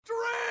Drink!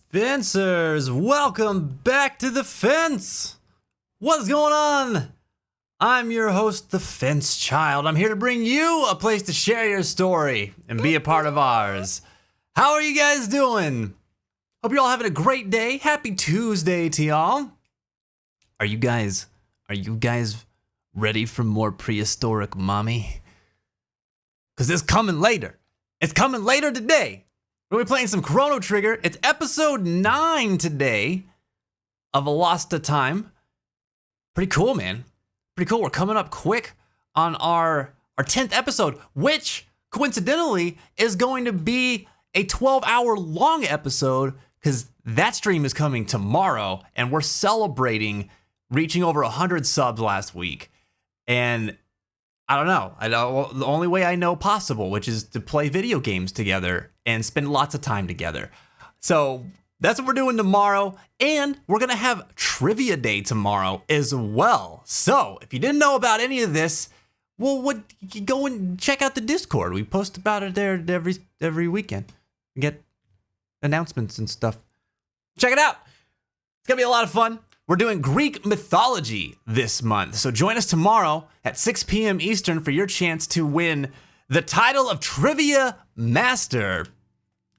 Fencers, welcome back to the fence. What's going on? I'm your host, the Fence Child. I'm here to bring you a place to share your story and be a part of ours. How are you guys doing? Hope you're all having a great day. Happy Tuesday to y'all. Are you guys ready for more prehistoric mommy? Because it's coming later. It's coming later today. We're playing some Chrono Trigger. It's episode 9 today. of a lost to time. Pretty cool, man. Pretty cool. We're coming up quick on our 10th episode, which coincidentally is going to be a 12-hour long episode because that stream is coming tomorrow and we're celebrating reaching over 100 subs last week. And I don't know, the only way I know possible, which is to play video games together and spend lots of time together. So that's what we're doing tomorrow. And we're going to have trivia day tomorrow as well. So if you didn't know about any of this, well, go and check out the Discord. We post about it there every weekend. We get announcements and stuff. Check it out. It's going to be a lot of fun. We're doing Greek mythology this month. So join us tomorrow at 6 p.m. Eastern for your chance to win the title of Trivia Master.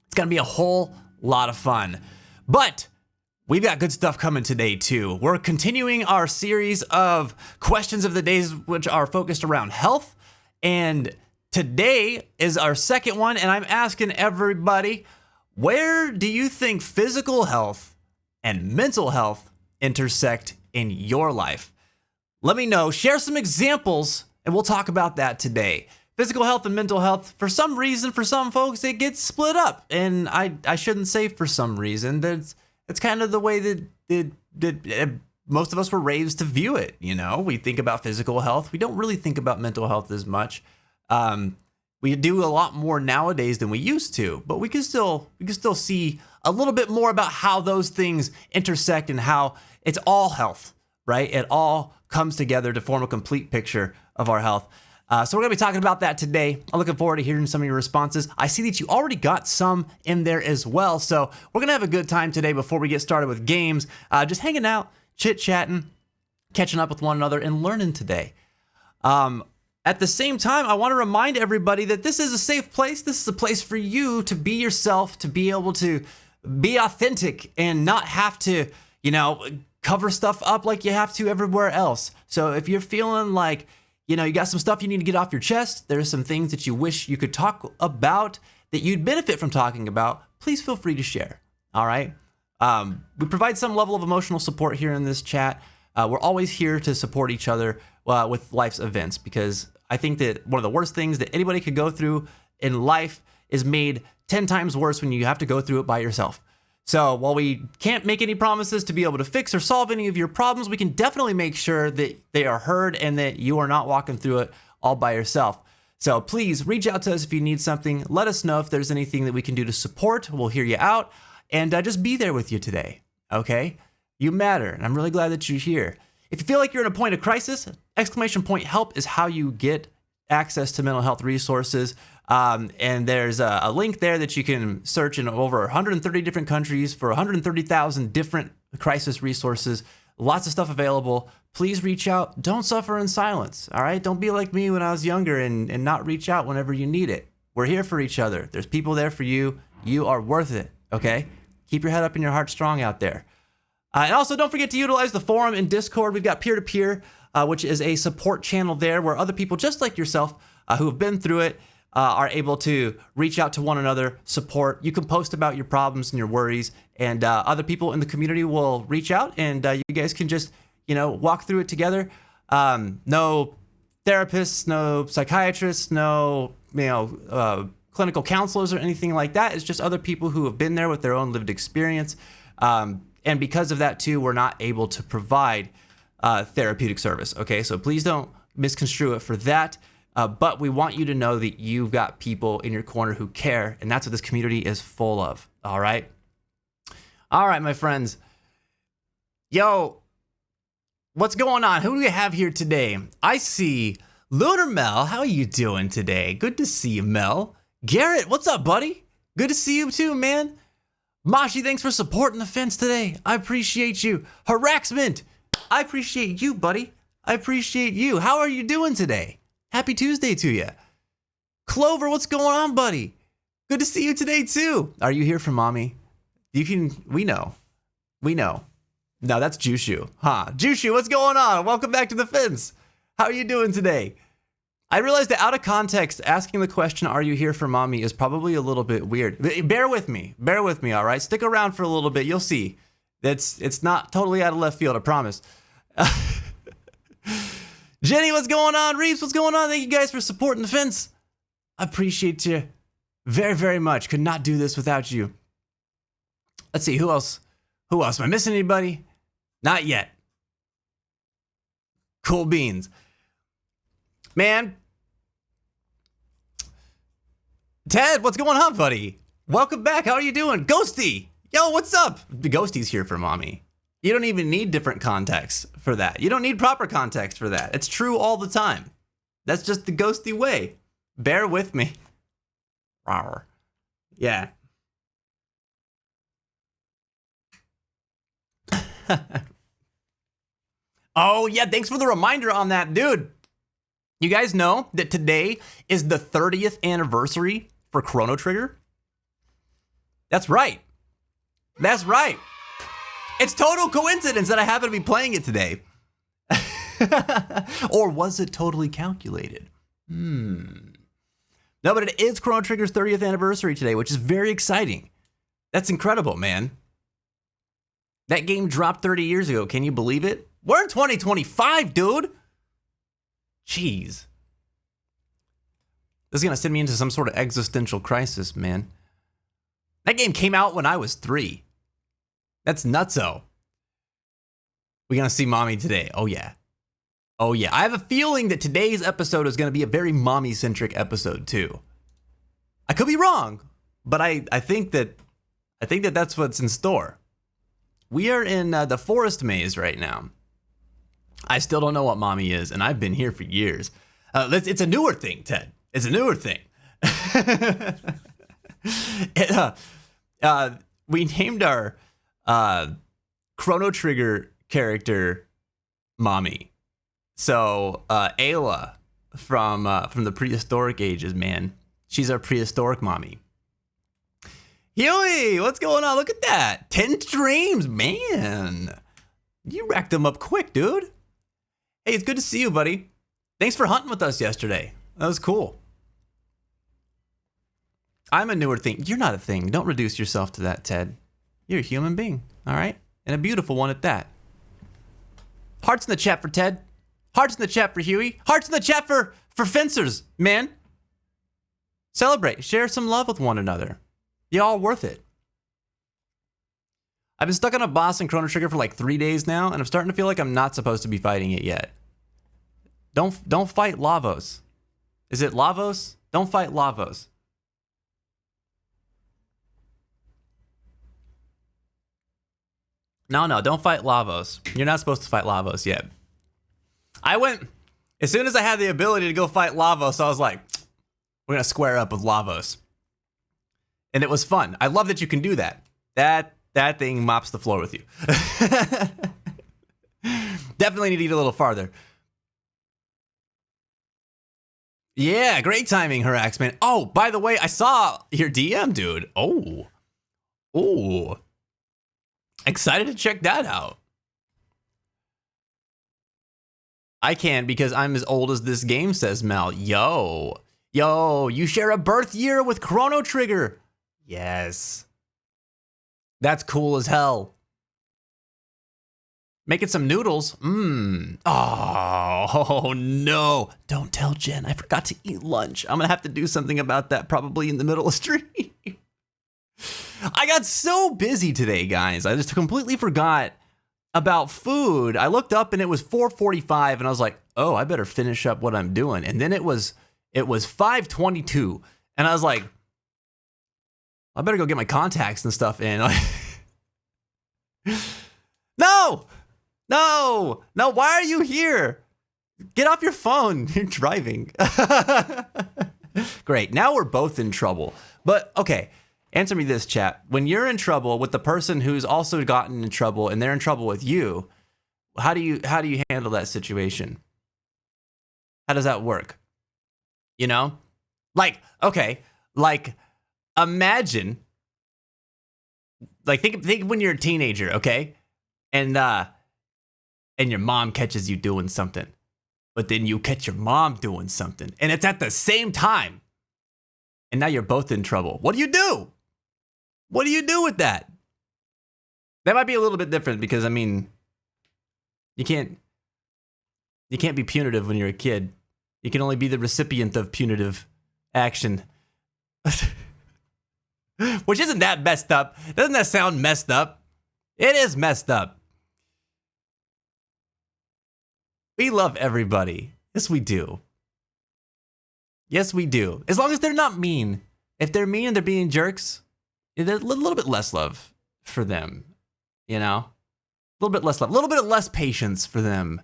It's going to be a whole lot of fun. But we've got good stuff coming today, too. We're continuing our series of questions of the days, which are focused around health. And today is our second one. And I'm asking everybody, where do you think physical health and mental health intersect in your life? Let me know. Share some examples, and we'll talk about that today. Physical health and mental health, for some reason, for some folks, it gets split up. And I shouldn't say for some reason. It's kind of the way that most of us were raised to view it. You know, we think about physical health. We don't really think about mental health as much. We do a lot more nowadays than we used to, but we can still see a little bit more about how those things intersect and how it's all health, right? It all comes together to form a complete picture of our health. So we're going to be talking about that today. I'm looking forward to hearing some of your responses. I see that you already got some in there as well. So we're going to have a good time today before we get started with games, just hanging out, chit-chatting, catching up with one another, and learning today. At the same time, I want to remind everybody that this is a safe place. This is a place for you to be yourself, to be able to be authentic and not have to, cover stuff up like you have to everywhere else. So if you're feeling like, you got some stuff you need to get off your chest, there's some things that you wish you could talk about that you'd benefit from talking about, please feel free to share. All right. We provide some level of emotional support here in this chat. We're always here to support each other with life's events, because I think that one of the worst things that anybody could go through in life is made 10 times worse when you have to go through it by yourself. So while we can't make any promises to be able to fix or solve any of your problems, we can definitely make sure that they are heard and that you are not walking through it all by yourself. So please reach out to us if you need something. Let us know if there's anything that we can do to support. We'll hear you out and just be there with you today. Okay? You matter, and I'm really glad that you're here. If you feel like you're in a point of crisis, !help is how you get access to mental health resources. And there's a link there that you can search in over 130 different countries for 130,000 different crisis resources. Lots of stuff available. Please reach out. Don't suffer in silence. All right? Don't be like me when I was younger and not reach out whenever you need it. We're here for each other. There's people there for you. You are worth it. Okay? Keep your head up and your heart strong out there. And also, don't forget to utilize the forum in Discord. We've got peer-to-peer, which is a support channel there where other people just like yourself who have been through it are able to reach out to one another, support. You can post about your problems and your worries, and other people in the community will reach out, and you guys can just, walk through it together. No therapists, no psychiatrists, no, clinical counselors or anything like that. It's just other people who have been there with their own lived experience. And because of that, too, we're not able to provide therapeutic service. Okay, so please don't misconstrue it for that. But we want you to know that you've got people in your corner who care, and that's what this community is full of. All right? All right, my friends. Yo, what's going on? Who do we have here today? I see Lunar Mel. How are you doing today? Good to see you, Mel. Garrett, what's up, buddy? Good to see you too, man. Mashi, thanks for supporting the fence today. I appreciate you. Haraxment, I appreciate you, buddy. I appreciate you. How are you doing today? Happy Tuesday to you. Clover, what's going on, buddy? Good to see you today, too. Are you here for mommy? We know. No, that's Jushu. Huh? Jushu, what's going on? Welcome back to the fence. How are you doing today? I realized that out of context, asking the question, are you here for mommy, is probably a little bit weird. Bear with me, all right? Stick around for a little bit. You'll see. It's not totally out of left field, I promise. Jenny, what's going on? Reeves, what's going on? Thank you guys for supporting the fence. I appreciate you very, very much. Could not do this without you. Let's see, who else? Who else? Am I missing anybody? Not yet. Cool beans. Man. Ted, what's going on, buddy? Welcome back. How are you doing? Ghosty. Yo, what's up? Ghosty's here for mommy. You don't even need different context for that. You don't need proper context for that. It's true all the time. That's just the Ghosty way. Bear with me. Rawr. Yeah. Oh, yeah, thanks for the reminder on that, dude. You guys know that today is the 30th anniversary for Chrono Trigger? That's right. That's right. It's total coincidence that I happen to be playing it today. Or was it totally calculated? No, but it is Chrono Trigger's 30th anniversary today, which is very exciting. That's incredible, man. That game dropped 30 years ago. Can you believe it? We're in 2025, dude. Jeez. This is going to send me into some sort of existential crisis, man. That game came out when I was 3. That's nutso. We're going to see mommy today. Oh, yeah. Oh, yeah. I have a feeling that today's episode is going to be a very mommy-centric episode, too. I could be wrong, but I think that that's what's in store. We are in the forest maze right now. I still don't know what mommy is, and I've been here for years. It's a newer thing, Ted. It's a newer thing. We named our Chrono Trigger character Mommy. So Ayla from the prehistoric ages, man. She's our prehistoric mommy. Huey, what's going on? Look at that. 10 streams, man. You racked them up quick, dude. Hey, it's good to see you, buddy. Thanks for hunting with us yesterday. That was cool. I'm a newer thing. You're not a thing. Don't reduce yourself to that, Ted. You're a human being, all right? And a beautiful one at that. Hearts in the chat for Ted. Hearts in the chat for Huey. Hearts in the chat for fencers, man. Celebrate. Share some love with one another. Y'all worth it. I've been stuck on a boss in Chrono Trigger for like 3 days now, and I'm starting to feel like I'm not supposed to be fighting it yet. Don't fight Lavos. Is it Lavos? Don't fight Lavos. No, don't fight Lavos. You're not supposed to fight Lavos yet. As soon as I had the ability to go fight Lavos, I was like, we're going to square up with Lavos. And it was fun. I love that you can do that. That thing mops the floor with you. Definitely need to eat a little farther. Yeah, great timing, Harax, man. Oh, by the way, I saw your DM, dude. Oh. Excited to check that out. I can because I'm as old as this game, says Mel. Yo, you share a birth year with Chrono Trigger. Yes. That's cool as hell. Making some noodles. Oh, no. Don't tell Jen. I forgot to eat lunch. I'm going to have to do something about that probably in the middle of stream. I got so busy today, guys. I just completely forgot about food. I looked up and it was 4:45 and I was like, oh, I better finish up what I'm doing. And then it was 5:22 and I was like, I better go get my contacts and stuff in. No, why are you here? Get off your phone. You're driving. Great. Now we're both in trouble. But okay, answer me this, chat. When you're in trouble with the person who's also gotten in trouble and they're in trouble with you, how do you handle that situation? How does that work? You know? Imagine, think when you're a teenager, okay? And your mom catches you doing something, but then you catch your mom doing something, and it's at the same time, and now you're both in trouble. What do you do? What do you do with that? That might be a little bit different because, I mean, you can't be punitive when you're a kid. You can only be the recipient of punitive action. Which isn't that messed up. Doesn't that sound messed up? It is messed up. We love everybody. Yes, we do. Yes, we do. As long as they're not mean. If they're mean and they're being jerks, there's a little bit less love for them. You know? A little bit less love. A little bit of less patience for them.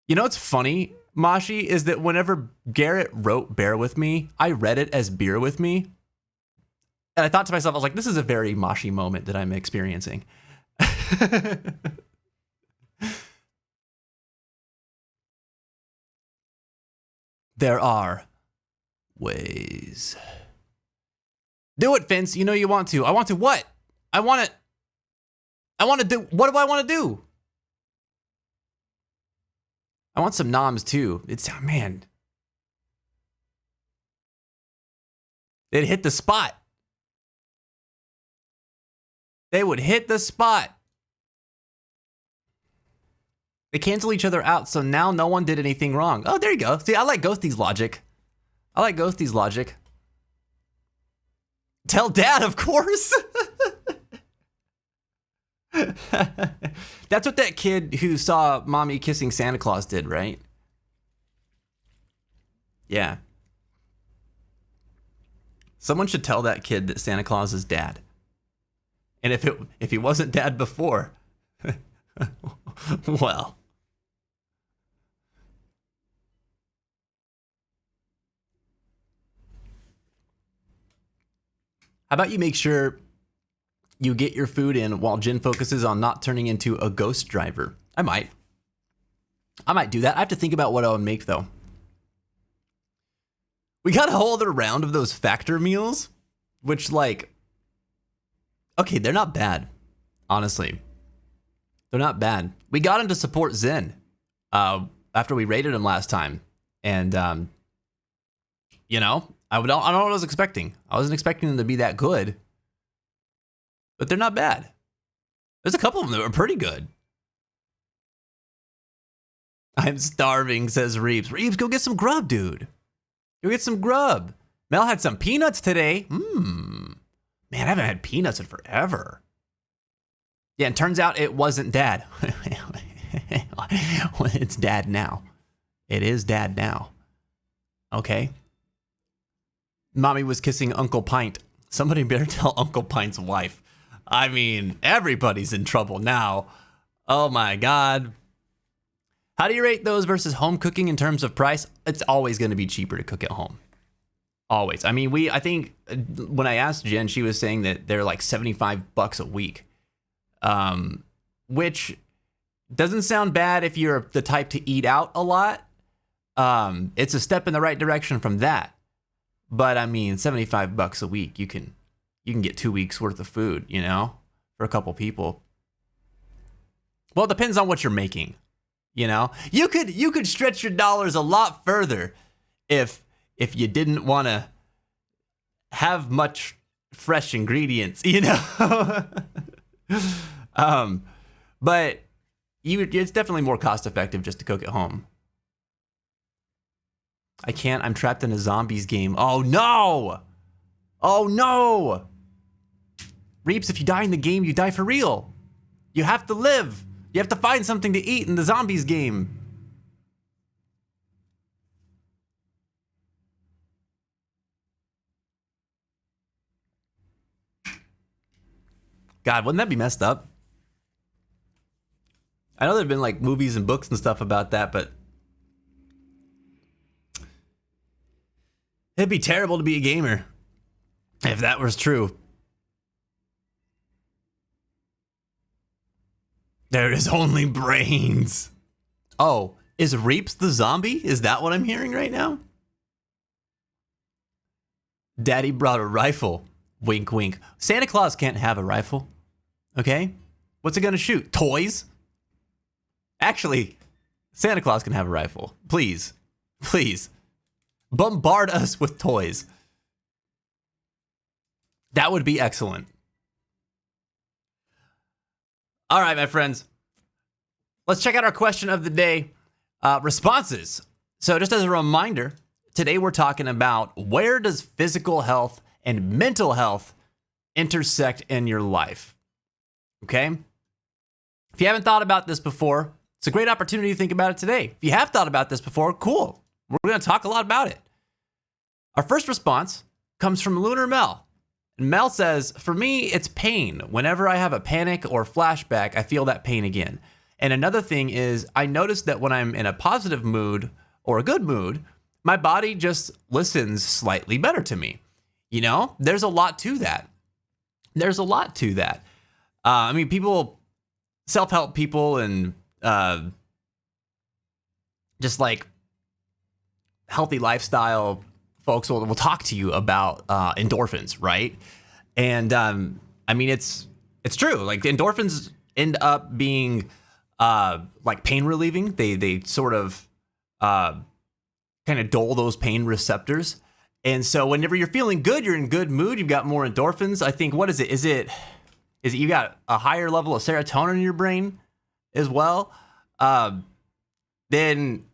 You know what's funny, Mashi, is that whenever Garrett wrote Bear With Me, I read it as Beer With Me. And I thought to myself, I was like, this is a very Mashi moment that I'm experiencing. There are ways. Do it, Vince. You know you want to. I want to what? I want to do. What do I want to do? I want some noms too. It's, man. They'd hit the spot. They would hit the spot. They cancel each other out, so now no one did anything wrong. Oh, there you go. See, I like Ghosty's logic. Tell Dad, of course. That's what that kid who saw Mommy kissing Santa Claus did, right? Yeah. Someone should tell that kid that Santa Claus is Dad. And if he wasn't Dad before, well. How about you make sure you get your food in while Jin focuses on not turning into a ghost driver? I might do that. I have to think about what I would make, though. We got a whole other round of those factor meals, which, like, okay, they're not bad. Honestly, they're not bad. We got him to support Zen after we raided him last time. And, you know, I don't know what I was expecting. I wasn't expecting them to be that good. But they're not bad. There's a couple of them that were pretty good. I'm starving, says Reeves. Reeves, go get some grub, dude. Go get some grub. Mel had some peanuts today. Man, I haven't had peanuts in forever. Yeah, and turns out it wasn't Dad. It's Dad now. It is Dad now. Okay. Mommy was kissing Uncle Pint. Somebody better tell Uncle Pint's wife. I mean, everybody's in trouble now. Oh my God. How do you rate those versus home cooking in terms of price? It's always going to be cheaper to cook at home. Always. I mean, I think when I asked Jen, she was saying that they're like $75 a week. Which doesn't sound bad if you're the type to eat out a lot. It's a step in the right direction from that. But I mean, $75 a week, you can get 2 weeks worth of food, you know, for a couple people. Well, it depends on what you're making, you know. You could stretch your dollars a lot further if you didn't want to have much fresh ingredients, you know. But it's definitely more cost effective just to cook at home. I can't. I'm trapped in a zombies game. Oh no! Oh no! Reeps, if you die in the game, you die for real. You have to live. You have to find something to eat in the zombies game. God, wouldn't that be messed up? I know there have been like movies and books and stuff about that, but it'd be terrible to be a gamer if that was true. There is only brains. Oh, is Reeps the zombie? Is that what I'm hearing right now? Daddy brought a rifle. Wink, wink. Santa Claus can't have a rifle. Okay? What's it gonna shoot? Toys? Actually, Santa Claus can have a rifle. Please. Please. Bombard us with toys. That would be excellent. All right, my friends. Let's check out our question of the day responses. So just as a reminder, today we're talking about where does physical health and mental health intersect in your life? Okay? If you haven't thought about this before, it's a great opportunity to think about it today. If you have thought about this before, cool. We're going to talk a lot about it. Our first response comes from Lunar Mel. And Mel says, for me, it's pain. Whenever I have a panic or flashback, I feel that pain again. And another thing is, I notice that when I'm in a positive mood or a good mood, my body just listens slightly better to me. You know, there's a lot to that. I mean, people, self-help people and just like healthy lifestyle folks will talk to you about endorphins, right? And I mean, it's true. Like endorphins end up being like pain relieving. They sort of kind of dull those pain receptors. And so whenever you're feeling good, you're in good mood, you've got more endorphins. I think, what is it? Is it you got a higher level of serotonin in your brain as well? Then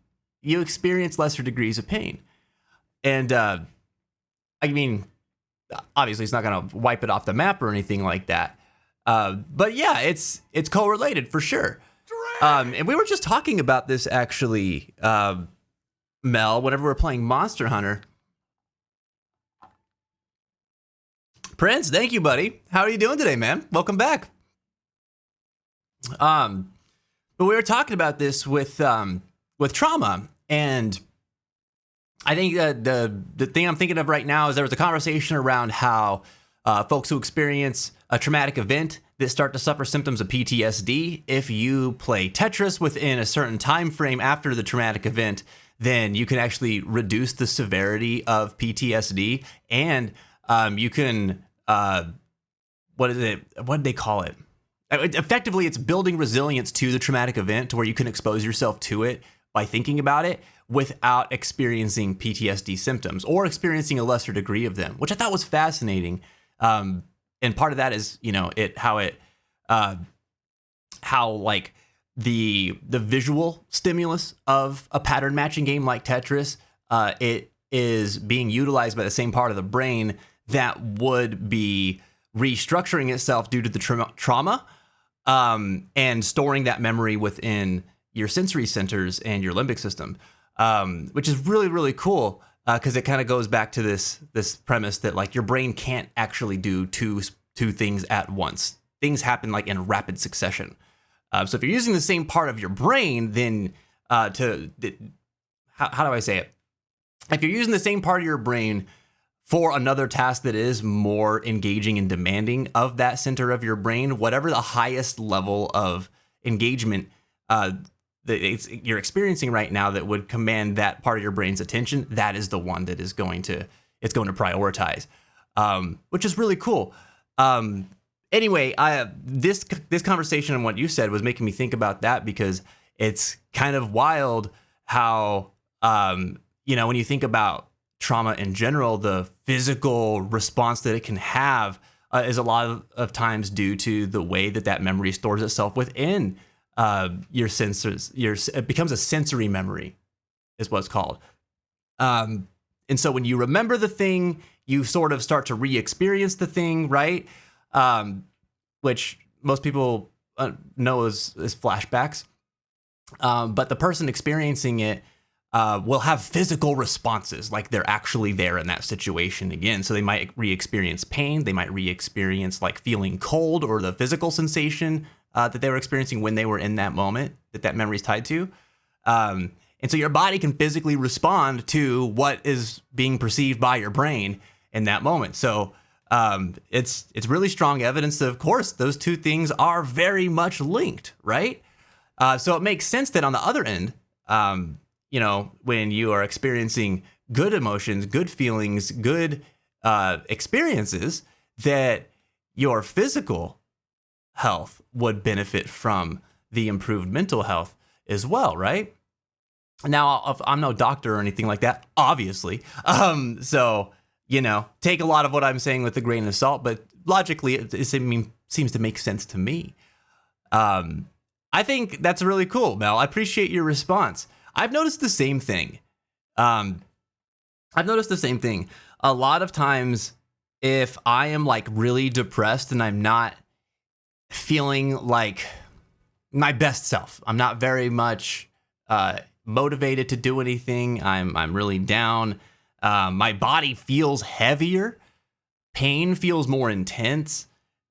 you experience lesser degrees of pain. And I mean, obviously it's not going to wipe it off the map or anything like that. But yeah, it's correlated for sure. And we were just talking about this actually, Mel, whenever we were playing Monster Hunter. Prince, thank you, buddy. How are you doing today, man? Welcome back. But we were talking about this with trauma, and I think the thing I'm thinking of right now is there was a conversation around how folks who experience a traumatic event that start to suffer symptoms of PTSD, if you play Tetris within a certain time frame after the traumatic event, then you can actually reduce the severity of PTSD, and you can what did they call it? Effectively, it's building resilience to the traumatic event to where you can expose yourself to it by thinking about it without experiencing PTSD symptoms or experiencing a lesser degree of them, which I thought was fascinating. And part of that is, you know, how like the visual stimulus of a pattern matching game like Tetris, it is being utilized by the same part of the brain that would be restructuring itself due to the trauma, and storing that memory within your sensory centers and your limbic system, which is really, really cool, because it kind of goes back to this premise that like your brain can't actually do two things at once. Things happen like in rapid succession. So if you're using the same part of your brain, then how do I say it? If you're using the same part of your brain for another task that is more engaging and demanding of that center of your brain, whatever the highest level of engagement you're experiencing right now that would command that part of your brain's attention, that is the one that is going to prioritize, which is really cool. Anyway, this conversation and what you said was making me think about that, because it's kind of wild how, you know, when you think about trauma in general, the physical response that it can have is a lot of times due to the way that memory stores itself within your sensors. It becomes a sensory memory, is what it's called. And so when you remember the thing, you sort of start to re-experience the thing, right? Which most people know as flashbacks. But the person experiencing it will have physical responses, like they're actually there in that situation again. So they might re-experience pain. They might re-experience like feeling cold, or the physical sensation that they were experiencing when they were in that moment that memory is tied to. And so your body can physically respond to what is being perceived by your brain in that moment. So it's really strong evidence that, of course, those two things are very much linked, right? So it makes sense that on the other end, you know, when you are experiencing good emotions, good feelings, good experiences, that your physical health would benefit from the improved mental health as well, right? Now, I'm no doctor or anything like that, obviously. So, you know, take a lot of what I'm saying with a grain of salt, but logically, it seems to make sense to me. I think that's really cool, Mel. I appreciate your response. I've noticed the same thing. A lot of times, if I am like really depressed and I'm not feeling like my best self, I'm not very much motivated to do anything. I'm really down. My body feels heavier. Pain feels more intense.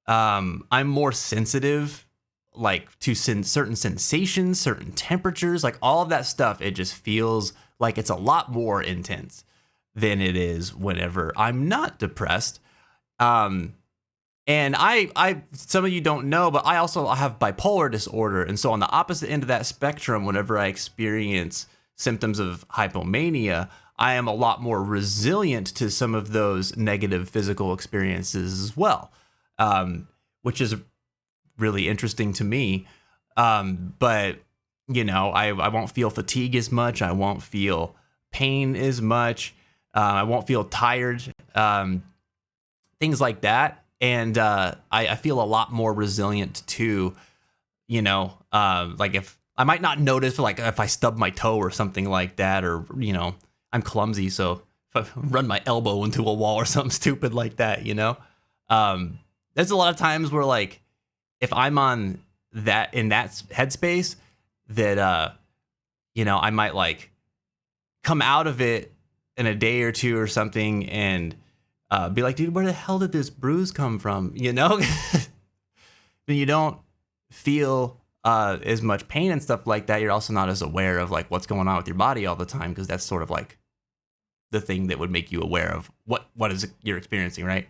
I'm more sensitive, like to certain sensations, certain temperatures, like all of that stuff. It just feels like it's a lot more intense than it is whenever I'm not depressed. And I, some of you don't know, but I also have bipolar disorder. And so on the opposite end of that spectrum, whenever I experience symptoms of hypomania, I am a lot more resilient to some of those negative physical experiences as well, which is really interesting to me. But, you know, I won't feel fatigue as much. I won't feel pain as much. I won't feel tired, things like that. And I feel a lot more resilient to, you know, like if I might not notice, like if I stub my toe or something like that, or, you know, I'm clumsy. So if I run my elbow into a wall or something stupid like that, you know, there's a lot of times where like if I'm on that in that headspace that, you know, I might like come out of it in a day or two or something and be like, dude, where the hell did this bruise come from? You know, then you don't feel as much pain and stuff like that. You're also not as aware of like what's going on with your body all the time, because that's sort of like the thing that would make you aware of what is you're experiencing, right?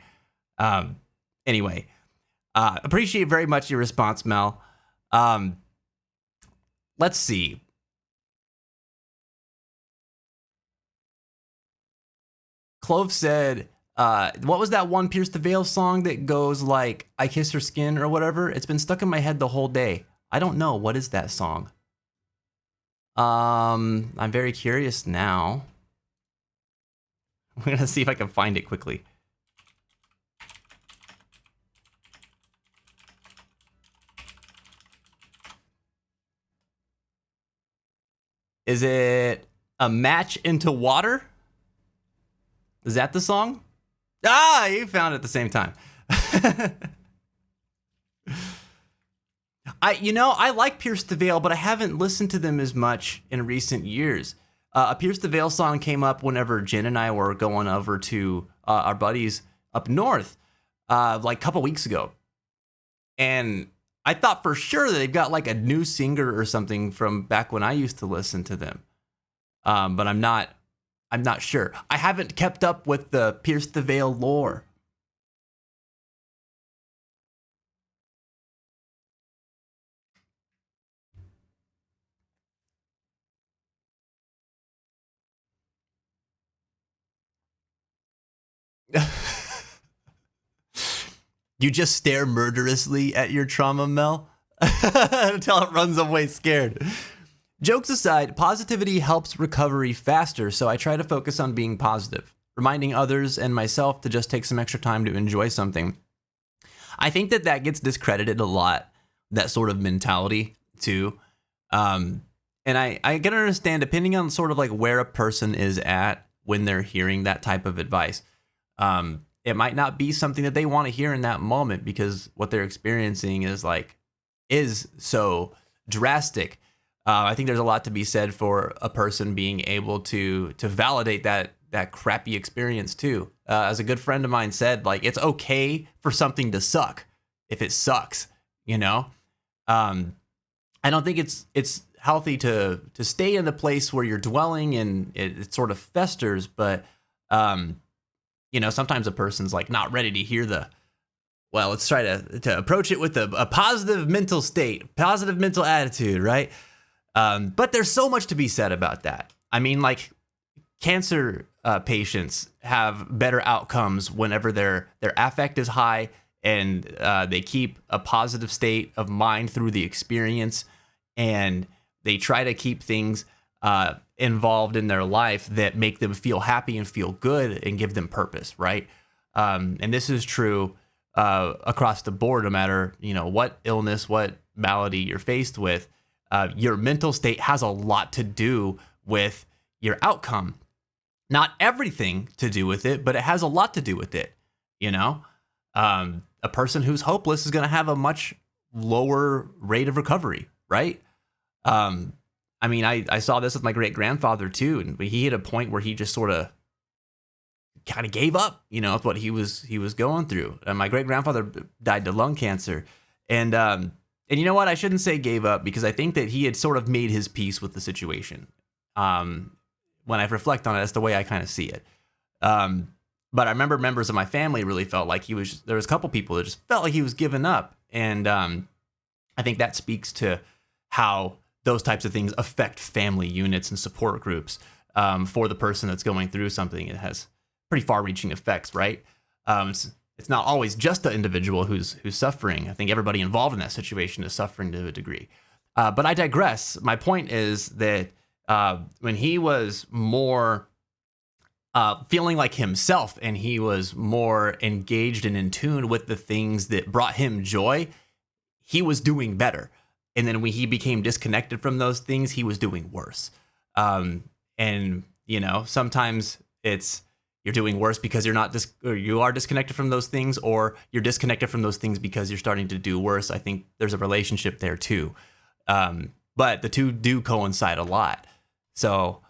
Anyway, appreciate very much your response, Mel. Let's see. Clove said, what was that one Pierce the Veil song that goes like, I kiss her skin or whatever? It's been stuck in my head the whole day. I don't know. What is that song? I'm very curious now. I'm going to see if I can find it quickly. Is it A Match into Water? Is that the song? Ah, you found it at the same time. I like Pierce the Veil, but I haven't listened to them as much in recent years. A Pierce the Veil song came up whenever Jen and I were going over to our buddies up north, like a couple weeks ago. And I thought for sure that they've got like a new singer or something from back when I used to listen to them. But I'm not sure. I haven't kept up with the Pierce the Veil lore. You just stare murderously at your trauma, Mel, until it runs away scared. Jokes aside, positivity helps recovery faster, so I try to focus on being positive, reminding others and myself to just take some extra time to enjoy something. I think that gets discredited a lot, that sort of mentality, too. And I can understand, depending on sort of like where a person is at when they're hearing that type of advice. It might not be something that they want to hear in that moment, because what they're experiencing is so drastic. I think there's a lot to be said for a person being able to validate that crappy experience too. As a good friend of mine said, like, it's okay for something to suck if it sucks, you know? I don't think it's healthy to stay in the place where you're dwelling and it sort of festers, but you know, sometimes a person's like not ready to hear let's try to approach it with a positive mental state, positive mental attitude, right? But there's so much to be said about that. I mean, like, cancer patients have better outcomes whenever their affect is high and they keep a positive state of mind through the experience, and they try to keep things involved in their life that make them feel happy and feel good and give them purpose, right? And this is true across the board, no matter, you know, what illness, what malady you're faced with, your mental state has a lot to do with your outcome. Not everything to do with it, but it has a lot to do with it. You know, a person who's hopeless is going to have a much lower rate of recovery, right? I mean, I saw this with my great grandfather too, and he hit a point where he just sort of kind of gave up, you know, with what he was going through. And my great grandfather died to lung cancer, and you know what? I shouldn't say gave up, because I think that he had sort of made his peace with the situation. When I reflect on it, that's the way I kind of see it. But I remember members of my family really felt like there was a couple people that just felt like he was giving up. And I think that speaks to how those types of things affect family units and support groups for the person that's going through something. It has pretty far-reaching effects, right? It's not always just the individual who's suffering. I think everybody involved in that situation is suffering to a degree. But I digress. My point is that when he was more feeling like himself, and he was more engaged and in tune with the things that brought him joy, he was doing better. And then when he became disconnected from those things, he was doing worse. And you know, sometimes you're doing worse because you are disconnected from those things, or you're disconnected from those things because you're starting to do worse. I think there's a relationship there too. But the two do coincide a lot. So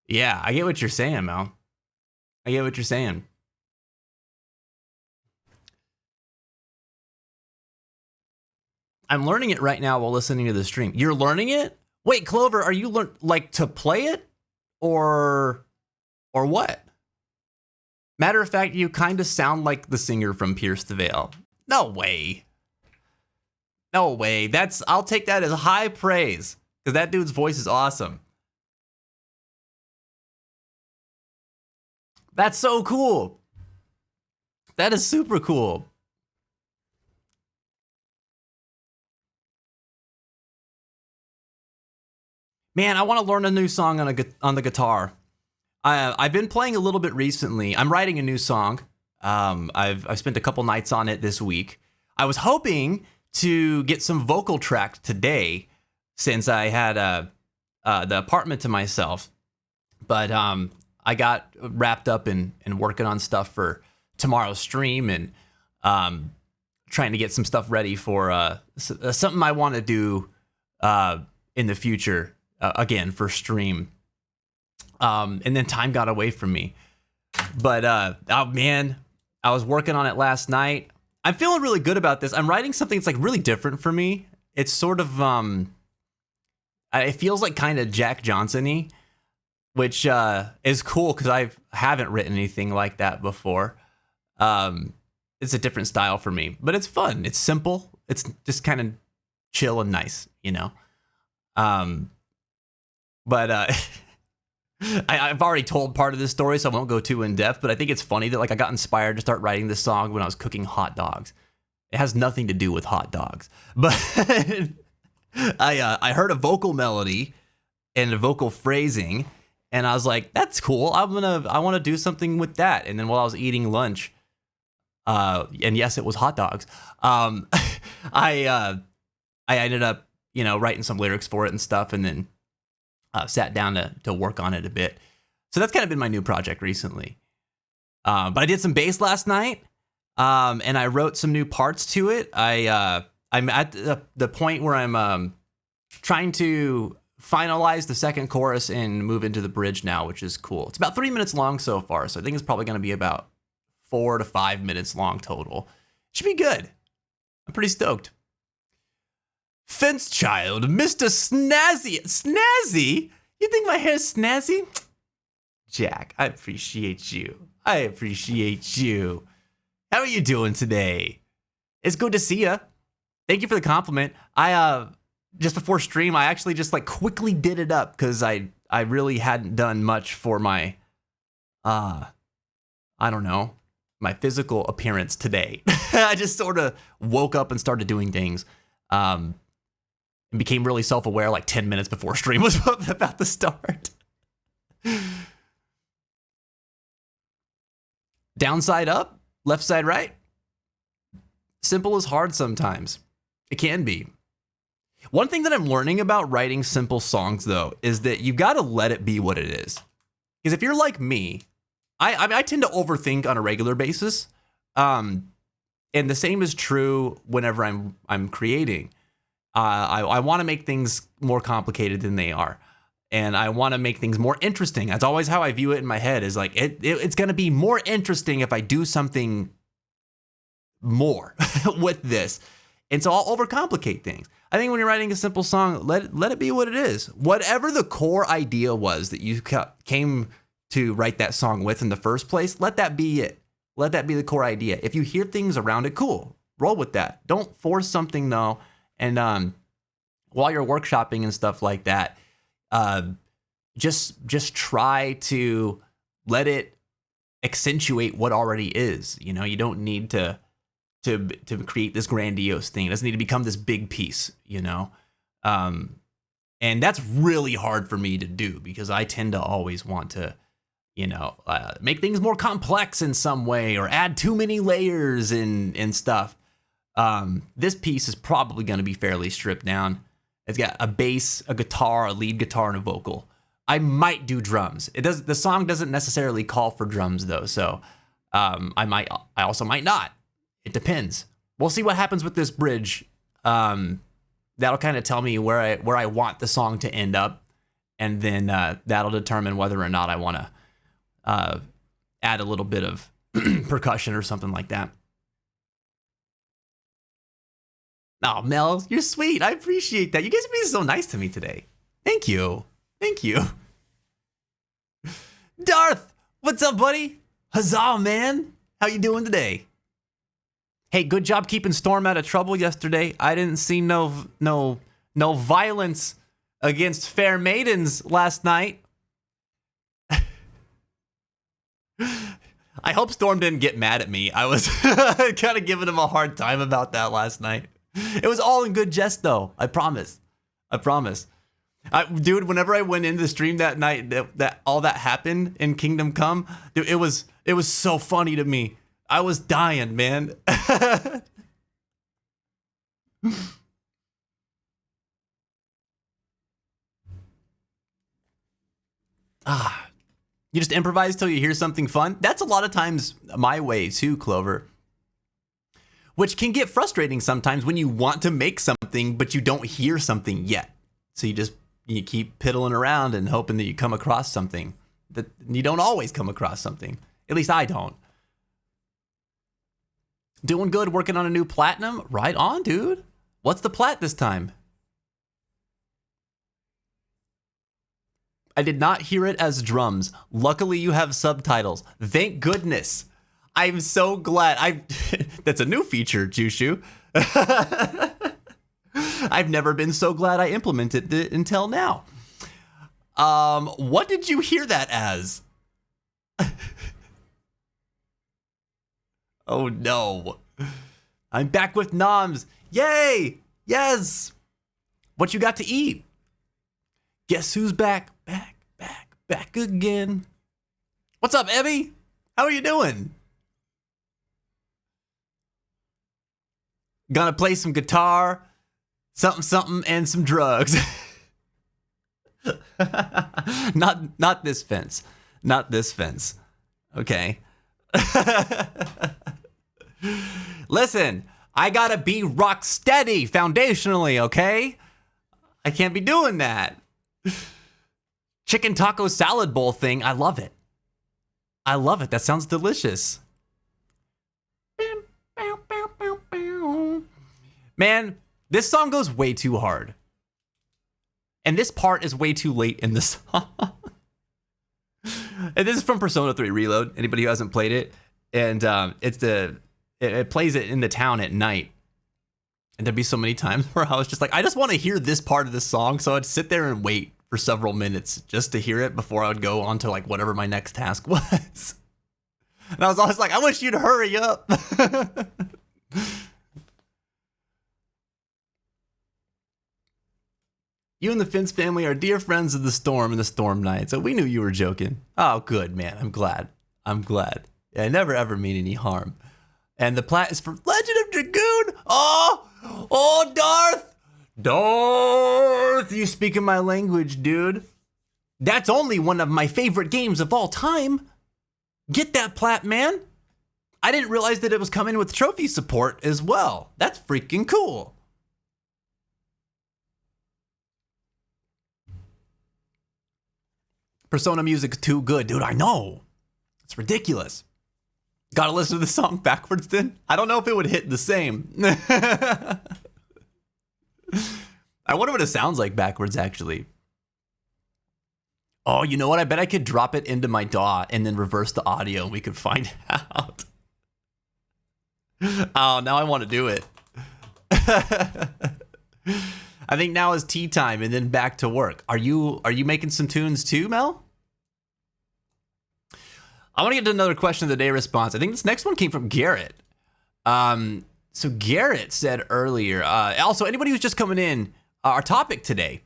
yeah, I get what you're saying, Mel. I get what you're saying. I'm learning it right now while listening to the stream. You're learning it? Wait, Clover, are you like to play it, or what? Matter of fact, you kind of sound like the singer from Pierce the Veil. No way. No way. I'll take that as high praise, because that dude's voice is awesome. That's so cool. That is super cool. Man, I want to learn a new song on the guitar. I've been playing a little bit recently. I'm writing a new song. I've spent a couple nights on it this week. I was hoping to get some vocal tracks today, since I had the apartment to myself. But I got wrapped up in working on stuff for tomorrow's stream, and trying to get some stuff ready for something I want to do in the future, again, for stream. And then time got away from me. But oh man, I was working on it last night. I'm feeling really good about this. I'm writing something that's like really different for me. It's sort of it feels like kind of Jack Johnson-y, which is cool, because I haven't written anything like that before. It's a different style for me, but it's fun. It's simple. It's just kind of chill and nice, you know. But I've already told part of this story, so I won't go too in depth. But I think it's funny that like I got inspired to start writing this song when I was cooking hot dogs. It has nothing to do with hot dogs, but I heard a vocal melody and a vocal phrasing, and I was like, "That's cool. I want to do something with that." And then while I was eating lunch, and yes, it was hot dogs. I ended up, you know, writing some lyrics for it and stuff, and then sat down to work on it a bit. So that's kind of been my new project recently. But I did some bass last night, and I wrote some new parts to it. I'm at the point where I'm trying to finalize the second chorus and move into the bridge now, which is cool. It's about 3 minutes long so far, so I think it's probably going to be about 4 to 5 minutes long total. Should be good. I'm pretty stoked. Fence Child, Mr. Snazzy. Snazzy? You think my hair's snazzy? Jack, I appreciate you. I appreciate you. How are you doing today? It's good to see you. Thank you for the compliment. I just before stream, I actually just like quickly did it up, because I really hadn't done much for my I don't know, my physical appearance today. I just sort of woke up and started doing things. And became really self-aware like 10 minutes before stream was about to start. Downside up, left side right. Simple is hard sometimes. It can be. One thing that I'm learning about writing simple songs, though, is that you got to let it be what it is. Because if you're like me, I tend to overthink on a regular basis. And the same is true whenever I'm creating. I want to make things more complicated than they are. And I want to make things more interesting. That's always how I view it in my head, is like, it's going to be more interesting if I do something more with this. And so I'll overcomplicate things. I think when you're writing a simple song, let it be what it is. Whatever the core idea was that you came to write that song with in the first place, let that be it. Let that be the core idea. If you hear things around it, cool. Roll with that. Don't force something, though. And while you're workshopping and stuff like that, just try to let it accentuate what already is. You know, you don't need to create this grandiose thing. It doesn't need to become this big piece, you know? And that's really hard for me to do because I tend to always want to, you know, make things more complex in some way or add too many layers and stuff. This piece is probably going to be fairly stripped down. It's got a bass, a guitar, a lead guitar, and a vocal. I might do drums. The song doesn't necessarily call for drums though, so I also might not. It depends. We'll see what happens with this bridge. That'll kind of tell me where I want the song to end up, and then that'll determine whether or not I want to add a little bit of percussion or something like that. Oh, Mel, you're sweet. I appreciate that. You guys are being so nice to me today. Thank you. Thank you. Darth, what's up, buddy? Huzzah, man. How you doing today? Hey, good job keeping Storm out of trouble yesterday. I didn't see no violence against fair maidens last night. I hope Storm didn't get mad at me. I was kind of giving him a hard time about that last night. It was all in good jest, though. I promise. Dude, whenever I went into the stream that night, that all that happened in Kingdom Come, dude, it was so funny to me. I was dying, man. You just improvise till you hear something fun. That's a lot of times my way too, Clover. Which can get frustrating sometimes when you want to make something, but you don't hear something yet. So you keep piddling around and hoping that you come across something. That you don't always come across something. At least I don't. Doing good, working on a new platinum? Right on, dude. What's the plat this time? I did not hear it as drums. Luckily, you have subtitles. Thank goodness. I'm so glad. That's a new feature, Jushu. I've never been so glad I implemented it until now. What did you hear that as? Oh no. I'm back with Noms. Yay! Yes! What you got to eat? Guess who's back? Back again. What's up, Ebby? How are you doing? Gonna play some guitar, something, and some drugs. Not this fence. Not this fence. Okay. Listen, I gotta be rock steady foundationally, okay? I can't be doing that. Chicken taco salad bowl thing, I love it. I love it. That sounds delicious. Man, this song goes way too hard. And this part is way too late in the song. And this is from Persona 3 Reload, anybody who hasn't played it. And it plays it in the town at night. And there'd be so many times where I was just like, I just want to hear this part of the song. So I'd sit there and wait for several minutes just to hear it before I would go on to like whatever my next task was. And I was always like, I wish you'd hurry up. You and the Finch family are dear friends of the Storm and the Storm Knight, so we knew you were joking. Oh, good, man. I'm glad. Yeah, I never ever mean any harm. And the plat is for Legend of Dragoon. Oh, Darth. Darth, you speaking my language, dude. That's only one of my favorite games of all time. Get that plat, man. I didn't realize that it was coming with trophy support as well. That's freaking cool. Persona music's too good, dude. I know. It's ridiculous. Gotta listen to the song backwards then? I don't know if it would hit the same. I wonder what it sounds like backwards, actually. Oh, you know what? I bet I could drop it into my DAW and then reverse the audio and we could find out. Oh, now I want to do it. I think now is tea time and then back to work. Are you making some tunes too, Mel? I want to get to another question of the day response. I think this next one came from Garrett. So Garrett said earlier, also anybody who's just coming in, our topic today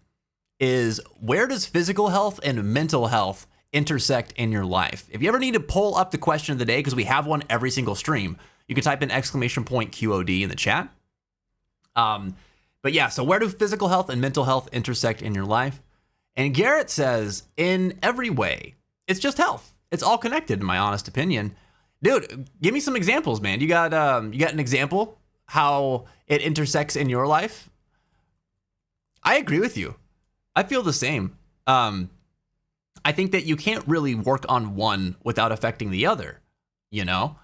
is where does physical health and mental health intersect in your life? If you ever need to pull up the question of the day, because we have one every single stream, you can type in !QOD in the chat. But yeah, so where do physical health and mental health intersect in your life? And Garrett says, in every way. It's just health. It's all connected, in my honest opinion. Dude, give me some examples, man. You got an example how it intersects in your life? I agree with you. I feel the same. I think that you can't really work on one without affecting the other, you know?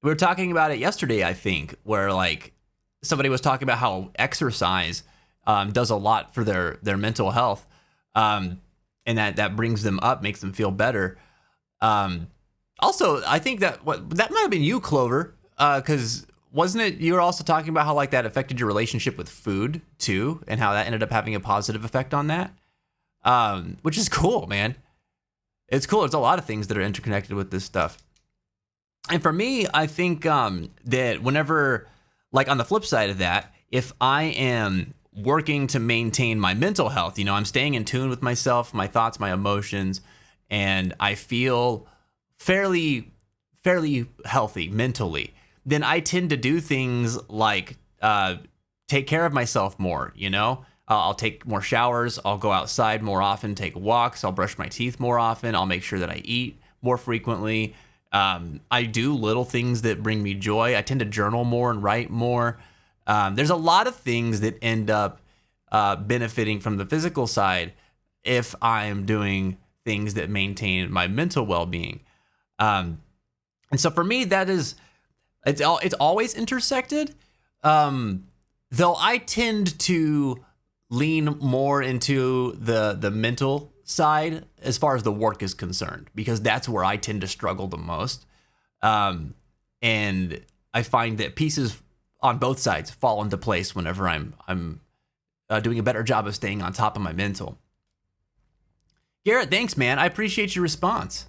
We were talking about it yesterday, I think, where like somebody was talking about how exercise does a lot for their mental health, and that brings them up, makes them feel better. Also, I think that that might have been you, Clover, because wasn't it you were also talking about how like that affected your relationship with food too, and how that ended up having a positive effect on that, which is cool, man. It's cool. There's a lot of things that are interconnected with this stuff. And for me, I think that whenever, like on the flip side of that, if I am working to maintain my mental health, you know, I'm staying in tune with myself, my thoughts, my emotions, and I feel fairly healthy mentally, then I tend to do things like take care of myself more, you know? I'll take more showers, I'll go outside more often, take walks, I'll brush my teeth more often, I'll make sure that I eat more frequently. I do little things that bring me joy. I tend to journal more and write more. There's a lot of things that end up benefiting from the physical side if I'm doing things that maintain my mental well-being. And so for me, it's always intersected. Though I tend to lean more into the mental side as far as the work is concerned, because that's where I tend to struggle the most. And I find that pieces on both sides fall into place whenever I'm doing a better job of staying on top of my mental. Garrett, thanks, man. I appreciate your response.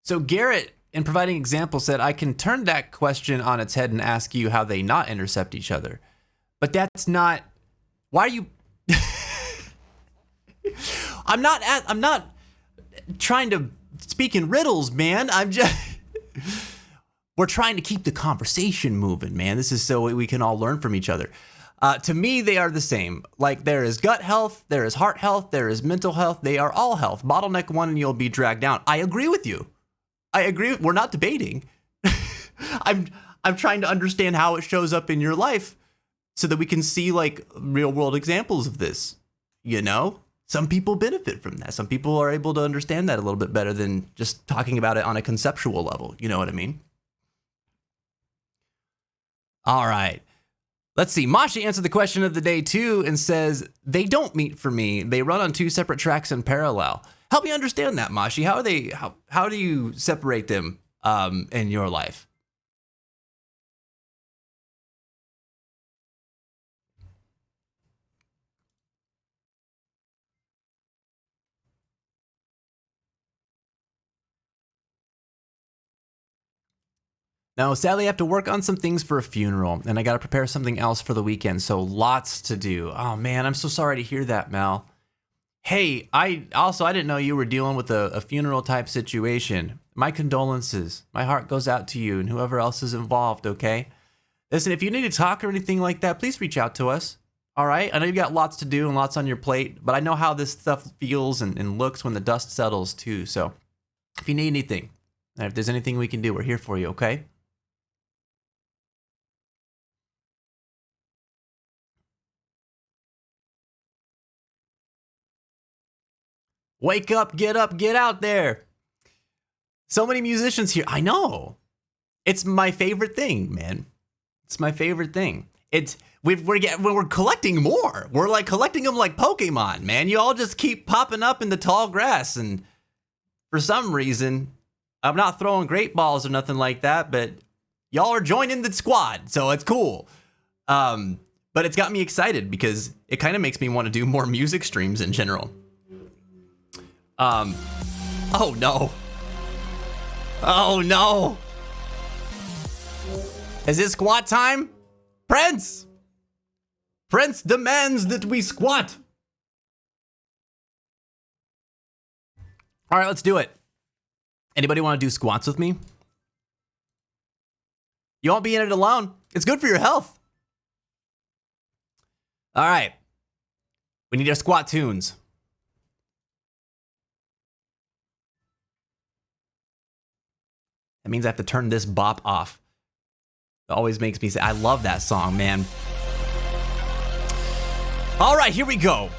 So Garrett, in providing examples, said, I can turn that question on its head and ask you how they not intercept each other. But that's not, why are you, I'm not trying to speak in riddles, man. We're trying to keep the conversation moving, man. This is so we can all learn from each other. To me, they are the same. Like there is gut health, there is heart health, there is mental health. They are all health. Bottleneck one and you'll be dragged down. I agree with you. I agree. We're not debating. I'm trying to understand how it shows up in your life so that we can see like real world examples of this. You know, some people benefit from that. Some people are able to understand that a little bit better than just talking about it on a conceptual level. You know what I mean? All right. Let's see. Mashi answered the question of the day too and says, they don't meet for me. They run on two separate tracks in parallel. Help me understand that, Mashi. How do you separate them in your life? Now, sadly, I have to work on some things for a funeral, and I got to prepare something else for the weekend, so lots to do. Oh, man, I'm so sorry to hear that, Mel. Hey, I didn't know you were dealing with a funeral type situation. My condolences. My heart goes out to you and whoever else is involved, okay? Listen, if you need to talk or anything like that, please reach out to us. All right? I know you've got lots to do and lots on your plate, but I know how this stuff feels and looks when the dust settles too. So if you need anything, and if there's anything we can do, we're here for you, okay? Wake up, get out there. So many musicians here. I know. It's my favorite thing, man. It's my favorite thing. We're collecting more. We're like collecting them like Pokemon, man. You all just keep popping up in the tall grass, and for some reason, I'm not throwing great balls or nothing like that, but y'all are joining the squad, so it's cool. But it's got me excited because it kind of makes me want to do more music streams in general. Oh no. Oh no. Is it squat time? Prince! Prince demands that we squat. All right, let's do it. Anybody want to do squats with me? You won't be in it alone. It's good for your health. All right. We need our squat tunes. That means I have to turn this bop off. It always makes me say, I love that song, man. All right, here we go.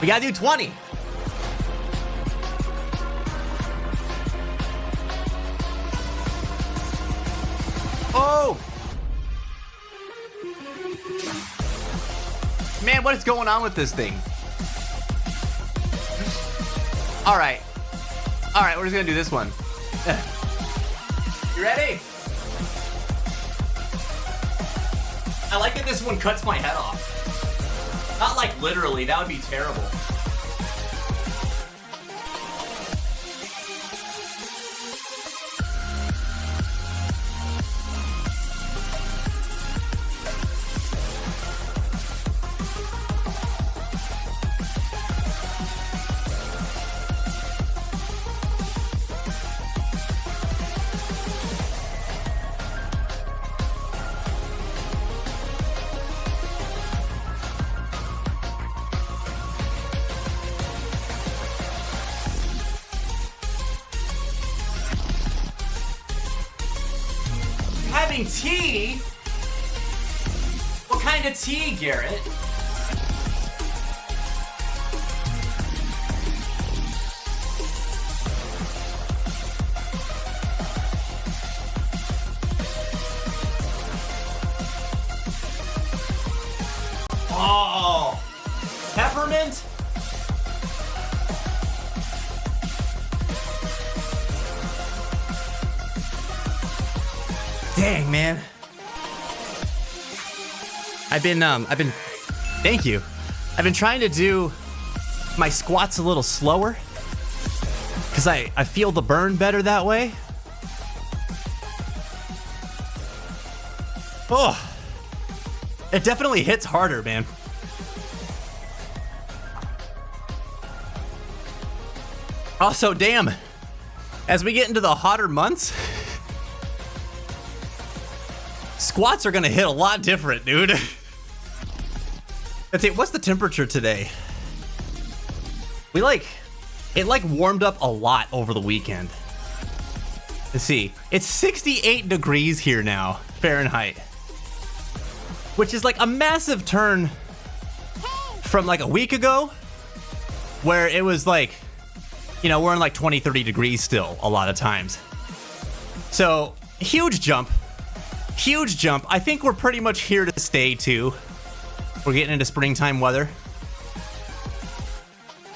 We gotta do 20. Oh! Man, what is going on with this thing? All right. All right, we're just gonna do this one. You ready? I like that this one cuts my head off. Not like literally, that would be terrible. Having tea? What kind of tea, Garrett? Oh, peppermint? Dang, man. I've been, thank you. I've been trying to do my squats a little slower because I feel the burn better that way. Oh, it definitely hits harder, man. Also, damn, as we get into the hotter months, squats are gonna hit a lot different, dude. Let's see, what's the temperature today? It warmed up a lot over the weekend. Let's see, it's 68 degrees here now, Fahrenheit. Which is like a massive turn from like a week ago, where it was like, you know, we're in like 20, 30 degrees still a lot of times. So, huge jump. Huge jump. I think we're pretty much here to stay too. We're getting into springtime weather.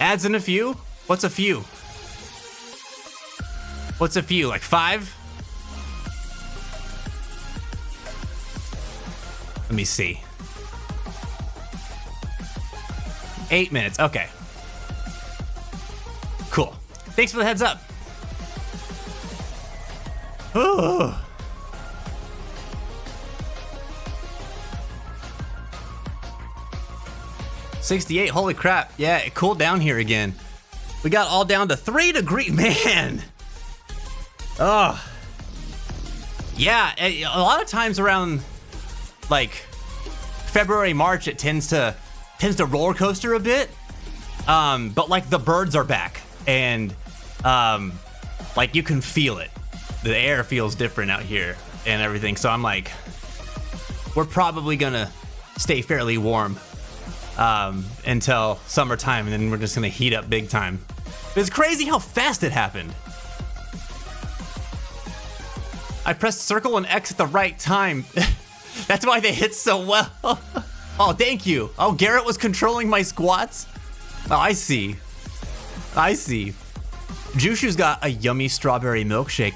Adds in a few? What's a few? What's a few? Like 5? Let me see. 8 minutes. Okay. Cool. Thanks for the heads up. Oh. 68, holy crap. Yeah, it cooled down here again. We got all down to 3 degrees, man. Oh. Yeah, a lot of times around like February, March, it tends to roller coaster a bit. But like the birds are back and like you can feel it. The air feels different out here and everything. So I'm like, we're probably gonna stay fairly warm until summertime, and then we're just gonna heat up big time. It's crazy how fast it happened. I pressed circle and X at the right time. That's why they hit so well. Oh, thank you. Oh, Garrett was controlling my squats. Oh, I see. I see. Jushu's got a yummy strawberry milkshake.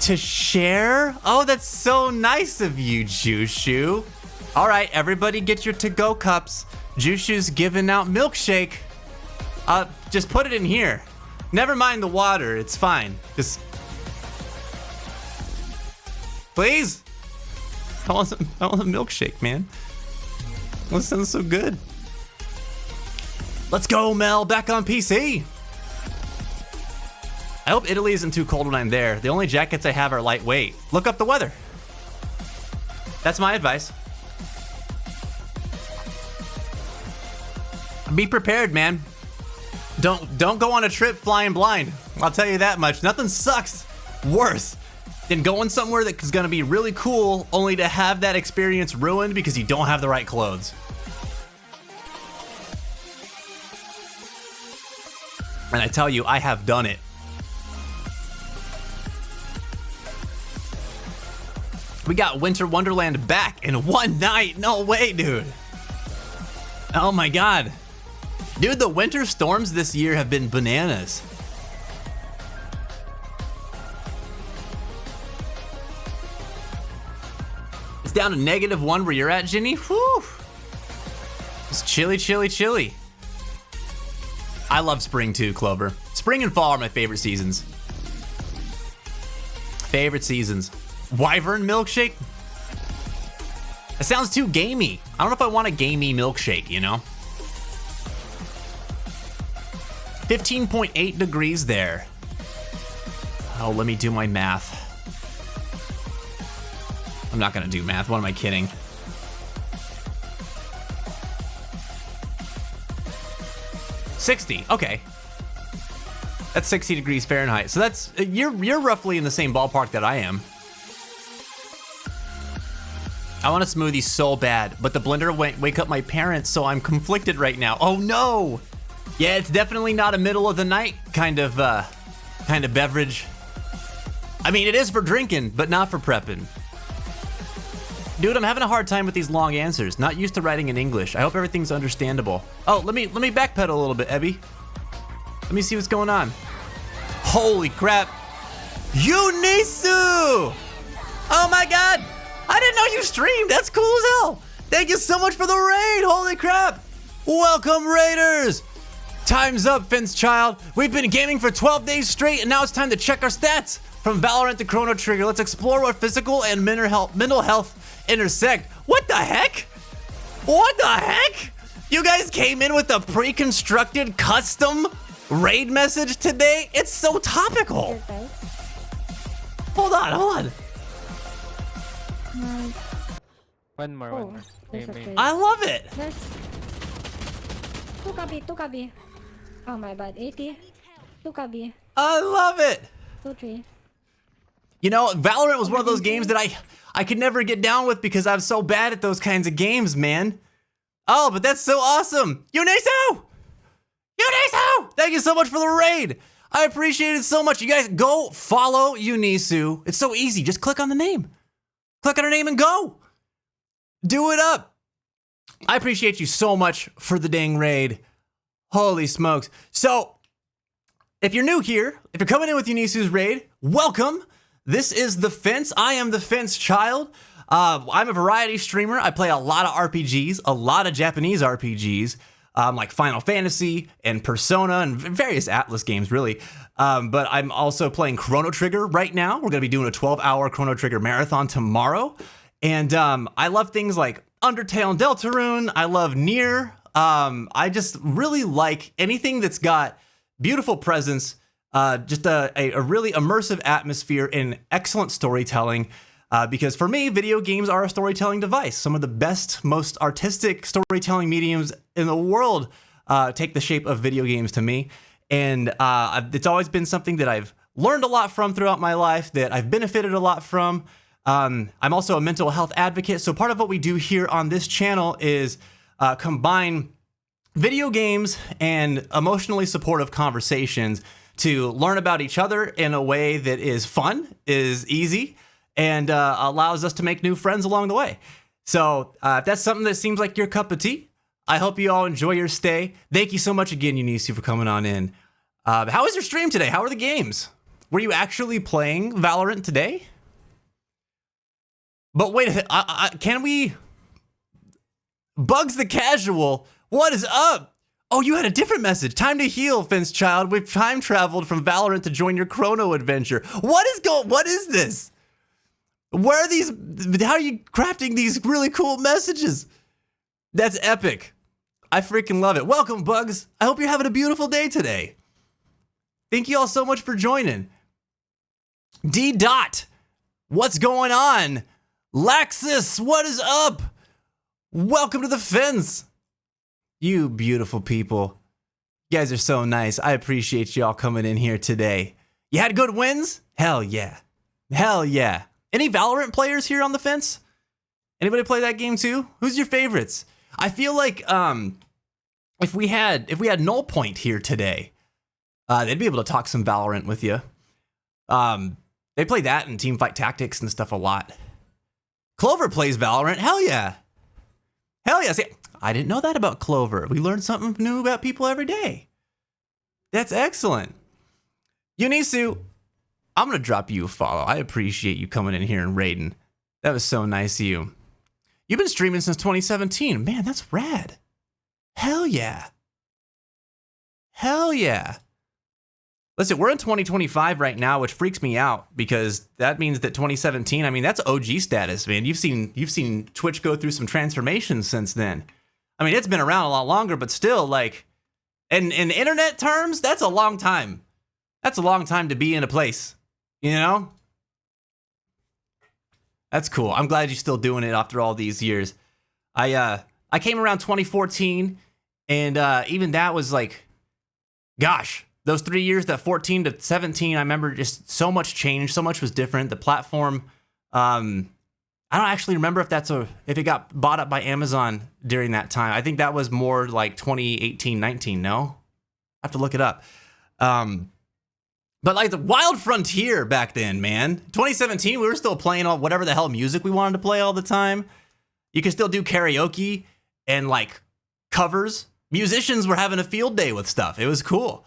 To share? Oh, that's so nice of you, Jushu. All right, everybody get your to-go cups. Jushu's giving out milkshake. Just put it in here. Never mind the water, it's fine. Just... Please? I want a milkshake, man. That sounds so good. Let's go, Mel, back on PC. I hope Italy isn't too cold when I'm there. The only jackets I have are lightweight. Look up the weather. That's my advice. Be prepared, man. Don't go on a trip flying blind. I'll tell you that much. Nothing sucks worse than going somewhere that is gonna be really cool only to have that experience ruined because you don't have the right clothes. And I tell you, I have done it. We got Winter Wonderland back in one night. No way, dude. Oh my God. Dude, the winter storms this year have been bananas. It's down to -1 where you're at, Ginny. Whew. It's chilly, chilly, chilly. I love spring too, Clover. Spring and fall are my favorite seasons. Favorite seasons. Wyvern milkshake? It sounds too gamey. I don't know if I want a gamey milkshake, you know? 15.8 degrees there. Oh, let me do my math. I'm not gonna do math, what am I kidding? $60, okay. That's 60 degrees Fahrenheit. So that's, you're roughly in the same ballpark that I am. I want a smoothie so bad, but the blender won't wake up my parents, so I'm conflicted right now. Oh no! Yeah, it's definitely not a middle of the night kind of beverage. I mean, it is for drinking, but not for prepping. Dude, I'm having a hard time with these long answers. Not used to writing in English. I hope everything's understandable. Oh, let me backpedal a little bit, Ebby. Let me see what's going on. Holy crap. Unisu! Oh my God! I didn't know you streamed. That's cool as hell. Thank you so much for the raid. Holy crap. Welcome, Raiders. Time's up, Fence Child. We've been gaming for 12 days straight, and now it's time to check our stats. From Valorant to Chrono Trigger, let's explore where physical and mental health intersect. What the heck? What the heck? You guys came in with a pre-constructed custom raid message today? It's so topical. Hold on. One more. Okay. I love it. There's 2 copy. Oh my bad, 80. 2 copy. I love it. 2, 3. You know, Valorant was one of those games that I could never get down with because I'm so bad at those kinds of games, man. Oh, but that's so awesome. Unisu! Thank you so much for the raid. I appreciate it so much. You guys go follow Unisu. It's so easy. Just click on the name. Click on her name and go. Do it up. I appreciate you so much for the dang raid. Holy smokes. So, if you're new here, if you're coming in with Unisu's raid, welcome. This is The Fence. I am The Fence Child. I'm a variety streamer. I play a lot of RPGs, a lot of Japanese RPGs, like Final Fantasy and Persona and various Atlas games, really. But I'm also playing Chrono Trigger right now. We're going to be doing a 12-hour Chrono Trigger marathon tomorrow. And I love things like Undertale and Deltarune. I love Nier. I just really like anything that's got beautiful presence, Just a really immersive atmosphere and excellent storytelling. Because for me, video games are a storytelling device. Some of the best, most artistic storytelling mediums in the world take the shape of video games to me. And it's always been something that I've learned a lot from throughout my life, that I've benefited a lot from. I'm also a mental health advocate. So part of what we do here on this channel is combine video games and emotionally supportive conversations to learn about each other in a way that is fun, is easy, and allows us to make new friends along the way. So if that's something that seems like your cup of tea, I hope you all enjoy your stay. Thank you so much again, Eunice, for coming on in. How was your stream today? How were the games? Were you actually playing Valorant today? But wait a minute, can we... Bugs the Casual, what is up? Oh, you had a different message. Time to heal, Fence Child. We've time traveled from Valorant to join your Chrono adventure. What is this? Where are these? How are you crafting these really cool messages? That's epic. I freaking love it. Welcome, Bugs. I hope you're having a beautiful day today. Thank you all so much for joining. D. Dot, what's going on? Laxus, what is up? Welcome to the Fence. You beautiful people. You guys are so nice. I appreciate y'all coming in here today. You had good wins? Hell yeah. Hell yeah. Any Valorant players here on the Fence? Anybody play that game too? Who's your favorites? I feel like if we had Null Point here today, they'd be able to talk some Valorant with you. They play that and Teamfight Tactics and stuff a lot. Clover plays Valorant. Hell yeah. Hell yeah. See, I didn't know that about Clover. We learn something new about people every day. That's excellent. Eunice, I'm going to drop you a follow. I appreciate you coming in here and raiding. That was so nice of you. You've been streaming since 2017. Man, that's rad. Hell yeah. Hell yeah. Listen, we're in 2025 right now, which freaks me out because that means that 2017, I mean, that's OG status, man. You've seen Twitch go through some transformations since then. I mean, it's been around a lot longer, but still, like, in internet terms, that's a long time. That's a long time to be in a place, you know? That's cool. I'm glad you're still doing it after all these years. I came around 2014, and even that was like, gosh, those 3 years, that 14 to 17, I remember just so much changed, so much was different. The platform, I don't actually remember if it got bought up by Amazon during that time. I think that was more like 2018, 19, no? I have to look it up. But like the Wild Frontier back then, man. 2017, we were still playing all whatever the hell music we wanted to play all the time. You could still do karaoke and like covers. Musicians were having a field day with stuff. It was cool.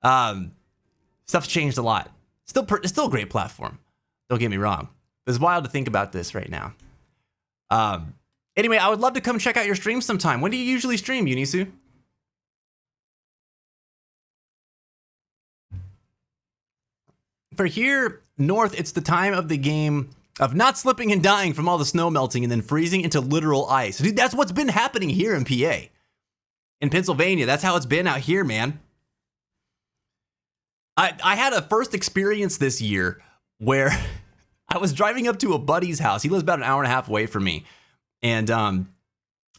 Stuff's changed a lot. It's still a great platform. Don't get me wrong. It's wild to think about this right now. Anyway, I would love to come check out your stream sometime. When do you usually stream, Eunice? For here north, it's the time of the game of not slipping and dying from all the snow melting and then freezing into literal ice. Dude, that's what's been happening here in PA. In Pennsylvania, that's how it's been out here, man. I had a first experience this year where I was driving up to a buddy's house. He lives about an hour and a half away from me. And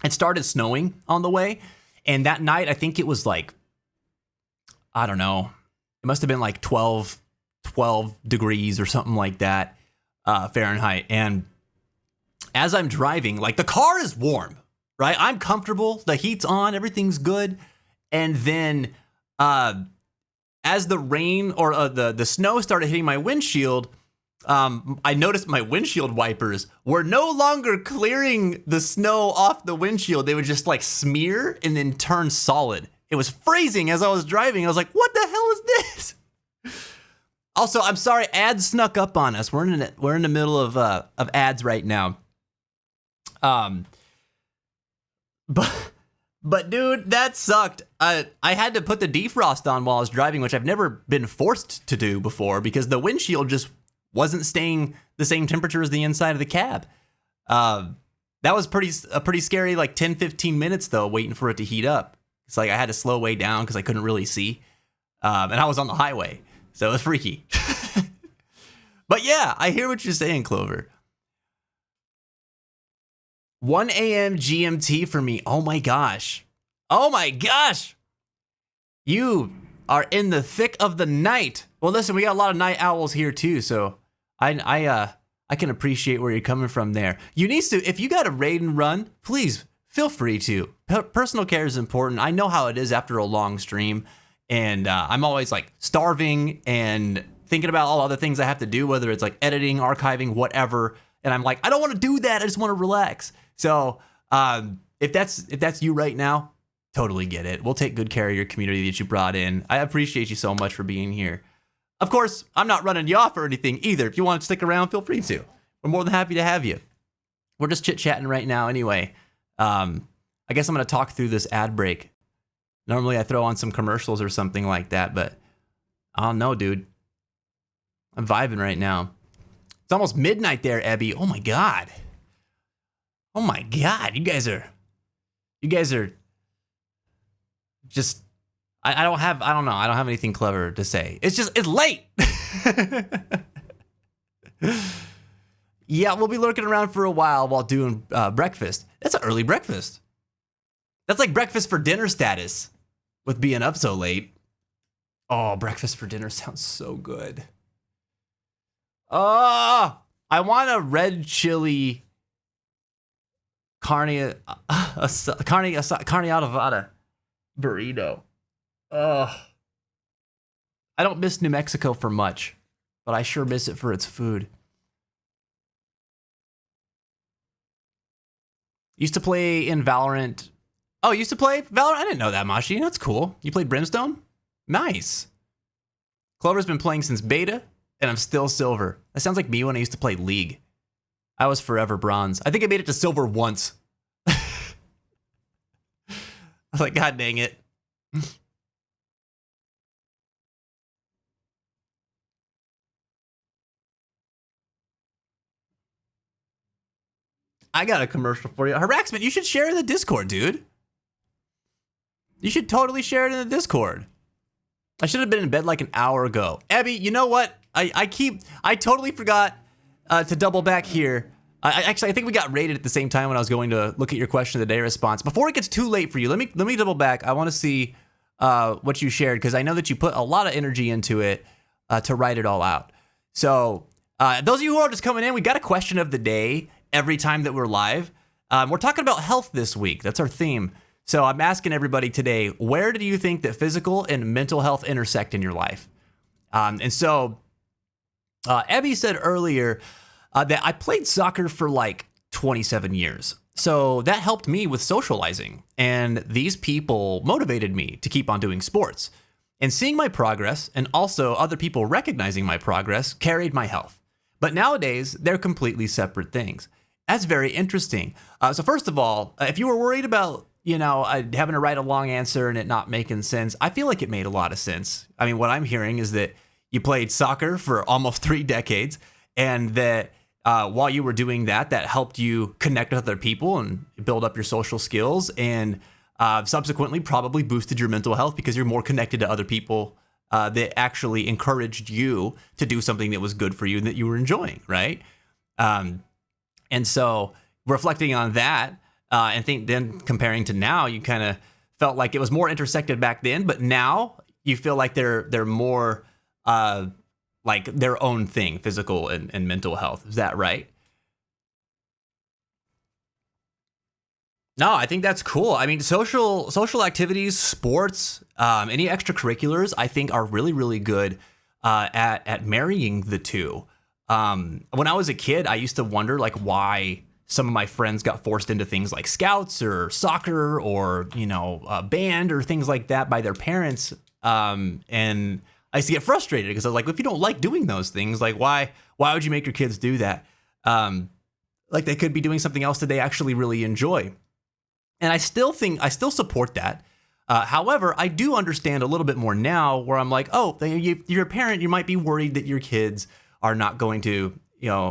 it started snowing on the way. And that night, I think it was like, I don't know. It must have been like 12 degrees or something like that, Fahrenheit. And as I'm driving, like the car is warm, right? I'm comfortable. The heat's on. Everything's good. And then as the rain or the snow started hitting my windshield, I noticed my windshield wipers were no longer clearing the snow off the windshield. They would just like smear and then turn solid. It was freezing as I was driving. I was like, what the hell is this? Also, I'm sorry, ads snuck up on us. We're in the middle of ads right now. But dude, that sucked. I had to put the defrost on while I was driving, which I've never been forced to do before because the windshield just wasn't staying the same temperature as the inside of the cab. That was a pretty scary, like 10, 15 minutes though, waiting for it to heat up. It's like I had to slow way down because I couldn't really see. And I was on the highway. So it's freaky. But yeah, I hear what you're saying, Clover. 1 a.m. GMT for me. Oh my gosh. Oh my gosh. You are in the thick of the night. Well, listen, we got a lot of night owls here too, so I can appreciate where you're coming from there. Eunice, if you got a raid and run, please feel free to. Personal care is important. I know how it is after a long stream, and I'm always like starving and thinking about all other things I have to do, whether it's like editing, archiving, whatever. And I'm like, I don't want to do that. I just want to relax. So if that's you right now, totally get it. We'll take good care of your community that you brought in. I appreciate you so much for being here. Of course, I'm not running you off or anything either. If you want to stick around, feel free to. We're more than happy to have you. We're just chit-chatting right now anyway. I guess I'm going to talk through this ad break. Normally I throw on some commercials or something like that, but I don't know, dude. I'm vibing right now. It's almost midnight there, Ebby. Oh my God. Oh my God. You guys are just, I don't have anything clever to say. It's late. Yeah, we'll be lurking around for a while doing breakfast. That's an early breakfast. That's like breakfast for dinner status with being up so late. Oh, breakfast for dinner sounds so good. Oh, I want a red chili carne asada burrito. Ugh. I don't miss New Mexico for much, but I sure miss it for its food. Used to play in Valorant. Oh, used to play Valorant? I didn't know that, Mashi. That's cool. You played Brimstone? Nice. Clover's been playing since beta, and I'm still silver. That sounds like me when I used to play League. I was forever bronze. I think I made it to silver once. I was like, God dang it. I got a commercial for you. Haraxment, you should share in the Discord, dude. You should totally share it in the Discord. I should have been in bed like an hour ago. Abby, you know what? I totally forgot to double back here. I think we got rated at the same time when I was going to look at your question of the day response. Before it gets too late for you, let me double back. I want to see what you shared, because I know that you put a lot of energy into it to write it all out. So those of you who are just coming in, we got a question of the day every time that we're live. We're talking about health this week. That's our theme. So I'm asking everybody today, where do you think that physical and mental health intersect in your life? And so Abby said earlier that I played soccer for like 27 years. So that helped me with socializing. And these people motivated me to keep on doing sports. And seeing my progress, and also other people recognizing my progress, carried my health. But nowadays, they're completely separate things. That's very interesting. So first of all, if you were worried about, having to write a long answer and it not making sense, I feel like it made a lot of sense. I mean, what I'm hearing is that you played soccer for almost 3 decades, and that while you were doing that, that helped you connect with other people and build up your social skills, and subsequently probably boosted your mental health because you're more connected to other people that actually encouraged you to do something that was good for you and that you were enjoying, right? And so reflecting on that, and think then comparing to now, you kind of felt like it was more intersected back then, but now you feel like they're more like their own thing, physical and mental health. Is that right? No, I think that's cool. I mean, social activities, sports, any extracurriculars, I think are really, really good at marrying the two. When I was a kid, I used to wonder like why some of my friends got forced into things like scouts or soccer or, band or things like that by their parents. And I used to get frustrated because I was like, if you don't like doing those things, like why would you make your kids do that? Like they could be doing something else that they actually really enjoy. And I still support that. However, I do understand a little bit more now where I'm like, oh, you're a parent, you might be worried that your kids are not going to,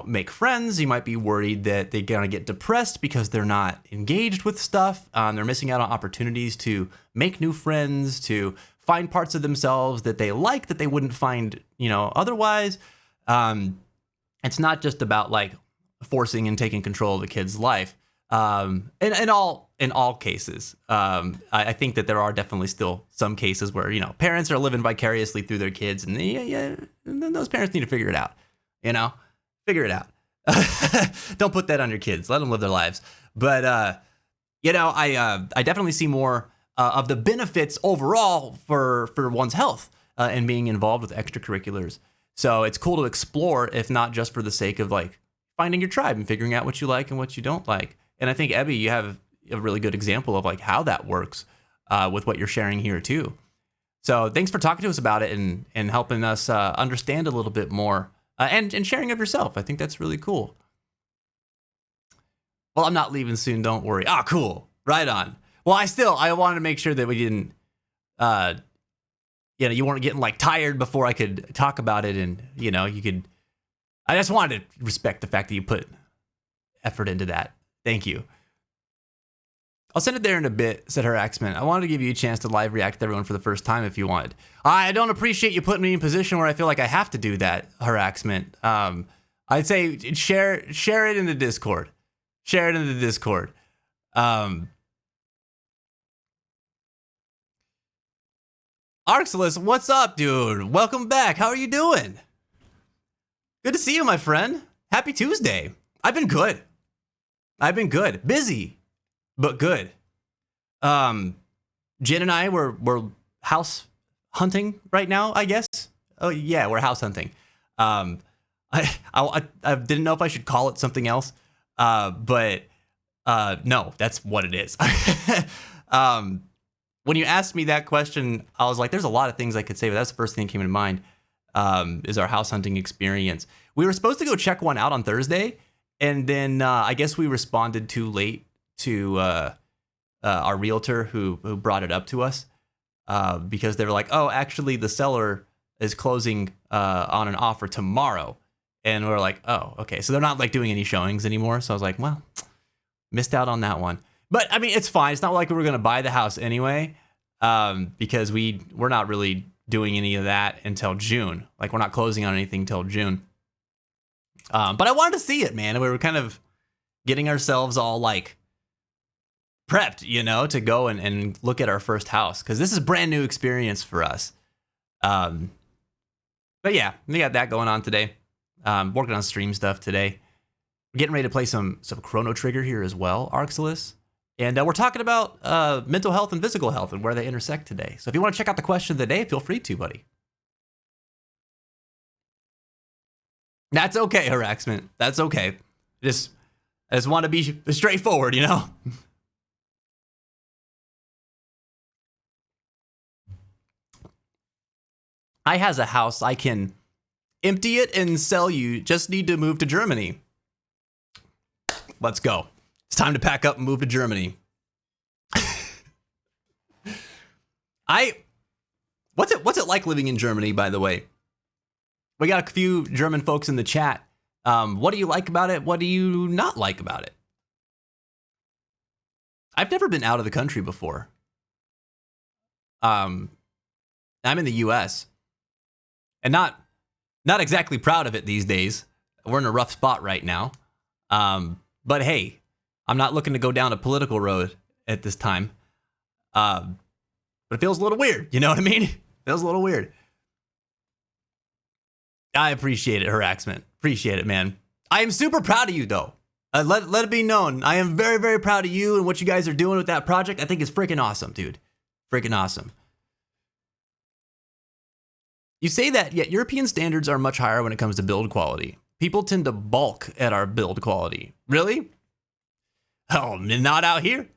make friends. You might be worried that they're going to get depressed because they're not engaged with stuff. They're missing out on opportunities to make new friends, to find parts of themselves that they like that they wouldn't find, otherwise. It's not just about like forcing and taking control of the kid's life. In all cases, I think that there are definitely still some cases where, parents are living vicariously through their kids, and those parents need to figure it out, figure it out. Don't put that on your kids. Let them live their lives. But, I definitely see more of the benefits overall for one's health and being involved with extracurriculars. So it's cool to explore, if not just for the sake of like finding your tribe and figuring out what you like and what you don't like. And I think, Ebby, you have a really good example of like how that works with what you're sharing here too. So thanks for talking to us about it and helping us understand a little bit more and sharing of yourself. I think that's really cool. Well, I'm not leaving soon. Don't worry. Ah, cool. Right on. Well, I wanted to make sure that we didn't, you weren't getting like tired before I could talk about it. And, I just wanted to respect the fact that you put effort into that. Thank you. I'll send it there in a bit, said Haraxman. I wanted to give you a chance to live react to everyone for the first time if you wanted. I don't appreciate you putting me in a position where I feel like I have to do that, Haraxman. I'd say share it in the Discord. Share it in the Discord. Arxilus, what's up, dude? Welcome back. How are you doing? Good to see you, my friend. Happy Tuesday. I've been good. Busy, but good. Jen and I were house hunting right now, I guess. Oh yeah, we're house hunting. I didn't know if I should call it something else. But no, that's what it is. When you asked me that question, I was like, there's a lot of things I could say, but that's the first thing that came to mind, is our house hunting experience. We were supposed to go check one out on Thursday, and then I guess we responded too late to our realtor who brought it up to us, because they were like, oh, actually, the seller is closing on an offer tomorrow. And we're like, oh, okay. So they're not like doing any showings anymore. So I was like, well, missed out on that one. But I mean, it's fine. It's not like we were going to buy the house anyway, because we're not really doing any of that until June. Like we're not closing on anything until June. But I wanted to see it, man. We were kind of getting ourselves all like prepped, to go and look at our first house, because this is a brand new experience for us. But yeah, we got that going on today. Working on stream stuff today. We're getting ready to play some Chrono Trigger here as well, Arxilus. And we're talking about mental health and physical health and where they intersect today. So if you want to check out the question of the day, feel free to, buddy. That's okay, Haraxment. That's okay. I just want to be straightforward, I has a house. I can empty it and sell you. Just need to move to Germany. Let's go. It's time to pack up and move to Germany. What's it like living in Germany, by the way? We got a few German folks in the chat. What do you like about it? What do you not like about it? I've never been out of the country before. I'm in the US. And not exactly proud of it these days. We're in a rough spot right now. But hey, I'm not looking to go down a political road at this time. But it feels a little weird. You know what I mean? Feels a little weird. I appreciate it, Haraxment. Appreciate it, man. I am super proud of you, though. Let it be known. I am very, very proud of you and what you guys are doing with that project. I think it's freaking awesome, dude. Freaking awesome. You say that, yet European standards are much higher when it comes to build quality. People tend to balk at our build quality. Really? Oh, not out here.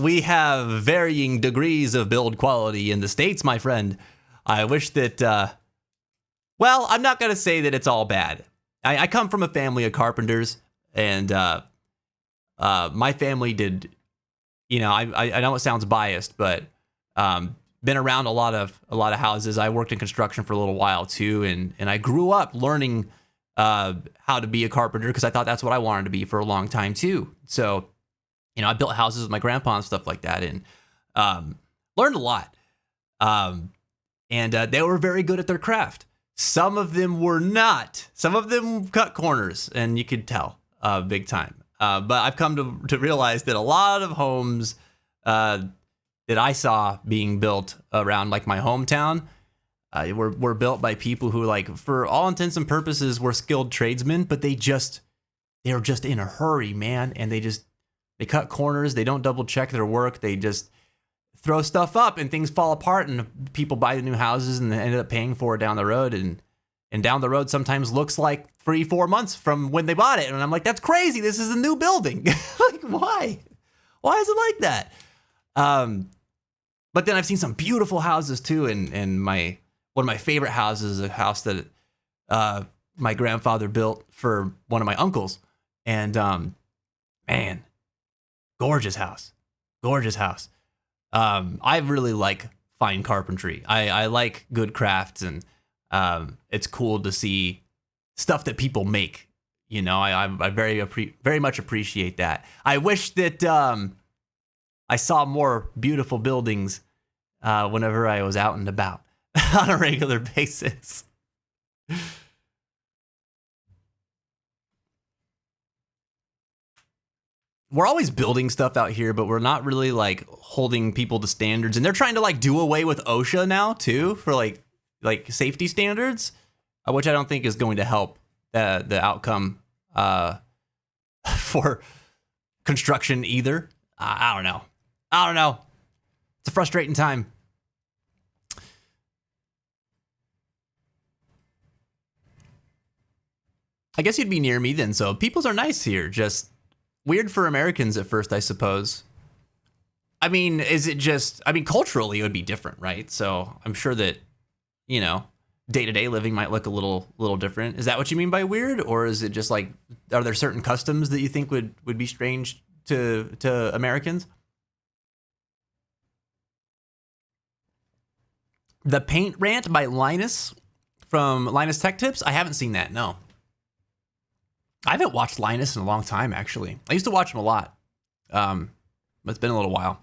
We have varying degrees of build quality in the States, my friend. I wish that, well, I'm not going to say that it's all bad. I come from a family of carpenters, and my family did, I know it sounds biased, but been around a lot of houses. I worked in construction for a little while too, and I grew up learning how to be a carpenter because I thought that's what I wanted to be for a long time too. So I built houses with my grandpa and stuff like that, and learned a lot. And they were very good at their craft. Some of them were not. Some of them cut corners, and you could tell big time. But I've come to realize that a lot of homes that I saw being built around like my hometown were built by people who, like, for all intents and purposes, were skilled tradesmen, but they were just in a hurry, man, and they cut corners. They don't double check their work. They just throw stuff up and things fall apart, and people buy the new houses and they ended up paying for it down the road. And down the road sometimes looks like 3-4 months from when they bought it. And I'm like, that's crazy. This is a new building. Like, why? Why is it like that? But then I've seen some beautiful houses too. And one of my favorite houses is a house that my grandfather built for one of my uncles. And man, gorgeous house. Gorgeous house. I really like fine carpentry. I like good crafts, and it's cool to see stuff that people make. I very much appreciate that. I wish that I saw more beautiful buildings whenever I was out and about on a regular basis. We're always building stuff out here, but we're not really like holding people to standards. And they're trying to like do away with OSHA now too for like safety standards, which I don't think is going to help the outcome for construction either. I don't know. It's a frustrating time. I guess you'd be near me then. So peoples are nice here. Just weird for Americans at first, I suppose. I mean, culturally it would be different, right? So I'm sure that, day-to-day living might look a little different. Is that what you mean by weird? Or is it just like, are there certain customs that you think would be strange to Americans? The Paint Rant by Linus from Linus Tech Tips. I haven't seen that, no. I haven't watched Linus in a long time, actually. I used to watch him a lot. But it's been a little while.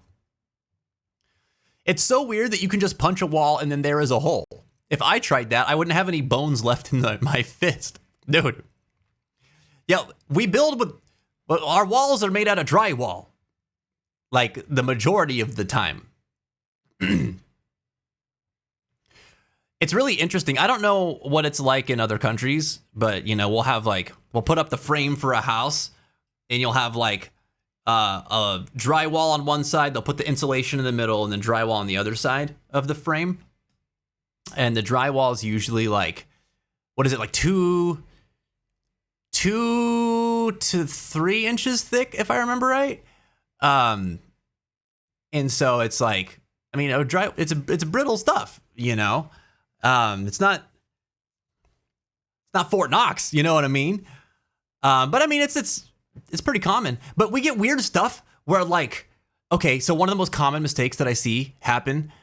It's so weird that you can just punch a wall and then there is a hole. If I tried that, I wouldn't have any bones left in my fist. Dude. Yeah, we build with... Our walls are made out of drywall. Like, the majority of the time. It's really interesting. I don't know what it's like in other countries, but, we'll put up the frame for a house, and you'll have, like, a drywall on one side. They'll put the insulation in the middle, and then drywall on the other side of the frame. And the drywall is usually, like, what is it, like 2 to 3 inches thick, if I remember right. And so it's like, I mean, it's brittle stuff, It's not Fort Knox, you know what I mean? But I mean, it's pretty common. But we get weird stuff where, like, okay, so one of the most common mistakes that I see happen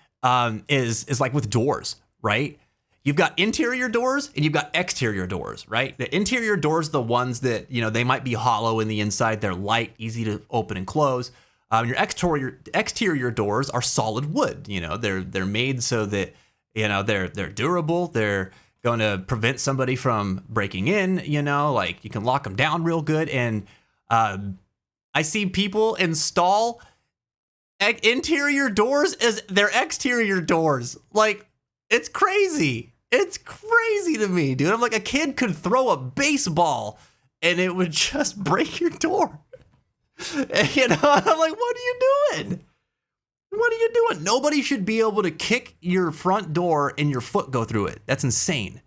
is like with doors, right? You've got interior doors and you've got exterior doors, right? The interior doors, the ones that, they might be hollow in the inside. They're light, easy to open and close. Your exterior doors are solid wood. They're made so that, they're durable. They're going to prevent somebody from breaking in, like you can lock them down real good. And I see people install interior doors as their exterior doors. Like, it's crazy. It's crazy to me, dude. I'm like, a kid could throw a baseball and it would just break your door. And, I'm like, what are you doing? What are you doing? Nobody should be able to kick your front door and your foot go through it. That's insane.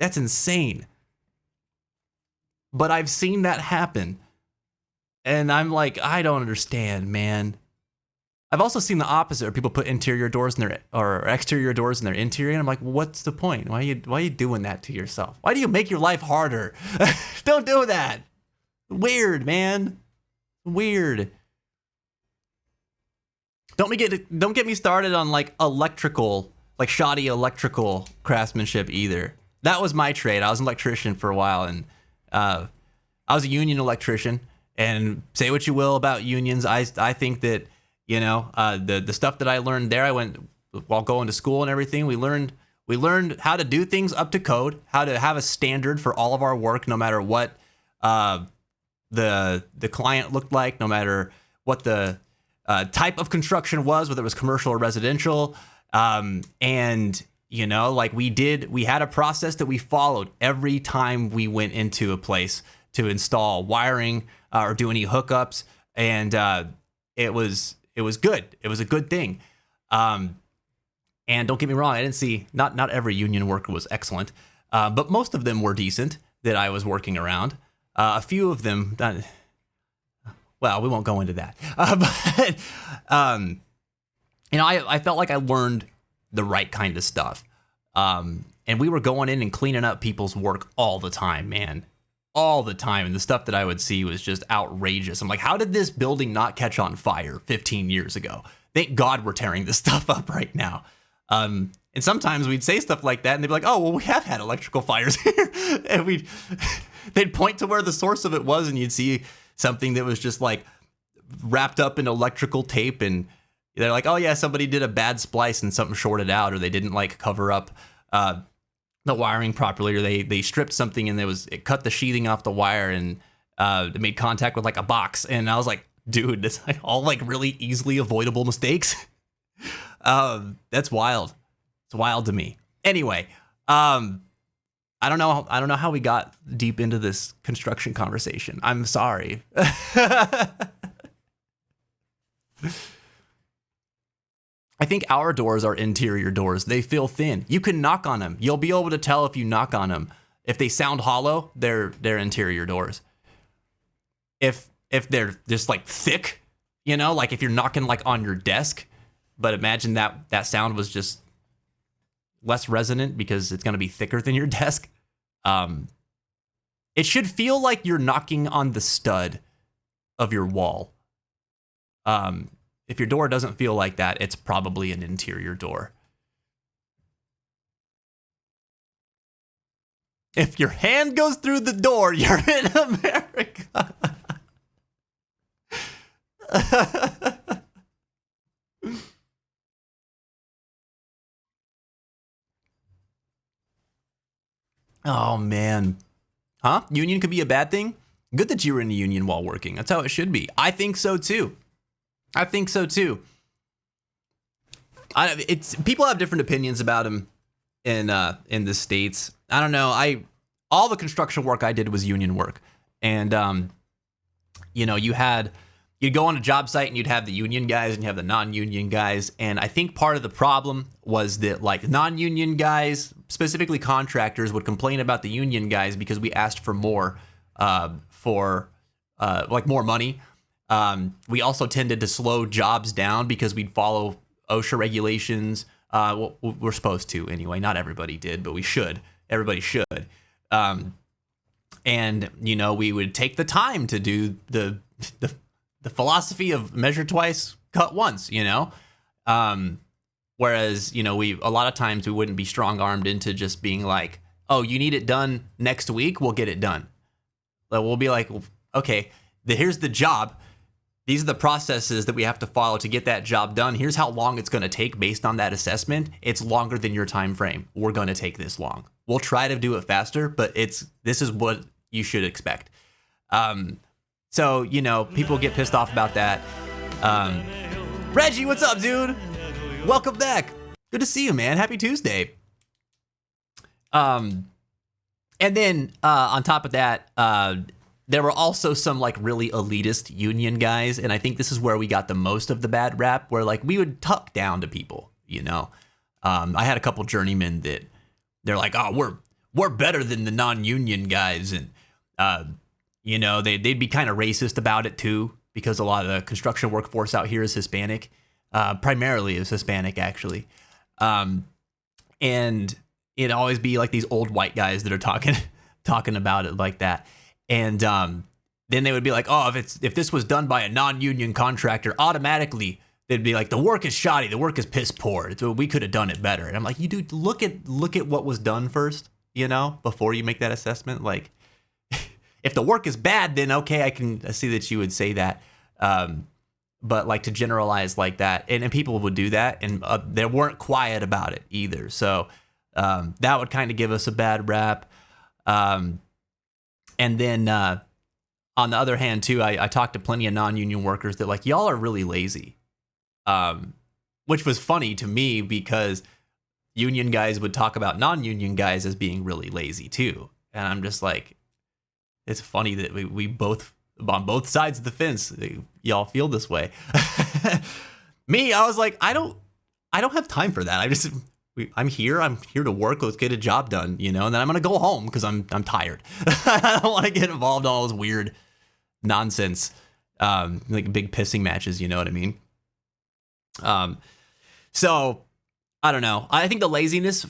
That's insane. But I've seen that happen. And I'm like, I don't understand, man. I've also seen the opposite, where people put interior doors in or exterior doors in their interior. And I'm like, what's the point? Why are you doing that to yourself? Why do you make your life harder? Don't do that. Weird, man. Weird. Don't get me started on like shoddy electrical craftsmanship either. That was my trade. I was an electrician for a while, and I was a union electrician, And say what you will about unions, I think that, you know, the stuff that I learned there, I went while going to school and everything. We learned how to do things up to code, how to have a standard for all of our work, no matter what the client looked like, no matter what the type of construction was, whether it was commercial or residential. And, you know, like we had a process that we followed every time we went into a place to install wiring or do any hookups. And it was good. It was a good thing. And don't get me wrong, I didn't see, not every union worker was excellent, but most of them were decent that I was working around. A few of them, well, we won't go into that. But, you know, I felt like I learned the right kind of stuff. And we were going in and cleaning up people's work all the time, man. All the time. And the stuff that I would see was just outrageous. I'm like, how did this building not catch on fire 15 years ago? Thank God we're tearing this stuff up right now. And sometimes we'd say stuff like that and they'd be like, oh, well, we have had electrical fires here. And they'd point to where the source of it was, and you'd see something that was just like wrapped up in electrical tape, and they're like, oh yeah, somebody did a bad splice and something shorted out, or they didn't like cover up the wiring properly, or they stripped something and it cut the sheathing off the wire, and it made contact with like a box. And I was like, dude, that's like all like really easily avoidable mistakes. That's wild. It's wild to me. Anyway, I don't know how we got deep into this construction conversation. I'm sorry. I think our doors are interior doors. They feel thin. You can knock on them. You'll be able to tell if you knock on them. If they sound hollow, they're interior doors. If they're just like thick, you know, like if you're knocking like on your desk, but imagine that sound was just less resonant because it's going to be thicker than your desk. It should feel like you're knocking on the stud of your wall. If your door doesn't feel like that, it's probably an interior door. If your hand goes through the door, you're in America. Oh, man. Huh? Union could be a bad thing? Good that you were in a union while working. That's how it should be. I think so, too. People have different opinions about them in the States. I don't know. All the construction work I did was union work. And, you know, you'd go on a job site and you'd have the union guys and you have the non-union guys. And I think part of the problem was that like non-union guys, specifically contractors, would complain about the union guys because we asked for more, like more money. We also tended to slow jobs down because we'd follow OSHA regulations. Well, we're supposed to anyway. Not everybody did, but we should. Everybody should. And, you know, we would take the time to do the philosophy of measure twice, cut once, you know? Whereas, you know, a lot of times we wouldn't be strong-armed into just being like, oh, you need it done next week, we'll get it done. We'll be like, okay, here's the job. These are the processes that we have to follow to get that job done. Here's how long it's going to take based on that assessment. It's longer than your time frame. We're going to take this long. We'll try to do it faster, but this is what you should expect. So, you know, people get pissed off about that. Reggie, what's up, dude? Welcome back. Good to see you, man. Happy Tuesday. And then on top of that, there were also some like really elitist union guys, and I think this is where we got the most of the bad rap, where like we would talk down to people, you know. I had a couple journeymen that they're like, oh, we're better than the non-union guys, and you know, they'd be kind of racist about it too, because a lot of the construction workforce out here is Hispanic, primarily is Hispanic actually, and it'd always be like these old white guys that are talking about it like that. And then they would be like, oh, if this was done by a non-union contractor, automatically they'd be like, the work is shoddy, the work is piss poor. We could have done it better. And I'm like, you dude, look at what was done first, you know, before you make that assessment. Like, If the work is bad, then okay, I can see that you would say that. But like to generalize like that, and people would do that, and they weren't quiet about it either. So that would kind of give us a bad rap. And then on the other hand, too, I talked to plenty of non-union workers that like, y'all are really lazy, which was funny to me because union guys would talk about non-union guys as being really lazy too. And I'm just like, it's funny that we both, on both sides of the fence, y'all feel this way. Me, I was like, I don't have time for that. I'm here to work. Let's get a job done, and then I'm going to go home because I'm tired. I don't want to get involved in all this weird nonsense, like big pissing matches. You know what I mean? So I don't know. I think the laziness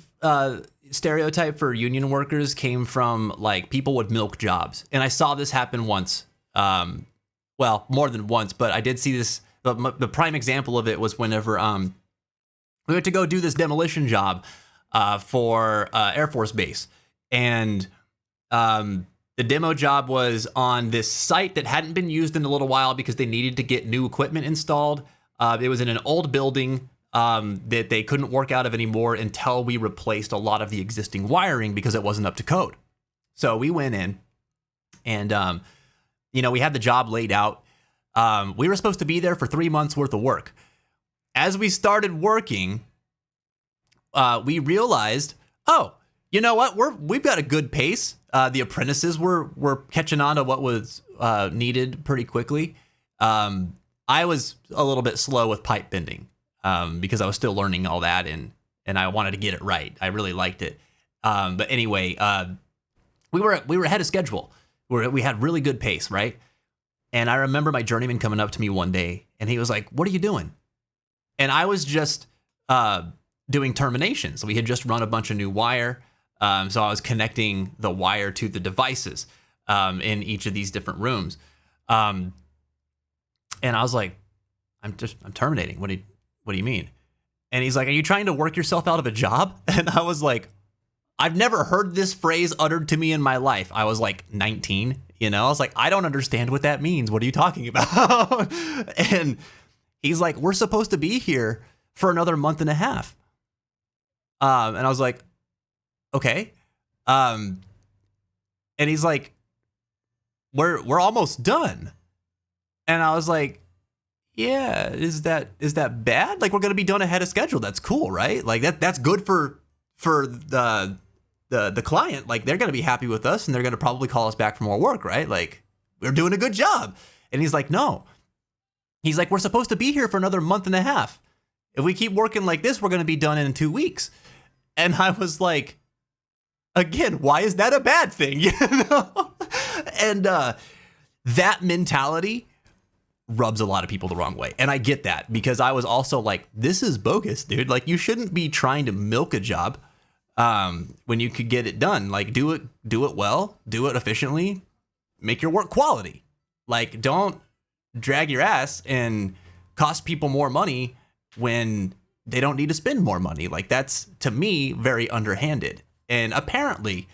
stereotype for union workers came from like people would milk jobs. And I saw this happen once. Well, more than once, but I did see this. The prime example of it was whenever we went to go do this demolition job for Air Force Base. And the demo job was on this site that hadn't been used in a little while because they needed to get new equipment installed. It was in an old building that they couldn't work out of anymore until we replaced a lot of the existing wiring because it wasn't up to code. So we went in and, we had the job laid out. We were supposed to be there for 3 months worth of work. As we started working, we realized, oh, you know what? We've got a good pace. The apprentices were catching on to what was needed pretty quickly. I was a little bit slow with pipe bending because I was still learning all that and I wanted to get it right. I really liked it. But anyway, we were ahead of schedule. We had really good pace, right? And I remember my journeyman coming up to me one day and he was like, "What are you doing?" And I was just doing termination. So we had just run a bunch of new wire. So I was connecting the wire to the devices in each of these different rooms. And I was like, I'm terminating. What do you mean? And he's like, "Are you trying to work yourself out of a job?" And I was like, I've never heard this phrase uttered to me in my life. I was like 19, I was like, I don't understand what that means. What are you talking about? And he's like, "We're supposed to be here for another month and a half." And I was like, okay. And he's like, we're almost done. And I was like, yeah, is that bad? Like, we're going to be done ahead of schedule. That's cool, right? Like that's good for the client. Like, they're going to be happy with us and they're going to probably call us back for more work, right? Like, we're doing a good job. And he's like, no. He's like, "We're supposed to be here for another month and a half. If we keep working like this, we're going to be done in 2 weeks." And I was like, again, why is that a bad thing? And that mentality rubs a lot of people the wrong way. And I get that because I was also like, this is bogus, dude. Like, you shouldn't be trying to milk a job when you could get it done. Like, do it well, do it efficiently, make your work quality. Like, don't drag your ass and cost people more money when they don't need to spend more money. Like, that's, to me, very underhanded. And apparently,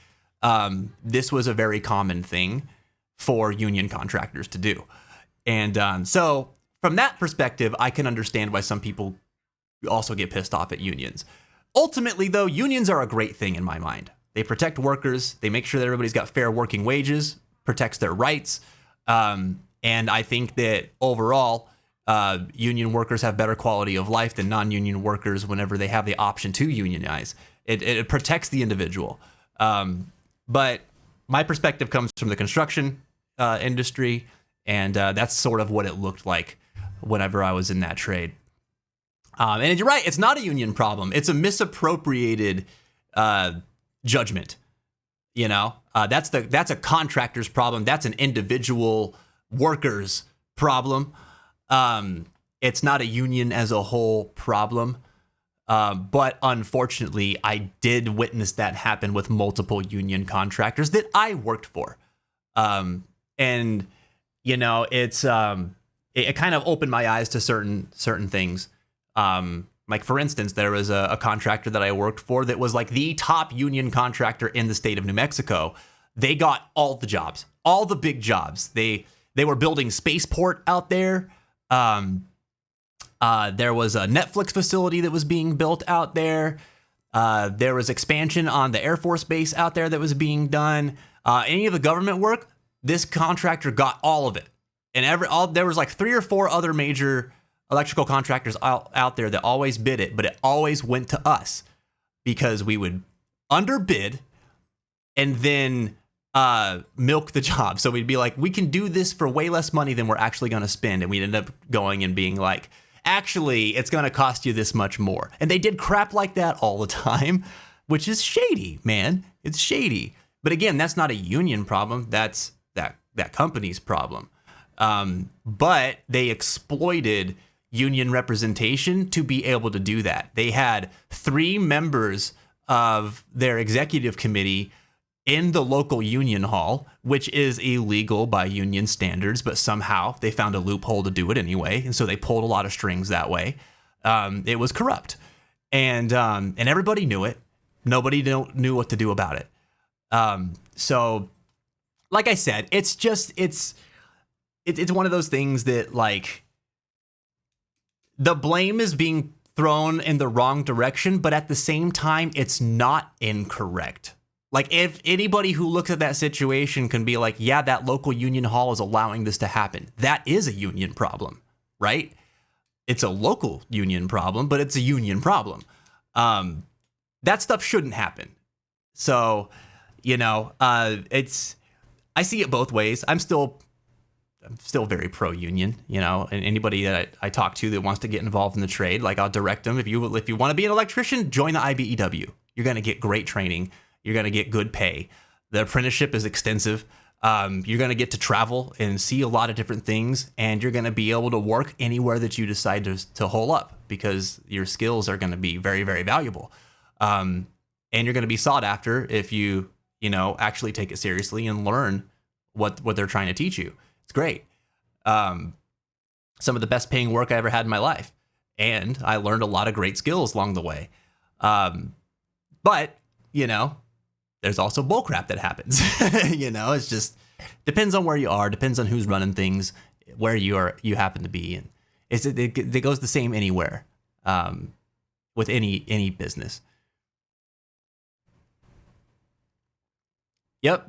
this was a very common thing for union contractors to do. And so from that perspective, I can understand why some people also get pissed off at unions. Ultimately, though, unions are a great thing in my mind. They protect workers. They make sure that everybody's got fair working wages, protects their rights. And I think that overall, union workers have better quality of life than non-union workers whenever they have the option to unionize. It protects the individual. But my perspective comes from the construction industry, and that's sort of what it looked like whenever I was in that trade. And you're right, it's not a union problem. It's a misappropriated judgment. That's a contractor's problem. That's an individual worker's problem. It's not a union as a whole problem. But unfortunately, I did witness that happen with multiple union contractors that I worked for. And it's it kind of opened my eyes to certain things. Like, for instance, there was a contractor that I worked for that was like the top union contractor in the state of New Mexico. They got all the jobs, all the big jobs. They were building spaceport out there. There was a Netflix facility that was being built out there. There was expansion on the Air Force Base out there that was being done. Any of the government work, this contractor got all of it. And there was like 3 or 4 other major electrical contractors out there that always bid it, but it always went to us because we would underbid and then milk the job. So we'd be like, we can do this for way less money than we're actually going to spend. And we'd end up going and being like, actually, it's going to cost you this much more. And they did crap like that all the time, which is shady, man. It's shady. But again, that's not a union problem. That's that company's problem. But they exploited union representation to be able to do that. They had 3 members of their executive committee in the local union hall, which is illegal by union standards, but somehow they found a loophole to do it anyway. And so they pulled a lot of strings that way. It was corrupt. And everybody knew it. Nobody knew what to do about it. So like I said, it's one of those things that like the blame is being thrown in the wrong direction, but at the same time, it's not incorrect. Like if anybody who looks at that situation can be like, yeah, that local union hall is allowing this to happen. That is a union problem, right? It's a local union problem, but it's a union problem. That stuff shouldn't happen. So, I see it both ways. I'm still very pro-union, and anybody that I talk to that wants to get involved in the trade, like I'll direct them. If you want to be an electrician, join the IBEW. You're going to get great training. You're going to get good pay. The apprenticeship is extensive. You're going to get to travel and see a lot of different things, and you're going to be able to work anywhere that you decide to hole up because your skills are going to be very, very valuable. And you're going to be sought after if you actually take it seriously and learn what they're trying to teach you. It's great. Some of the best paying work I ever had in my life. And I learned a lot of great skills along the way. But, there's also bullcrap that happens. It's just depends on where you are, depends on who's running things, where you happen to be. And it goes the same anywhere with any business. Yep.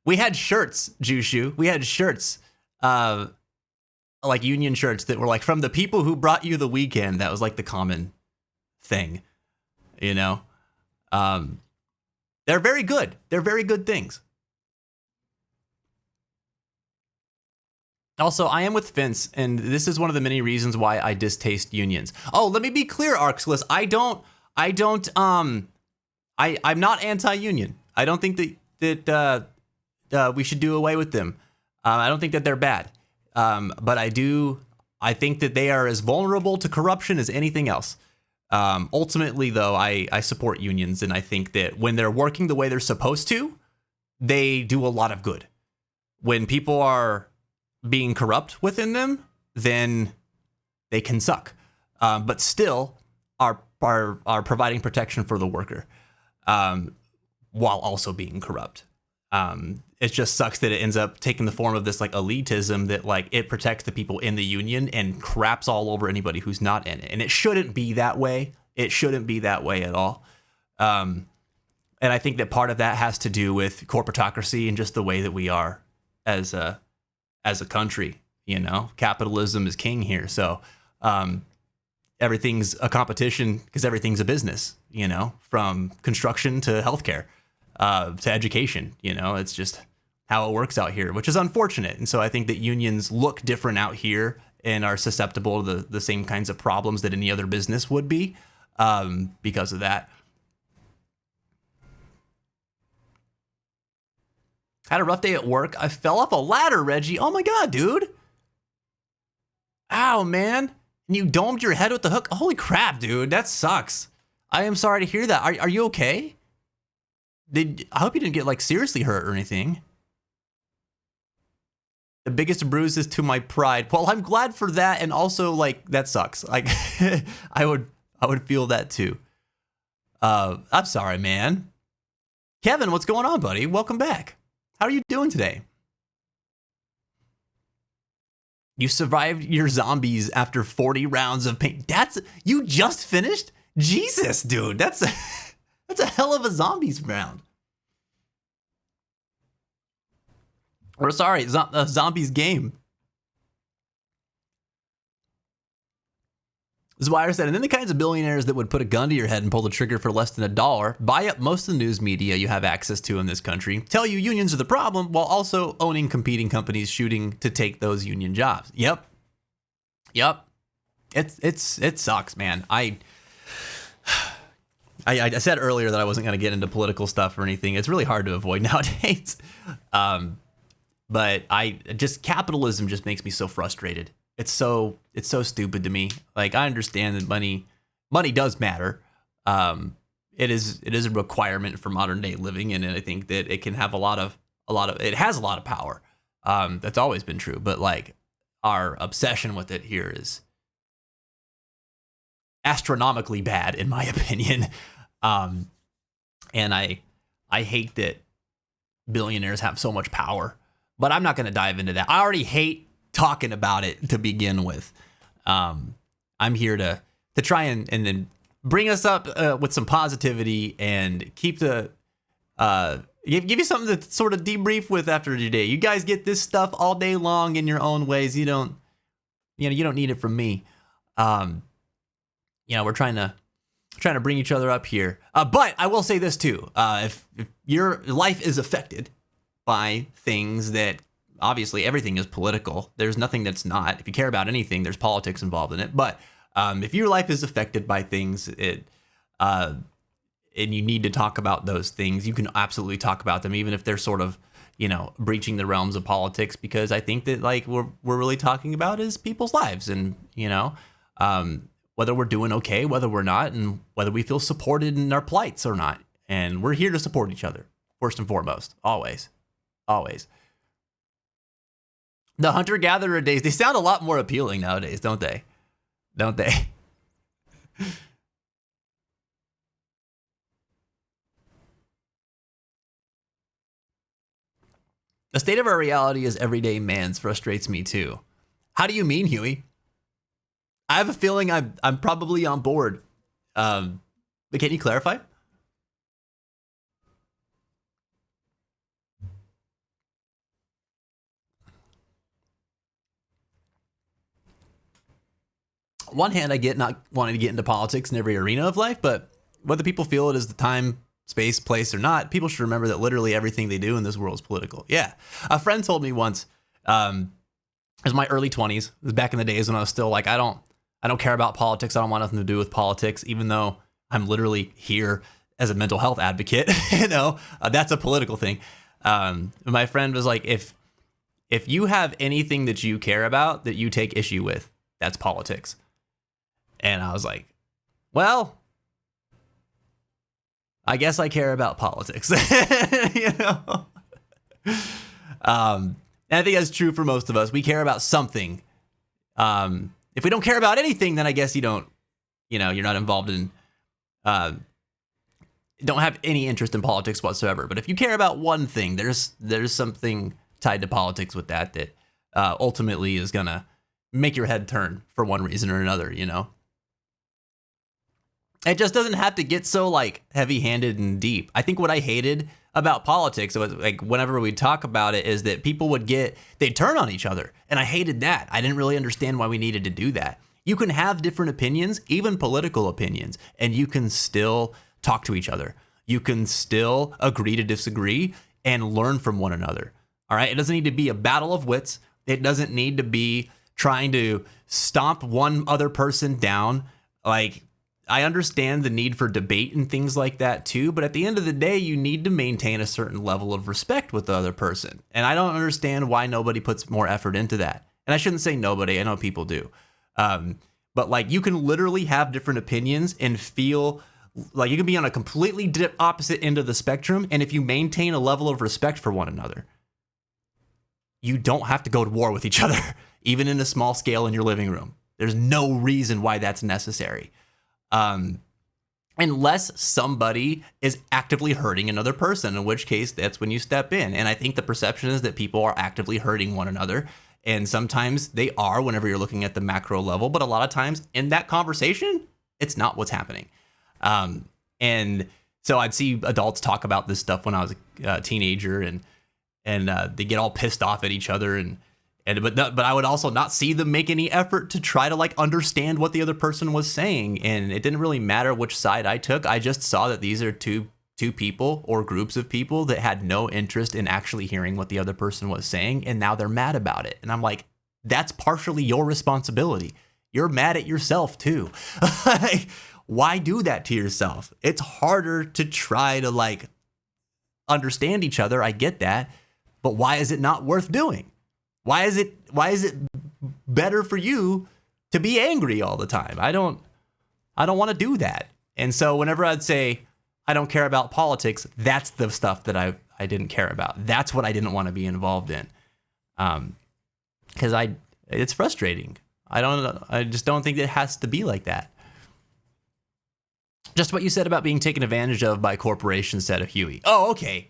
We had shirts, Jushu. We had shirts, like union shirts that were like from the people who brought you the weekend. That was like the common thing, They're very good. They're very good things. Also, I am with Vince, and this is one of the many reasons why I distaste unions. Oh, let me be clear, Arxless. I'm not anti-union. I don't think that we should do away with them. I don't think that they're bad. But I think that they are as vulnerable to corruption as anything else. Ultimately, though, I support unions, and I think that when they're working the way they're supposed to, they do a lot of good. When people are being corrupt within them, then they can suck. But still are providing protection for the worker, while also being corrupt. It just sucks that it ends up taking the form of this like elitism that like it protects the people in the union and craps all over anybody who's not in it. And it shouldn't be that way. It shouldn't be that way at all. And I think that part of that has to do with corporatocracy and just the way that we are as a country. Capitalism is king here. So everything's a competition because everything's a business, from construction to healthcare. To education, it's just how it works out here, which is unfortunate. And so I think that unions look different out here and are susceptible to the same kinds of problems that any other business would be because of that. Had a rough day at work. I fell off a ladder, Reggie. Oh my God, dude. Ow, man. And you domed your head with the hook. Holy crap, dude. That sucks. I am sorry to hear that. Are you okay? I hope you didn't get like seriously hurt or anything. The biggest bruise is to my pride. Well, I'm glad for that, and also like that sucks. Like I would feel that too. I'm sorry, man. Kevin, what's going on, buddy? Welcome back. How are you doing today? You survived your zombies after 40 rounds of pain. You just finished? Jesus, dude, that's a hell of a zombies round. Or sorry, a zombies game. Zwire said, and then the kinds of billionaires that would put a gun to your head and pull the trigger for less than $1, buy up most of the news media you have access to in this country, tell you unions are the problem, while also owning competing companies shooting to take those union jobs. Yep. It sucks, man. I said earlier that I wasn't going to get into political stuff or anything. It's really hard to avoid nowadays. But capitalism just makes me so frustrated. It's so stupid to me. Like, I understand that money does matter. It is a requirement for modern day living, and I think that it can have it has a lot of power. That's always been true, but like our obsession with it here is astronomically bad, in my opinion. And I hate that billionaires have so much power, but I'm not going to dive into that. I already hate talking about it to begin with. I'm here to try and then bring us up with some positivity and keep give you something to sort of debrief with after your day. You guys get this stuff all day long in your own ways. You don't need it from me. We're trying to bring each other up here. But I will say this too. If your life is affected by things that, obviously everything is political. There's nothing that's not. If you care about anything, there's politics involved in it. But if your life is affected by things, and you need to talk about those things, you can absolutely talk about them, even if they're sort of, breaching the realms of politics, because I think that like we're really talking about is people's lives, and whether we're doing okay, whether we're not, and whether we feel supported in our plights or not. And we're here to support each other first and foremost, always. The hunter-gatherer days, they sound a lot more appealing nowadays, don't they? The state of our reality as everyday mans frustrates me too. How do you mean, Huey? I have a feeling I'm probably on board. But can you clarify? One hand, I get not wanting to get into politics in every arena of life, but whether people feel it is the time, space, place, or not, people should remember that literally everything they do in this world is political. Yeah. A friend told me once, it was my early 20s. It was back in the days when I was still like, I don't care about politics. I don't want nothing to do with politics, even though I'm literally here as a mental health advocate. That's a political thing. My friend was like, if you have anything that you care about that you take issue with, that's politics. And I was like, well, I guess I care about politics. And I think that's true for most of us. We care about something. If we don't care about anything, then I guess you're not involved in, don't have any interest in politics whatsoever. But if you care about one thing, there's something tied to politics with that ultimately is gonna make your head turn for one reason or another. It just doesn't have to get so like heavy-handed and deep. I think what I hated about politics was like whenever we talk about it is that people they'd turn on each other. And I hated that. I didn't really understand why we needed to do that. You can have different opinions, even political opinions, and you can still talk to each other. You can still agree to disagree and learn from one another. All right. It doesn't need to be a battle of wits. It doesn't need to be trying to stomp one other person down. Like, I understand the need for debate and things like that too, but at the end of the day, you need to maintain a certain level of respect with the other person. And I don't understand why nobody puts more effort into that. And I shouldn't say nobody, I know people do. But like, you can literally have different opinions and feel like you can be on a completely opposite end of the spectrum. And if you maintain a level of respect for one another, you don't have to go to war with each other, even in a small scale in your living room. There's no reason why that's necessary. Unless somebody is actively hurting another person, in which case that's when you step in. And I think the perception is that people are actively hurting one another. And sometimes they are whenever you're looking at the macro level, but a lot of times in that conversation, it's not what's happening. And so I'd see adults talk about this stuff when I was a teenager, and they get all pissed off at each other, but I would also not see them make any effort to try to like understand what the other person was saying. And it didn't really matter which side I took. I just saw that these are two people or groups of people that had no interest in actually hearing what the other person was saying, and now they're mad about it. And I'm like, that's partially your responsibility. You're mad at yourself too. Why do that to yourself? It's harder to try to like understand each other. I get that, but why is it not worth doing? Why is it better for you to be angry all the time? I don't want to do that. And so whenever I'd say I don't care about politics, that's the stuff that I didn't care about. That's what I didn't want to be involved in. Because it's frustrating. I just don't think it has to be like that. Just what you said about being taken advantage of by corporations, said a Huey. Oh, okay.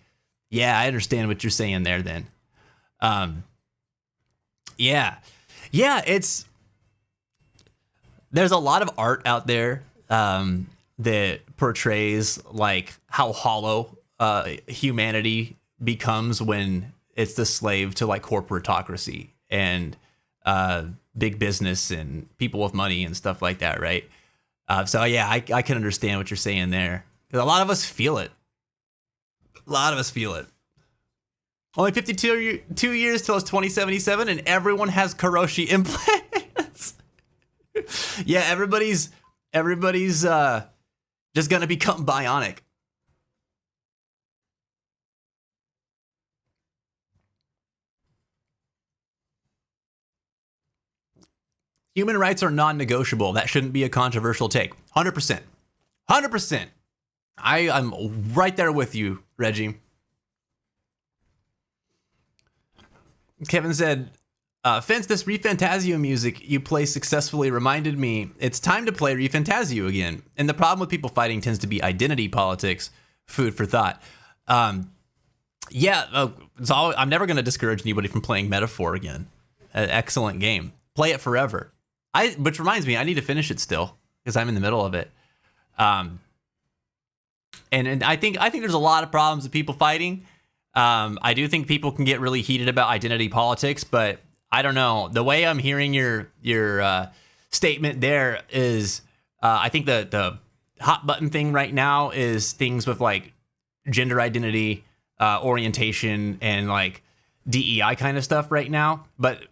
Yeah, I understand what you're saying there then. Yeah, there's a lot of art out there that portrays like how hollow humanity becomes when it's the slave to like corporatocracy and big business and people with money and stuff like that, right? So yeah, I can understand what you're saying there. 'Cause a lot of us feel it. Only 52 years till it's 2077, and everyone has Karoshi implants. Yeah, everybody's just gonna become bionic. Human rights are non-negotiable. That shouldn't be a controversial take. 100%. 100%. I'm right there with you, Reggie. Kevin said, Fence, this ReFantazio music you play successfully reminded me it's time to play ReFantazio again. And the problem with people fighting tends to be identity politics. Food for thought. Yeah, I'm never going to discourage anybody from playing Metaphor again. An excellent game. Play it forever. Which reminds me, I need to finish it still because I'm in the middle of it. And I think there's a lot of problems with people fighting. I do think people can get really heated about identity politics, but I don't know. The way I'm hearing your statement there is, I think the hot button thing right now is things with like gender identity, orientation, and like DEI kind of stuff right now. But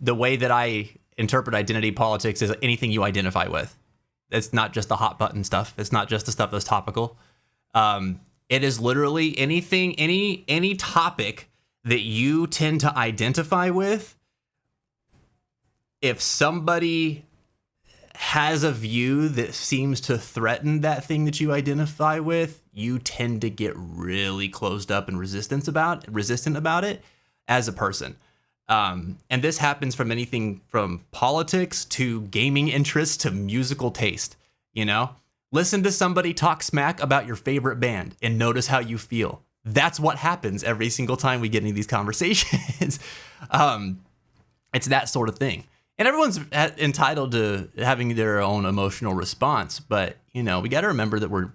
the way that I interpret identity politics is anything you identify with. It's not just the hot button stuff. It's not just the stuff that's topical. It is literally anything, any topic that you tend to identify with. If somebody has a view that seems to threaten that thing that you identify with, you tend to get really closed up and resistant about it as a person. And this happens from anything from politics to gaming interests to musical taste, you know? Listen to somebody talk smack about your favorite band and notice how you feel. That's what happens every single time we get into these conversations. It's that sort of thing. And everyone's entitled to having their own emotional response. But, you know, we got to remember that we're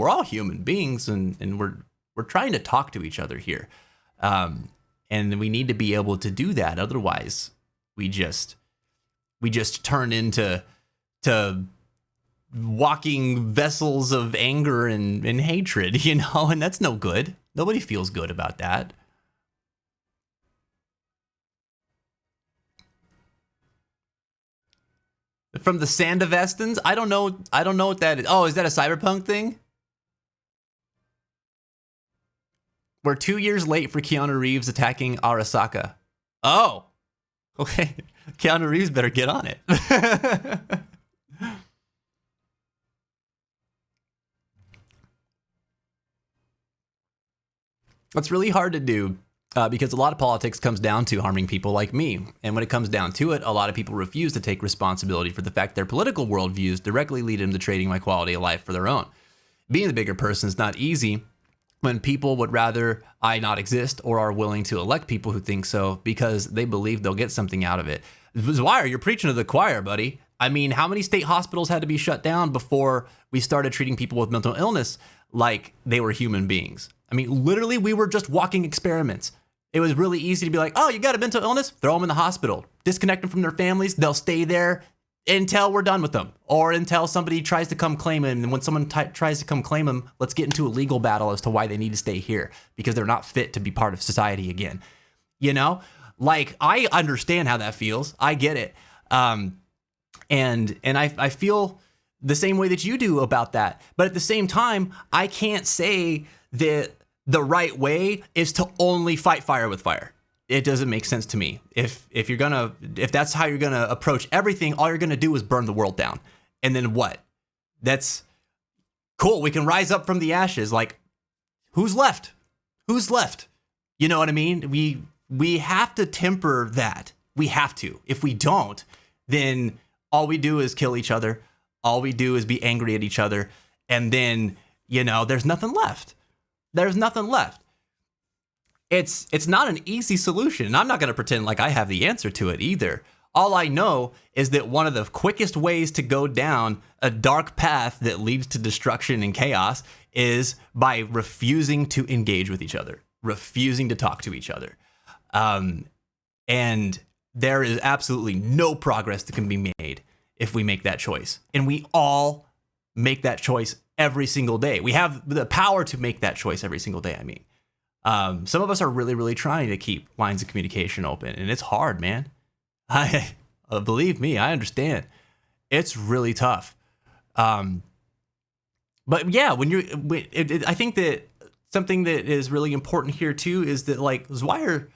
all human beings and we're trying to talk to each other here. And we need to be able to do that. Otherwise, we just turn into walking vessels of anger and hatred, you know, and that's no good. Nobody feels good about that. From the Sandavestans? I don't know what that is. Oh, is that a cyberpunk thing? We're 2 years late for Keanu Reeves attacking Arasaka. Oh, okay. Keanu Reeves better get on it. It's really hard to do because a lot of politics comes down to harming people like me. And when it comes down to it, a lot of people refuse to take responsibility for the fact their political worldviews directly lead them to trading my quality of life for their own. Being the bigger person is not easy, when people would rather I not exist or are willing to elect people who think so because they believe they'll get something out of it. Zwire, you're preaching to the choir, buddy. I mean, how many state hospitals had to be shut down before we started treating people with mental illness like they were human beings? I mean, literally, we were just walking experiments. It was really easy to be like, oh, you got a mental illness? Throw them in the hospital. Disconnect them from their families. They'll stay there until we're done with them, or until somebody tries to come claim them. And when someone tries to come claim them, let's get into a legal battle as to why they need to stay here because they're not fit to be part of society again. You know, like, I understand how that feels. I get it. And I feel the same way that you do about that. But at the same time, I can't say that the right way is to only fight fire with fire. It doesn't make sense to me. If that's how you're gonna approach everything, all you're gonna do is burn the world down. And then what? That's cool. We can rise up from the ashes. Like, who's left? Who's left? You know what I mean? We have to temper that. We have to. If we don't, then all we do is kill each other. All we do is be angry at each other. And then, there's nothing left. There's nothing left. It's not an easy solution. And I'm not going to pretend like I have the answer to it either. All I know is that one of the quickest ways to go down a dark path that leads to destruction and chaos is by refusing to engage with each other, refusing to talk to each other. And there is absolutely no progress that can be made if we make that choice. And we all make that choice every single day. We have the power to make that choice every single day, I mean. Some of us are really, really trying to keep lines of communication open, and it's hard, man. Believe me, I understand. It's really tough. But yeah, I think that something that is really important here too is that, like, Zwire,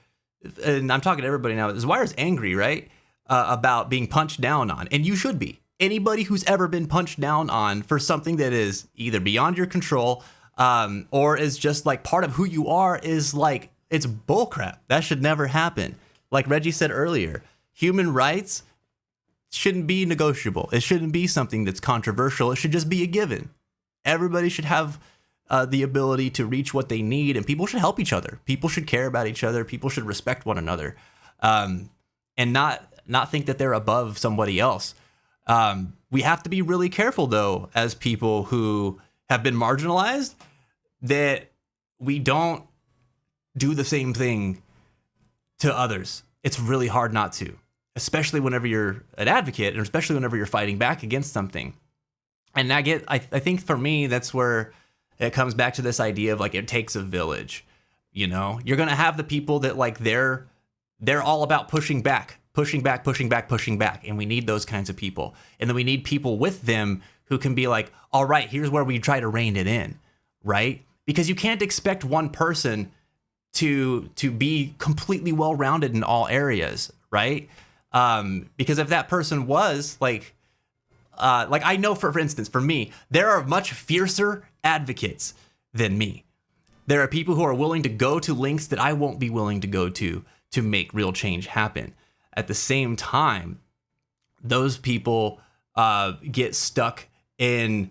and I'm talking to everybody now, Zwire's angry, right? About being punched down on, and you should be. Anybody who's ever been punched down on for something that is either beyond your control, or is just like part of who you are, is like, it's bullcrap. That should never happen. Like Reggie said earlier, human rights shouldn't be negotiable. It shouldn't be something that's controversial. It should just be a given. Everybody should have the ability to reach what they need, and people should help each other. People should care about each other. People should respect one another, and not think that they're above somebody else. We have to be really careful, though, as people who have been marginalized, that we don't do the same thing to others. It's really hard not to, especially whenever you're an advocate, and especially whenever you're fighting back against something. And I think for me, that's where it comes back to this idea of, like, it takes a village. You're going to have the people that, like, they're all about pushing back. And we need those kinds of people. And then we need people with them who can be like, all right, here's where we try to rein it in, right? Because you can't expect one person to be completely well-rounded in all areas, right? Because if that person was like I know, for instance, for me, there are much fiercer advocates than me. There are people who are willing to go to lengths that I won't be willing to go to make real change happen. At the same time, those people get stuck in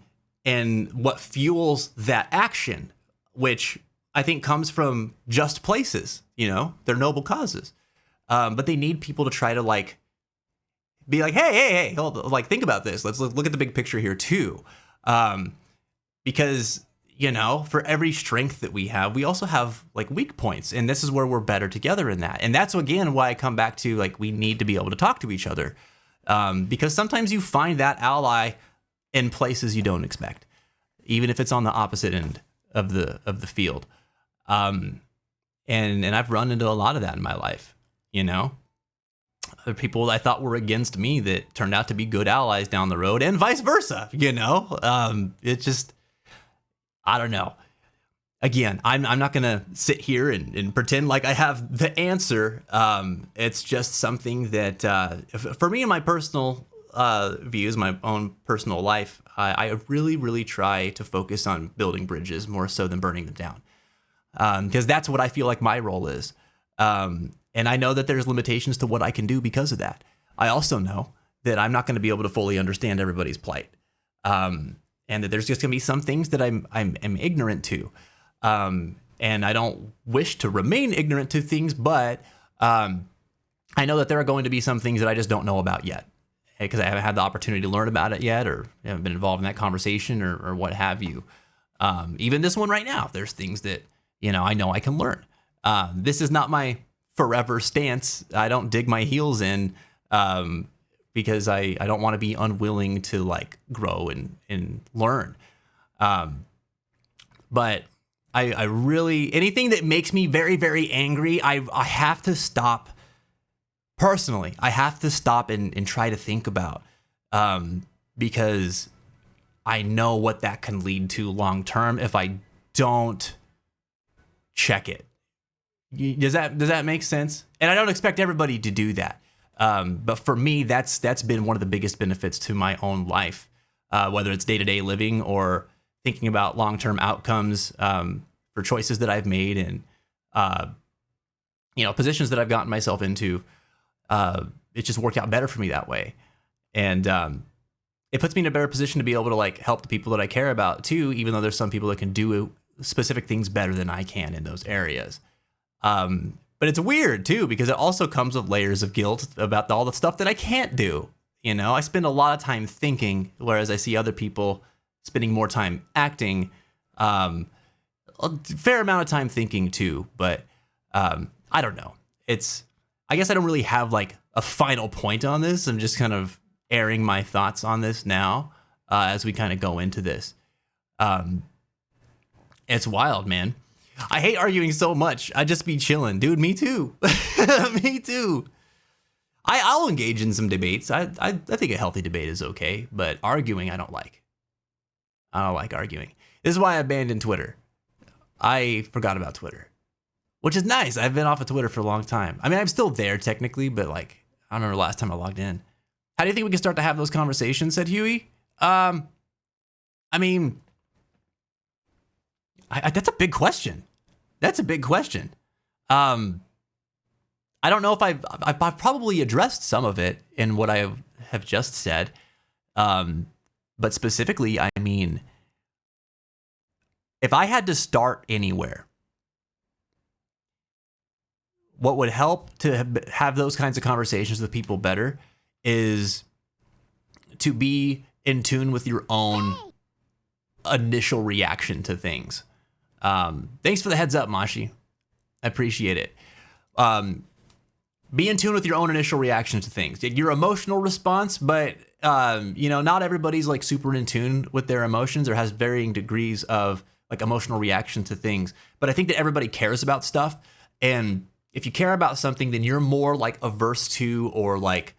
what fuels that action, which I think comes from just places. They're noble causes, but they need people to try to, like, be like, hey, hold on, like, think about this. Let's look at the big picture here too, because for every strength that we have, we also have, like, weak points, and this is where we're better together in that. And that's, again, why I come back to, like, we need to be able to talk to each other, because sometimes you find that ally in places you don't expect, even if it's on the opposite end of the field. And I've run into a lot of that in my life. Other people I thought were against me that turned out to be good allies down the road, and vice versa. It just, I don't know. Again, I'm not gonna sit here and pretend like I have the answer. It's just something that, for me, in my personal views, my own personal life, I really, really try to focus on building bridges more so than burning them down, because that's what I feel like my role is. And I know that there's limitations to what I can do because of that. I also know that I'm not going to be able to fully understand everybody's plight, and that there's just going to be some things that I'm ignorant to. And I don't wish to remain ignorant to things, but I know that there are going to be some things that I just don't know about yet, because I haven't had the opportunity to learn about it yet, or haven't been involved in that conversation, or what have you. Even this one right now, there's things that, I know I can learn. This is not my forever stance. I don't dig my heels in because I don't want to be unwilling to like grow and learn. But I really, anything that makes me very, very angry, I have to stop. Personally, I have to stop and try to think about, because I know what that can lead to long term if I don't check it. Does that make sense? And I don't expect everybody to do that. But for me, that's been one of the biggest benefits to my own life, whether it's day-to-day living or thinking about long-term outcomes for choices that I've made and positions that I've gotten myself into. It just worked out better for me that way. And it puts me in a better position to be able to like help the people that I care about too, even though there's some people that can do specific things better than I can in those areas. But it's weird too, because it also comes with layers of guilt about all the stuff that I can't do. I spend a lot of time thinking, whereas I see other people spending more time acting, a fair amount of time thinking too. But I don't know. I guess I don't really have like a final point on this. I'm just kind of airing my thoughts on this now as we kind of go into this. It's wild, man. I hate arguing so much. I just be chilling. Dude, me too. Me too. I'll engage in some debates. I think a healthy debate is okay, but arguing I don't like. I don't like arguing. This is why I abandoned Twitter. I forgot about Twitter, which is nice. I've been off of Twitter for a long time. I mean, I'm still there technically, but like, I don't remember the last time I logged in. How do you think we can start to have those conversations, said Huey? I mean, that's a big question. That's a big question. I don't know if I've probably addressed some of it in what I have just said. But specifically, I mean, if I had to start anywhere, what would help to have those kinds of conversations with people better is to be in tune with your own initial reaction to things. Thanks for the heads up, Mashi. I appreciate it. Be in tune with your own initial reaction to things, your emotional response, but not everybody's like super in tune with their emotions or has varying degrees of like emotional reaction to things. But I think that everybody cares about stuff, and if you care about something, then you're more like averse to or like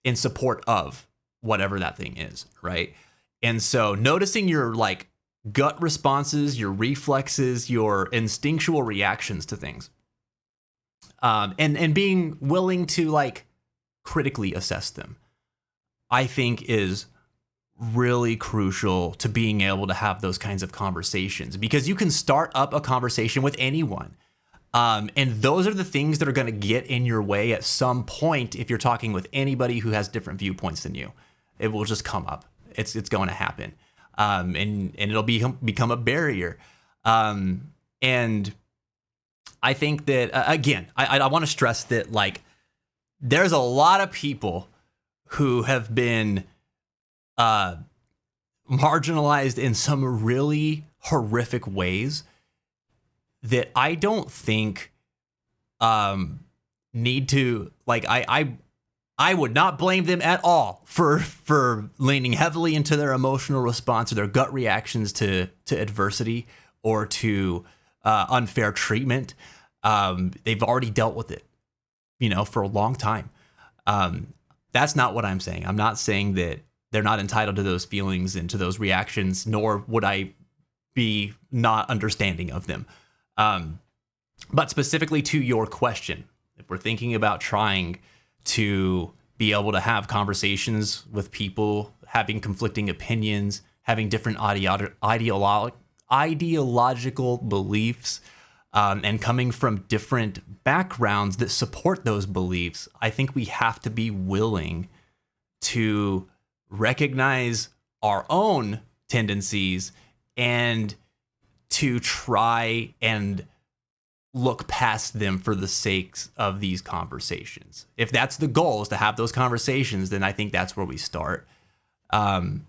in support of whatever that thing is, right? And so noticing your like gut responses, your reflexes, your instinctual reactions to things, and being willing to like critically assess them, I think is really crucial to being able to have those kinds of conversations, because you can start up a conversation with anyone. And those are the things that are going to get in your way at some point. If you're talking with anybody who has different viewpoints than you, it will just come up. It's going to happen. And it'll become a barrier. And I think that, again, I want to stress that like, there's a lot of people who have been marginalized in some really horrific ways that I don't think need to, like, I would not blame them at all for leaning heavily into their emotional response or their gut reactions to adversity or to unfair treatment. They've already dealt with it, for a long time. That's not what I'm saying. I'm not saying that they're not entitled to those feelings and to those reactions, nor would I be not understanding of them. But specifically to your question, if we're thinking about trying to be able to have conversations with people, having conflicting opinions, having different ideological beliefs, and coming from different backgrounds that support those beliefs, I think we have to be willing to recognize our own tendencies and to try and look past them for the sakes of these conversations. If that's the goal, is to have those conversations, then I think that's where we start. And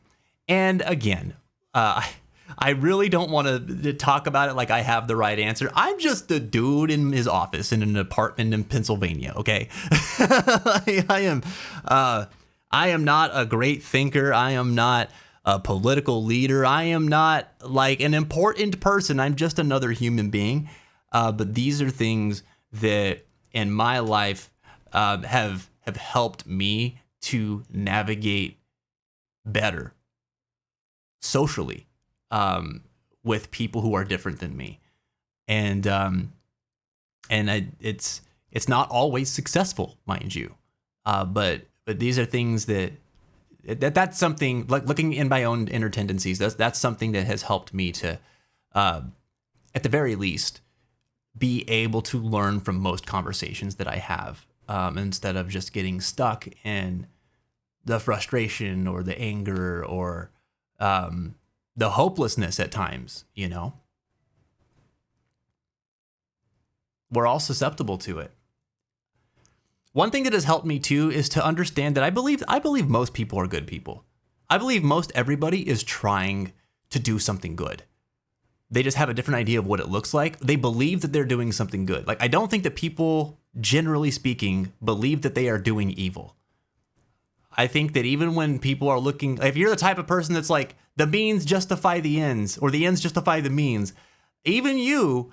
again, I really don't want to talk about it like I have the right answer. I'm just a dude in his office in an apartment in Pennsylvania, okay? I am not a great thinker. I am not a political leader. I am not like an important person. I'm just another human being. But these are things that in my life have helped me to navigate better socially with people who are different than me, and it's not always successful, mind you, but these are things that's something like looking in my own inner tendencies. That's something that has helped me to, at the very least, be able to learn from most conversations that I have, instead of just getting stuck in the frustration or the anger or the hopelessness at times, you know. We're all susceptible to it. One thing that has helped me too is to understand that I believe most people are good people. I believe most everybody is trying to do something good. They just have a different idea of what it looks like. They believe that they're doing something good. Like, I don't think that people, generally speaking, believe that they are doing evil. I think that even when people are looking, if you're the type of person that's like, the means justify the ends, or the ends justify the means, even you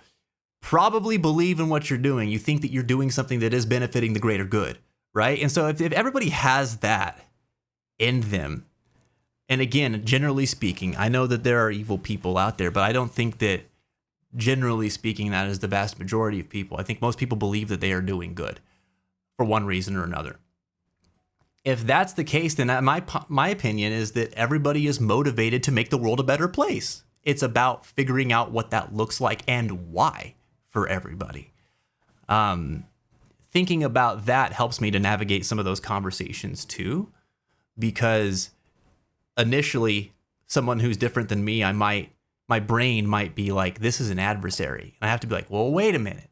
probably believe in what you're doing. You think that you're doing something that is benefiting the greater good, right? And so if everybody has that in them, and again, generally speaking, I know that there are evil people out there, but I don't think that, generally speaking, that is the vast majority of people. I think most people believe that they are doing good for one reason or another. If that's the case, then my opinion is that everybody is motivated to make the world a better place. It's about figuring out what that looks like and why for everybody. Thinking about that helps me to navigate some of those conversations too, because initially, someone who's different than me, my brain might be like, this is an adversary. And I have to be like, well, wait a minute.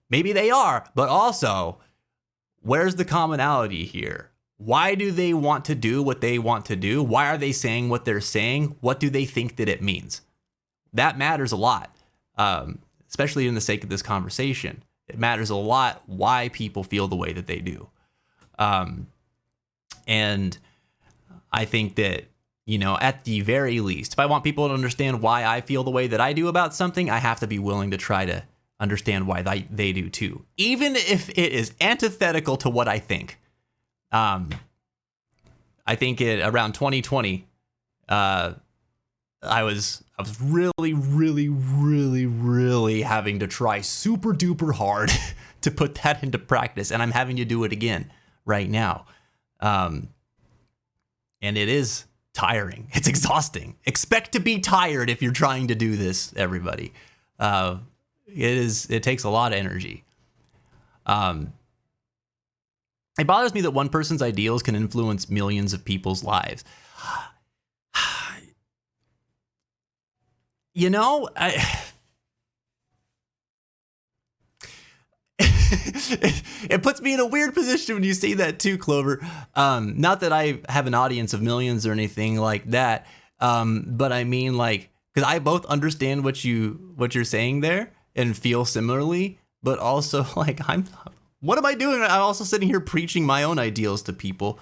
Maybe they are, but also, where's the commonality here? Why do they want to do what they want to do? Why are they saying what they're saying? What do they think that it means? That matters a lot, especially in the sake of this conversation. It matters a lot why people feel the way that they do. And I think that, you know, at the very least, if I want people to understand why I feel the way that I do about something, I have to be willing to try to understand why they do too, even if it is antithetical to what I think. I think around 2020, I was really, really, really, really having to try super duper hard to put that into practice, and I'm having to do it again right now. And it is tiring. It's exhausting. Expect to be tired if you're trying to do this, everybody. It takes a lot of energy. It bothers me that one person's ideals can influence millions of people's lives. You know, it puts me in a weird position when you say that too, Clover. Not that I have an audience of millions or anything like that, but I mean, like, because I both understand what you're saying there and feel similarly, but also like what am I doing? I'm also sitting here preaching my own ideals to people,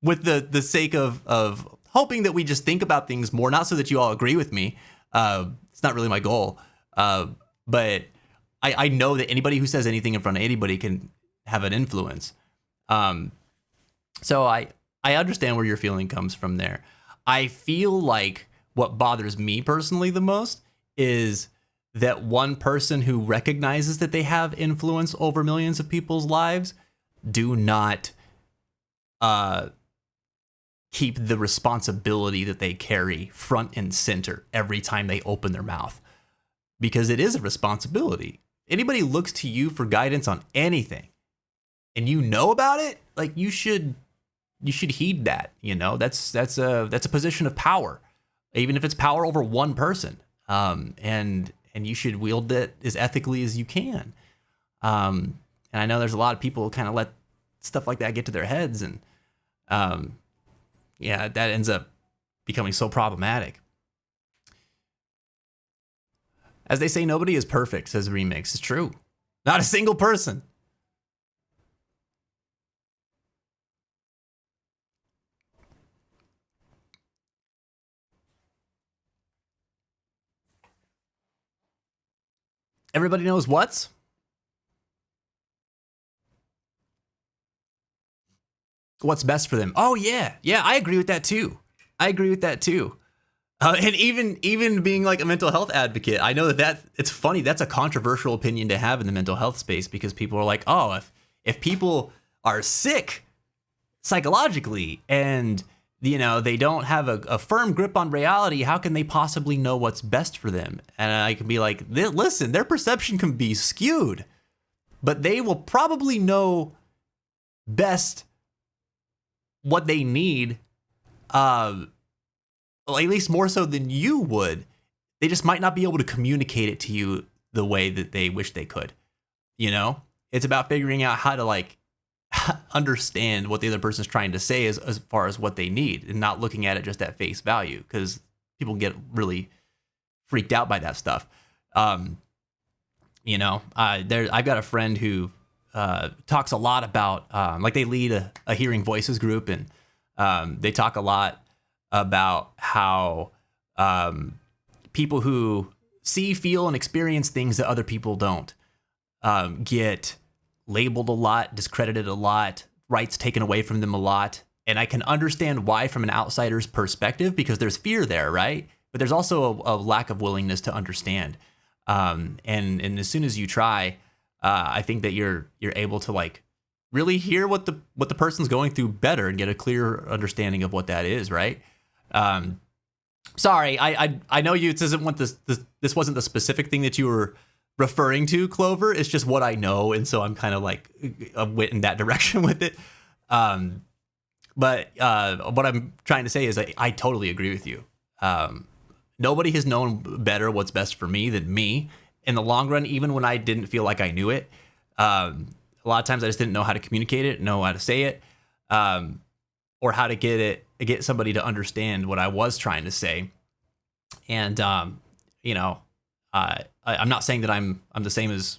with the sake of hoping that we just think about things more, not so that you all agree with me. It's not really my goal, but I know that anybody who says anything in front of anybody can have an influence. So I understand where your feeling comes from there. I feel like what bothers me personally the most is that one person who recognizes that they have influence over millions of people's lives do not keep the responsibility that they carry front and center every time they open their mouth, because it is a responsibility. Anybody looks to you for guidance on anything and you know about it, like you should heed that, you know. That's a position of power. even if it's power over one person. And you should wield it as ethically as you can. And I know there's a lot of people who kind of let stuff like that get to their heads, and that ends up becoming so problematic. As they say, nobody is perfect, says Remix. It's true. Not a single person. Everybody knows what's best for them. Oh yeah, I agree with that too. And even being like a mental health advocate, I know that it's funny. That's a controversial opinion to have in the mental health space, because people are like, oh, if people are sick psychologically and they don't have a firm grip on reality, how can they possibly know what's best for them? And I can be like, listen, their perception can be skewed, but they will probably know best what they need, at least more so than you would. They just might not be able to communicate it to you the way that they wish they could. It's about figuring out how to like understand what the other person's trying to say as far as what they need, and not looking at it just at face value, because people get really freaked out by that stuff. I've got a friend who talks a lot about like they lead a hearing voices group, and they talk a lot about how people who see, feel, and experience things that other people don't get labeled a lot, discredited a lot, rights taken away from them a lot. And I can understand why from an outsider's perspective, because there's fear there, right? But there's also a lack of willingness to understand. And as soon as you try, I think that you're able to like really hear what the person's going through better and get a clear understanding of what that is, right? Sorry, I know you this wasn't the specific thing that you were referring to, Clover. It's just what I know, and so I'm kind of like went in that direction with it. But what I'm trying to say is I totally agree with you. Nobody has known better what's best for me than me in the long run, even when I didn't feel like I knew it. A lot of times I just didn't know how to communicate it, know how to say it, or how to get somebody to understand what I was trying to say. And I'm not saying that I'm the same as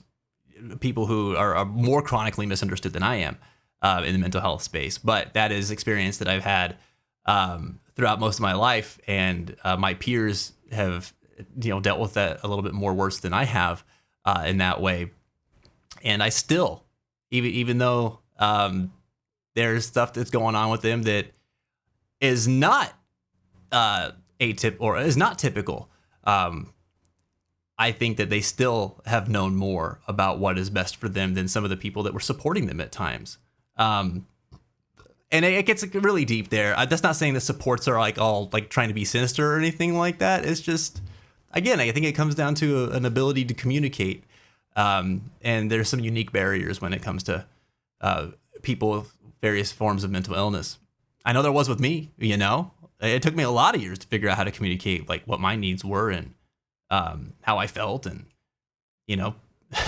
people who are more chronically misunderstood than I am in the mental health space, but that is experience that I've had throughout most of my life, and my peers have dealt with that a little bit more worse than I have in that way. And I still, even though there's stuff that's going on with them that is not is not typical. I think that they still have known more about what is best for them than some of the people that were supporting them at times. And it gets really deep there. That's not saying the supports are like all like trying to be sinister or anything like that. It's just, again, I think it comes down to an ability to communicate. And there's some unique barriers when it comes to people with various forms of mental illness. I know there was with me, it took me a lot of years to figure out how to communicate like what my needs were and how I felt. And,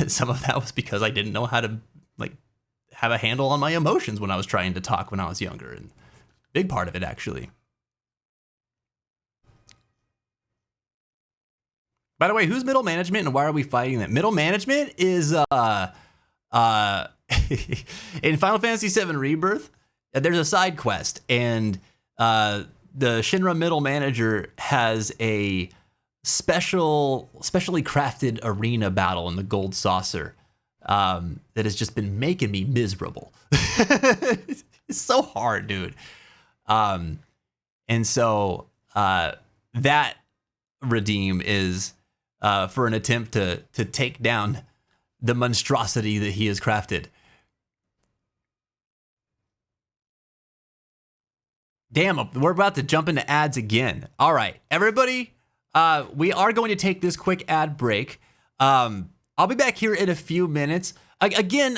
some of that was because I didn't know how to like have a handle on my emotions when I was trying to talk when I was younger. And big part of it, actually. By the way, who's middle management and why are we fighting that? Middle management is in Final Fantasy VII Rebirth, there's a side quest, and the Shinra middle manager has a specially crafted arena battle in the Gold Saucer that has just been making me miserable. It's so hard, dude. And so that redeem is for an attempt to take down the monstrosity that he has crafted. Damn, we're about to jump into ads again. All right, everybody, we are going to take this quick ad break. I'll be back here in a few minutes. Again,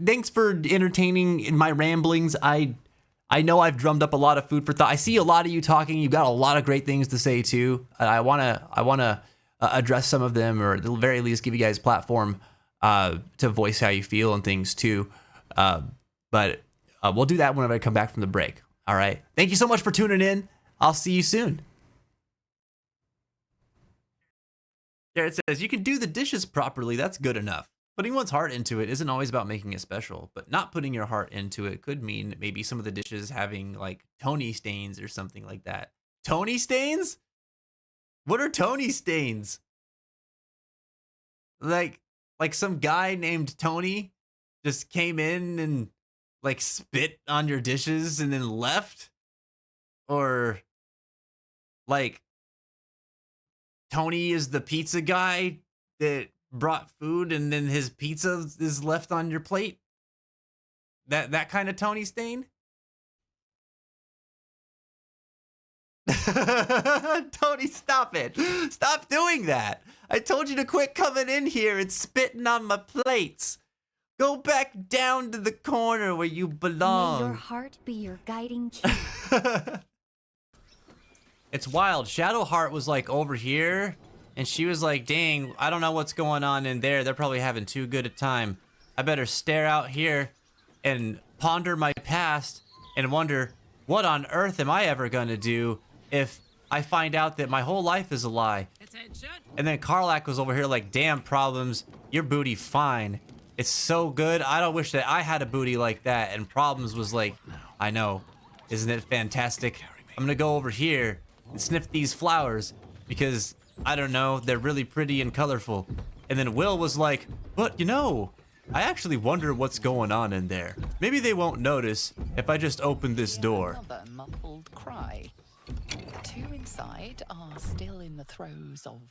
thanks for entertaining in my ramblings. I I know I've drummed up a lot of food for thought. I see a lot of you talking. You've got a lot of great things to say too. I wanna address some of them, or at the very least give you guys a platform to voice how you feel and things too. But we'll do that whenever I come back from the break. All right. Thank you so much for tuning in. I'll see you soon. Jared says, you can do the dishes properly. That's good enough. Putting one's heart into it isn't always about making it special, but not putting your heart into it could mean maybe some of the dishes having like Tony stains or something like that. Tony stains? What are Tony stains? Like some guy named Tony just came in and like spit on your dishes and then left? Or like Tony is the pizza guy that brought food and then his pizza is left on your plate? That kind of Tony stain? Tony, stop it. Stop doing that. I told you to quit coming in here and spitting on my plates. Go back down to the corner where you belong. May your heart be your guiding key. It's wild. Shadowheart was like over here, and she was like, dang, I don't know what's going on in there. They're probably having too good a time. I better stare out here and ponder my past and wonder, what on earth am I ever going to do if I find out that my whole life is a lie? And then Karlak was over here like, damn, Problems, your booty fine. It's so good. I don't wish that I had a booty like that. And Problems was like, I know. Isn't it fantastic? I'm going to go over here and sniff these flowers because, I don't know, they're really pretty and colorful. And then Will was like, but you know, I actually wonder what's going on in there. Maybe they won't notice if I just open this door. Another muffled cry. The two inside are still in the throes of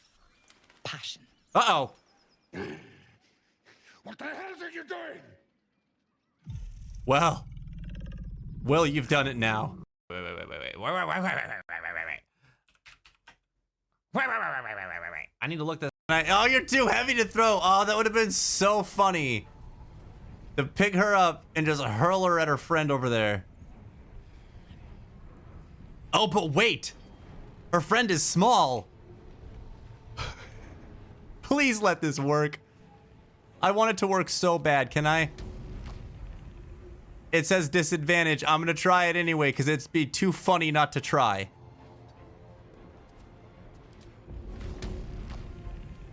passion. Uh-oh. What the hell are you doing? Well, Will, you've done it now. Wait. I need to look this. Oh, you're too heavy to throw. Oh, that would have been so funny. To pick her up and just hurl her at her friend over there. Oh, but wait. Her friend is small. Please let this work. I want it to work so bad. Can I? It says disadvantage. I'm gonna try it anyway because it'd be too funny not to try.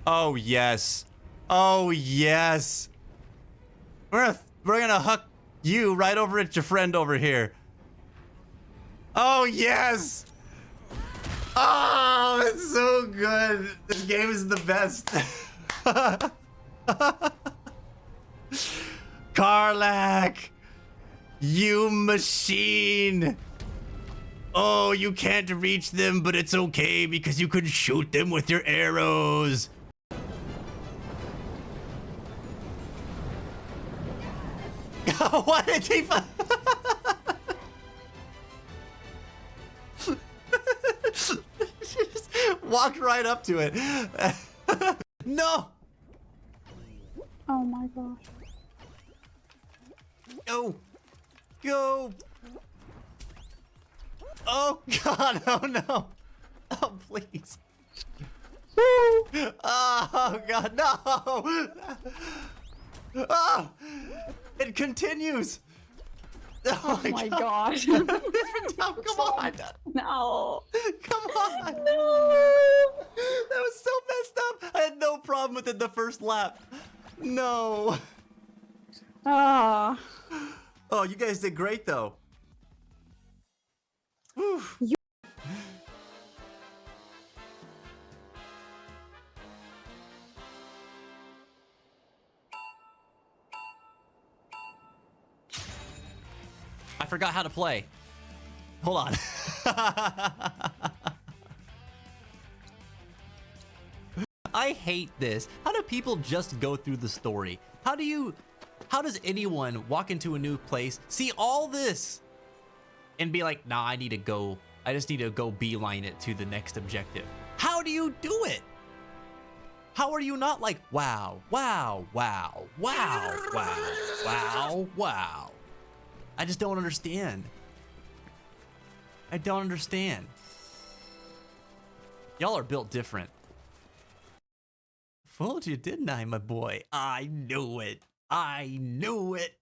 Oh yes. Oh yes. We're gonna huck you right over at your friend over here. Oh yes. Oh, it's so good. This game is the best. Karlak, you machine. Oh, you can't reach them, but it's okay because you can shoot them with your arrows. What did he just walked right up to it. No. Oh my gosh. Go. Go. Oh God, oh no. Oh please. Oh God, no. Oh, it continues. Oh my gosh. No, come on. No. Come on. No. That was so messed up. I had no problem with it the first lap. No. Ah. Oh, you guys did great though. Whew. I forgot how to play. Hold on. I hate this. How do people just go through the story? How does anyone walk into a new place, see all this, and be like, nah, I just need to go beeline it to the next objective? How do you do it? How are you not like, wow, wow, wow, wow, wow, wow, wow? I just don't understand. I don't understand. Y'all are built different. Fooled you, didn't I, my boy? I knew it. I knew it.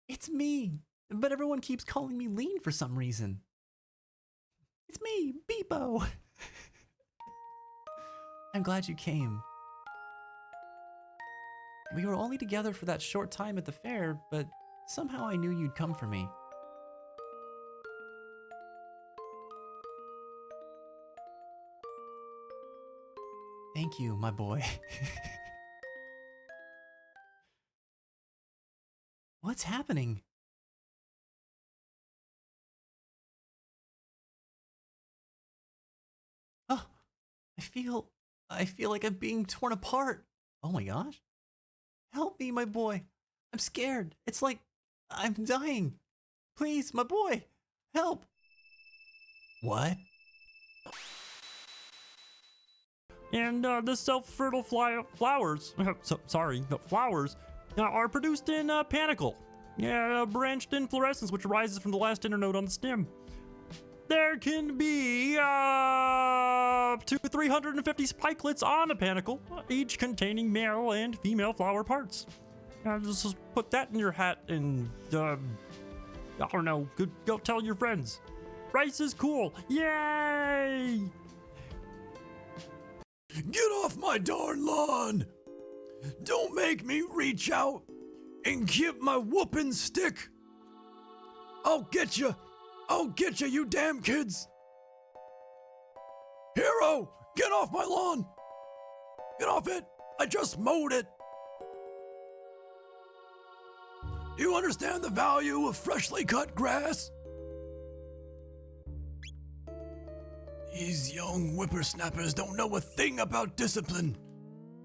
It's me. But everyone keeps calling me lean for some reason. It's me, Beepo. I'm glad you came. We were only together for that short time at the fair, but somehow I knew you'd come for me. Thank you, my boy. What's happening? Oh, I feel like I'm being torn apart. Oh my gosh. Help me, my boy. I'm scared. It's like I'm dying. Please, my boy, help. What? And the self-fertile flowers, flowers are produced in panicle. Yeah, branched inflorescence, which arises from the last internode on the stem. There can be up to 350 spikelets on a panicle, each containing male and female flower parts. Just put that in your hat and, I don't know, go tell your friends. Rice is cool. Yay! Get off my darn lawn! Don't make me reach out and get my whooping stick! I'll get you! I'll get you, you damn kids! Hero! Get off my lawn! Get off it! I just mowed it! Do you understand the value of freshly cut grass? These young whippersnappers don't know a thing about discipline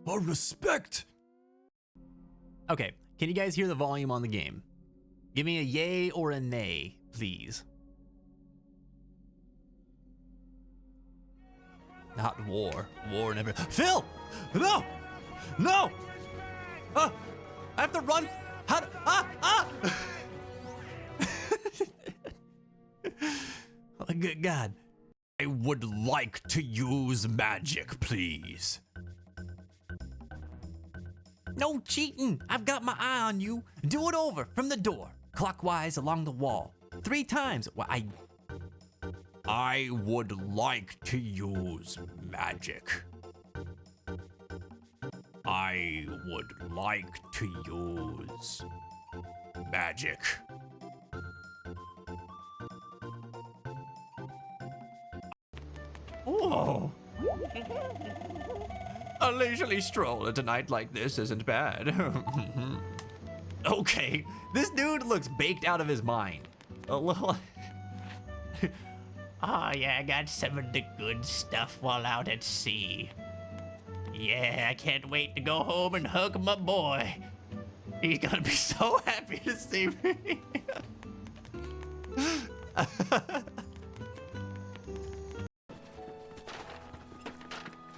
or respect. Okay, can you guys hear the volume on the game? Give me a yay or a nay, please. Not war. War never. Phil! No! No! I have to run. How? Oh, good God. I would like to use magic, please. No cheating. I've got my eye on you. Do it over from the door, clockwise along the wall. 3 times. Well, I would like to use magic. I would like to use magic. Oh. A leisurely stroll at a night like this isn't bad. Okay, this dude looks baked out of his mind. A little. Oh yeah, I got some of the good stuff while out at sea. Yeah, I can't wait to go home and hug my boy. He's gonna be so happy to see me.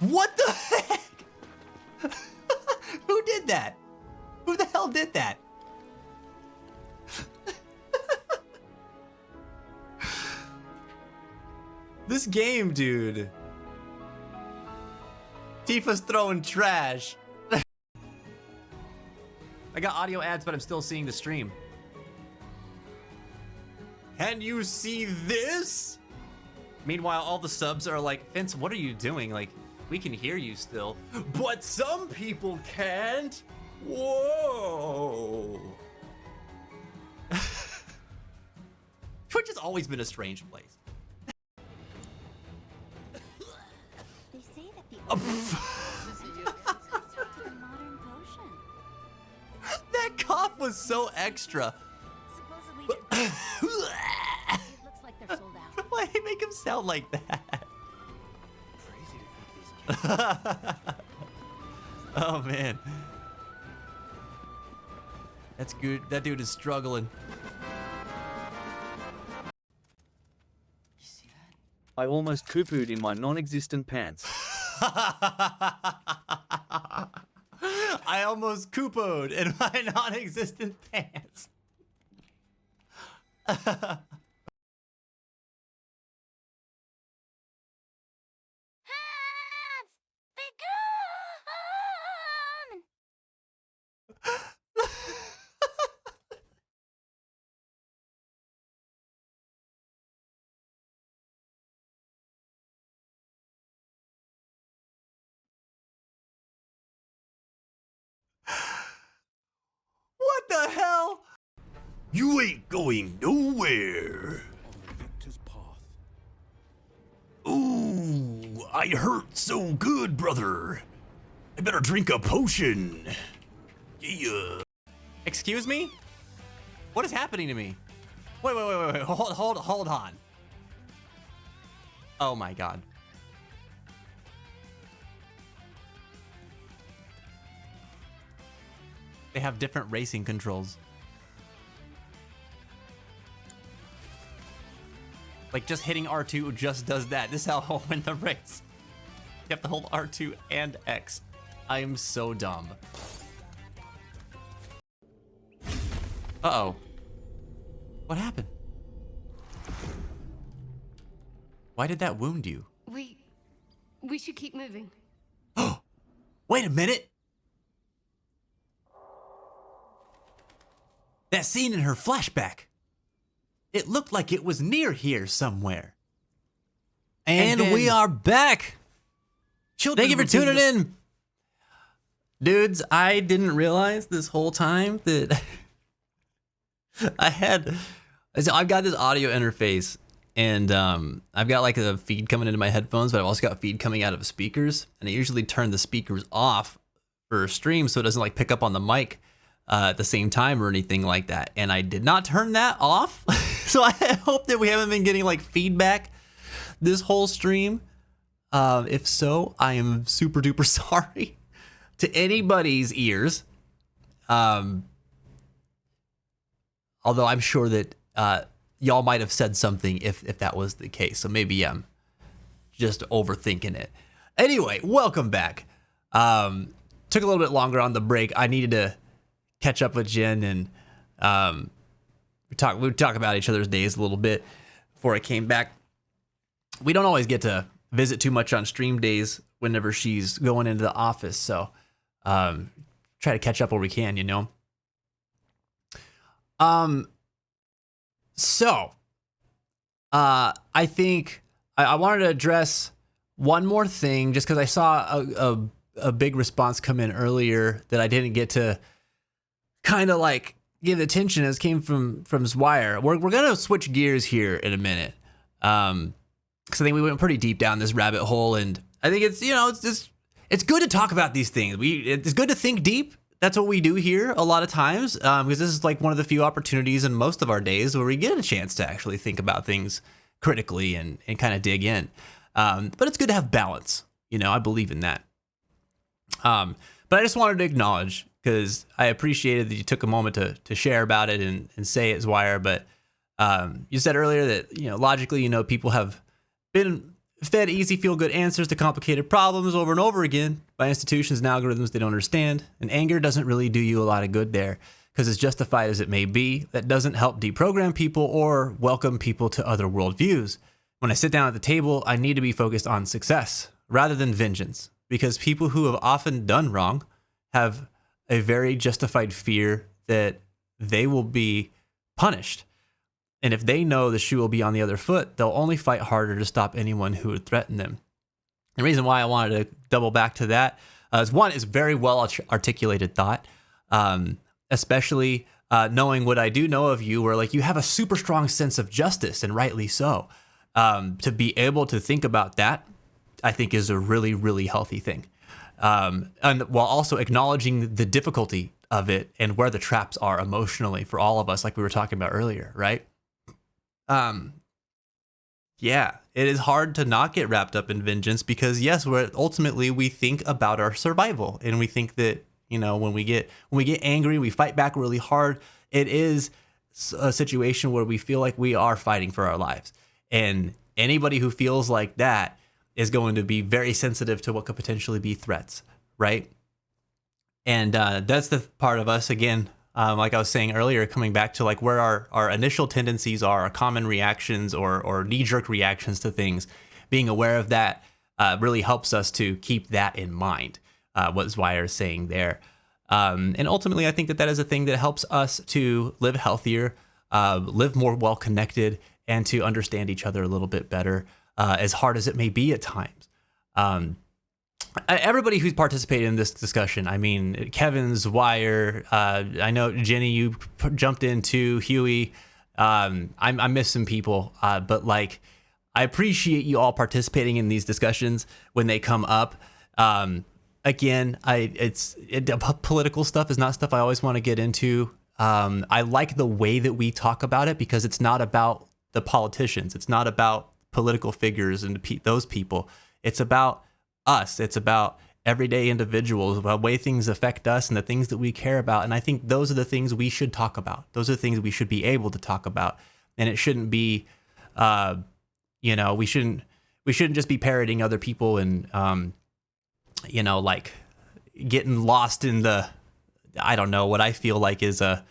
What the heck? Who did that? Who the hell did that? This game, dude. Tifa's throwing trash. I got audio ads, but I'm still seeing the stream. Can you see this? Meanwhile, all the subs are like, Vince, what are you doing? Like, we can hear you still, but some people can't. Whoa. Twitch has always been a strange place. They say that the to the modern potion. That cough was so extra. Supposedly it looks like they're sold out. Why do you make him sound like that? Oh man, that's good. That dude is struggling. I almost poo-pooed in my non-existent pants. I almost Koopoed in my non-existent pants. You ain't going nowhere. Ooh, I hurt so good, brother. I better drink a potion. Yeah. Excuse me? What is happening to me? Wait. Hold on. Oh my god. They have different racing controls. Like just hitting R2 just does that. This is how I'll win the race. You have to hold R2 and X. I am so dumb. Uh-oh. What happened? Why did that wound you? We should keep moving. Oh, wait a minute. That scene in her flashback. It looked like it was near here somewhere. And we are back. Thank you for tuning in. Dudes, I didn't realize this whole time that I've got this audio interface and I've got like a feed coming into my headphones, but I've also got feed coming out of speakers, and I usually turn the speakers off for stream so it doesn't like pick up on the mic at the same time or anything like that. And I did not turn that off. So I hope that we haven't been getting like feedback this whole stream. If so, I am super duper sorry to anybody's ears. Although I'm sure that y'all might have said something if that was the case. So maybe I'm just overthinking it. Anyway, welcome back. Took a little bit longer on the break. I needed to catch up with Jen, and we talk about each other's days a little bit before I came back. We don't always get to visit too much on stream days whenever she's going into the office, so try to catch up where we can, you know. So I think I wanted to address one more thing just because I saw a big response come in earlier that I didn't get to kind of like give attention as came from Zwire. We're gonna switch gears here in a minute, because I think we went pretty deep down this rabbit hole, and I think it's it's good to talk about these things. It's good to think deep. That's what we do here a lot of times, because this is like one of the few opportunities in most of our days where we get a chance to actually think about things critically and kind of dig in. But it's good to have balance. I believe in that. But I just wanted to acknowledge, because I appreciated that you took a moment to share about it and say it, Zwire. But you said earlier that, logically, people have been fed easy, feel-good answers to complicated problems over and over again by institutions and algorithms they don't understand. And anger doesn't really do you a lot of good there, because as justified as it may be, that doesn't help deprogram people or welcome people to other worldviews. When I sit down at the table, I need to be focused on success rather than vengeance, because people who have often done wrong have a very justified fear that they will be punished. And if they know the shoe will be on the other foot, they'll only fight harder to stop anyone who would threaten them. The reason why I wanted to double back to that is, one, is very well articulated thought, especially knowing what I do know of you, where like you have a super strong sense of justice, and rightly so. To be able to think about that, I think, is a really, really healthy thing. And while also acknowledging the difficulty of it and where the traps are emotionally for all of us, like we were talking about earlier, right? Yeah, it is hard to not get wrapped up in vengeance, because yes, ultimately we think about our survival, and we think that, when we get angry, we fight back really hard. It is a situation where we feel like we are fighting for our lives. And anybody who feels like that is going to be very sensitive to what could potentially be threats, right? And that's the part of us, again, like I was saying earlier, coming back to like where our initial tendencies are, our common reactions or knee-jerk reactions to things. Being aware of that really helps us to keep that in mind, what Zwire is saying there. And ultimately, I think that is a thing that helps us to live healthier, live more well-connected, and to understand each other a little bit better, as hard as it may be at times. everybody who's participated in this discussion. I mean, Kevin's Wire. I know Jenny, you jumped in too. Huey. I'm missing people, but like, I appreciate you all participating in these discussions when they come up. Again, political stuff is not stuff I always want to get into. I like the way that we talk about it because it's not about the politicians. It's not about political figures and those people. It's about us. It's about everyday individuals, about the way things affect us and the things that we care about. And I think those are the things we should talk about. Those are the things we should be able to talk about. And it shouldn't be, we shouldn't just be parroting other people and, like getting lost in the, I don't know, what I feel like is a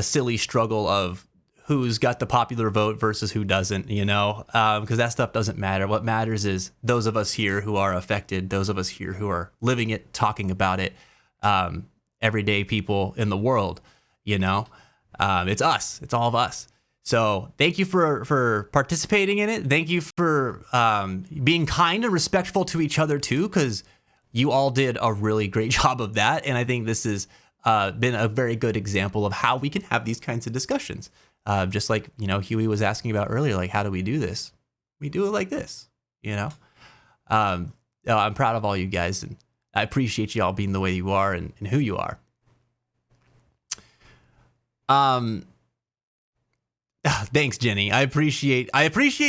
silly struggle of who's got the popular vote versus who doesn't, because that stuff doesn't matter. What matters is those of us here who are affected, those of us here who are living it, talking about it, everyday people in the world, it's us. It's all of us. So thank you for participating in it. Thank you for being kind and respectful to each other too, because you all did a really great job of that. And I think this has been a very good example of how we can have these kinds of discussions. Just like, Huey was asking about earlier, like, how do we do this? We do it like this, I'm proud of all you guys, and I appreciate you all being the way you are and who you are. Thanks, Jenny. I appreciate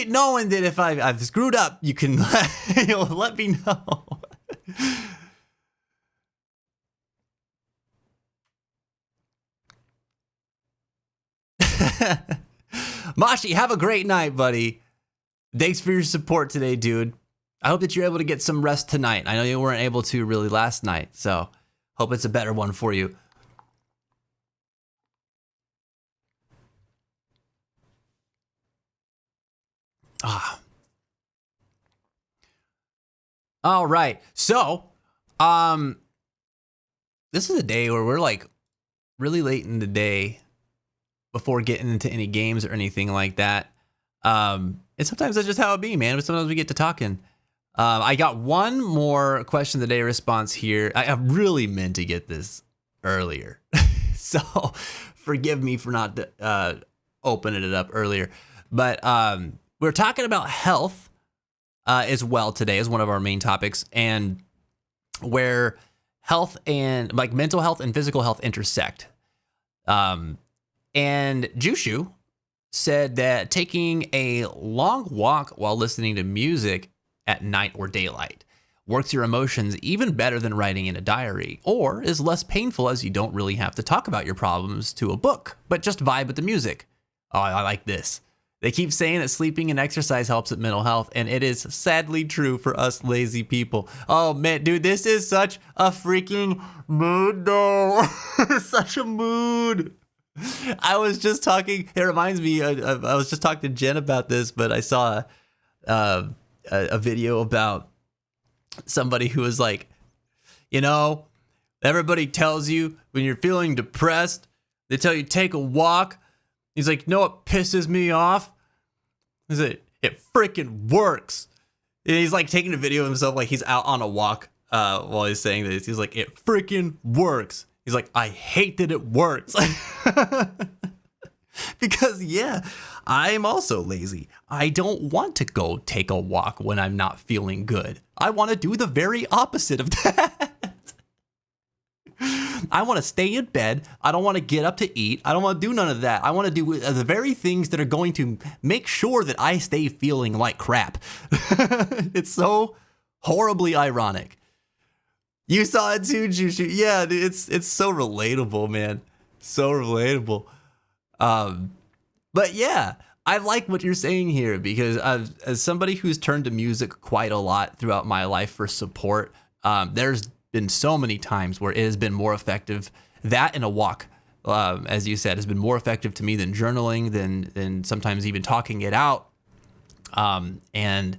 knowing that if I've screwed up, you can let me know. Mashi, have a great night, buddy. Thanks for your support today, dude. I hope that you're able to get some rest tonight. I know you weren't able to really last night, so hope it's a better one for you. All right. So, this is a day where we're like really late in the day before getting into any games or anything like that. And sometimes that's just how it be, man. But sometimes we get to talking. I got one more question of the day response here. I really meant to get this earlier. So forgive me for not opening it up earlier. But we're talking about health as well today as one of our main topics, and where health and like mental health and physical health intersect. And Jushu said that taking a long walk while listening to music at night or daylight works your emotions even better than writing in a diary, or is less painful as you don't really have to talk about your problems to a book, but just vibe with the music. Oh, I like this. They keep saying that sleeping and exercise helps with mental health, and it is sadly true for us lazy people. Oh man, dude, this is such a freaking mood though. Such a mood. I was just talking, it reminds me, I was just talking to Jen about this, but I saw a video about somebody who was like, everybody tells you when you're feeling depressed, they tell you take a walk. He's like, what pisses me off? Is it freaking works. And he's like taking a video of himself like he's out on a walk while he's saying this. He's like, it freaking works. He's like, I hate that it works. Because yeah, I'm also lazy. I don't want to go take a walk when I'm not feeling good. I want to do the very opposite of that. I want to stay in bed. I don't want to get up to eat. I don't want to do none of that. I want to do the very things that are going to make sure that I stay feeling like crap. It's so horribly ironic. You saw it too, Jushu. Yeah, it's so relatable, man. So relatable. But yeah, I like what you're saying here because as somebody who's turned to music quite a lot throughout my life for support, there's been so many times where it has been more effective. That and a walk, as you said, has been more effective to me than journaling, than sometimes even talking it out. And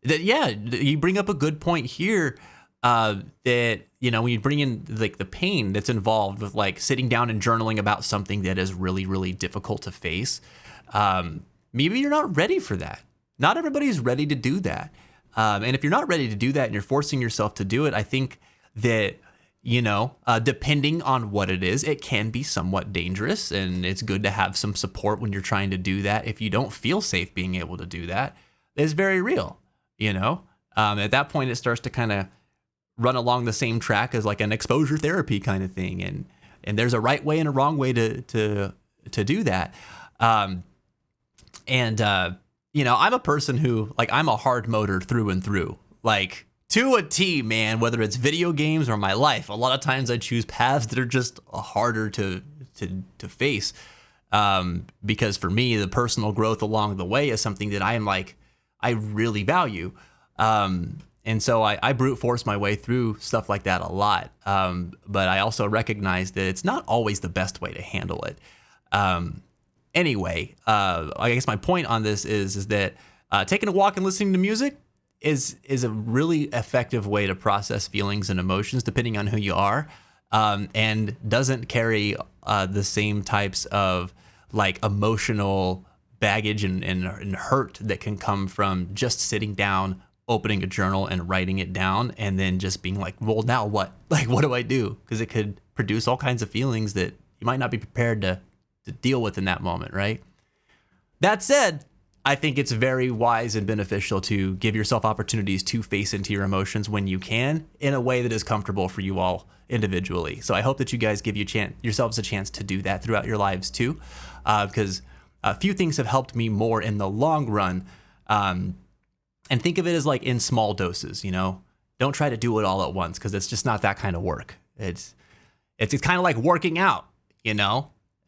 that, yeah, you bring up a good point here. That, when you bring in like the pain that's involved with like sitting down and journaling about something that is really, really difficult to face. Maybe you're not ready for that. Not everybody's ready to do that. And if you're not ready to do that and you're forcing yourself to do it, I think that, depending on what it is, it can be somewhat dangerous, and it's good to have some support when you're trying to do that. If you don't feel safe being able to do that, it's very real, At that point, it starts to kind of run along the same track as like an exposure therapy kind of thing. And there's a right way and a wrong way to do that. I'm a person who, like, I'm a hard motor through and through, like, to a T, man, whether it's video games or my life. A lot of times I choose paths that are just harder to face. Because for me, the personal growth along the way is something that I really value. And so I brute force my way through stuff like that a lot. But I also recognize that it's not always the best way to handle it. Anyway, I guess my point on this is that taking a walk and listening to music is a really effective way to process feelings and emotions, depending on who you are, and doesn't carry the same types of like emotional baggage and hurt that can come from just sitting down, opening a journal and writing it down, and then just being like, well, now what? Like, what do I do? Because it could produce all kinds of feelings that you might not be prepared to deal with in that moment, right? That said, I think it's very wise and beneficial to give yourself opportunities to face into your emotions when you can, in a way that is comfortable for you all individually. So I hope that you guys give yourselves a chance to do that throughout your lives too, because a few things have helped me more in the long run. And think of it as like in small doses, Don't try to do it all at once, because it's just not that kind of work. It's kind of like working out,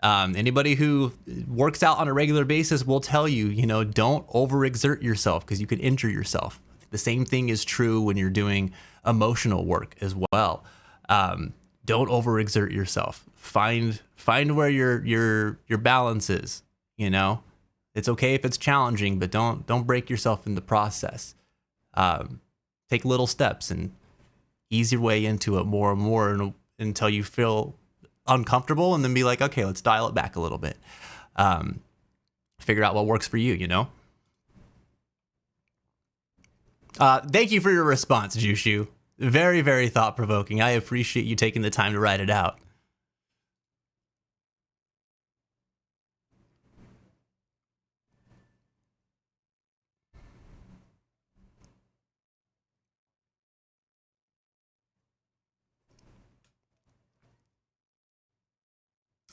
Anybody who works out on a regular basis will tell you, don't overexert yourself, because you can injure yourself. The same thing is true when you're doing emotional work as well. Don't overexert yourself. Find where your balance is. It's okay if it's challenging, but don't break yourself in the process. Take little steps and ease your way into it more and more until you feel uncomfortable, and then be like, okay, let's dial it back a little bit. Figure out what works for you, Thank you for your response, Jushu. Very, very thought-provoking. I appreciate you taking the time to write it out.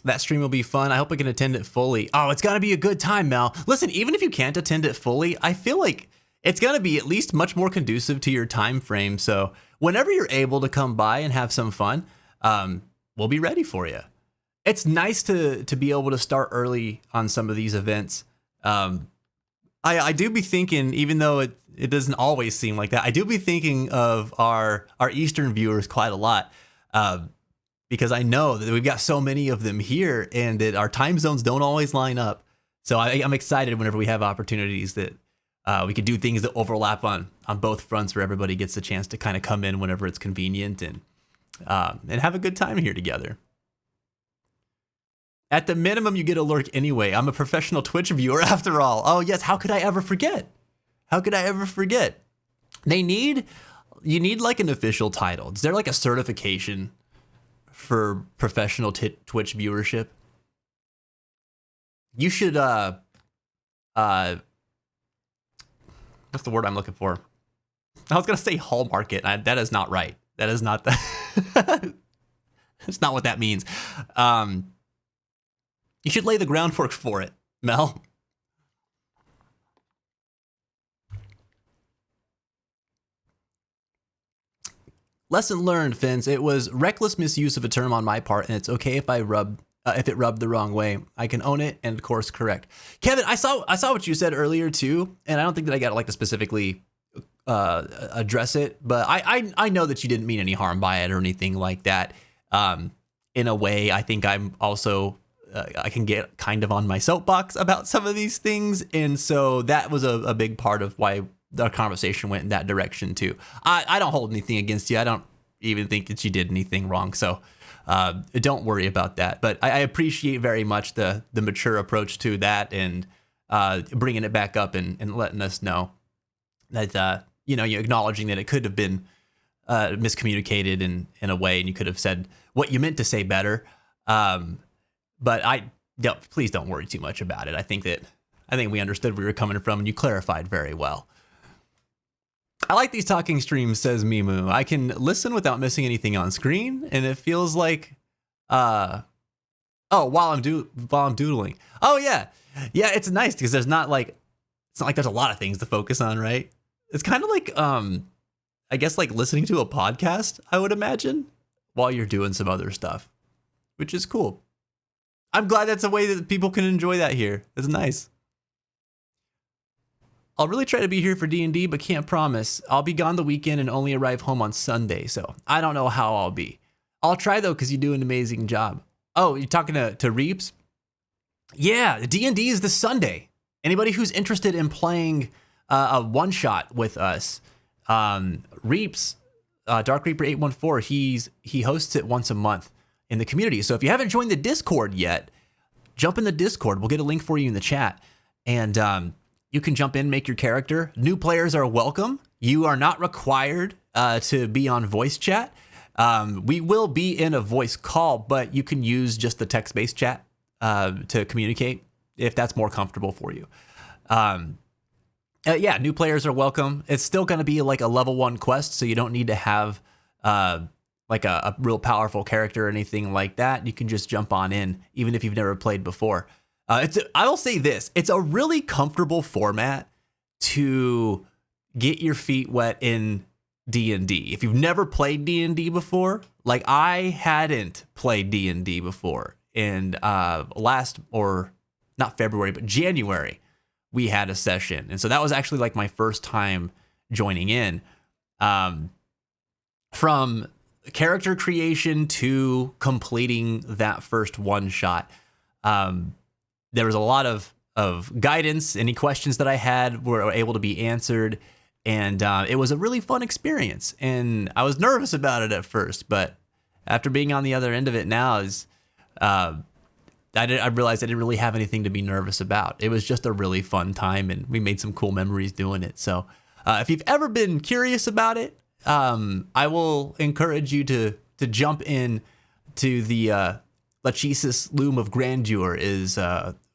That stream will be fun. I hope I can attend it fully. Oh, it's gonna be a good time, Mel. Listen, even if you can't attend it fully, I feel like it's gonna be at least much more conducive to your time frame. So whenever you're able to come by and have some fun, we'll be ready for you. It's nice to be able to start early on some of these events. I do be thinking, even though it doesn't always seem like that, I do be thinking of our Eastern viewers quite a lot. Because I know that we've got so many of them here, and that our time zones don't always line up. So I'm excited whenever we have opportunities that we could do things that overlap on both fronts, where everybody gets a chance to kind of come in whenever it's convenient and have a good time here together. At the minimum, you get a lurk anyway. I'm a professional Twitch viewer after all. Oh yes, how could I ever forget? How could I ever forget? You need like an official title. Is there like a certification for professional Twitch viewership? You should what's the word I'm looking for? I was gonna say hallmark it. That is not right. That is not the that's not what that means. You should lay the groundwork for it, Mel. Lesson learned, Fins. It was reckless misuse of a term on my part, and it's okay if if it rubbed the wrong way. I can own it and course correct. Kevin, I saw what you said earlier too, and I don't think that I got to specifically address it, but I know that you didn't mean any harm by it or anything like that. In a way, I think I'm also I can get kind of on my soapbox about some of these things, and so that was a big part of why the conversation went in that direction too. I don't hold anything against you. I don't even think that you did anything wrong. So don't worry about that. But I appreciate very much the mature approach to that, and bringing it back up and letting us know that you acknowledging that it could have been miscommunicated in a way, and you could have said what you meant to say better. But please don't worry too much about it. I think we understood where you were coming from, and you clarified very well. I like these talking streams, says Mimu. I can listen without missing anything on screen, and it feels like, while I'm doodling. Oh yeah, it's nice because it's not like there's a lot of things to focus on, right? It's kind of like, I guess like listening to a podcast, I would imagine, while you're doing some other stuff, which is cool. I'm glad that's a way that people can enjoy that here. It's nice. I'll really try to be here for D&D, but can't promise. I'll be gone the weekend and only arrive home on Sunday, so I don't know how I'll be. I'll try though, because you do an amazing job. Oh, you're talking to Reeps? Yeah, the D&D is this Sunday. Anybody who's interested in playing a one-shot with us, Reeps, Dark Reaper 814, he hosts it once a month in the community. So if you haven't joined the Discord yet, jump in the Discord. We'll get a link for you in the chat, and you can jump in, make your character. New players are welcome. You are not required to be on voice chat. We will be in a voice call, but you can use just the text-based chat to communicate if that's more comfortable for you. Yeah, new players are welcome. It's still going to be like a level 1 quest, so you don't need to have like a real powerful character or anything like that. You can just jump on in, even if you've never played before. I will say this: it's a really comfortable format to get your feet wet in D&D. If you've never played D&D before, like I hadn't played D&D before, and not February, but January, we had a session. And so that was actually like my first time joining in. From character creation to completing that first one shot, there was a lot of guidance. Any questions that I had were able to be answered. And it was a really fun experience. And I was nervous about it at first, but after being on the other end of it now, I realized I didn't really have anything to be nervous about. It was just a really fun time, and we made some cool memories doing it. So if you've ever been curious about it, I will encourage you to jump in to the Lachesis Loom of Grandeur is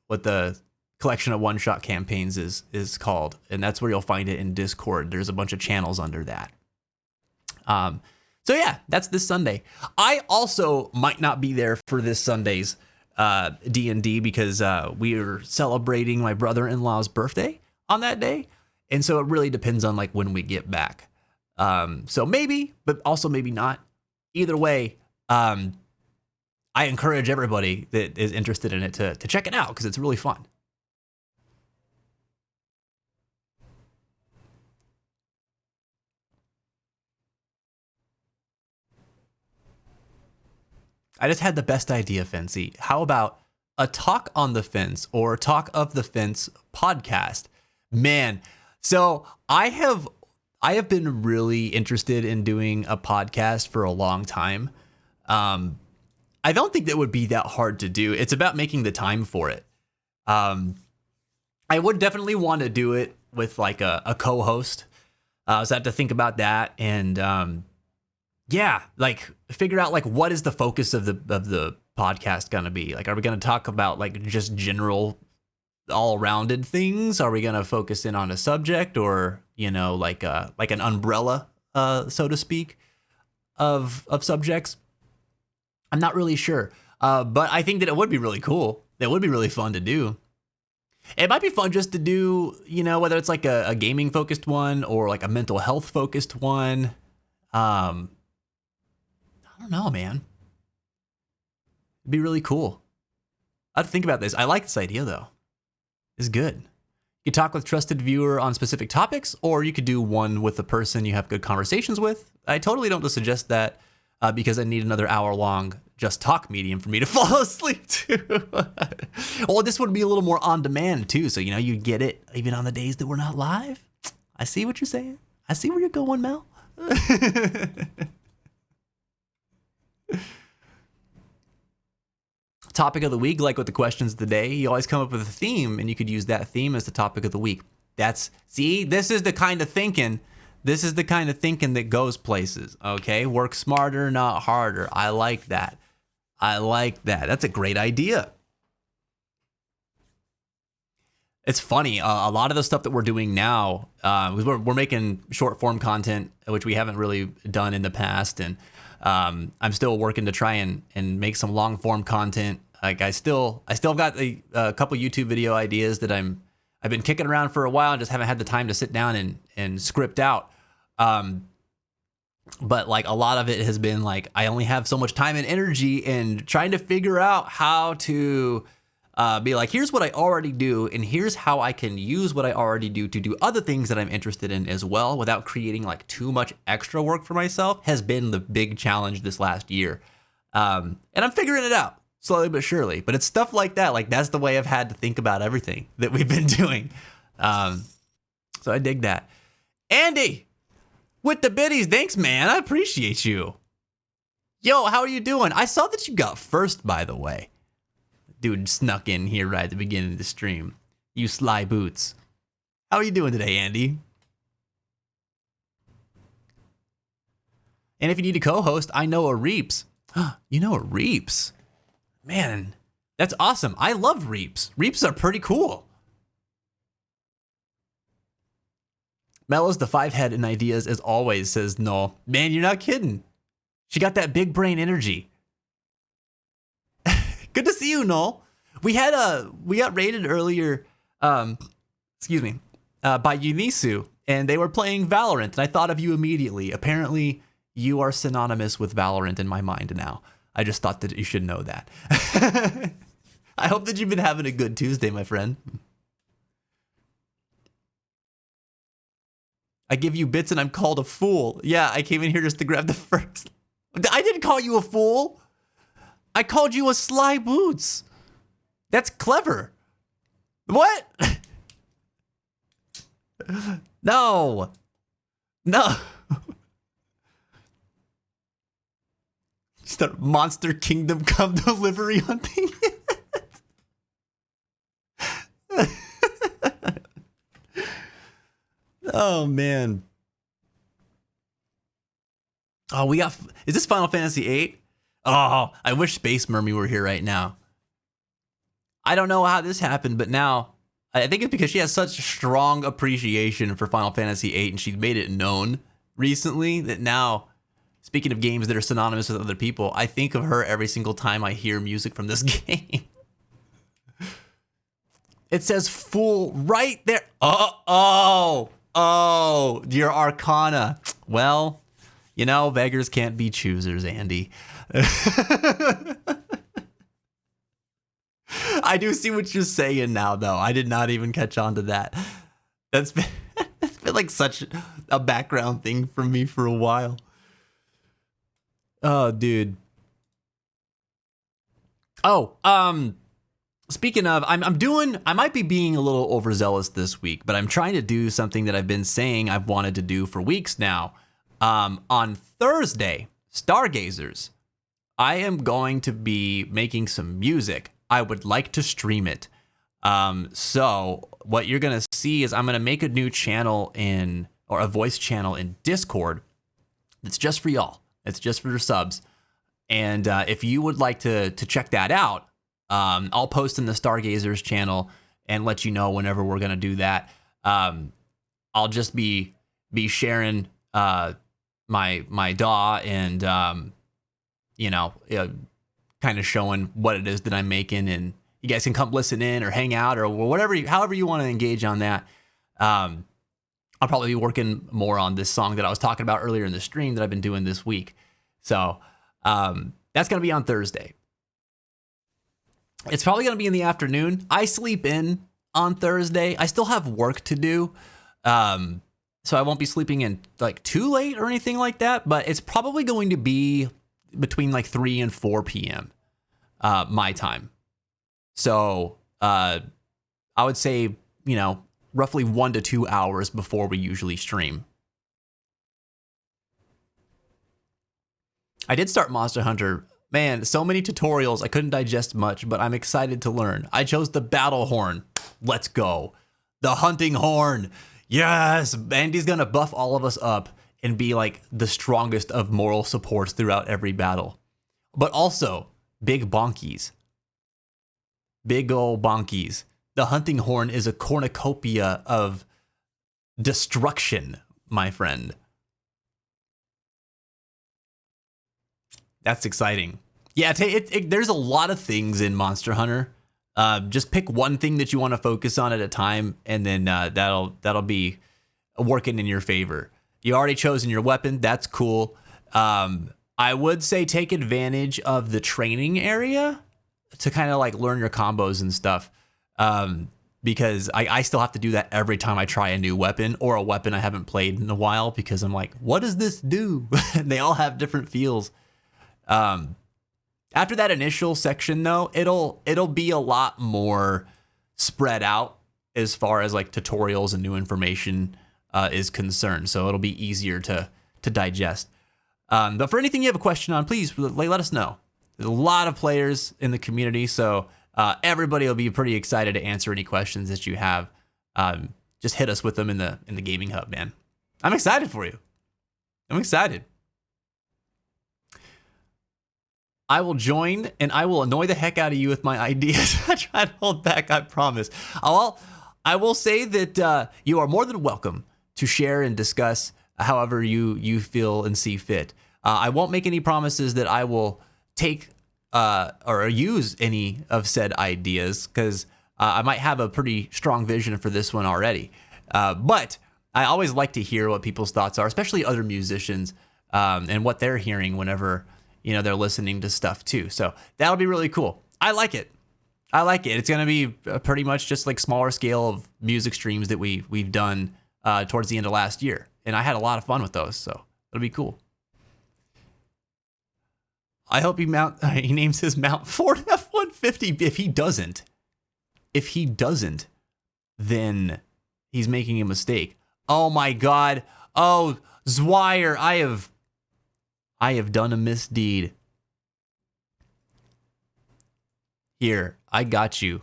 what the collection of one-shot campaigns is called, and that's where you'll find it in Discord. There's a bunch of channels under that. So yeah, that's this Sunday. I also might not be there for this Sunday's D&D because we are celebrating my brother-in-law's birthday on that day, and so it really depends on like when we get back. So maybe, but also maybe not. Either way, I encourage everybody that is interested in it to check it out because it's really fun. I just had the best idea, Fancy. How about a Talk on the Fence or Talk of the Fence podcast? Man, so I have been really interested in doing a podcast for a long time. I don't think that would be that hard to do. It's about making the time for it. I would definitely want to do it with like a co-host. So I have to think about that and yeah, like figure out like what is the focus of the podcast gonna be? Like, are we gonna talk about like just general all-rounded things? Are we gonna focus in on a subject, or like an umbrella, so to speak, of subjects? I'm not really sure, but I think that it would be really cool. It would be really fun to do. It might be fun just to do, whether it's like a gaming focused one or like a mental health focused one. I don't know, man. It'd be really cool. I'd think about this. I like this idea though. It's good. You could talk with trusted viewer on specific topics, or you could do one with the person you have good conversations with. I totally don't suggest that because I need another hour-long just talk medium for me to fall asleep to. Well, this would be a little more on demand too, so you get it even on the days that we're not live. I see what you're saying. I see where you're going, Mel. Topic of the week, like with the questions of the day, you always come up with a theme, and you could use that theme as the topic of the week. This is the kind of thinking This is the kind of thinking that goes places, okay? Work smarter, not harder. I like that. I like that. That's a great idea. It's funny. A lot of the stuff that we're doing now, we're making short form content, which we haven't really done in the past. And I'm still working to try and make some long form content. Like I still got a couple YouTube video ideas that I've been kicking around for a while and just haven't had the time to sit down and script out. But like a lot of it has been like, I only have so much time and energy and trying to figure out how to be like, here's what I already do, and here's how I can use what I already do to do other things that I'm interested in as well without creating like too much extra work for myself has been the big challenge this last year. And I'm figuring it out slowly but surely, but it's stuff like that. Like that's the way I've had to think about everything that we've been doing. So I dig that. Andy, with the biddies, thanks, man. I appreciate you. Yo, how are you doing? I saw that you got first, by the way. Dude snuck in here right at the beginning of the stream. You sly boots. How are you doing today, Andy? And if you need a co-host, I know a Reaps. You know a Reaps? Man, that's awesome. I love Reaps. Reaps are pretty cool. Mellow's the 5-head in ideas as always, says Noel. Man, you're not kidding. She got that big brain energy. Good to see you, Noel. We got raided earlier, by Unisu, and they were playing Valorant, and I thought of you immediately. Apparently, you are synonymous with Valorant in my mind now. I just thought that you should know that. I hope that you've been having a good Tuesday, my friend. I give you bits and I'm called a fool. Yeah, I came in here just to grab the first. I didn't call you a fool. I called you a sly boots. That's clever. What? No. Start Monster Kingdom Come delivery hunting. Oh man. Oh, is this Final Fantasy VIII? Oh, I wish Space Mermy were here right now. I don't know how this happened, but now I think it's because she has such strong appreciation for Final Fantasy VIII and she's made it known recently that now, speaking of games that are synonymous with other people, I think of her every single time I hear music from this game. It says fool right there. Oh, your Arcana. Well, you know, beggars can't be choosers, Andy. I do see what you're saying now, though. I did not even catch on to that. It's been like such a background thing for me for a while. Oh, dude. Oh, speaking of, I might be being a little overzealous this week, but I'm trying to do something that I've been saying I've wanted to do for weeks now. On Thursday, Stargazers, I am going to be making some music. I would like to stream it. So what you're going to see is I'm going to make a new channel or a voice channel in Discord. It's just for y'all. It's just for your subs. And if you would like to check that out, I'll post in the Stargazers channel and let you know whenever we're going to do that. I'll just be sharing my DAW and, kind of showing what it is that I'm making, and you guys can come listen in or hang out or whatever, however you want to engage on that. I'll probably be working more on this song that I was talking about earlier in the stream that I've been doing this week. So that's going to be on Thursday. It's probably going to be in the afternoon. I sleep in on Thursday. I still have work to do. So I won't be sleeping in like too late or anything like that, but it's probably going to be between like 3 and 4 p.m. My time. So I would say, roughly 1 to 2 hours before we usually stream. I did start Monster Hunter. Man, so many tutorials. I couldn't digest much, but I'm excited to learn. I chose the battle horn. Let's go. The hunting horn. Yes, Andy's gonna buff all of us up and be like the strongest of moral supports throughout every battle. But also, big bonkies. Big ol' bonkies. The hunting horn is a cornucopia of destruction, my friend. That's exciting. Yeah, there's a lot of things in Monster Hunter. Just pick one thing that you want to focus on at a time, and then that'll be working in your favor. You already chosen your weapon. That's cool. I would say take advantage of the training area to kind of like learn your combos and stuff. Because I still have to do that every time I try a new weapon or a weapon I haven't played in a while, because I'm like, what does this do? They all have different feels. After that initial section though, it'll be a lot more spread out as far as like tutorials and new information is concerned. So it'll be easier to digest. But for anything you have a question on, please let us know. There's a lot of players in the community, so everybody will be pretty excited to answer any questions that you have. Just hit us with them in the gaming hub, man. I'm excited for you. I'm excited. I will join and I will annoy the heck out of you with my ideas. I try to hold back, I promise. I will say that you are more than welcome to share and discuss however you feel and see fit. I won't make any promises that I will take or use any of said ideas, because I might have a pretty strong vision for this one already. But I always like to hear what people's thoughts are, especially other musicians, and what they're hearing whenever they're listening to stuff too. So that'll be really cool. I like it. It's gonna be pretty much just like smaller scale of music streams that we've done towards the end of last year, and I had a lot of fun with those. So it'll be cool. I hope he names his mount Ford F-150. If he doesn't, then he's making a mistake. Oh my God. Oh, Zwire, I have done a misdeed. Here, I got you.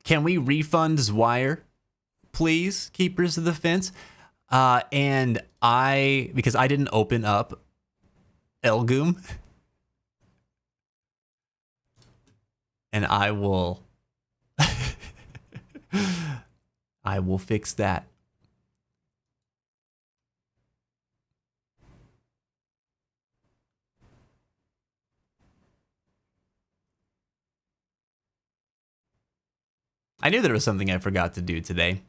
Can we refund Zwire, please, Keepers of the Fence? And because I didn't open up Elgoom, and I will fix that. I knew there was something I forgot to do today.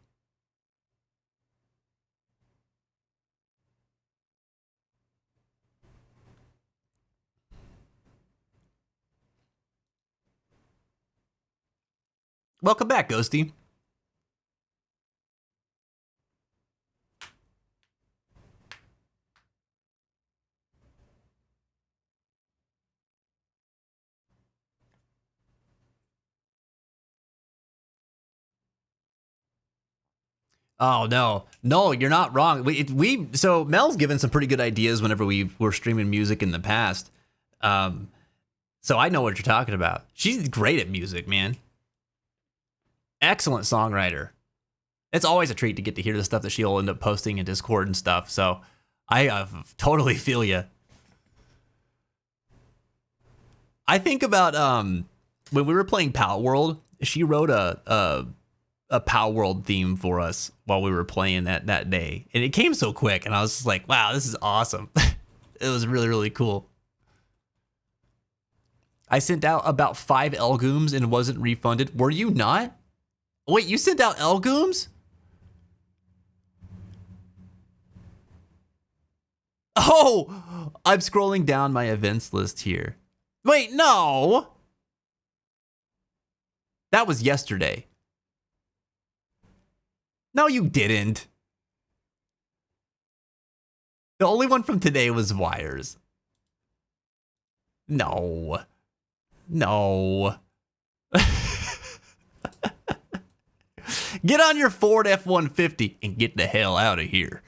Welcome back, Ghosty. Oh no, you're not wrong. So Mel's given some pretty good ideas whenever we were streaming music in the past. So I know what you're talking about. She's great at music, man. Excellent songwriter. It's always a treat to get to hear the stuff that she'll end up posting in Discord and stuff. So I totally feel you. I think about when we were playing Pal World, she wrote a Pal World theme for us while we were playing that day, and it came so quick, and I was just like, wow, this is awesome. It was really, really cool. I sent out about 5 Elgooms and wasn't refunded. Were you not? Wait, you sent out Elgooms? Oh, I'm scrolling down my events list here. Wait, no. That was yesterday. No, you didn't. The only one from today was Wires. No. Get on your Ford F-150 and get the hell out of here.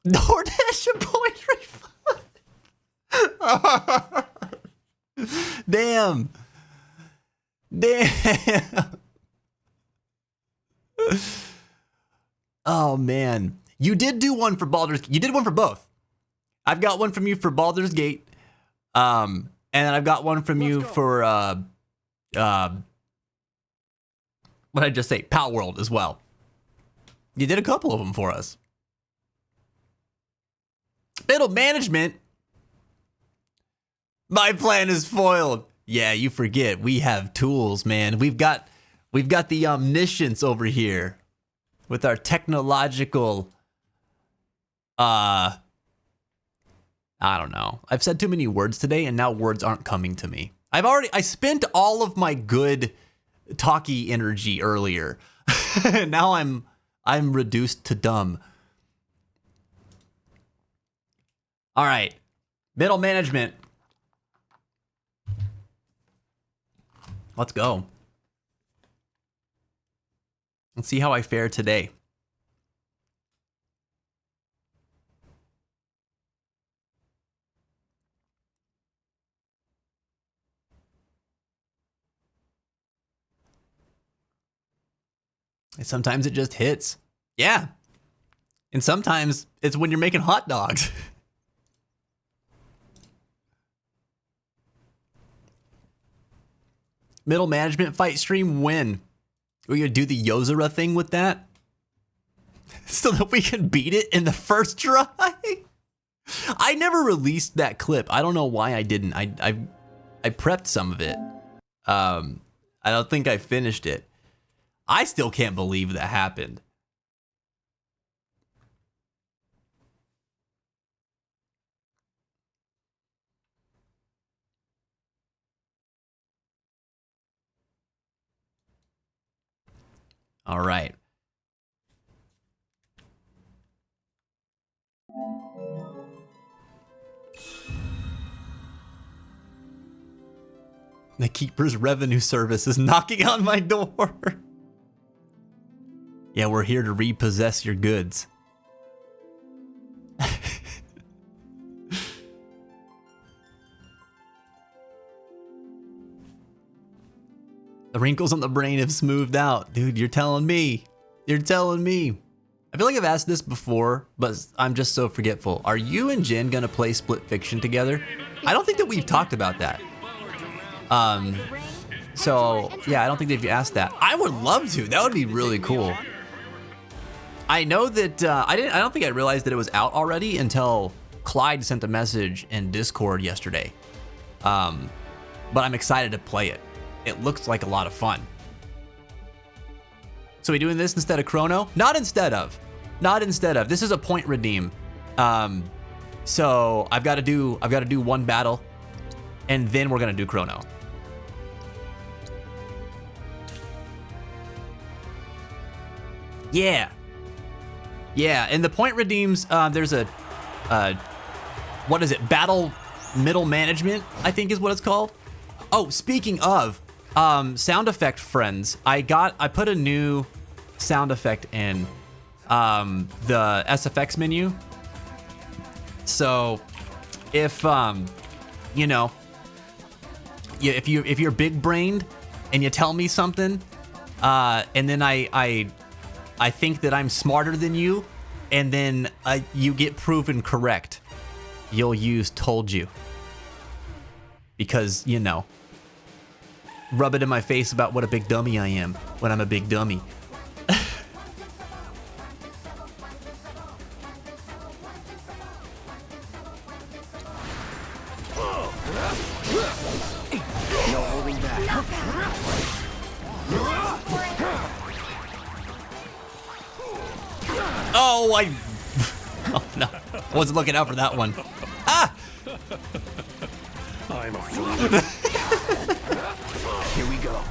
DoorDash a point refund. Damn. Oh man, you did do one for Baldur's. You did one for both. I've got one from you for Baldur's Gate, and I've got one from you for what did I just say? Pal World as well. You did a couple of them for us. Middle management. My plan is foiled. Yeah, you forget. We have tools, man. We've got the omniscience over here with our technological I don't know. I've said too many words today and now words aren't coming to me. I spent all of my good talky energy earlier. Now I'm reduced to dumb. All right. Middle management. Let's go. Let's see how I fare today. And sometimes it just hits. Yeah. And sometimes it's when you're making hot dogs. Middle management fight stream win. We're gonna do the Yozora thing with that so that we can beat it in the first try. I never released that clip. I don't know why I didn't. I prepped some of it. I don't think I finished it. I still can't believe that happened. All right. The Keeper's Revenue Service is knocking on my door. Yeah, we're here to repossess your goods. The wrinkles on the brain have smoothed out. Dude, you're telling me. You're telling me. I feel like I've asked this before, but I'm just so forgetful. Are you and Jen gonna play Split Fiction together? I don't think that we've talked about that. So yeah, I don't think they've asked that. I would love to. That would be really cool. I know that I don't think I realized that it was out already until Clyde sent a message in Discord yesterday. But I'm excited to play it. It looks like a lot of fun. So we doing this instead of Chrono? Not instead of. Not instead of. This is a point redeem. So I've got to do one battle, and then we're gonna do Chrono. Yeah. Yeah, and the point redeems, there's a, what is it? Battle middle management, I think is what it's called. Oh, speaking of, sound effect friends, I put a new sound effect in, the SFX menu. So if, you know, if you're big brained and you tell me something, and then I think that I'm smarter than you, and then you get proven correct, you'll use told you. Because, you know, rub it in my face about what a big dummy I am when I'm a big dummy. No holding back. Oh, oh no, I wasn't looking out for that one. Ah! I'm a fool. Here we go.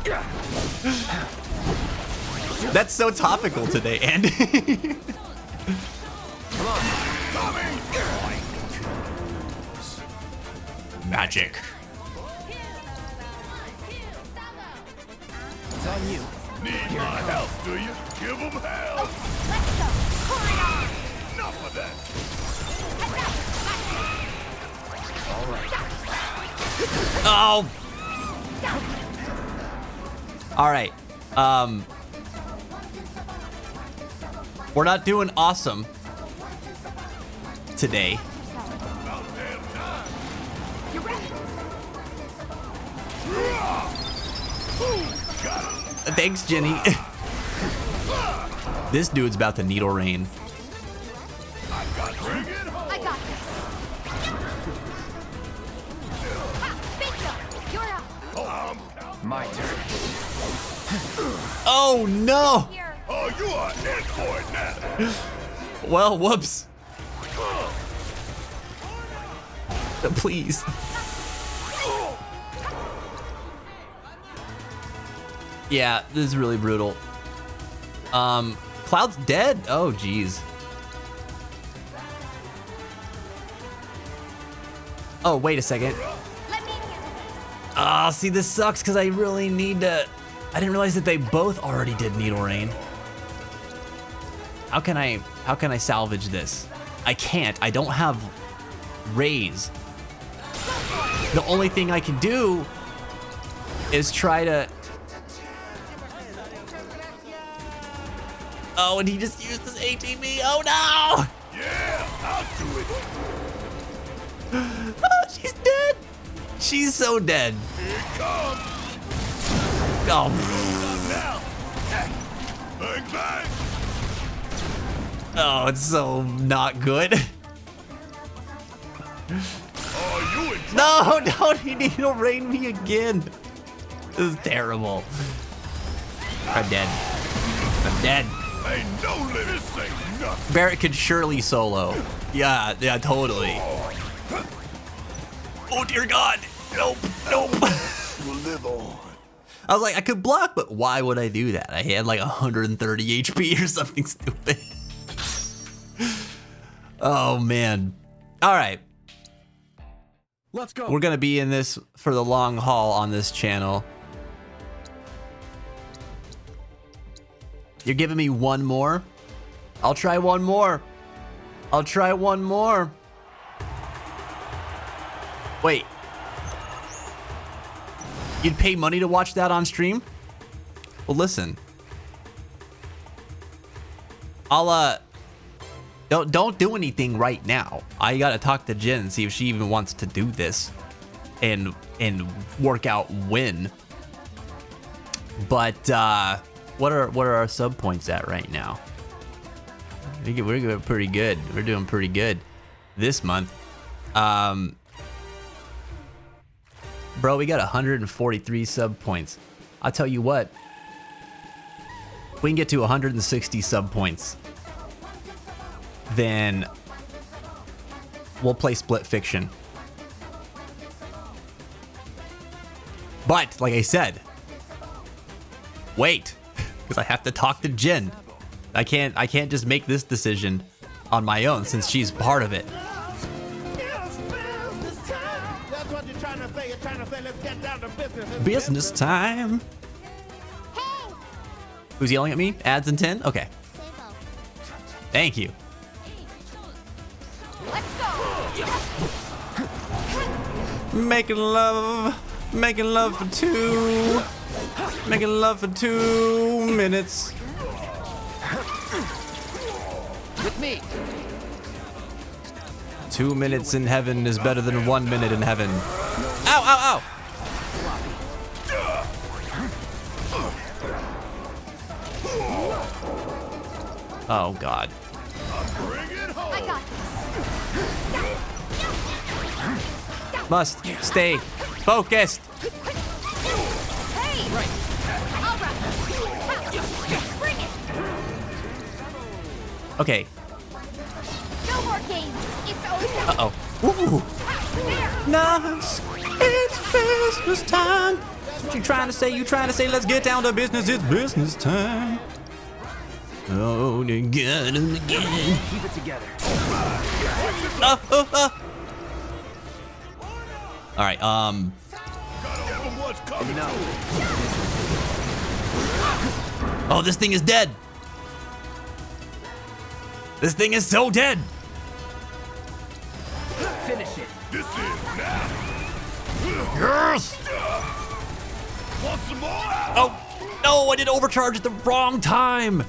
That's so topical today, Andy. Come on. Magic. It's on you. Need my help, do you? Give them hell. Let's go. Hurry on. No! Oh. All right. We're not doing awesome today. Thanks, Jenny. This dude's about to needle rain. I got this. Bingo! You're up. My turn. Oh no! Here. Oh, you are in for it now. Well, whoops. Please. Yeah, this is really brutal. Cloud's dead? Oh, geez. Oh, wait a second. Let me handle this. Ah, see, this sucks because I really need to... I didn't realize that they both already did Needle Rain. How can I salvage this? I can't. I don't have raise. The only thing I can do is try to... Oh, and he just used his ATB. Oh no! Yeah, I'll do it. Oh, she's dead. She's so dead. Here it comes. Oh. Now. Bang, bang. Oh, it's so not good. Oh, you in No, don't needle rain me again. This is terrible. I'm dead. I'm dead. Ain't no living say nothing. Barrett could surely solo. Yeah, totally. Oh dear God. Nope, nope. We'll live on. I was like, I could block, but why would I do that? I had like 130 HP or something stupid. Oh man. All right. Let's go. We're gonna be in this for the long haul on this channel. You're giving me one more? I'll try one more. I'll try one more. Wait. You'd pay money to watch that on stream? Well, listen. I'll don't do anything right now. I gotta talk to Jen and see if she even wants to do this and work out when. But what are our sub points at right now? We're doing pretty good. We're doing pretty good this month. Bro, we got 143 sub points. I'll tell you what. We can get to 160 sub points. Then we'll play Split Fiction. But like I said, wait, because I have to talk to Jen. I can't just make this decision on my own since she's part of it. Business time. Hey! Who's yelling at me? Ads in 10? Okay. Thank you. Let's go! Making love for two. Making love for 2 minutes. With me. 2 minutes in heaven is better than 1 minute in heaven. Ow, ow, ow. Oh, God. I got this. Must stay focused. Hey! Right. All right. Bring it. Okay. No more games. It's over. Uh-oh. Ooh. There. Nice. It's business time. What you trying to say? You trying to say let's get down to business? It's business time. Oh, again and again. Keep it together. All right. No. Oh, this thing is dead. This thing is so dead. Finish it. This is now. Yes. Want some more? Oh, no, I did overcharge at the wrong time.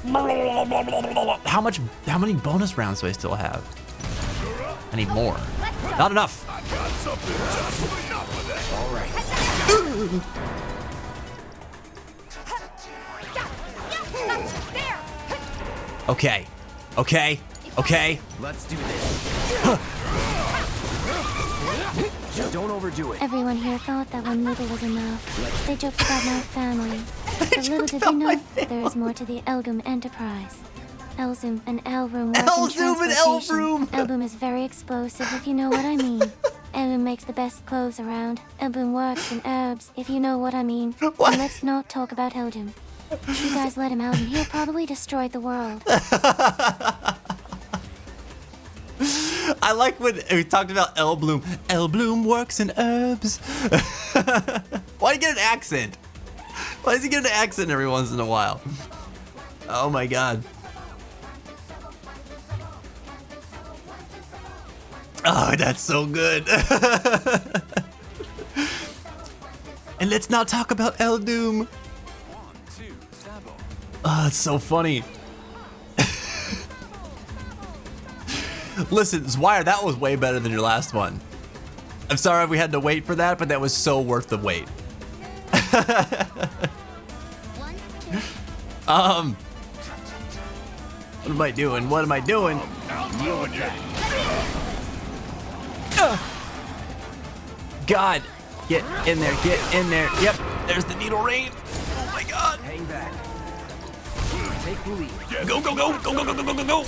How many bonus rounds do I still have? I need more. Not enough. I got something just enough of that. All right. Okay. Okay. Okay. Let's do this. Just don't overdo it. Everyone here thought that when little was enough. They joked about my family. But little did they know there is more to the Elgum enterprise. Elzum and Elbrum work in Elzum and transportation. Elbrum. Elbum is very explosive, if you know what I mean. Elbum makes the best clothes around. Elbum works in herbs, if you know what I mean. What? And let's not talk about Eldum. You guys let him out and he'll probably destroy the world. I like when we talked about Elbloom. Elbloom works in herbs. Why do you get an accent? Why does he get an accent every once in a while? Oh my god. Oh, that's so good. And let's not talk about Eldoom. Oh, it's so funny. Listen, Zwire, that was way better than your last one. I'm sorry we had to wait for that, but that was so worth the wait. What am I doing? What am I doing? God, get in there, get in there. Yep, there's the needle rain. Oh my god. Hang back. Take the lead. Go, go, go, go, go, go, go, go, go, go.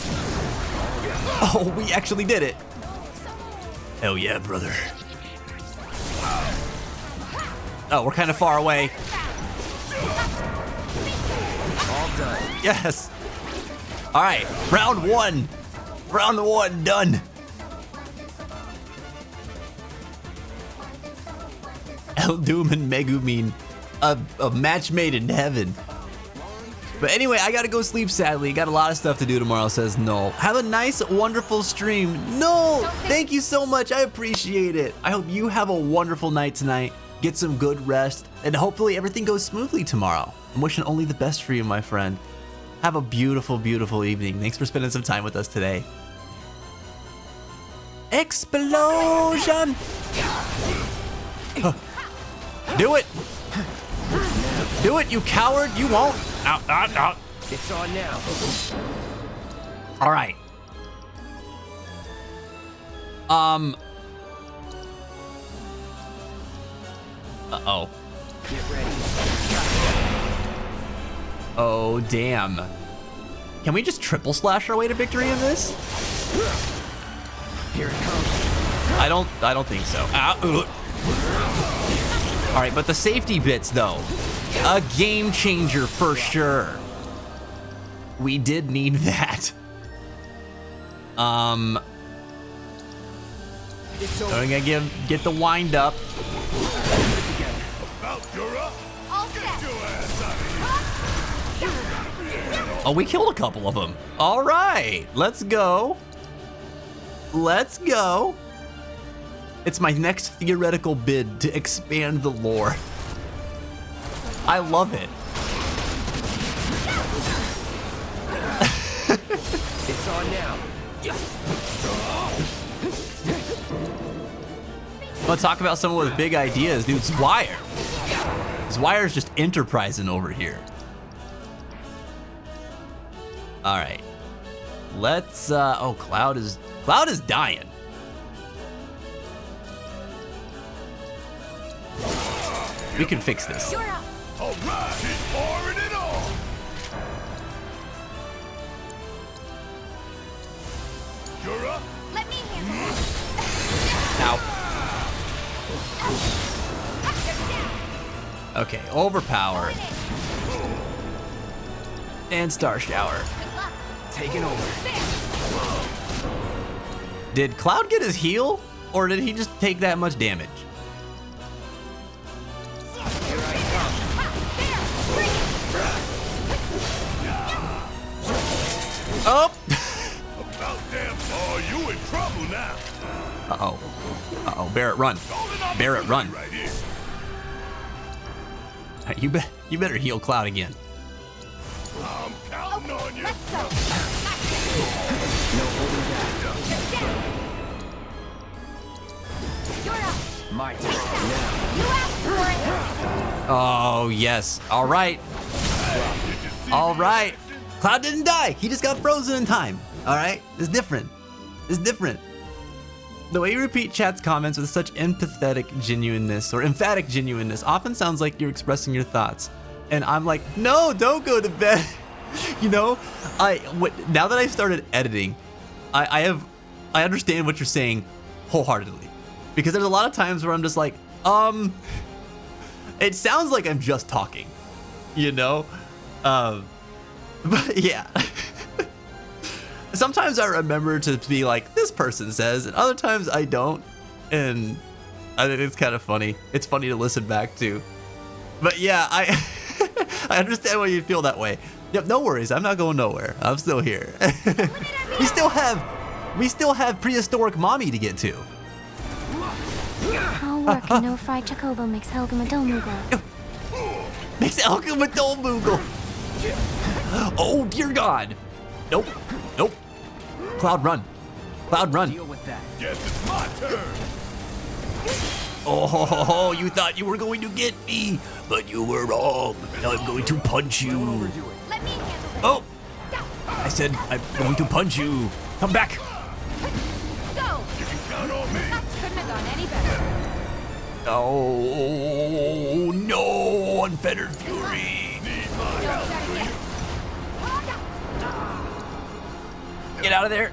Oh, we actually did it. Hell yeah, brother. Oh, we're kind of far away. All done. Yes. All right, round one. Round one done. Eldoom and Megumin, a match made in heaven. But anyway, I gotta go sleep, sadly. Got a lot of stuff to do tomorrow, says Null. Have a nice, wonderful stream. Null, thank you so much. I appreciate it. I hope you have a wonderful night tonight. Get some good rest, and hopefully everything goes smoothly tomorrow. I'm wishing only the best for you, my friend. Have a beautiful, beautiful evening. Thanks for spending some time with us today. Explosion! Do it! Do it, you coward! You won't! Out, out, out! It's on now. All right. Uh-oh. Get ready. Oh, damn. Can we just triple slash our way to victory in this? Here it comes. I don't think so. All right, but the safety bits though, a game changer for sure. We did need that. It's I'm over. gonna get the wind up. About you're up. Get your ass out of here. Oh, we killed a couple of them. All right, let's go. Let's go. It's my next theoretical bid to expand the lore. I love it. It's on now. Let's talk about someone with big ideas, dude. Zwire. Zwire's just enterprising over here. All right. Let's, oh, Cloud is dying. We can fix this. All right, he's pouring it on. You're up. Let me handle Ow. Okay, overpowered. And Star Shower. Taking over. Did Cloud get his heal? Or did he just take that much damage? Here I come. Oh! About damn. Oh, you in trouble now. Uh-oh. Uh-oh. Barrett, run. Barrett, run. Right here. You better heal Cloud again. I'm counting on you. Let's go. No holding back. You're up. My turn now. You asked for it. Oh, yes. All right. All right. Cloud didn't die. He just got frozen in time. All right? It's different. It's different. The way you repeat chat's comments with such empathetic genuineness or emphatic genuineness often sounds like you're expressing your thoughts. And I'm like, no, don't go to bed. You know, now that I've started editing, I understand what you're saying wholeheartedly. Because there's a lot of times where I'm just like, it sounds like I'm just talking, you know? But yeah. Sometimes I remember to be like, this person says, and other times I don't. And I think it's kind of funny. It's funny to listen back to. But yeah, I understand why you feel that way. Yep, no worries. I'm not going nowhere. I'm still here. we still have prehistoric mommy to get to. All work and no fried chocobo makes Helga Madolmugo. Makes Helga Madolmugo. Oh dear God. Nope. Nope. Cloud, run. Cloud, run. Deal with that. Guess it's my turn. Oh, you thought you were going to get me, but you were wrong. Now I'm going to punch you. Let me handle this. Oh, I said I'm going to punch you. Come back. Go. You can count on me. That couldn't have gone any better. Oh, no, unfettered fury. Need my Don't help. start again. Get out of there.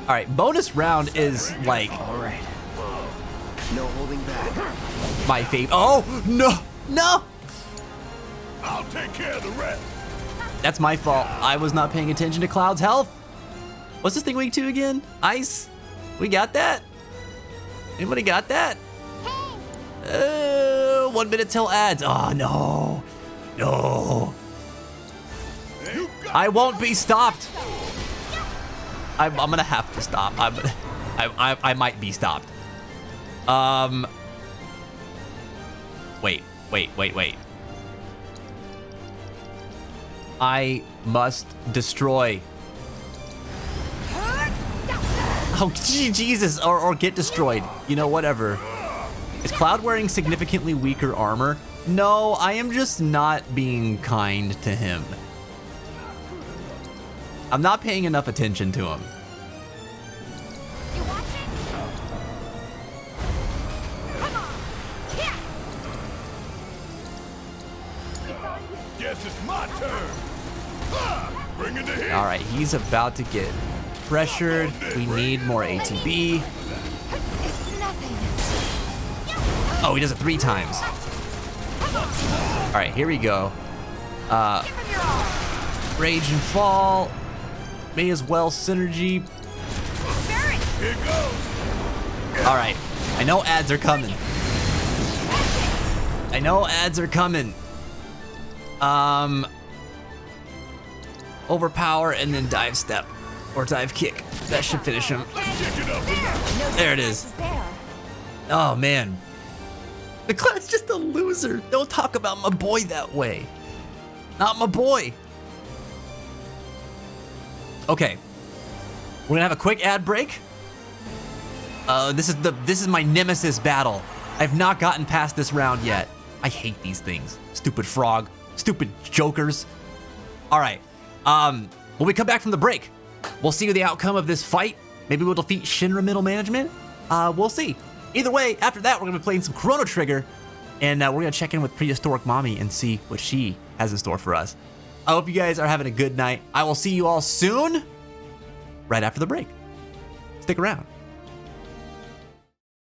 All right, bonus round is like All right. No holding back. my favorite. Oh, no, no. I'll take care of the rest. That's my fault. I was not paying attention to Cloud's health. What's this thing week 2 again? Ice? We got that? Anybody got that? 1 minute till ads. Oh, no. No. You got I won't be stopped. I'm gonna have to stop. I might be stopped. Wait. I must destroy. Oh, Jesus, or get destroyed. You know, whatever. Is Cloud wearing significantly weaker armor? No, I am just not being kind to him. I'm not paying enough attention to him. You watching? Come on. Here. Guess it's my turn. Ah, bring it to him. All right, he's about to get pressured. We need more ATB. It's nothing. Oh, he does it 3 times. All right, here we go. Give him your all. Rage and fall. May as well synergy. Barrett. Here goes. All right, I know ads are coming. I know ads are coming. Overpower and then dive step or dive kick. That should finish him. Kick it up a notch. There it is. Oh man. The Cloud's just a loser. Don't talk about my boy that way. Not my boy. Okay. We're gonna have a quick ad break. This is my nemesis battle. I've not gotten past this round yet. I hate these things. Stupid frog. Stupid jokers. All right. When we come back from the break, we'll see the outcome of this fight. Maybe we'll defeat Shinra middle management. We'll see. Either way, after that, we're gonna be playing some Chrono Trigger, and we're gonna check in with Prehistoric Mommy and see what she has in store for us. I hope you guys are having a good night. I will see you all soon, right after the break. Stick around.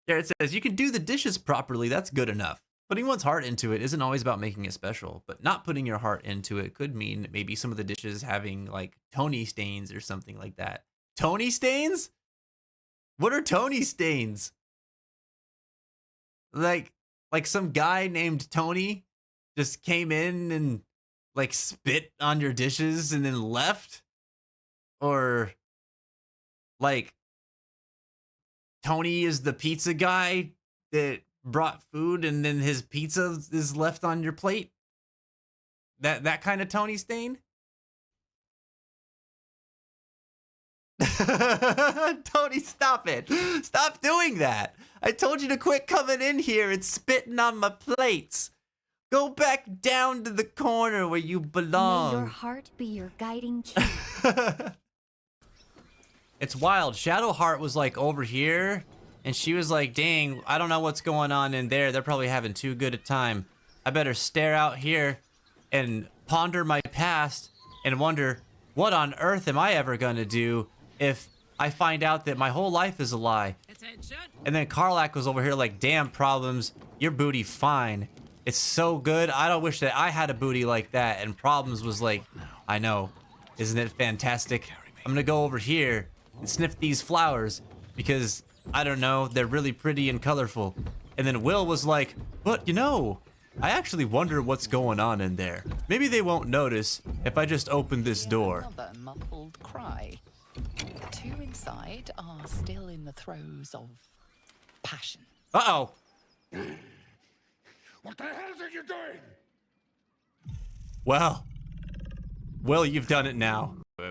There it says, you can do the dishes properly, that's good enough. Putting one's heart into it isn't always about making it special, but not putting your heart into it could mean maybe some of the dishes having like Tony stains or something like that. Tony stains? What are Tony stains? Like some guy named Tony just came in and like spit on your dishes and then left? Or like Tony is the pizza guy that brought food and then his pizza is left on your plate? That kind of Tony stain? Tony, stop it. Stop doing that. I told you to quit coming in here and spitting on my plates. Go back down to the corner where you belong. May your heart be your guiding key. It's wild. Shadowheart was like over here, and she was like, dang, I don't know what's going on in there. They're probably having too good a time. I better stare out here and ponder my past and wonder, what on earth am I ever gonna do if I find out that my whole life is a lie? And then Karlak was over here like, damn, Problems, your booty fine. It's so good. I don't wish that I had a booty like that. And Problems was like, I know. Isn't it fantastic? I'm gonna go over here and sniff these flowers because, I don't know, they're really pretty and colorful. And then Will was like, but you know, I actually wonder what's going on in there. Maybe they won't notice if I just open this door. Another muffled cry. The two inside are still in the throes of passion. Uh-oh. What the hell are you doing? Well, Will, you've done it now. Wait.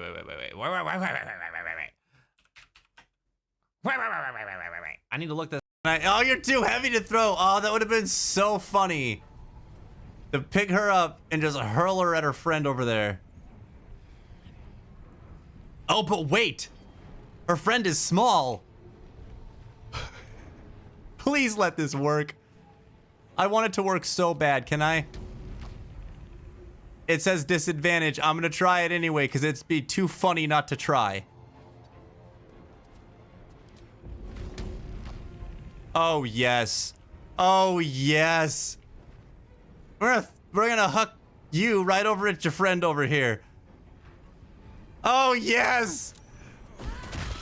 I need to look this. Oh, you're too heavy to throw. Oh, that would have been so funny. To pick her up and just hurl her at her friend over there. Oh, but wait. Her friend is small. Please let this work. I want it to work so bad. Can I? It says disadvantage. I'm gonna try it anyway because it'd be too funny not to try. Oh, yes. Oh, yes. We're gonna huck you right over at your friend over here. Oh, yes.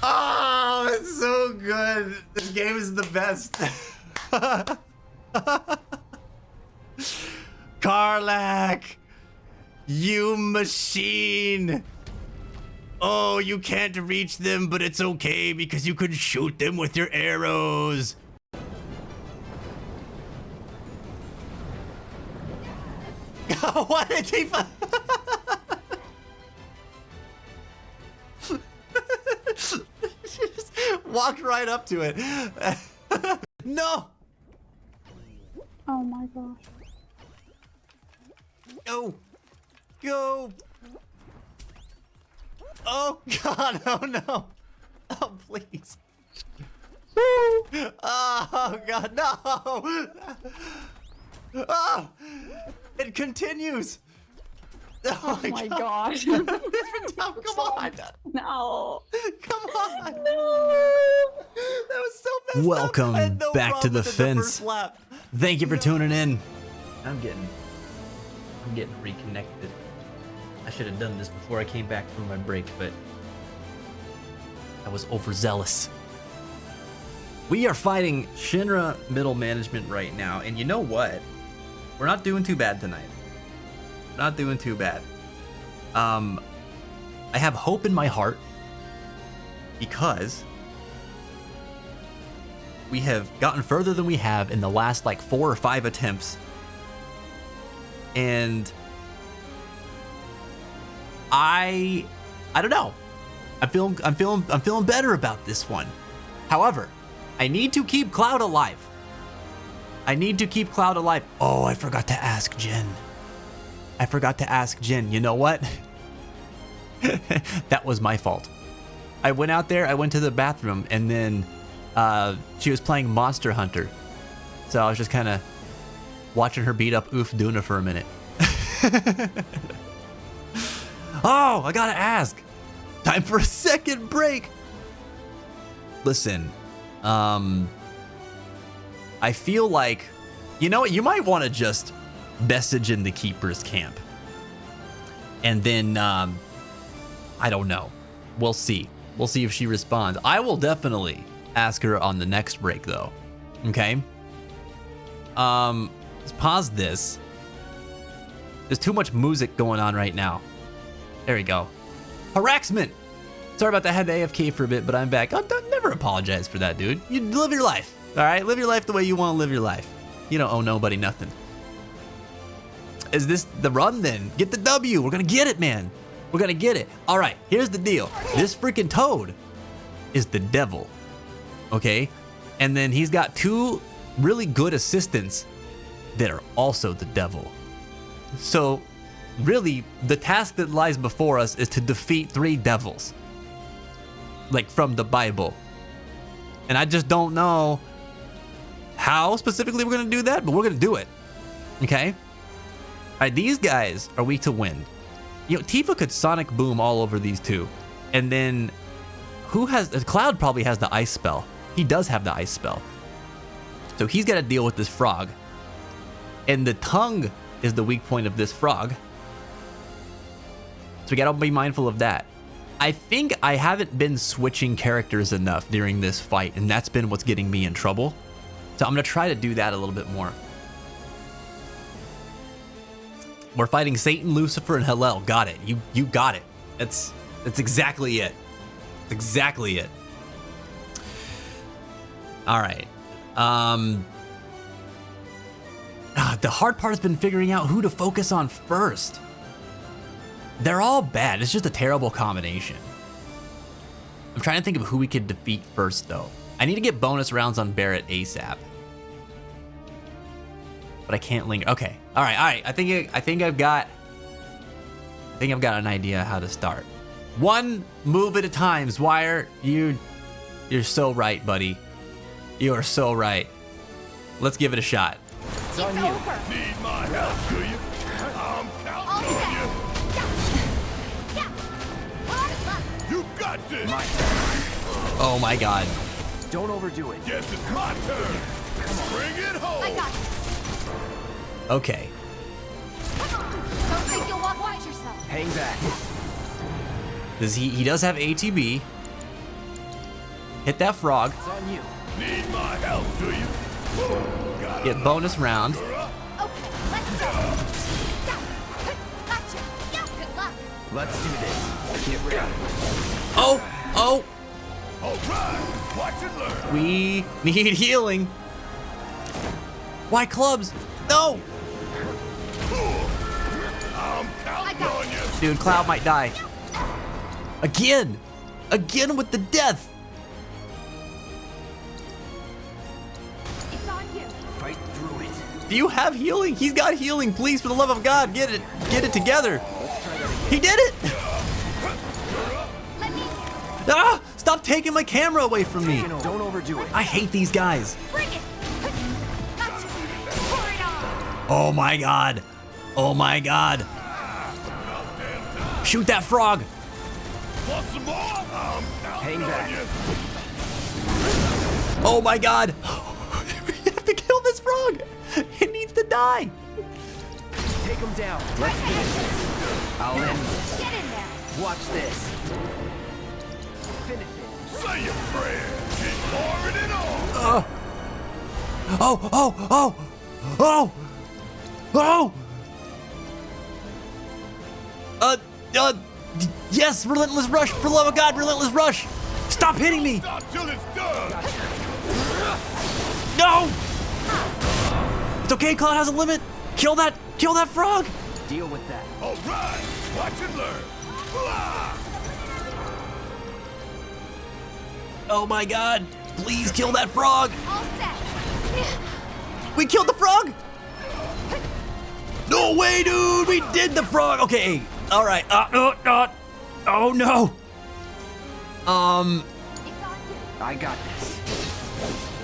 Oh, it's so good. This game is the best. Karlak, you machine. Oh, you can't reach them, but it's okay because you can shoot them with your arrows. What did he just walked right up to it. No. Oh my gosh. Go. Go. Oh God, oh no. Oh please. Oh God, no. Oh, it continues. Oh my gosh. Come on. No. Come on. No. That was so messed Welcome up. I had no back to problem the in fence. first lap. Thank you for tuning in. I'm getting reconnected. I should have done this before I came back from my break, but I was overzealous. We are fighting Shinra middle management right now, and you know what? We're not doing too bad tonight. Not doing too bad. I have hope in my heart because we have gotten further than we have in the last like 4 or 5 attempts. And I don't know. I'm feeling better about this one. However, I need to keep Cloud alive. Oh, I forgot to ask Jen. You know what? That was my fault. I went out there, I went to the bathroom, and then she was playing Monster Hunter. So I was just kind of watching her beat up Oof Duna for a minute. Oh, I gotta ask. Time for a second break. Listen, I feel like, you know what, you might want to just message in the Keeper's camp. And then, I don't know. We'll see. We'll see if she responds. I will definitely ask her on the next break, though. Okay? Let's pause this. There's too much music going on right now. There we go. Harassment! Sorry about that. I had to AFK for a bit, but I'm back. Oh, don't never apologize for that, dude. You live your life. All right, live your life the way you want to live your life. You don't owe nobody nothing. Is this the run then? Get the W. We're gonna get it, man. We're gonna get it. All right, here's the deal. This freaking Toad is the devil, okay? And then he's got 2 really good assistants that are also the devil. So really, the task that lies before us is to defeat 3 devils, like from the Bible. And I just don't know how specifically we're gonna do that, but we're gonna do it, okay? All right, these guys are weak to wind. You know, Tifa could sonic boom all over these 2. And then who has, Cloud probably has the ice spell. He does have the ice spell. So he's got to deal with this frog. And the tongue is the weak point of this frog. So we got to be mindful of that. I think I haven't been switching characters enough during this fight, and that's been what's getting me in trouble. So I'm going to try to do that a little bit more. We're fighting Satan, Lucifer, and Hillel. Got it. You got it. That's exactly it. That's exactly it. All right. The hard part has been figuring out who to focus on first. They're all bad. It's just a terrible combination. I'm trying to think of who we could defeat first, though. I need to get bonus rounds on Barret ASAP. But I can't linger. Okay. All right. I think I've got an idea how to start. One move at a time. Zwire, you're so right, buddy. You are so right. Let's give it a shot. It's on you. Need my help, do you? I'm counting on you. You got this. My turn. Oh my God. Don't overdo it. Guess it's my turn. Come on. Bring it home. I got this. Okay. Come on. Don't think you'll walk wide yourself. Hang back. He does have ATB. Hit that frog. It's on you. Need my help, do you? Got Get bonus round. Okay, let's go. Gotcha. Good luck. Let's do this. Get ready. Oh. All right. Watch and learn. We need healing. Why clubs? No. I'm counting on you. Dude, Cloud might die. Again with the death. It's on you. Fight through it. Do you have healing? He's got healing. Please, for the love of God, get it together. He did it. Let me Ah! Stop taking my camera away from me. Don't overdo it. I hate these guys. bring it. Gotcha. Pour it on. Oh my God. Oh my God. Shoot that frog. Want some more? I'm Hang counting on back. you. Oh my God. We have to kill this frog. It needs to die. Take him down. Let's finish this. I'll end this. Get in there. Watch this. Finish it. Say your prayers. Keep pouring it on. Yes, relentless rush, for the love of God, relentless rush. Stop hitting me. Stop till it's done. No. It's okay, Cloud has a limit. Kill that frog. Deal with that. All right. Watch and learn. Ah! Oh my God, please kill that frog. All set. We killed the frog. No way, dude, we did the frog. Okay, all right, oh no. It's on you. I got this.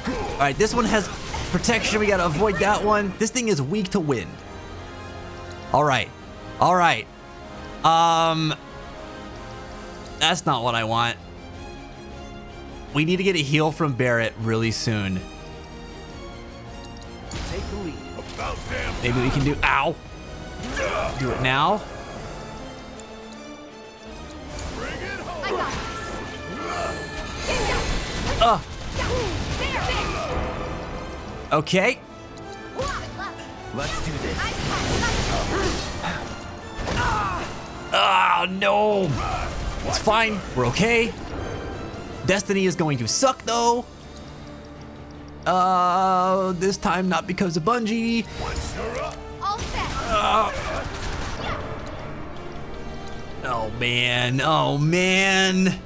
All right, this one has protection. We gotta avoid that one. This thing is weak to wind. All right. That's not what I want. We need to get a heal from Barret really soon. Take the lead. About damn. Maybe we can do, ow. Do it now. Bring it home. I got this. There. Okay. Good luck. Let's do this. Oh, no. It's fine. We're okay. Destiny is going to suck though. This time not because of Bungie. All set. Oh man. Oh man.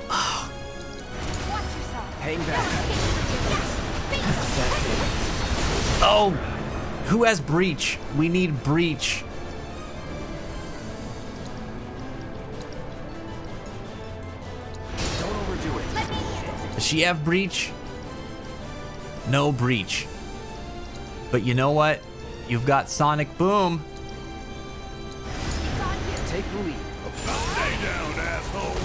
Watch yourself. Hang back. Oh, who has breach? We need breach. Don't overdo it. Let me handle. Does she have breach? No breach. But you know what? You've got Sonic Boom. It's on you. Take the lead. Stay down, asshole.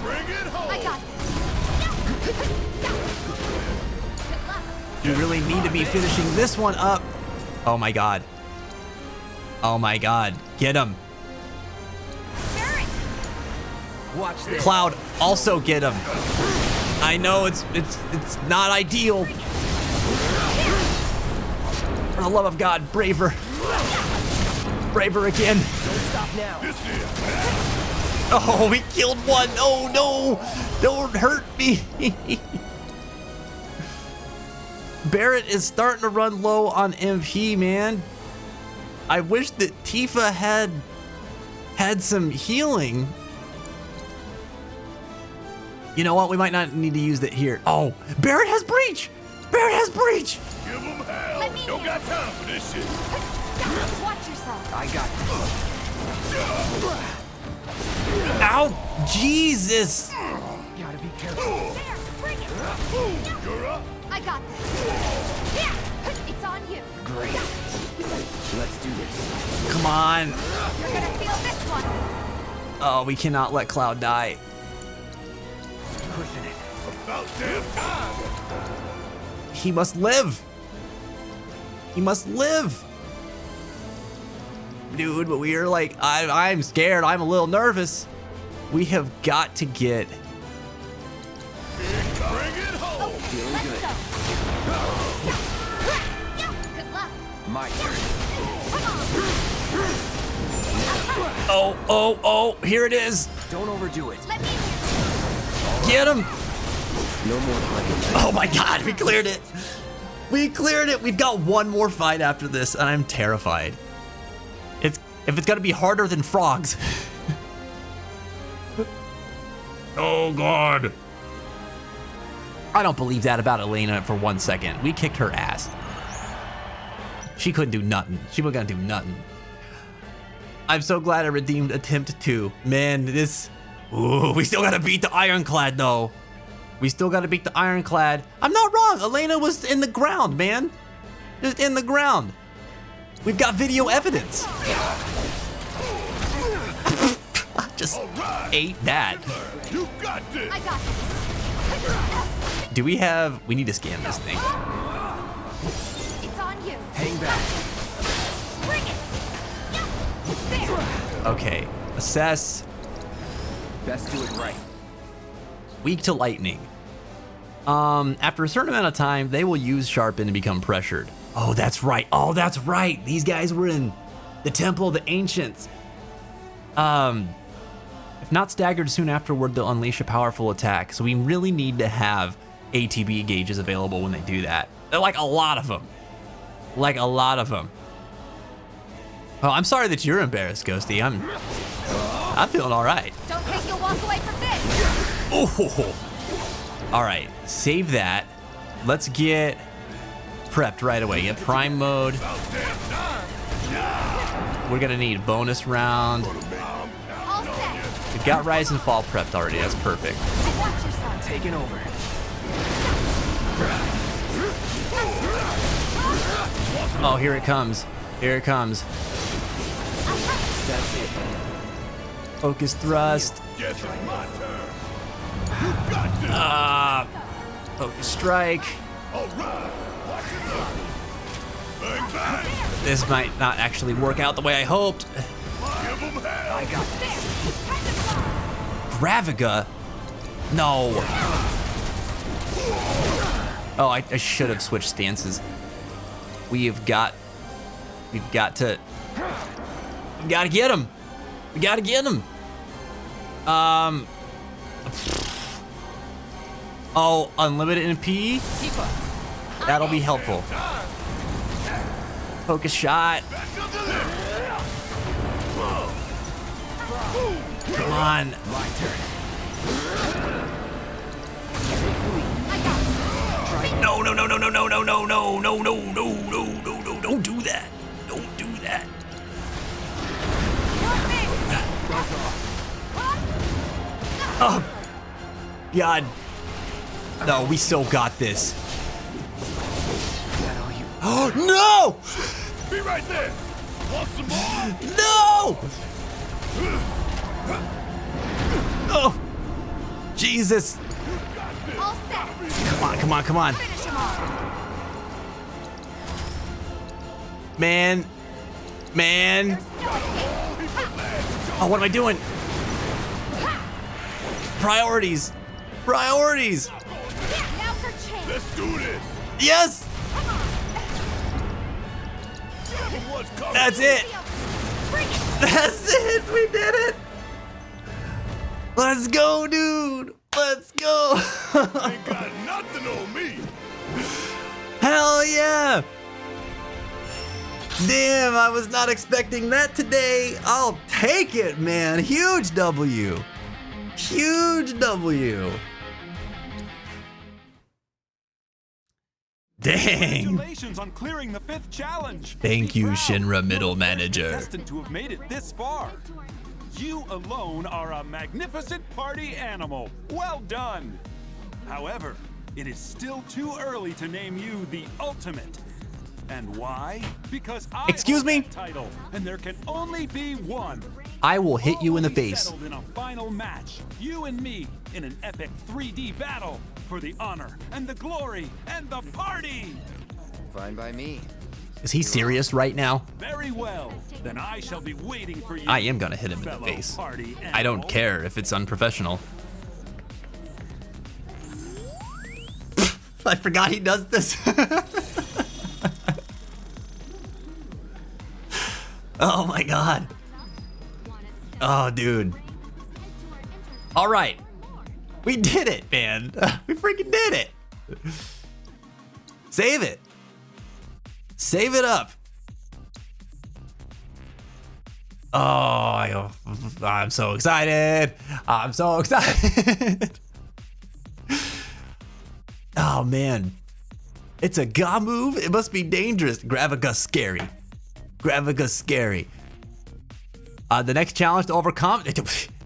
Bring it home. I got this. Good luck. We really need to be finishing this one up. Oh my god. Oh my god. Get him. Barrett. Watch this. Cloud, also get him. I know it's not ideal. For the love of God, braver. Braver again. Don't stop now. Oh, we killed one. Oh no. Don't hurt me. Barrett is starting to run low on MP, man. I wish that Tifa had some healing. You know what? We might not need to use that here. Oh, Barrett has breach. Barrett has breach. Give him hell. Let me Don't got time for this shit. Watch yourself. I got this. Ow, Jesus. Gotta be careful. There. Bring it. You're up. I got this. Yeah. It's on you. Great. Let's do this. Come on. You're gonna feel this one. Oh, we cannot let Cloud die. Pushing it. About damn time. He must live. He must live. Dude, but we are like, I'm scared. I'm a little nervous. We have got to get. Bring it home. Feeling Let's good. go. Good luck. My turn. Oh, here it is. Don't overdo it. Let me. Get him. No more playing. Oh my God, we cleared it. We cleared it. We've got one more fight after this, and I'm terrified. If it's gonna be harder than frogs. Oh God. I don't believe that about Elena for 1 second. We kicked her ass. She couldn't do nothing. She wasn't gonna do nothing. I'm so glad I redeemed attempt 2. Man, this. Ooh, we still gotta beat the Ironclad though. We still gotta beat the Ironclad. I'm not wrong. Elena was in the ground, man. Just in the ground. We've got video evidence. I just ate that. You got this. I got this. Do we need to scan this thing. It's on you. Hang back. Bring it. There. Okay, assess. Best do it right. Weak to lightning. After a certain amount of time, they will use sharpen and become pressured. Oh, that's right. Oh, that's right. These guys were in the Temple of the Ancients. If not staggered soon afterward, they'll unleash a powerful attack. So we really need to have ATB gauges available when they do that. They're like a lot of them. Like a lot of them. Oh, I'm sorry that you're embarrassed, Ghosty. I'm feeling all right. Don't think you'll walk away from this. Oh, all right. Save that. Let's get prepped right away. Get prime mode. About damn time. We're gonna need bonus round. All set. We've got rise and fall prepped already. That's perfect. And watch yourself. Taking over. Oh, here it comes. Here it comes. That's it. Focus thrust. Guess it's my turn. You got this. Focus strike. All right. Watch it look. Bang, bang. This might not actually work out the way I hoped. Give him hell. I got this. Graviga? No. Oh, I should have switched stances. We've got to get him. We gotta get him. Oh, unlimited MP. That'll be helpful. Focus shot. Come on. My turn. No, no, no, no, no, no, no, no, no, no, no, no, no, no, no, don't do that. Don't do that. Oh, God. No, we still got this. Oh, no! Be right there. Want some more? No! Oh, Jesus. All set. Come on, come on, come on. Finish him off. Man. Man. There's no escape. Oh, what am I doing? Priorities. Priorities. Now for change. Let's do this. Yes. What's coming? That's it. Bring it. That's it. We did it. Let's go, dude. Let's go. Ain't got nothing on me. Hell yeah. Damn, I was not expecting that today. I'll take it, man. Huge W. Huge W. Dang. Congratulations on clearing the 5th challenge. Thank Be you, proud. Shinra middle You're the first manager. contestant to have made it this far. You alone are a magnificent party animal. Well done. However, it is still too early to name you the ultimate. And why? Because I Excuse hold me? that title, and there can only be one. I will hit you in the All will be face. settled in a final match, you and me, in an epic 3D battle for the honor and the glory and the party. Fine by me. Is he serious right now? Very well. Then I shall be waiting for you. I am gonna hit him in the fellow face. party I don't animal. care if it's unprofessional. I forgot he does this. Oh my God. Oh, dude. All right. We did it, man. We freaking did it. Save it. Save it up. Oh, I'm so excited. I'm so excited. Oh, man. It's a Ga move? It must be dangerous. Graviga scary. Graviga scary. The next challenge to overcome,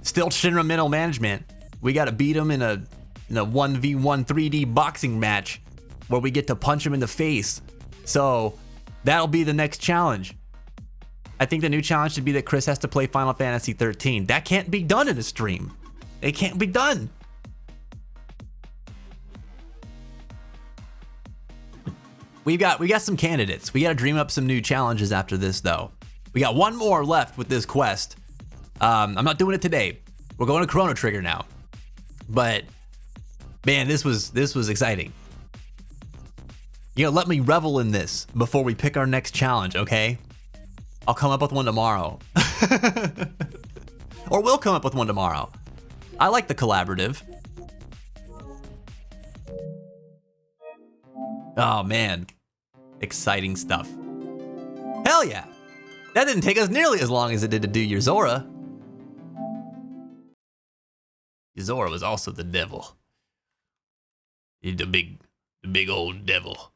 still Shinra middle management. We gotta beat him in a 1v1 3D boxing match where we get to punch him in the face. So that'll be the next challenge. I think the new challenge should be that Chris has to play Final Fantasy 13. That can't be done in a stream. It can't be done. We got some candidates. We gotta dream up some new challenges after this though. We got one more left with this quest. I'm not doing it today. We're going to Chrono Trigger now. But man, this was exciting. You know, let me revel in this before we pick our next challenge, okay? I'll come up with one tomorrow. Or we'll come up with one tomorrow. I like the collaborative. Oh man, exciting stuff. Hell yeah. That didn't take us nearly as long as it did to do Yuzora. Yuzora was also the devil. He's the big old devil.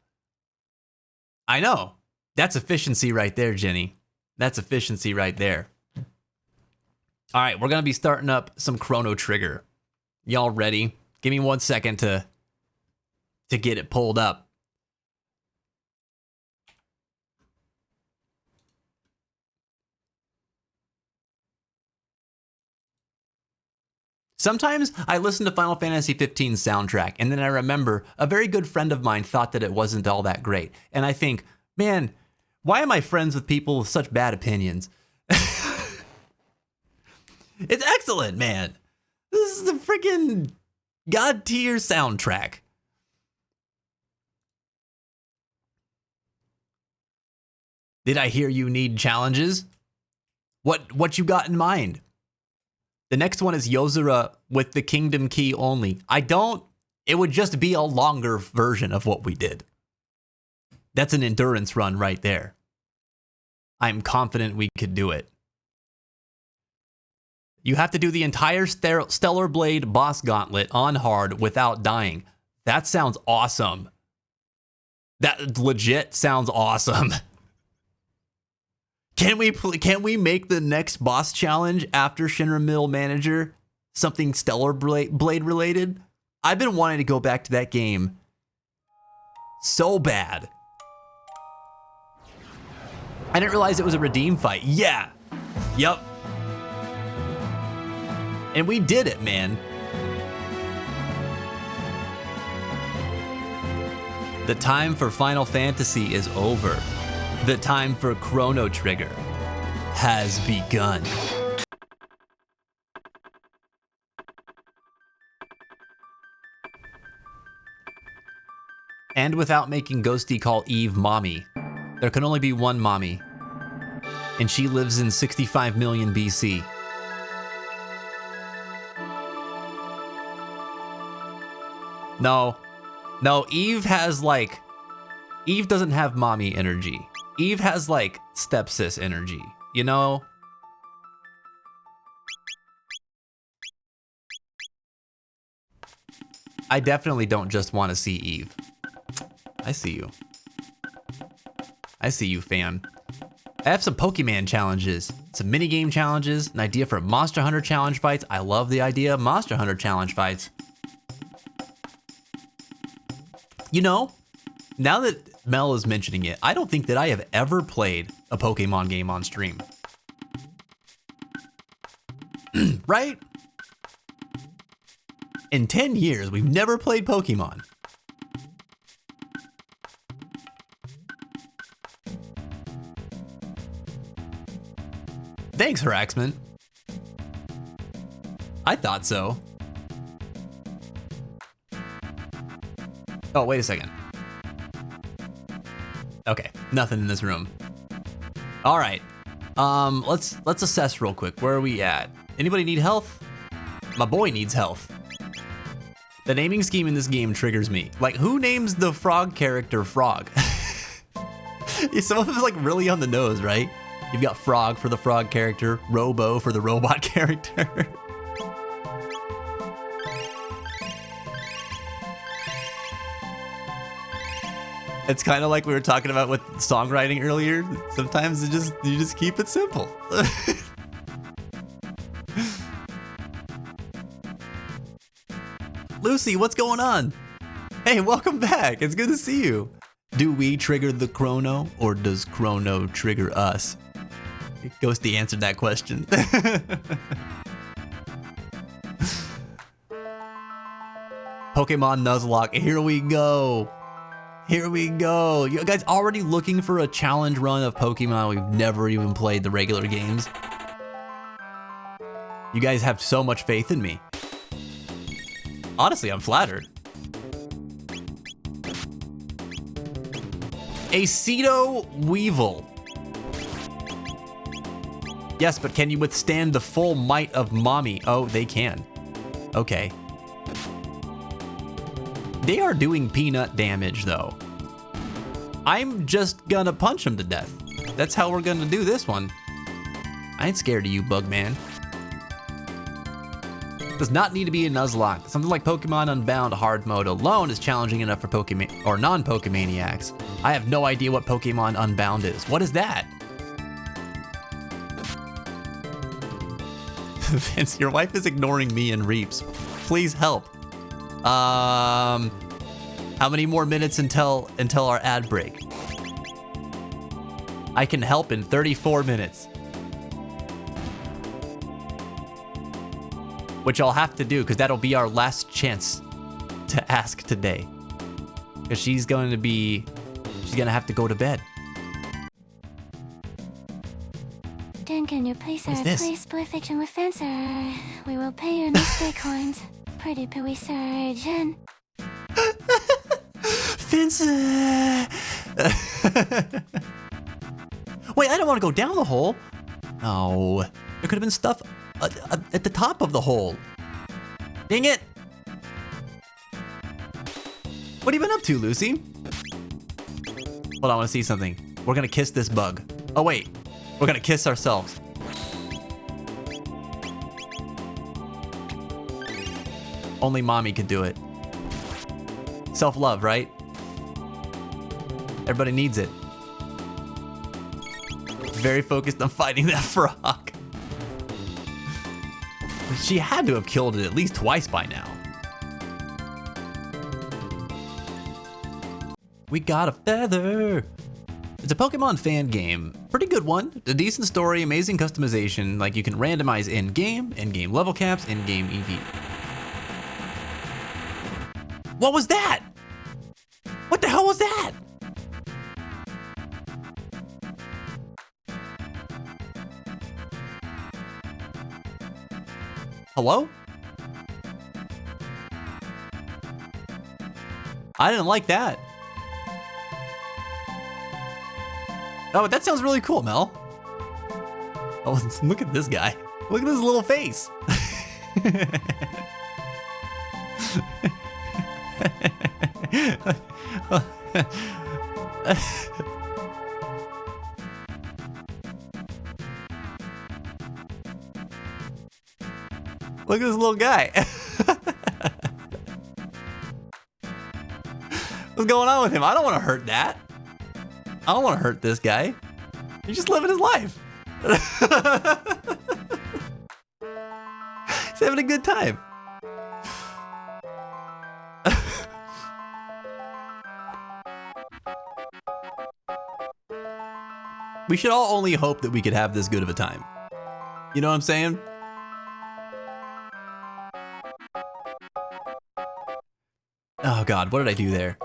I know. That's efficiency right there, Jenny. That's efficiency right there. All right, we're gonna be starting up some Chrono Trigger. Y'all ready? Give me 1 second to get it pulled up. Sometimes I listen to Final Fantasy 15 soundtrack and then I remember a very good friend of mine thought that it wasn't all that great. And I think, man, why am I friends with people with such bad opinions? It's excellent, man. This is a freaking god tier soundtrack. Did I hear you need challenges? What you got in mind? The next one is Yozura with the Kingdom Key only. It would just be a longer version of what we did. That's an endurance run right there. I'm confident we could do it. You have to do the entire Stellar Blade boss gauntlet on hard without dying. That sounds awesome. That legit sounds awesome. Can we make the next boss challenge after Shinra Mill Manager something Stellar Blade related? I've been wanting to go back to that game so bad. I didn't realize it was a redeem fight. Yeah. Yep. And we did it, man. The time for Final Fantasy is over. The time for Chrono Trigger has begun. And without making Ghosty call Eve mommy, there can only be one mommy. And she lives in 65 million BC. No, Eve has Eve doesn't have mommy energy. Eve has stepsis energy, you know? I definitely don't just want to see Eve. I see you. I see you, fam. I have some Pokemon challenges, some minigame challenges, an idea for Monster Hunter challenge fights. I love the idea of Monster Hunter challenge fights. You know, now that Mel is mentioning it, I don't think that I have ever played a Pokemon game on stream. Right? In 10 years, we've never played Pokemon. Thanks, Haraxman. I thought so. Oh, wait a second. Okay, nothing in this room. All right, let's assess real quick. Where are we at? Anybody need health? My boy needs health. The naming scheme in this game triggers me. Like, who names the frog character Frog? Some of them is really on the nose, right? You've got Frog for the frog character, Robo for the robot character. It's kind of like we were talking about with songwriting earlier. Sometimes you just keep it simple. Lucy, what's going on? Hey, welcome back. It's good to see you. Do we trigger the Chrono, or does Chrono trigger us? Ghosty answered that question. Pokemon Nuzlocke, here we go. Here we go. You guys already looking for a challenge run of Pokemon? We've never even played the regular games. You guys have so much faith in me. Honestly, I'm flattered. A Cedo Weevil. Yes, but can you withstand the full might of Mommy? Oh, they can. Okay. They are doing peanut damage, though. I'm just gonna punch them to death. That's how we're gonna do this one. I ain't scared of you, Bugman. Does not need to be a Nuzlocke. Something like Pokemon Unbound hard mode alone is challenging enough for Pokemon or non-Pokemaniacs. I have no idea what Pokemon Unbound is. What is that? Vince, your wife is ignoring me and Reaps. Please help. How many more minutes until our ad break? I can help in 34 minutes. Which I'll have to do because that'll be our last chance to ask today. Because she's gonna have to go to bed. Duncan, your place What's are this? play split fiction with Fencer. We will pay your mistake coins. Pretty pooey surgeon. Fencer! want to go down the hole. No, there could have been stuff at the top of the hole. Dang it. What have you been up to, Lucy? Hold on, I want to see something. We're gonna kiss this bug. Oh wait, we're gonna kiss ourselves. Only mommy could do it. Self-love, right? Everybody needs it. Very focused on fighting that frog. She had to have killed it at least twice by now. We got a feather. It's a Pokemon fan game. Pretty good one. A decent story, amazing customization. Like you can randomize in-game level caps, in-game EV. What was that? What the hell was that? Hello? I didn't like that. Oh, that sounds really cool, Mel. Oh, look at this guy. Look at his little face. Look at this little guy. What's going on with him? I don't want to hurt that. I don't want to hurt this guy. He's just living his life. He's having a good time. We should all only hope that we could have this good of a time. You know what I'm saying? Oh God, what did I do there?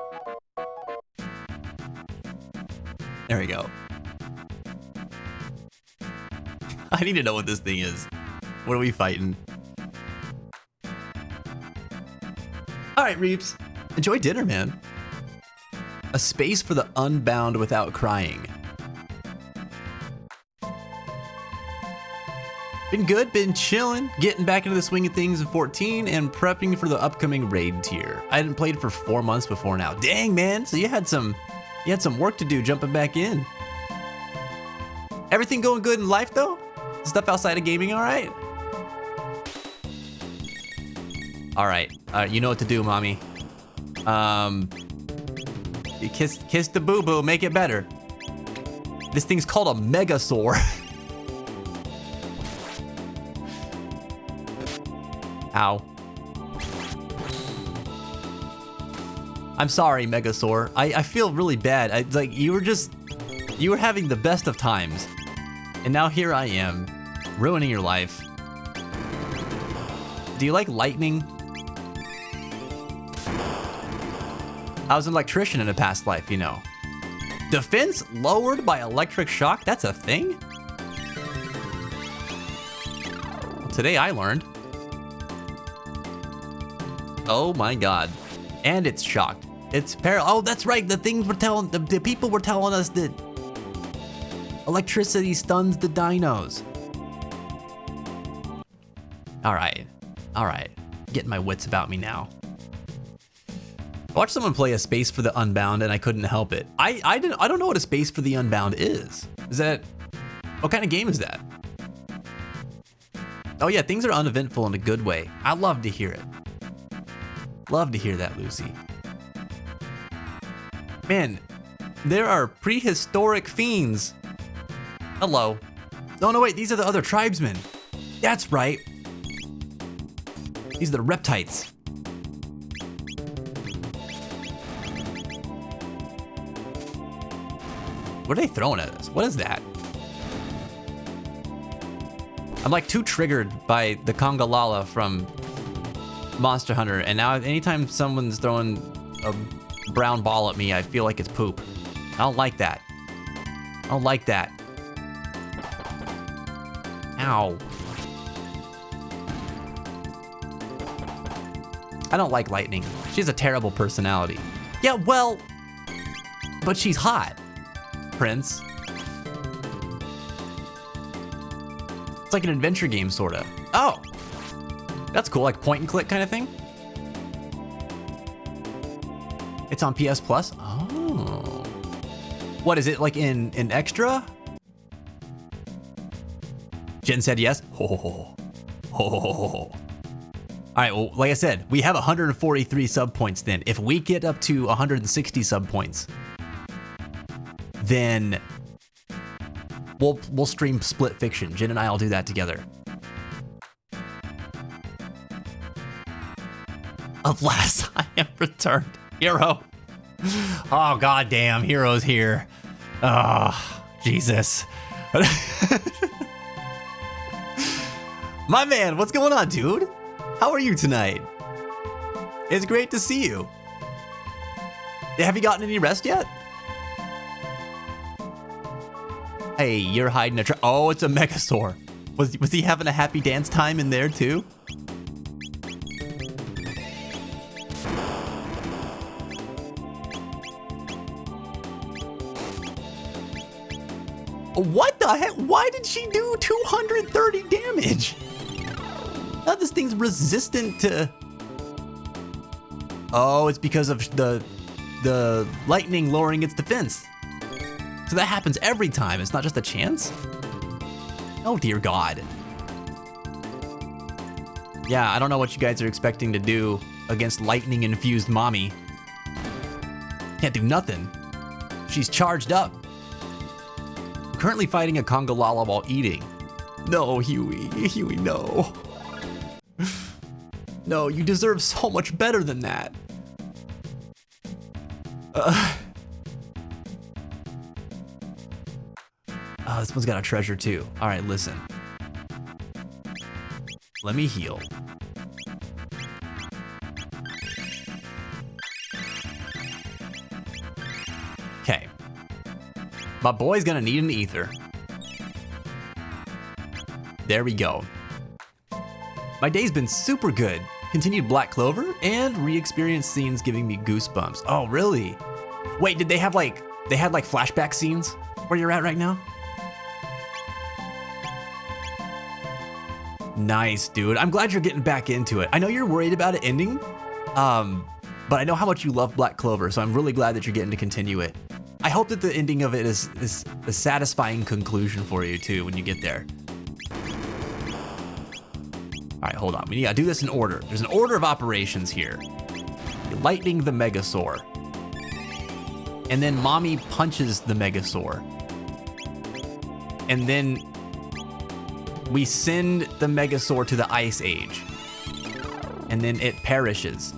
There we go. I need to know what this thing is. What are we fighting? All right, Reeps. Enjoy dinner, man. A space for the unbound without crying. Been good, been chilling, getting back into the swing of things in 14 and prepping for the upcoming raid tier. I hadn't played for 4 months before now. Dang, man. So you had some work to do jumping back in. Everything going good in life though? Stuff outside of gaming, all right? All right, you know what to do, mommy. You kiss the boo-boo, make it better. This thing's called a Megasaur. Ow. I'm sorry, Megasaur. I feel really bad. It's like you were having the best of times. And now here I am, ruining your life. Do you like lightning? I was an electrician in a past life, you know. Defense lowered by electric shock? That's a thing? Well, today I learned. Oh my God. And it's shocked. It's oh, that's right. The people were telling us that electricity stuns the dinos. All right. Getting my wits about me now. I watched someone play A Space for the Unbound and I couldn't help it. I don't know what A Space for the Unbound is. What kind of game is that? Oh yeah, things are uneventful in a good way. I love to hear it. Love to hear that, Lucy. Man, there are prehistoric fiends. Hello. Oh no, wait, these are the other tribesmen. That's right. These are the reptites. What are they throwing at us? What is that? I'm like too triggered by the Congalala from Monster Hunter, and now anytime someone's throwing a brown ball at me, I feel like it's poop. I don't like that. I don't like that. Ow. I don't like lightning. She has a terrible personality. Yeah, well, but she's hot, Prince. It's like an adventure game, sorta. Oh, that's cool, like point and click kind of thing. It's on PS Plus. Oh, what is it like in extra? Jen said yes. Ho ho ho ho ho ho ho. All right, well, like I said, we have 143 sub points then. If we get up to 160 sub points, then we'll stream Split Fiction. Jen and I will do that together. Alas, I am returned. Hero. Oh, goddamn, Hero's here. Oh, Jesus. My man, what's going on, dude? How are you tonight? It's great to see you. Have you gotten any rest yet? Hey, you're hiding a oh, it's a Megasaur. Was he having a happy dance time in there too? What the heck? Why did she do 230 damage? Now this thing's resistant to... Oh, it's because of the lightning lowering its defense. So that happens every time. It's not just a chance. Oh dear God. Yeah, I don't know what you guys are expecting to do against lightning infused mommy. Can't do nothing. She's charged up. Currently fighting a Congalala while eating. No, Huey. Huey, no. No, you deserve so much better than that. Oh, this one's got a treasure too. All right, listen. Let me heal. Okay. My boy's gonna need an ether. There we go. My day's been super good. Continued Black Clover and re-experienced scenes giving me goosebumps. Oh, really? Wait, did they have like flashback scenes where you're at right now? Nice, dude. I'm glad you're getting back into it. I know you're worried about it ending, but I know how much you love Black Clover, so I'm really glad that you're getting to continue it. I hope that the ending of it is a satisfying conclusion for you too when you get there. All right, hold on. We gotta do this in order. There's an order of operations here. Lightning the Megasaur. And then mommy punches the Megasaur. And then we send the Megasaur to the Ice Age. And then it perishes.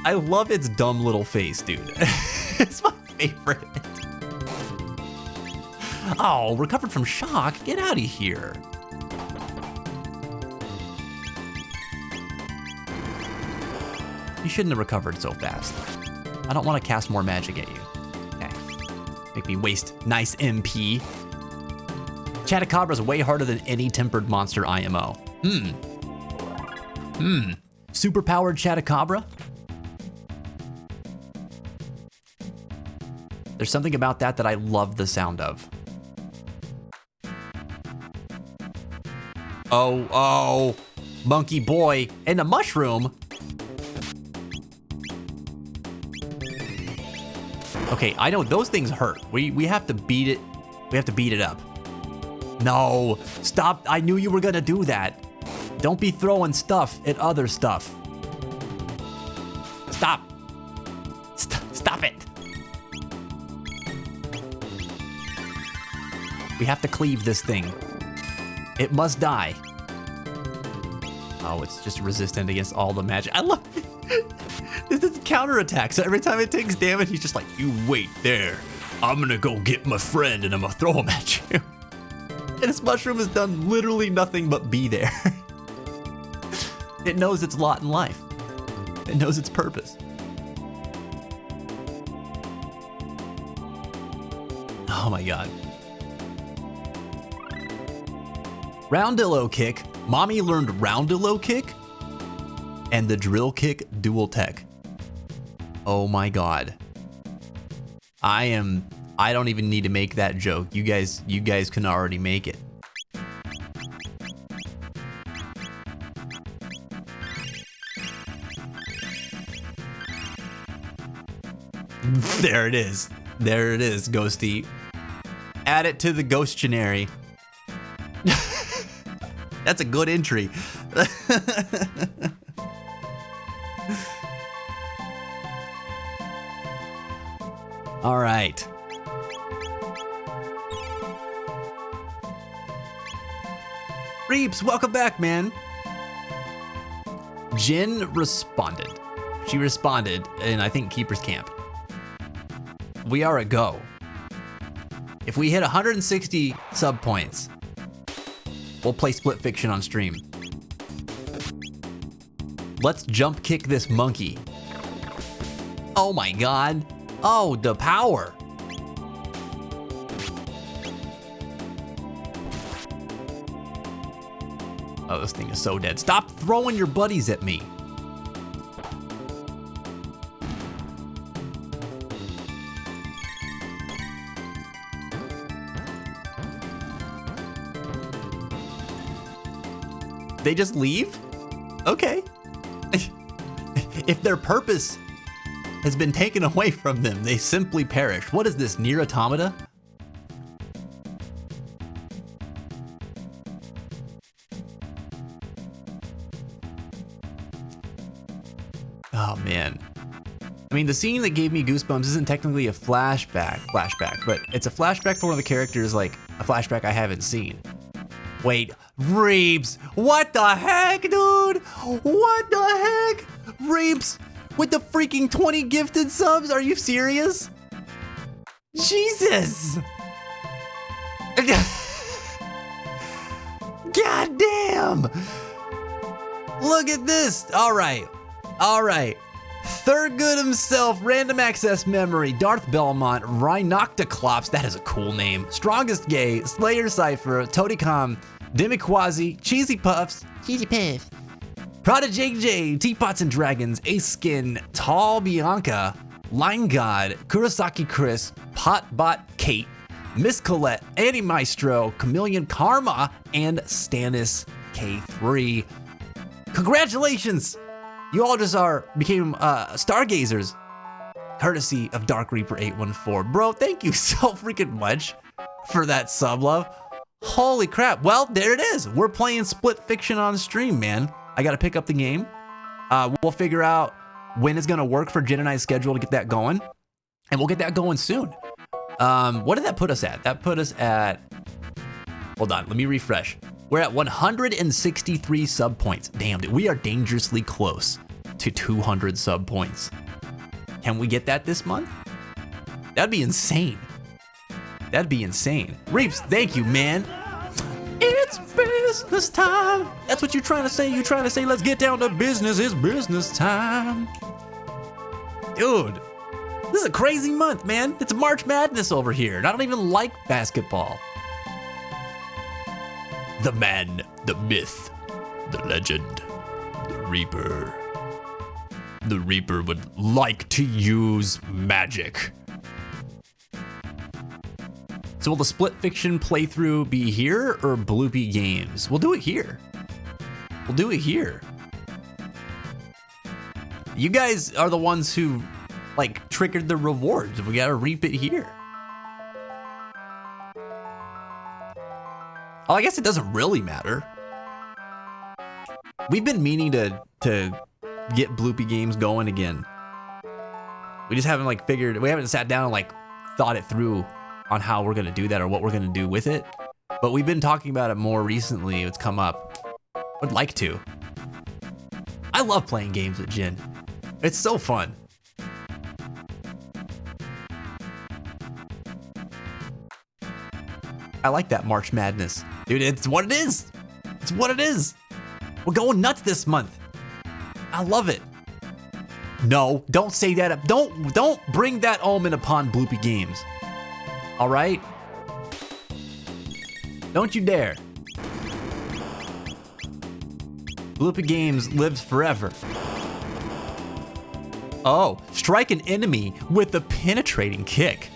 I love its dumb little face, dude. It's my favorite. Oh, recovered from shock? Get out of here. You shouldn't have recovered so fast. I don't want to cast more magic at you. Okay. Make me waste nice MP. Chatacabra's way harder than any tempered monster IMO. Superpowered Chatacabra? There's something about that I love the sound of. Oh, monkey boy and a mushroom. Okay, I know those things hurt. We have to beat it. We have to beat it up. No, stop. I knew you were gonna do that. Don't be throwing stuff at other stuff. Stop. Stop it. We have to cleave this thing. It must die. Oh, it's just resistant against all the magic. I love it. This is counterattack, so every time it takes damage, he's just like, you wait there. I'm gonna go get my friend and I'm gonna throw him at you. And this mushroom has done literally nothing but be there. It knows its lot in life. It knows its purpose. Oh my God. Roundillo kick. Mommy learned Roundillo kick and the drill kick dual tech. Oh my God. I am I don't even need to make that joke. You guys can already make it. There it is. There it is, Ghosty. Add it to the Ghosttionary. That's a good entry. All right. Reeps, welcome back, man. Jin responded. She responded in, I think, Keeper's Camp. We are a go. If we hit 160 sub points, we'll play Split Fiction on stream. Let's jump kick this monkey. Oh my god. Oh, the power. Oh, this thing is so dead. Stop throwing your buddies at me. They just leave? Okay. If their purpose has been taken away from them, they simply perish. What is this, Nier Automata? Oh man. I mean, the scene that gave me goosebumps isn't technically a flashback, but it's a flashback for one of the characters, like a flashback I haven't seen. Wait, Reeps, what the heck, dude? What the heck? Reeps, with the freaking 20 gifted subs? Are you serious? Jesus! God damn! Look at this! Alright. Thurgood himself, random access memory, Darth Belmont, Rhinoctoclops, that is a cool name, Strongest Gay, Slayer Cypher, Toadicom, Demiquazi, Cheesy Puffs, Prodigy J, Teapots and Dragons, Ace Skin, Tall Bianca, Line God, Kurosaki Chris, Potbot Kate, Miss Colette, Annie Maestro, Chameleon Karma, and Stannis K3. Congratulations! You all just became stargazers, courtesy of Dark Reaper 814. Bro, thank you so freaking much for that sub love. Holy crap. Well, there it is. We're playing Split Fiction on stream, man. I got to pick up the game. We'll figure out when it's going to work for Jen and I's schedule to get that going. And we'll get that going soon. What did that put us at? That put us at... Hold on. Let me refresh. We're at 163 sub points. Damn, dude, we are dangerously close to 200 sub points. Can we get that this month? That'd be insane. That'd be insane. Reeps, thank you, man. It's business time. That's what you're trying to say. You're trying to say, let's get down to business. It's business time. Dude, this is a crazy month, man. It's March Madness over here, and I don't even like basketball. The man, the myth, the legend, the Reaper. The Reaper would like to use magic. So will the Split Fiction playthrough be here or Bloopy Games? We'll do it here. We'll do it here. You guys are the ones who, like, triggered the rewards. We gotta reap it here. Well, I guess it doesn't really matter. We've been meaning to get Bloopy Games going again. We just haven't we haven't sat down and like thought it through on how we're gonna do that or what we're gonna do with it. But we've been talking about it more recently. It's come up. Would like to. I love playing games with Jin. It's so fun. I like that March Madness. Dude, it's what it is. It's what it is. We're going nuts this month. I love it. No, don't say that up. Don't bring that omen upon Bloopy Games. All right? Don't you dare. Bloopy Games lives forever. Oh, strike an enemy with a penetrating kick.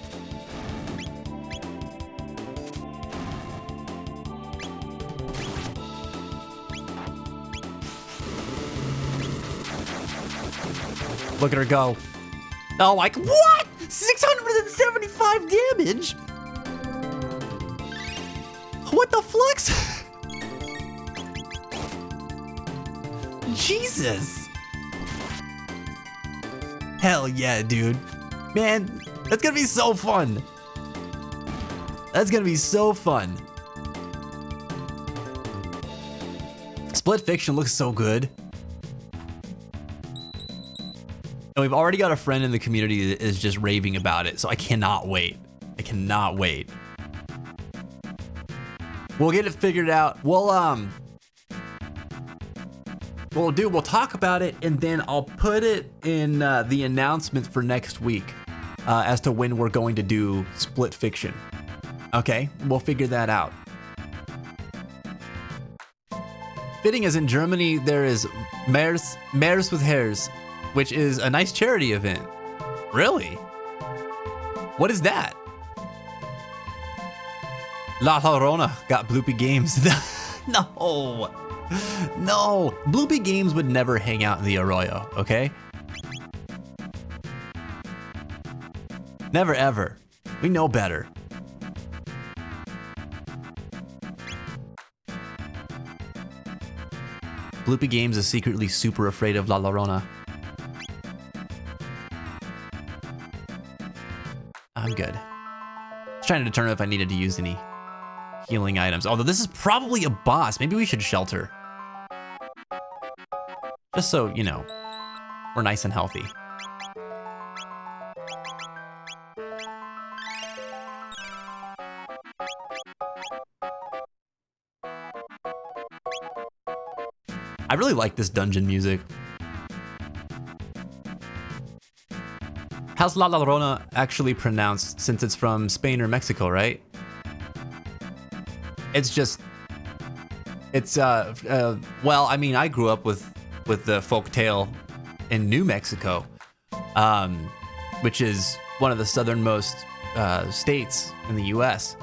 Look at her go. Oh, like, what? 675 damage? What the flux? Jesus. Hell yeah, dude. Man, that's gonna be so fun. That's gonna be so fun. Split Fiction looks so good. And we've already got a friend in the community that is just raving about it, so I cannot wait. I cannot wait. We'll get it figured out. We'll talk about it, and then I'll put it in the announcement for next week as to when we're going to do Split Fiction. Okay, we'll figure that out. Fitting as in Germany, there is Mares with Hairs, which is a nice charity event. Really? What is that? La Llorona got Bloopy Games. No. No. Bloopy Games would never hang out in the Arroyo, okay? Never ever. We know better. Bloopy Games is secretly super afraid of La Llorona. I'm good. I was trying to determine if I needed to use any healing items. Although this is probably a boss. Maybe we should shelter. Just so, you know, we're nice and healthy. I really like this dungeon music. How's La Llorona actually pronounced, since it's from Spain or Mexico, right? It's just, it's, well, I mean, I grew up with the folktale in New Mexico, which is one of the southernmost states in the US.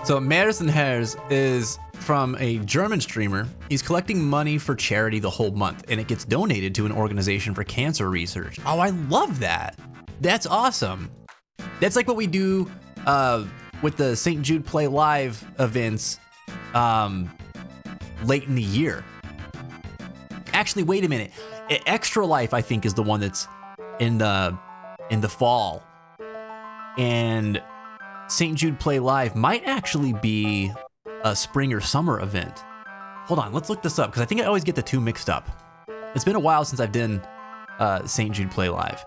So Mares and Hairs is from a German streamer. He's collecting money for charity the whole month, and it gets donated to an organization for cancer research. Oh, I love that. That's awesome. That's like what we do with the St. Jude Play Live events late in the year. Actually, wait a minute. Extra Life, I think, is the one that's in the fall. And St. Jude Play Live might actually be a spring or summer event. Hold on, let's look this up, because I think I always get the two mixed up. It's been a while since I've done St. Jude Play Live.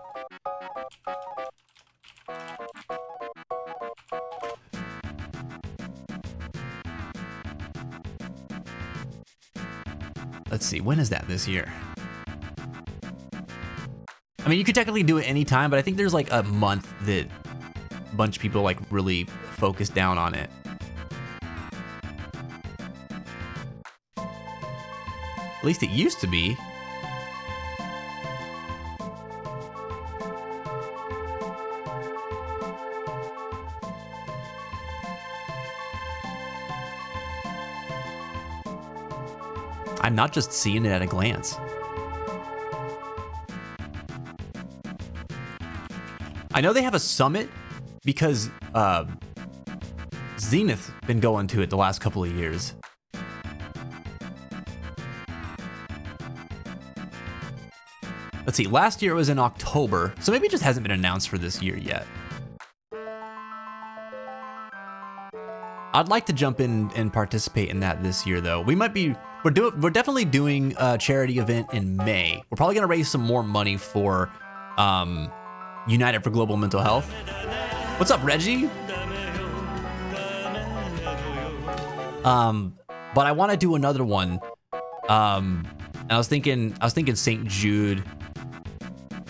Let's see, when is that this year? I mean, you could technically do it anytime, but I think there's like a month that a bunch of people like really focus down on it. At least it used to be. I'm not just seeing it at a glance. I know they have a summit because Zenith's been going to it the last couple of years. Let's see, last year it was in October, so maybe it just hasn't been announced for this year yet. I'd like to jump in and participate in that this year, though. We're definitely doing a charity event in May. We're probably gonna raise some more money for United for Global Mental Health. What's up, Reggie? But I want to do another one. And I was thinking St. Jude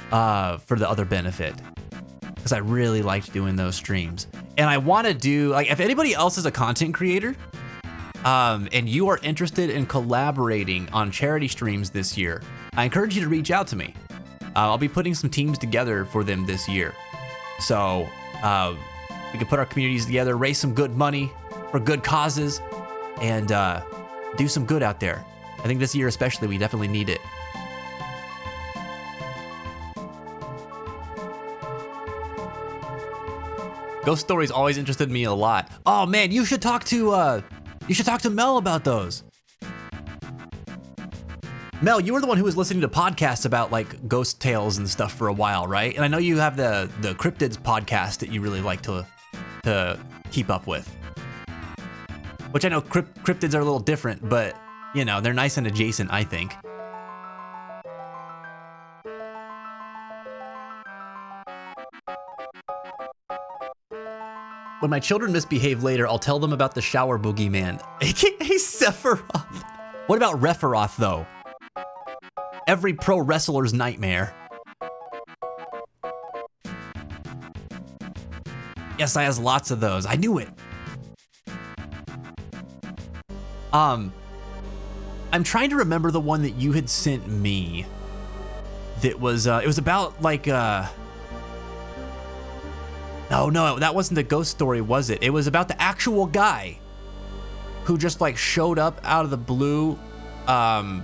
for the other benefit, because I really liked doing those streams. And I want to do, like, if anybody else is a content creator, and you are interested in collaborating on charity streams this year, I encourage you to reach out to me. I'll be putting some teams together for them this year. So we can put our communities together, raise some good money for good causes, and do some good out there. I think this year especially, we definitely need it. Ghost stories always interested me a lot. Oh man, you should talk to Mel about those. Mel, you were the one who was listening to podcasts about like ghost tales and stuff for a while, right? And I know you have the Cryptids podcast that you really like to keep up with. Which I know cryptids are a little different, but you know, they're nice and adjacent, I think. When my children misbehave later, I'll tell them about the shower boogeyman, aka Sephiroth. What about Rephiroth, though? Every pro wrestler's nightmare. Yes, I has lots of those. I knew it. I'm trying to remember the one that you had sent me. That was it was about like No, that wasn't the ghost story, was it? It was about the actual guy who just like showed up out of the blue, and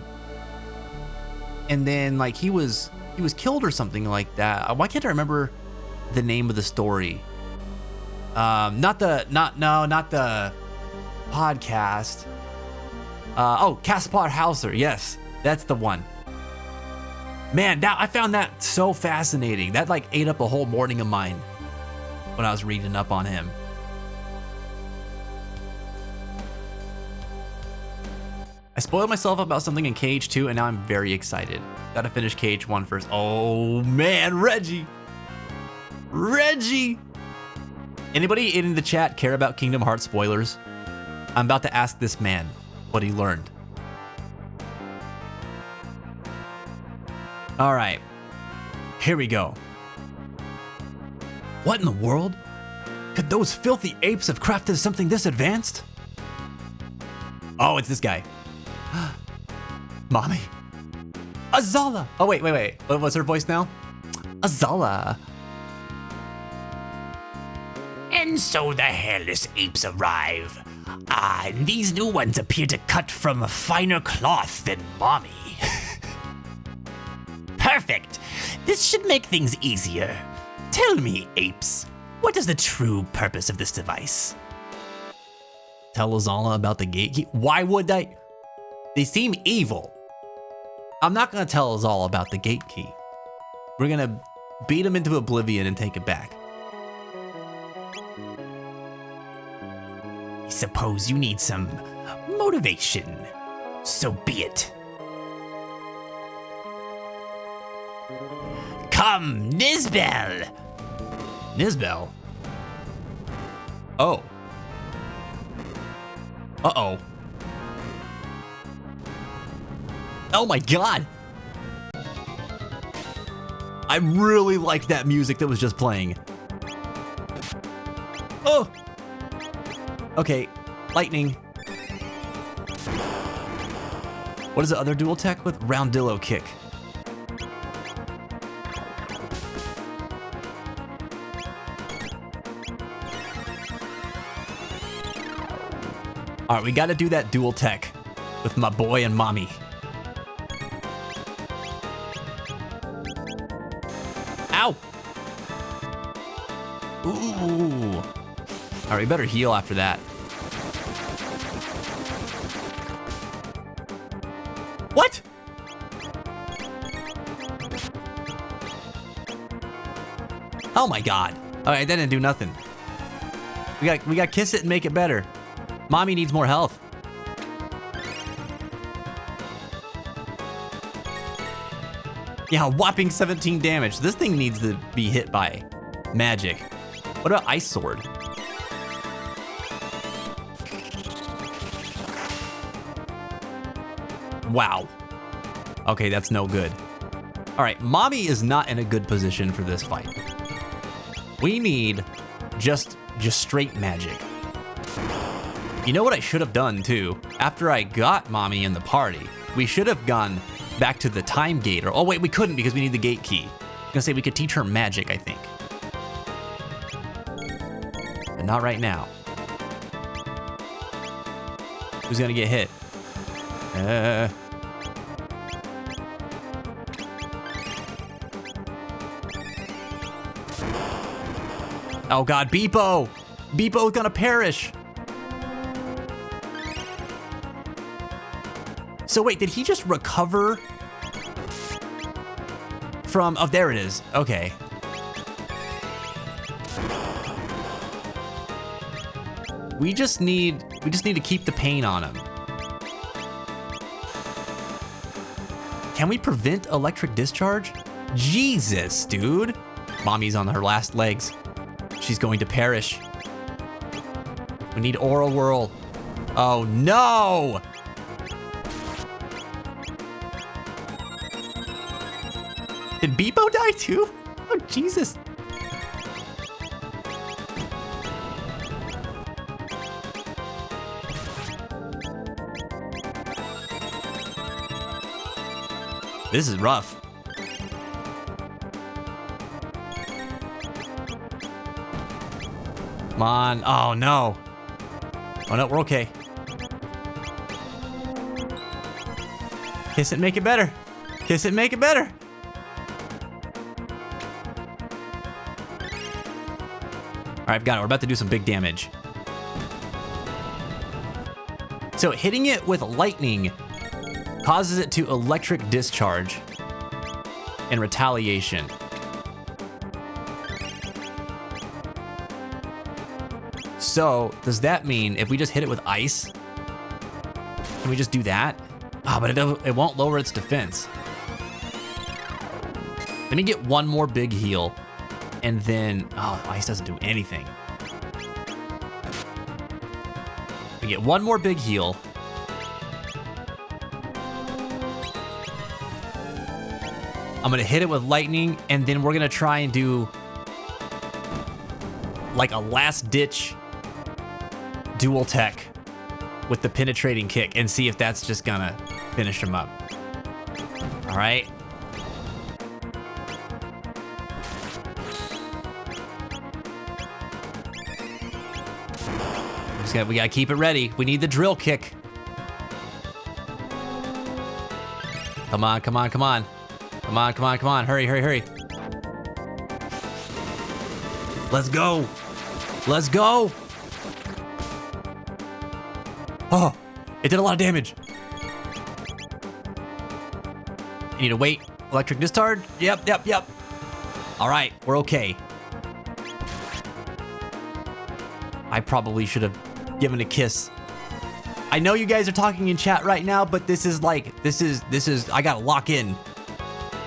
then like he was killed or something like that. Why can't I remember the name of the story? Not the podcast. Caspar Hauser. Yes, that's the one. Man, now I found that so fascinating. That like ate up a whole morning of mine when I was reading up on him. I spoiled myself about something in KH2 and now I'm very excited. Gotta finish KH1 first. Oh man, Reggie! Anybody in the chat care about Kingdom Hearts spoilers? I'm about to ask this man what he learned. All right, here we go. What in the world? Could those filthy apes have crafted something this advanced? Oh, it's this guy. Mommy. Azala. Oh, wait. What's her voice now? Azala. And so the hairless apes arrive. And these new ones appear to cut from a finer cloth than Mommy. Perfect. This should make things easier. Tell me, apes, what is the true purpose of this device? Tell Azala about the gate key? Why would I? They seem evil. I'm not gonna tell Azala about the gate key. We're gonna beat him into oblivion and take it back. I suppose you need some motivation. So be it. Come, Nizbel! Nizbel? Oh. Uh-oh. Oh my god! I really liked that music that was just playing. Oh! Okay, lightning. What is the other dual tech with? Roundillo kick. All right, we gotta do that dual tech with my boy and mommy. Ow! Ooh. All right, we better heal after that. What? Oh my god. All right, that didn't do nothing. We got kiss it and make it better. Mommy needs more health. Yeah, whopping 17 damage. This thing needs to be hit by magic. What about Ice Sword? Wow. Okay, that's no good. All right, Mommy is not in a good position for this fight. We need just straight magic. You know what I should have done too? After I got Mommy in the party, we should have gone back to the time gate. Or oh wait, we couldn't because we need the gate key. I was gonna say we could teach her magic, I think. but not right now. Who's gonna get hit? Oh god, Beepo! Beepo's gonna perish! So wait, did he just recover from... Oh, there it is. Okay. We just need to keep the pain on him. Can we prevent electric discharge? Jesus, dude. Mommy's on her last legs. She's going to perish. We need Aura Whirl. Oh no! Did Beepo die too? Oh Jesus. This is rough. Come on. Oh, no. Oh, no, we're okay. Kiss it, make it better. Kiss it, make it better. All right, I've got it. We're about to do some big damage. So hitting it with lightning causes it to electric discharge in retaliation. So, does that mean if we just hit it with ice, can we just do that? Ah, but it won't lower its defense. Let me get one more big heal, and then, oh, ice doesn't do anything. We get one more big heal. I'm gonna hit it with lightning, and then we're gonna try and do like a last ditch dual tech with the penetrating kick and see if that's just gonna finish him up. All right. We gotta keep it ready. We need the drill kick. Come on, come on, come on. Come on, come on, come on. Hurry, hurry, hurry. Let's go. Let's go. Oh, it did a lot of damage. You need to wait. Electric discharge? Yep, yep, yep. All right, we're okay. I probably should have given a kiss. I know you guys are talking in chat right now, but this is, I gotta lock in.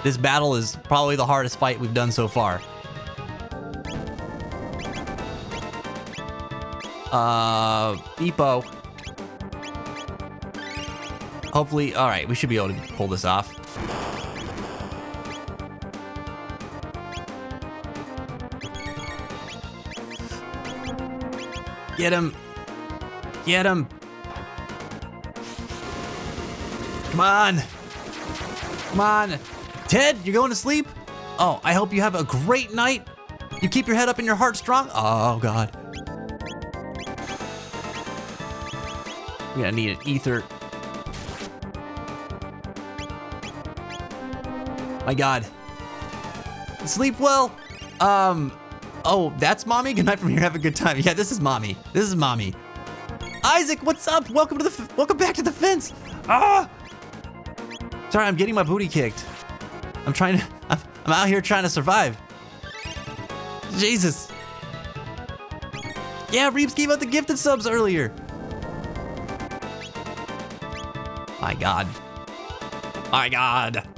This battle is probably the hardest fight we've done so far. Beepo. Hopefully, all right, we should be able to pull this off. Get him. Get him. Come on. Come on. Ted, you're going to sleep? Oh, I hope you have a great night. You keep your head up and your heart strong. Oh, God. We're gonna need an ether. My God. Sleep well. Oh, that's Mommy? Good night from here. Have a good time. Yeah, this is Mommy. This is Mommy. Isaac, what's up? Welcome back to the fence. Ah! Sorry, I'm getting my booty kicked. I'm out here trying to survive. Jesus. Yeah, Reeves gave out the gifted subs earlier. My God. My God.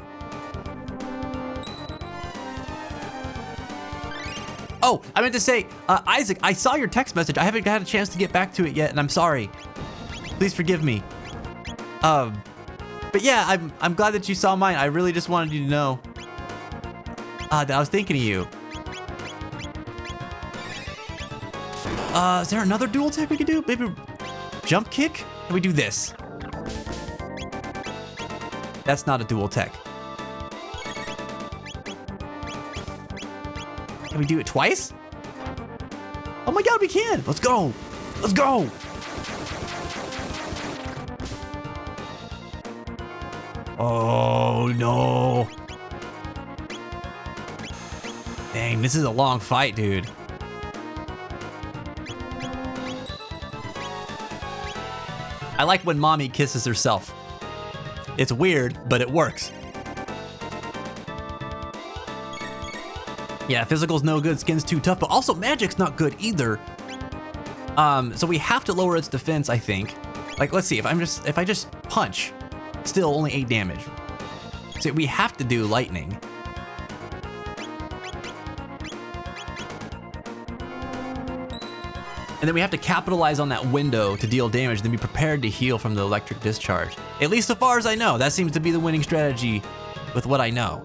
Oh, I meant to say, Isaac, I saw your text message. I haven't had a chance to get back to it yet, and I'm sorry. Please forgive me. But yeah, I'm glad that you saw mine. I really just wanted you to know that I was thinking of you. Is there another dual tech we could do? Maybe jump kick? Can we do this? That's not a dual tech. Can we do it twice? Oh my god, we can! Let's go! Let's go! Oh no. Dang, this is a long fight, dude. I like when mommy kisses herself. It's weird, but it works. Yeah, physical's no good, skin's too tough, but also magic's not good either. So we have to lower its defense, I think. Like, let's see, if I just punch, still only 8 damage. So we have to do lightning. And then we have to capitalize on that window to deal damage, then be prepared to heal from the electric discharge. At least so far as I know, that seems to be the winning strategy with what I know.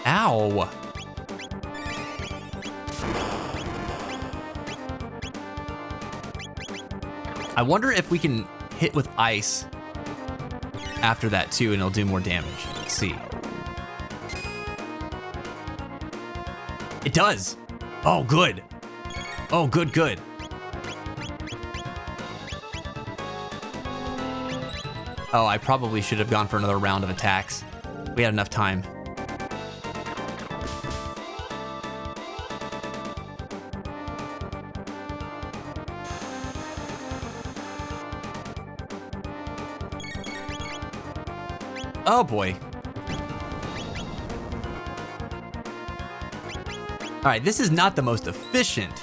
Ow. I wonder if we can hit with ice after that too, and it'll do more damage. Let's see. It does. Oh, good. Oh, good, good. Oh, I probably should have gone for another round of attacks. We had enough time. Oh boy. All right, this is not the most efficient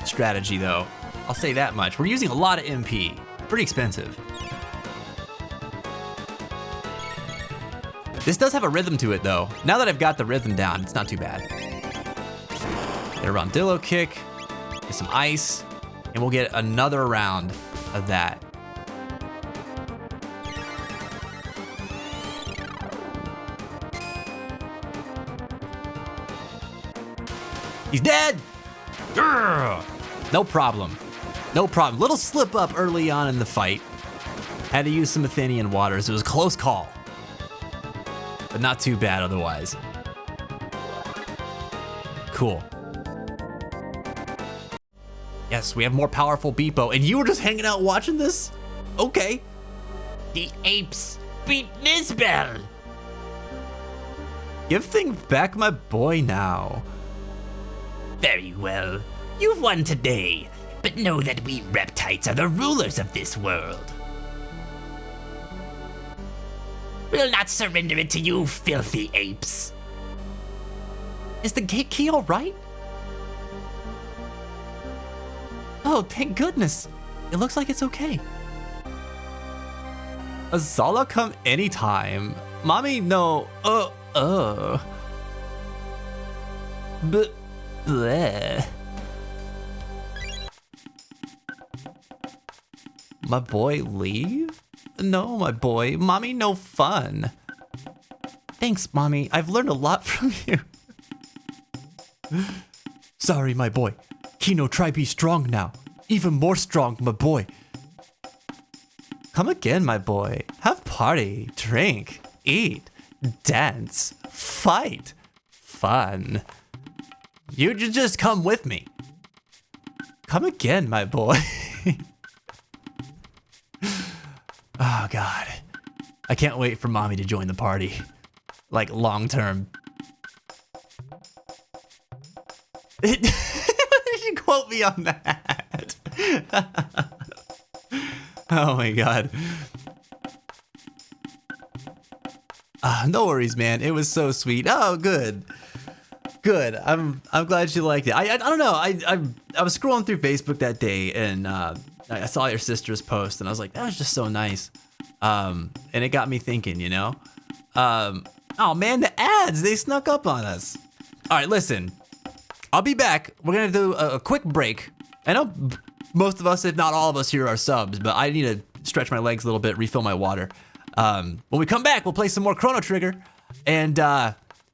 strategy though. I'll say that much. We're using a lot of MP. Pretty expensive. This does have a rhythm to it though. Now that I've got the rhythm down, it's not too bad. Get a rondillo kick, get some ice, and we'll get another round of that. He's dead! Grr! No problem. No problem. Little slip up early on in the fight. Had to use some Athenian waters. It was a close call. But not too bad otherwise. Cool. Yes, we have more powerful Beepo. And you were just hanging out watching this? Okay. The apes beat Nisbel. Give things back my boy now. Very well. You've won today, but know that we reptites are the rulers of this world. We'll not surrender it to you, filthy apes. Is the gate key all right? Oh, thank goodness. It looks like it's okay. Azala come anytime. Mommy, no. But. Bleh. My boy leave? No, my boy. Mommy, no fun. Thanks, Mommy. I've learned a lot from you. Sorry, my boy. Kino, try be strong now. Even more strong, my boy. Come again, my boy. Have party, drink, eat, dance, fight, fun. You just come with me. Come again, my boy. Oh, God. I can't wait for Mommy to join the party. Like, long term. Did you quote me on that? Oh, my God. No worries, man. It was so sweet. Oh, good. Good. I'm glad you liked it. I don't know. I was scrolling through Facebook that day and I saw your sister's post and I was like, that was just so nice. And it got me thinking, you know. Oh man, the ads, they snuck up on us. All right, listen. I'll be back. We're gonna do a quick break. I know most of us, if not all of us here, are subs, but I need to stretch my legs a little bit, refill my water. When we come back, we'll play some more Chrono Trigger. And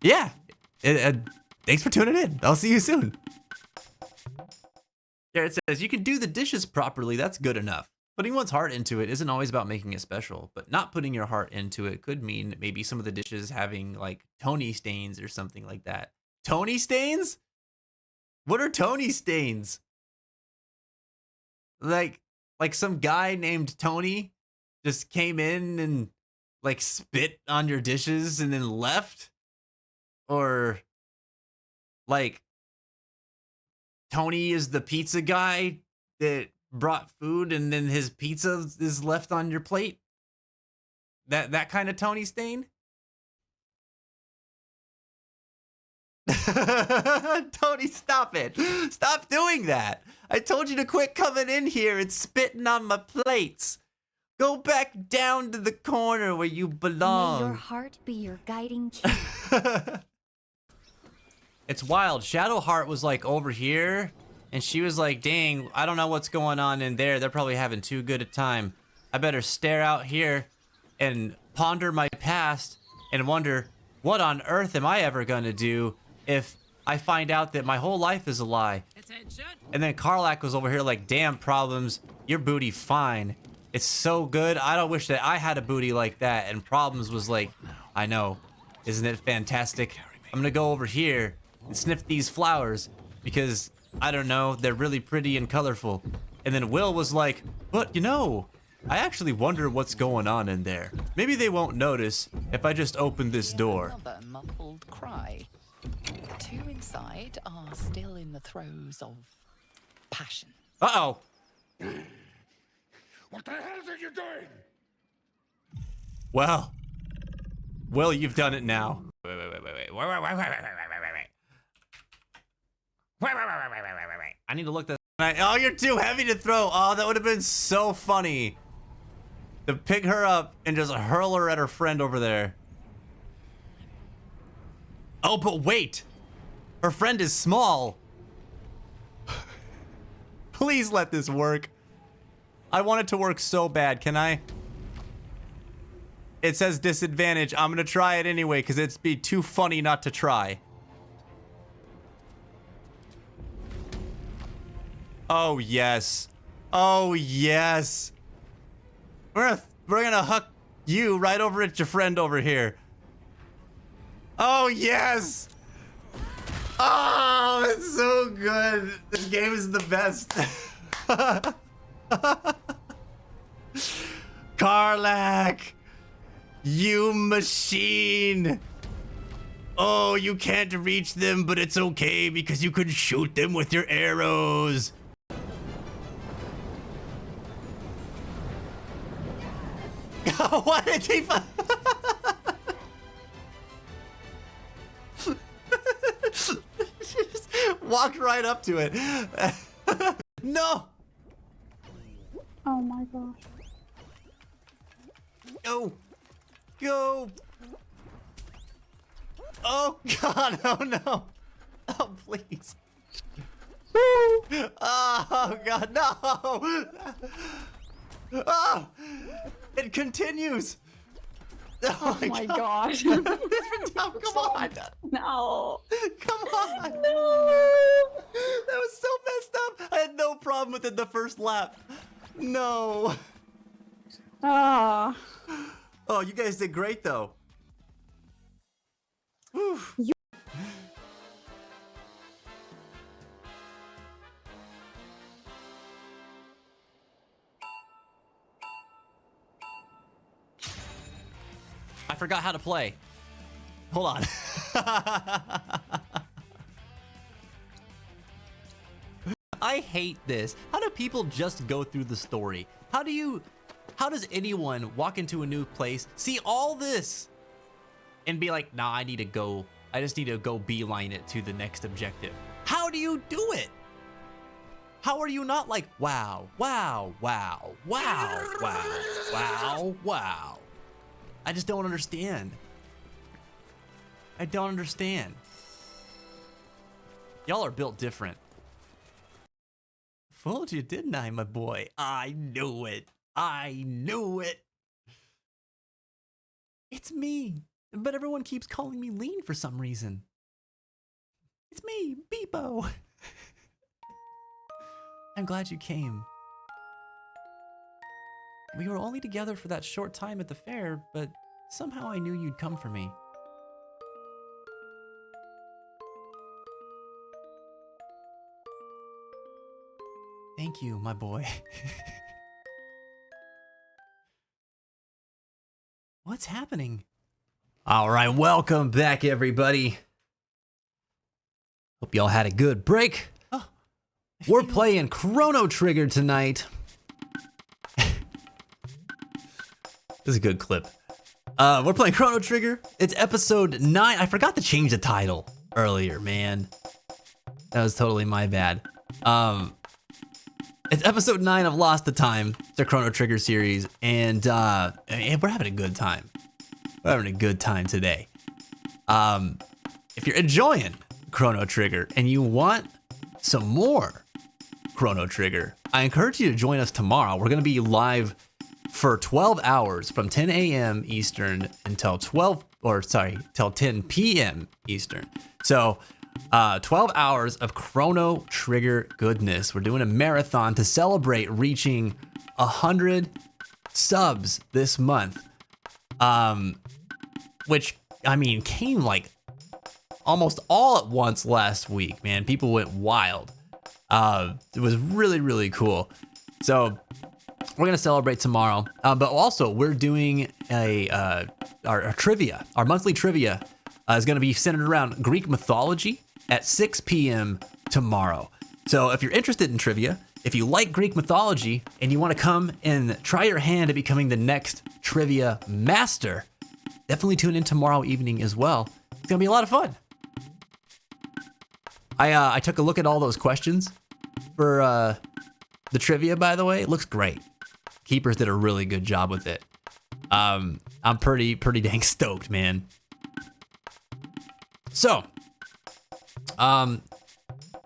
yeah. Thanks for tuning in. I'll see you soon. There it says, you can do the dishes properly. That's good enough. Putting one's heart into it isn't always about making it special, but not putting your heart into it could mean maybe some of the dishes having like Tony stains or something like that. Tony stains? What are Tony stains? Like some guy named Tony just came in and like spit on your dishes and then left? Or like Tony is the pizza guy that brought food and then his pizza is left on your plate? That kind of Tony stain? Tony, stop it. Stop doing that. I told you to quit coming in here and spitting on my plates. Go back down to the corner where you belong. May your heart be your guiding key. It's wild. Shadowheart was like over here, and she was like, dang, I don't know what's going on in there. They're probably having too good a time. I better stare out here and ponder my past and wonder, what on earth am I ever gonna do if I find out that my whole life is a lie? And then Karlak was over here like, damn, Problems, your booty fine. It's so good. I don't wish that I had a booty like that. And Problems was like, I know. Isn't it fantastic? I'm gonna go over here and sniff these flowers because, I don't know, they're really pretty and colorful. And then Will was like, but you know, I actually wonder what's going on in there. Maybe they won't notice if I just open this door. Another muffled cry. Two inside are still in the throes of passion. Uh-oh. What the hell are you doing? Well, Will, you've done it now. Wait. I need to look this. Oh, you're too heavy to throw. Oh, that would have been so funny. To pick her up and just hurl her at her friend over there. Oh, but wait. Her friend is small. Please let this work. I want it to work so bad. Can I? It says disadvantage. I'm gonna try it anyway because it'd be too funny not to try. Oh, yes. Oh, yes. We're gonna huck you right over at your friend over here. Oh, yes. Oh, it's so good. This game is the best. Karlak, you machine. Oh, you can't reach them, but it's okay because you can shoot them with your arrows. What did he just walked right up to it. No. Oh my gosh. Go. Go. Oh God, oh no. Oh please. Oh God, no. Oh, it continues. Oh my gosh. No, come on. No. Come on. No. That was so messed up. I had no problem with it the first lap. No. Ah. Oh, you guys did great though. Whew. I forgot how to play. Hold on. I hate this. How do people just go through the story? How does anyone walk into a new place, see all this, and be like, nah, I just need to go beeline it to the next objective? How do you do it? How are you not like, wow, wow, wow, wow, wow, wow, wow? I just don't understand. I don't understand. Y'all are built different. Fooled you, didn't I, my boy? I knew it. I knew it. It's me. But everyone keeps calling me lean for some reason. It's me, Beepo. I'm glad you came. We were only together for that short time at the fair, but somehow I knew you'd come for me. Thank you, my boy. What's happening? All right, welcome back, everybody. Hope y'all had a good break. Oh, we're playing Chrono Trigger tonight. This is a good clip. We're playing Chrono Trigger. It's episode 9. I forgot to change the title earlier, man. That was totally my bad. It's episode 9 of Lost to Time, the Chrono Trigger series, and we're having a good time. We're having a good time today. If you're enjoying Chrono Trigger and you want some more Chrono Trigger, I encourage you to join us tomorrow. We're going to be live for 12 hours from 10 a.m. Eastern until 10 p.m. Eastern. So 12 hours of Chrono Trigger goodness. We're doing a marathon to celebrate reaching 100 subs this month. Which, I mean, came like almost all at once last week, man. People went wild. It was really, really cool. So we're gonna celebrate tomorrow, but also we're doing our trivia. Our monthly trivia is gonna be centered around Greek mythology at 6 p.m. tomorrow. So if you're interested in trivia, if you like Greek mythology and you want to come and try your hand at becoming the next trivia master, definitely tune in tomorrow evening as well. It's gonna be a lot of fun. I took a look at all those questions for the trivia, by the way. It looks great. Keepers did a really good job with it. I'm pretty dang stoked, man. So,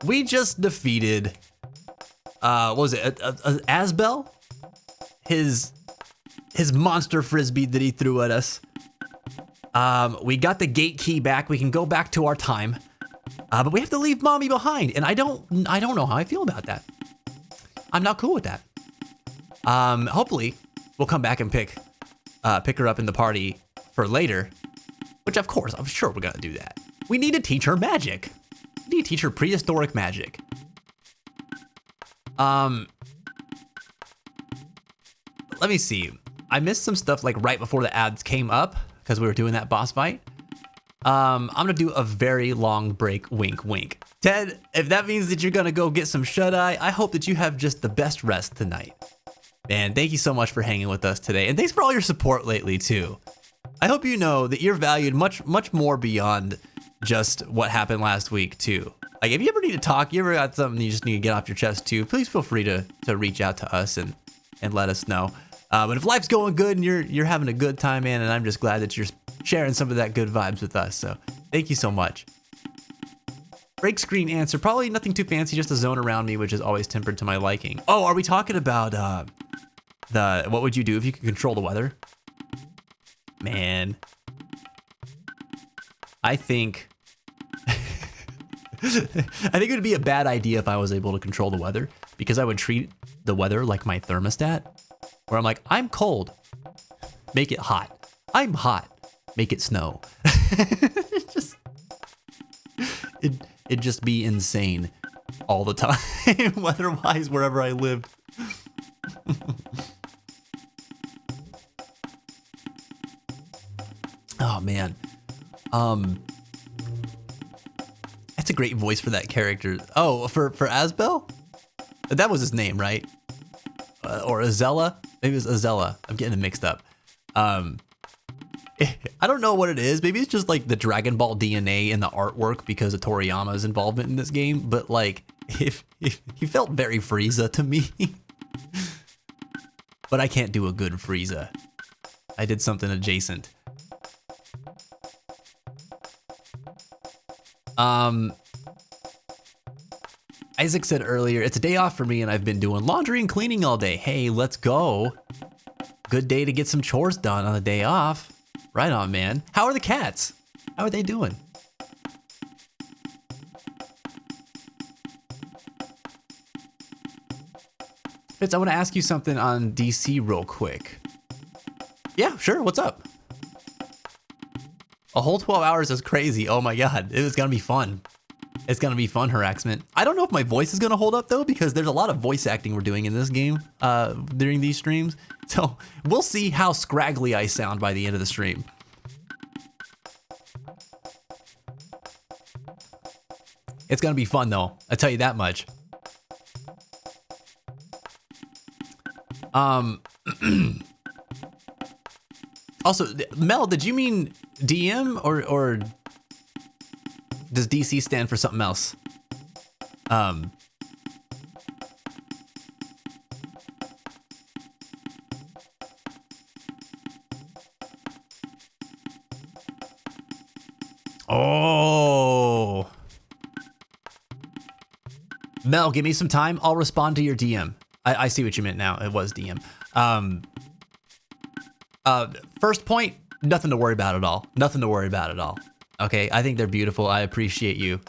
we just defeated, what was it, Asbel? His monster frisbee that he threw at us. We got the gate key back. We can go back to our time, but we have to leave mommy behind, and I don't know how I feel about that. I'm not cool with that. Hopefully we'll come back and pick her up in the party for later, which of course I'm sure we're gonna do that. We need to teach her magic. We need to teach her prehistoric magic. Let me see. I missed some stuff like right before the ads came up because we were doing that boss fight. I'm gonna do a very long break, wink, wink. Ted, if that means that you're gonna go get some shut-eye, I hope that you have just the best rest tonight. Man, thank you so much for hanging with us today, and thanks for all your support lately too. I hope you know that you're valued much more beyond just what happened last week too. Like if you ever need to talk, you ever got something you just need to get off your chest too, please feel free to reach out to us and let us know. But if life's going good and you're having a good time, man, and I'm just glad that you're sharing some of that good vibes with us. So thank you so much. Break screen answer, probably nothing too fancy, just a zone around me, which is always tempered to my liking. Oh, are we talking about what would you do if you could control the weather? Man, I think it would be a bad idea if I was able to control the weather, because I would treat the weather like my thermostat, where I'm like, I'm cold, make it hot. I'm hot, make it snow. It'd just be insane all the time, weather-wise, wherever I lived. Oh man, that's a great voice for that character. Oh, for Asbel? That was his name, right? Or Azella? Maybe it was Azella. I'm getting it mixed up. I don't know what it is. Maybe it's just like the Dragon Ball DNA in the artwork because of Toriyama's involvement in this game. But like, if he felt very Frieza to me. But I can't do a good Frieza. I did something adjacent. Isaac said earlier, it's a day off for me and I've been doing laundry and cleaning all day. Hey, let's go. Good day to get some chores done on a day off. Right on, man. How are the cats? How are they doing? Fitz, I want to ask you something on DC real quick. Yeah, sure. What's up? A whole 12 hours is crazy. Oh my God. It was going to be fun. It's gonna be fun, harassment. I don't know if my voice is gonna hold up though, because there's a lot of voice acting we're doing in this game during these streams. So we'll see how scraggly I sound by the end of the stream. It's gonna be fun though, I tell you that much. Also, Mel, did you mean DM or does DC stand for something else? Oh. Mel, give me some time. I'll respond to your DM. I see what you meant now. It was DM. First point, nothing to worry about at all. Nothing to worry about at all. Okay, I think they're beautiful. I appreciate you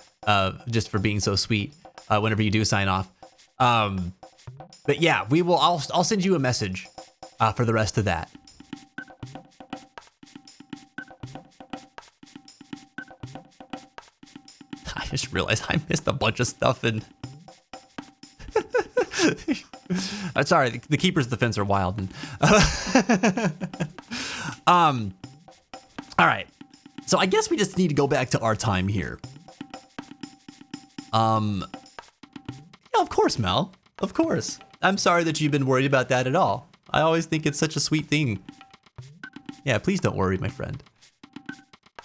just for being so sweet whenever you do sign off. But yeah, we will. I'll send you a message for the rest of that. I just realized I missed a bunch of stuff and. I'm sorry, the keepers of the fence are wild. And all right, so I guess we just need to go back to our time here. Yeah, of course, Mel. Of course. I'm sorry that you've been worried about that at all. I always think it's such a sweet thing. Yeah, please don't worry, my friend.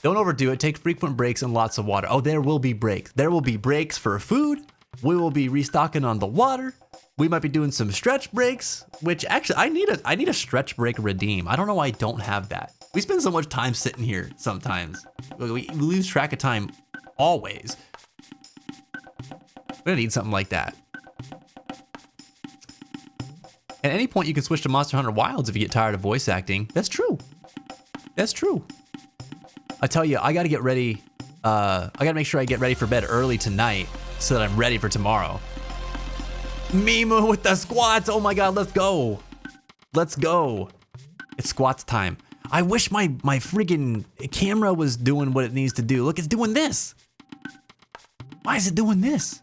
Don't overdo it. Take frequent breaks and lots of water. Oh, there will be breaks. There will be breaks for food. We will be restocking on the water. We might be doing some stretch breaks, which actually I need a stretch break redeem. I don't know why I don't have that. We spend so much time sitting here sometimes. We lose track of time always. We're gonna need something like that. At any point you can switch to Monster Hunter Wilds if you get tired of voice acting. That's true. That's true. I tell you, I gotta get ready. I gotta make sure I get ready for bed early tonight so that I'm ready for tomorrow. Mimu with the squats. Oh my god, let's go. Let's go. It's squats time. I wish my friggin' camera was doing what it needs to do. Look, it's doing this. Why is it doing this?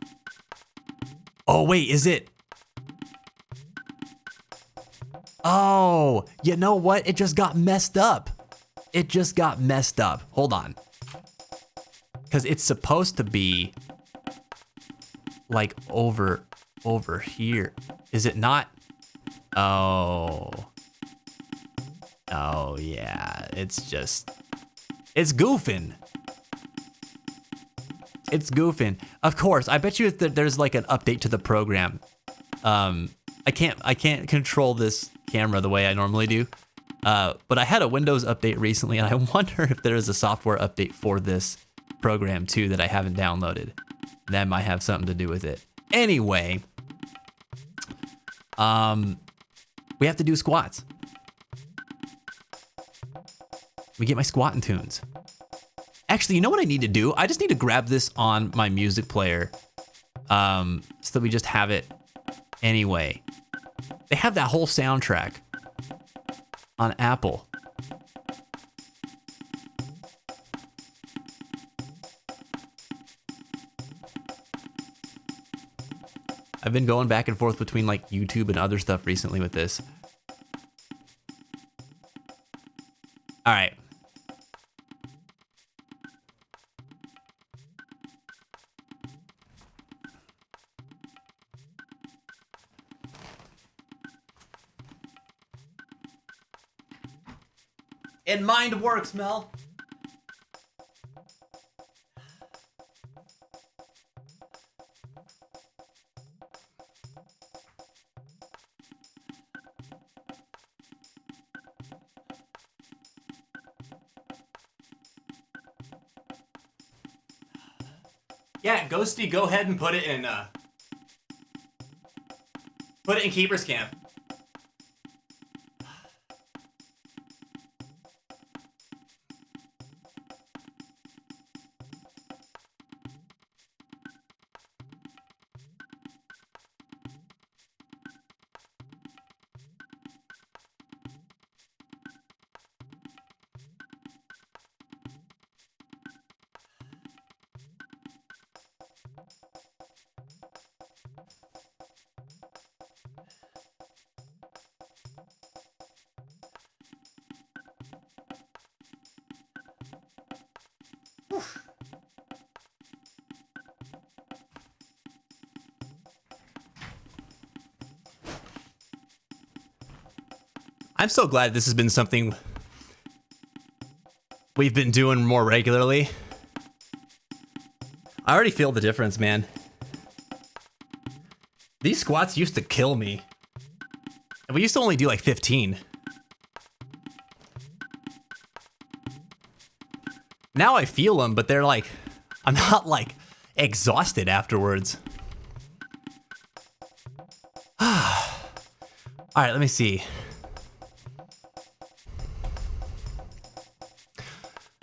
Oh wait, is it? Oh, you know what? It just got messed up. It just got messed up. Hold on. Because it's supposed to be like over here. Is it not? Oh. Oh yeah, it's goofing. It's goofing. Of course, I bet you that there's like an update to the program. I can't control this camera the way I normally do. But I had a Windows update recently and I wonder if there is a software update for this program too that I haven't downloaded. That might have something to do with it. Anyway, we have to do squats. We get my squatting tunes. Actually, you know what I need to do? I just need to grab this on my music player, so that we just have it anyway. They have that whole soundtrack on Apple. I've been going back and forth between like YouTube and other stuff recently with this. All right. And mind works, Mel. Yeah, Ghosty, go ahead and put it in Keeper's Camp. I'm so glad this has been something we've been doing more regularly. I already feel the difference, man. These squats used to kill me. And we used to only do like 15. Now I feel them, but they're like, I'm not like exhausted afterwards. All right, let me see.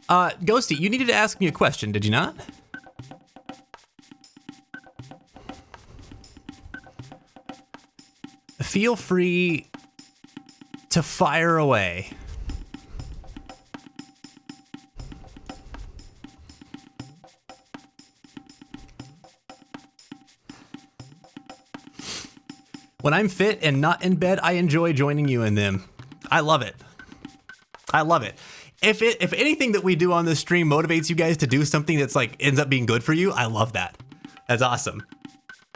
Ghosty, you needed to ask me a question, did you not? Feel free to fire away. When I'm fit and not in bed, I enjoy joining you in them. I love it. I love it. If anything that we do on this stream motivates you guys to do something that's like ends up being good for you, I love that. That's awesome.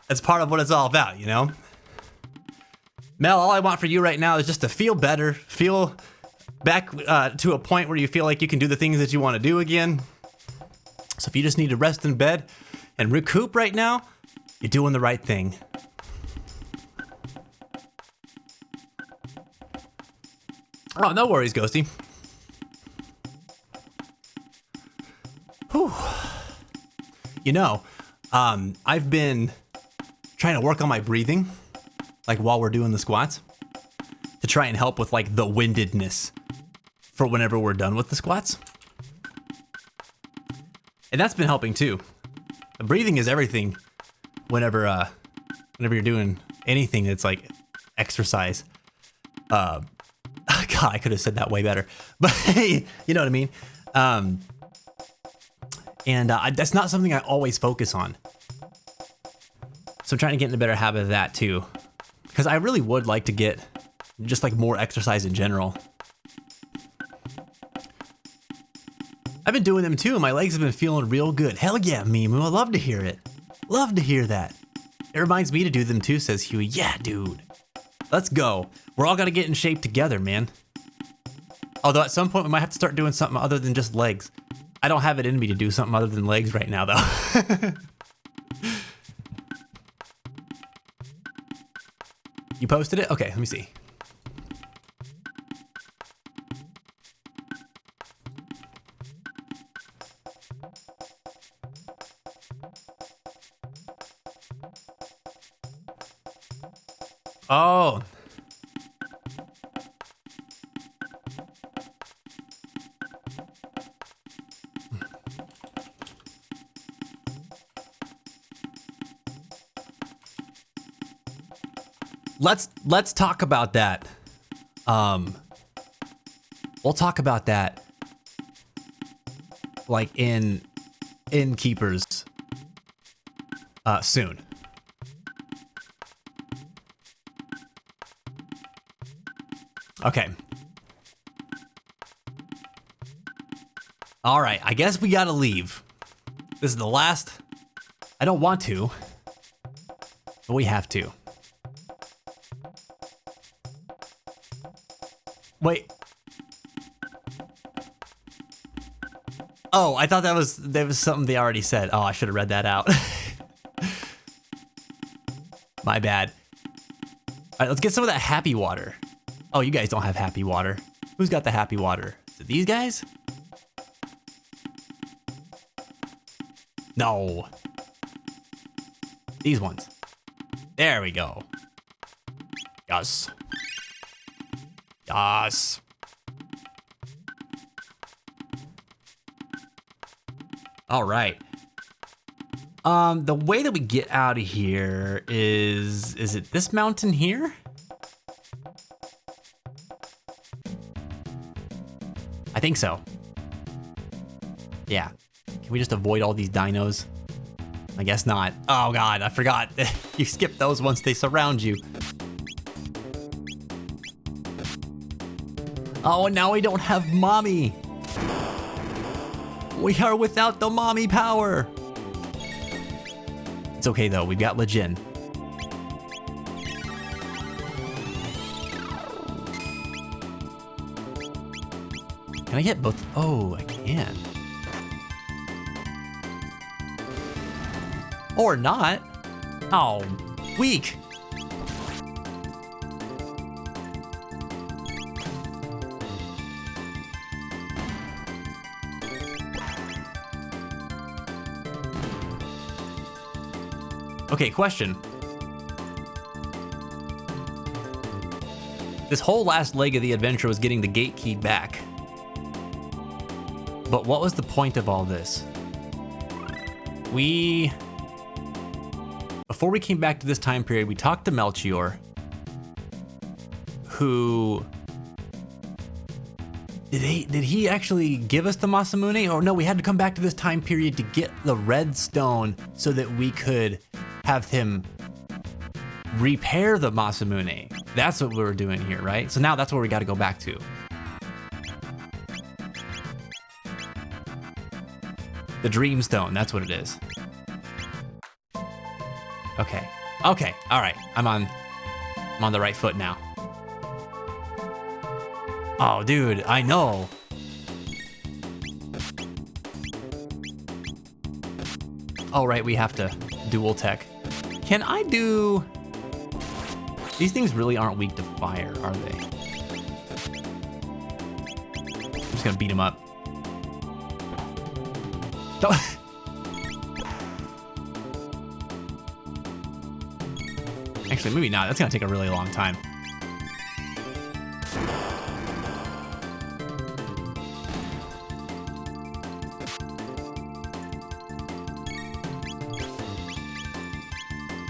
That's part of what it's all about, you know? Mel, all I want for you right now is just to feel better, feel back to a point where you feel like you can do the things that you want to do again. So if you just need to rest in bed and recoup right now, you're doing the right thing. Oh, no worries, Ghosty. Whew. You know, I've been trying to work on my breathing, like while we're doing the squats, to try and help with like the windedness for whenever we're done with the squats. And that's been helping too. The breathing is everything whenever you're doing anything that's like exercise. God, I could have said that way better, but hey, you know what I mean? That's not something I always focus on. So I'm trying to get in a better habit of that too. Because I really would like to get just like more exercise in general. I've been doing them too, and my legs have been feeling real good. Hell yeah, Mimu, I love to hear it. Love to hear that. It reminds me to do them too, says Huey. Yeah, dude. Let's go. We're all gotta get in shape together, man. Although at some point we might have to start doing something other than just legs. I don't have it in me to do something other than legs right now, though. You posted it? Okay, let me see. Oh. Let's talk about that. We'll talk about that like in Keepers soon. Okay. All right, I guess we gotta leave. This is the last. I don't want to, but we have to. Wait. Oh, I thought that was something they already said. Oh, I should have read that out. My bad. All right, let's get some of that happy water. Oh, you guys don't have happy water. Who's got the happy water? Is it these guys? No. These ones. There we go. Yes. Yes. All right. The way that we get out of here is it this mountain here? I think so. Yeah. Can we just avoid all these dinos? I guess not. Oh God, I forgot. You skip those once they surround you. Oh, and now we don't have mommy. We are without the mommy power. It's okay though, we've got Lejin. Can I get both? Oh, I can. Or not. Oh, weak. Okay, question. This whole last leg of the adventure was getting the gate key back. But what was the point of all this? Before we came back to this time period, we talked to Melchior, who... Did he actually give us the Masamune? Or no, we had to come back to this time period to get the red stone so that we could have him repair the Masamune. That's what we were doing here, right? So now that's where we got to go back to. The Dream Stone, that's what it is. Okay. Okay, all right. I'm on the right foot now. Oh, dude, I know. Oh, right, we have to dual tech. Can I do... These things really aren't weak to fire, are they? I'm just gonna beat them up. Actually, maybe not. That's gonna take a really long time.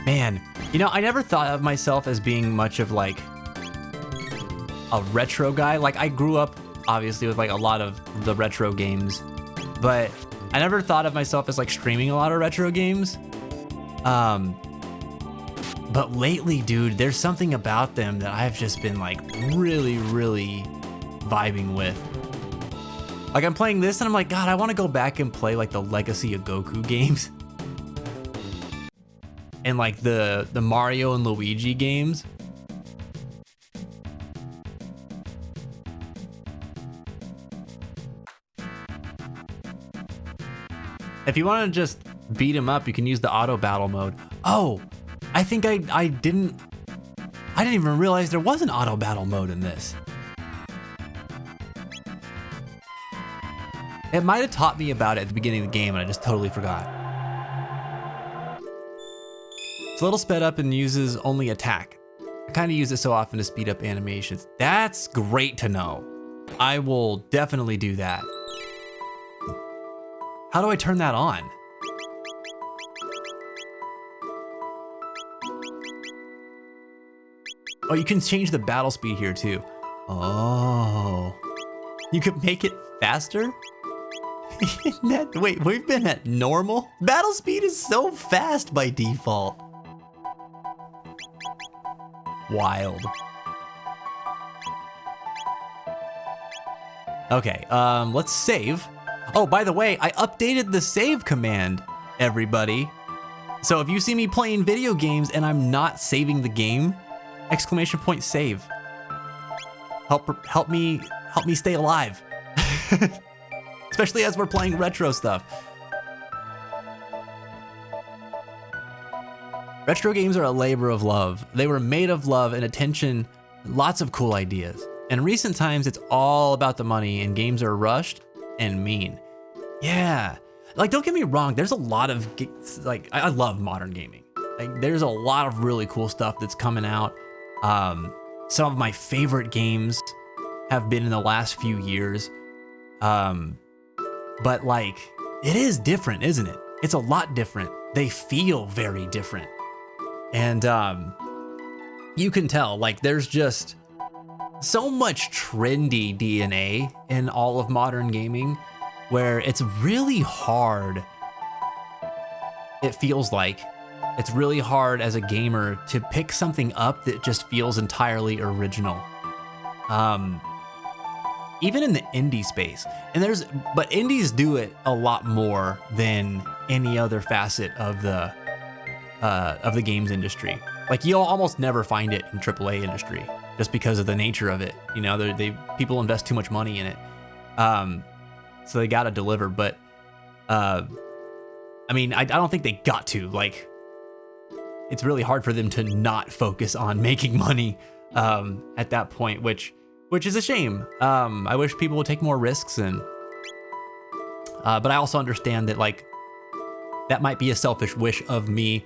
Man, you know, I never thought of myself as being much of like a retro guy. Like I grew up obviously with like a lot of the retro games, but I never thought of myself as like streaming a lot of retro games. But lately, dude, there's something about them that I've just been like really, really vibing with. Like I'm playing this and I'm like, God, I want to go back and play like the Legacy of Goku games. And like the Mario and Luigi games. If you want to just beat him up, you can use the auto battle mode. Oh, I think I didn't even realize there was an auto battle mode in this. It might have taught me about it at the beginning of the game and I just totally forgot. It's a little sped up and uses only attack. I kind of use it so often to speed up animations. That's great to know. I will definitely do that. How do I turn that on? Oh, you can change the battle speed here too. Oh, you could make it faster? Wait, we've been at normal? Battle speed is so fast by default. Wild. Okay, let's save. Oh, by the way, I updated the save command, everybody. So if you see me playing video games and I'm not saving the game, exclamation point save. Help me stay alive. Especially as we're playing retro stuff. Retro games are a labor of love. They were made of love and attention, lots of cool ideas. In recent times, it's all about the money and games are rushed and mean. Yeah, like don't get me wrong, there's a lot of, like I love modern gaming. Like there's a lot of really cool stuff that's coming out. Some of my favorite games have been in the last few years. But like, it is different, isn't it? It's a lot different. They feel very different. And you can tell, like there's just so much trendy DNA in all of modern gaming where it's really hard. It feels like it's really hard as a gamer to pick something up that just feels entirely original. even in the indie space. And but indies do it a lot more than any other facet of the games industry. Like you'll almost never find it in AAA industry just because of the nature of it. You know, people invest too much money in it. So they gotta deliver, but I mean, I don't think they got to. Like, it's really hard for them to not focus on making money at that point, which is a shame. I wish people would take more risks, but I also understand that like that might be a selfish wish of me,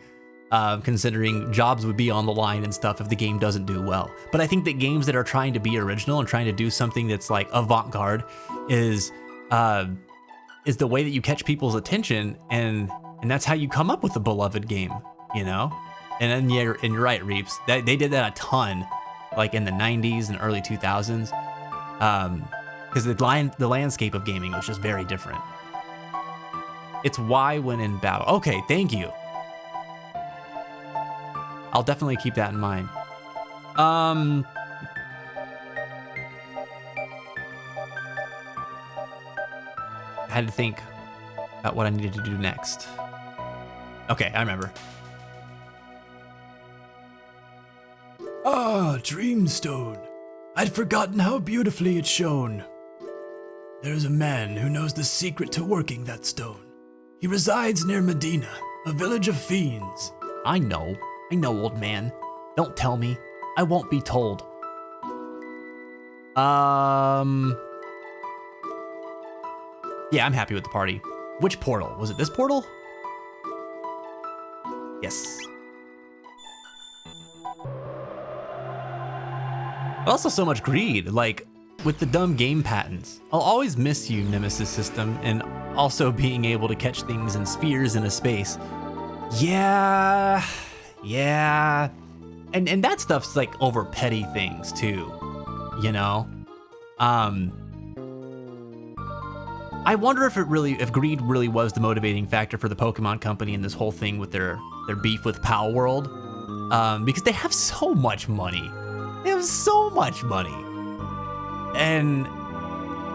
considering jobs would be on the line and stuff if the game doesn't do well. But I think that games that are trying to be original and trying to do something that's like avant-garde is the way that you catch people's attention, and that's how you come up with a beloved game, you know? And then you're right, Reaps. They did that a ton, like in the 90s and early 2000s, because the landscape of gaming was just very different. It's why when in battle. Okay, thank you. I'll definitely keep that in mind. I had to think about what I needed to do next. Okay, I remember. Ah, Dreamstone. I'd forgotten how beautifully it shone. There's a man who knows the secret to working that stone. He resides near Medina, a village of fiends. I know, old man. Don't tell me. I won't be told. Yeah, I'm happy with the party. Which portal? Was it this portal? Yes. Also so much greed, like with the dumb game patents. I'll always miss you, Nemesis System, and also being able to catch things in spheres in a space. Yeah. And that stuff's like over petty things too, you know? I wonder if greed really was the motivating factor for the Pokemon Company in this whole thing with their beef with Pal World. Because they have so much money. They have so much money. And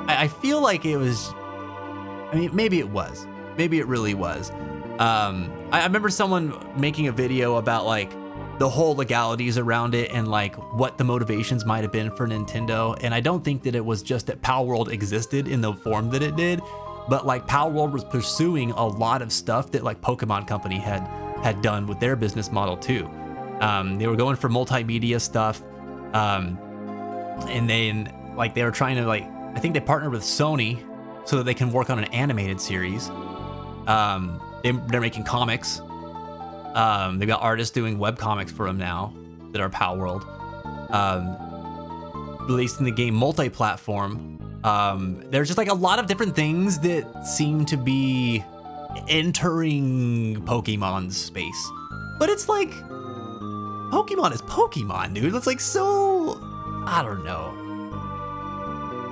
I feel like it was, I mean, maybe it was. Maybe it really was. I remember someone making a video about like the whole legalities around it and like what the motivations might have been for Nintendo. And I don't think that it was just that Pal World existed in the form that it did, but like Pal World was pursuing a lot of stuff that like Pokemon Company had done with their business model too. They were going for multimedia stuff. And then like they were trying to like, I think they partnered with Sony so that they can work on an animated series. They're making comics. They've got artists doing web comics for them now that are Pal World. Releasing the game multi-platform. There's just like a lot of different things that seem to be entering Pokemon's space. But it's like, Pokemon is Pokemon, dude. It's like so, I don't know.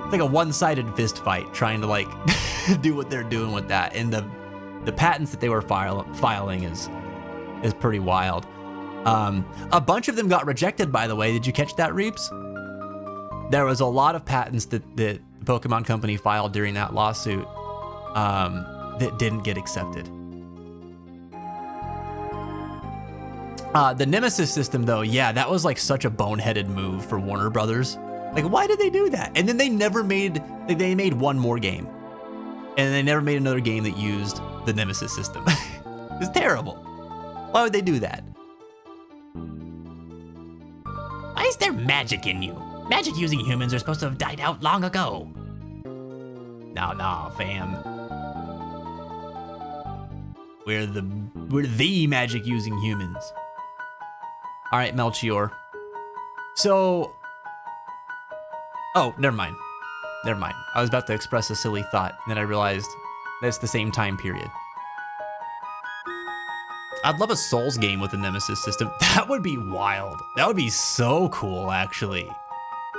It's like a one-sided fist fight trying to like do what they're doing with that. And the patents that they were filing is pretty wild. A bunch of them got rejected, by the way. Did you catch that, Reaps? There was a lot of patents that the Pokemon Company filed during that lawsuit that didn't get accepted. The Nemesis System, though, yeah, that was like such a boneheaded move for Warner Brothers. Like, why did they do that? And then they never made, they made one more game. And they never made another game that used the Nemesis System. It was terrible. Why would they do that? Why is there magic in you? Magic using humans are supposed to have died out long ago. Nah, fam. We're the magic using humans. All right, Melchior. So, oh, never mind. I was about to express a silly thought, and then I realized that's the same time period. I'd love a Souls game with the Nemesis System. That would be wild. That would be so cool, actually.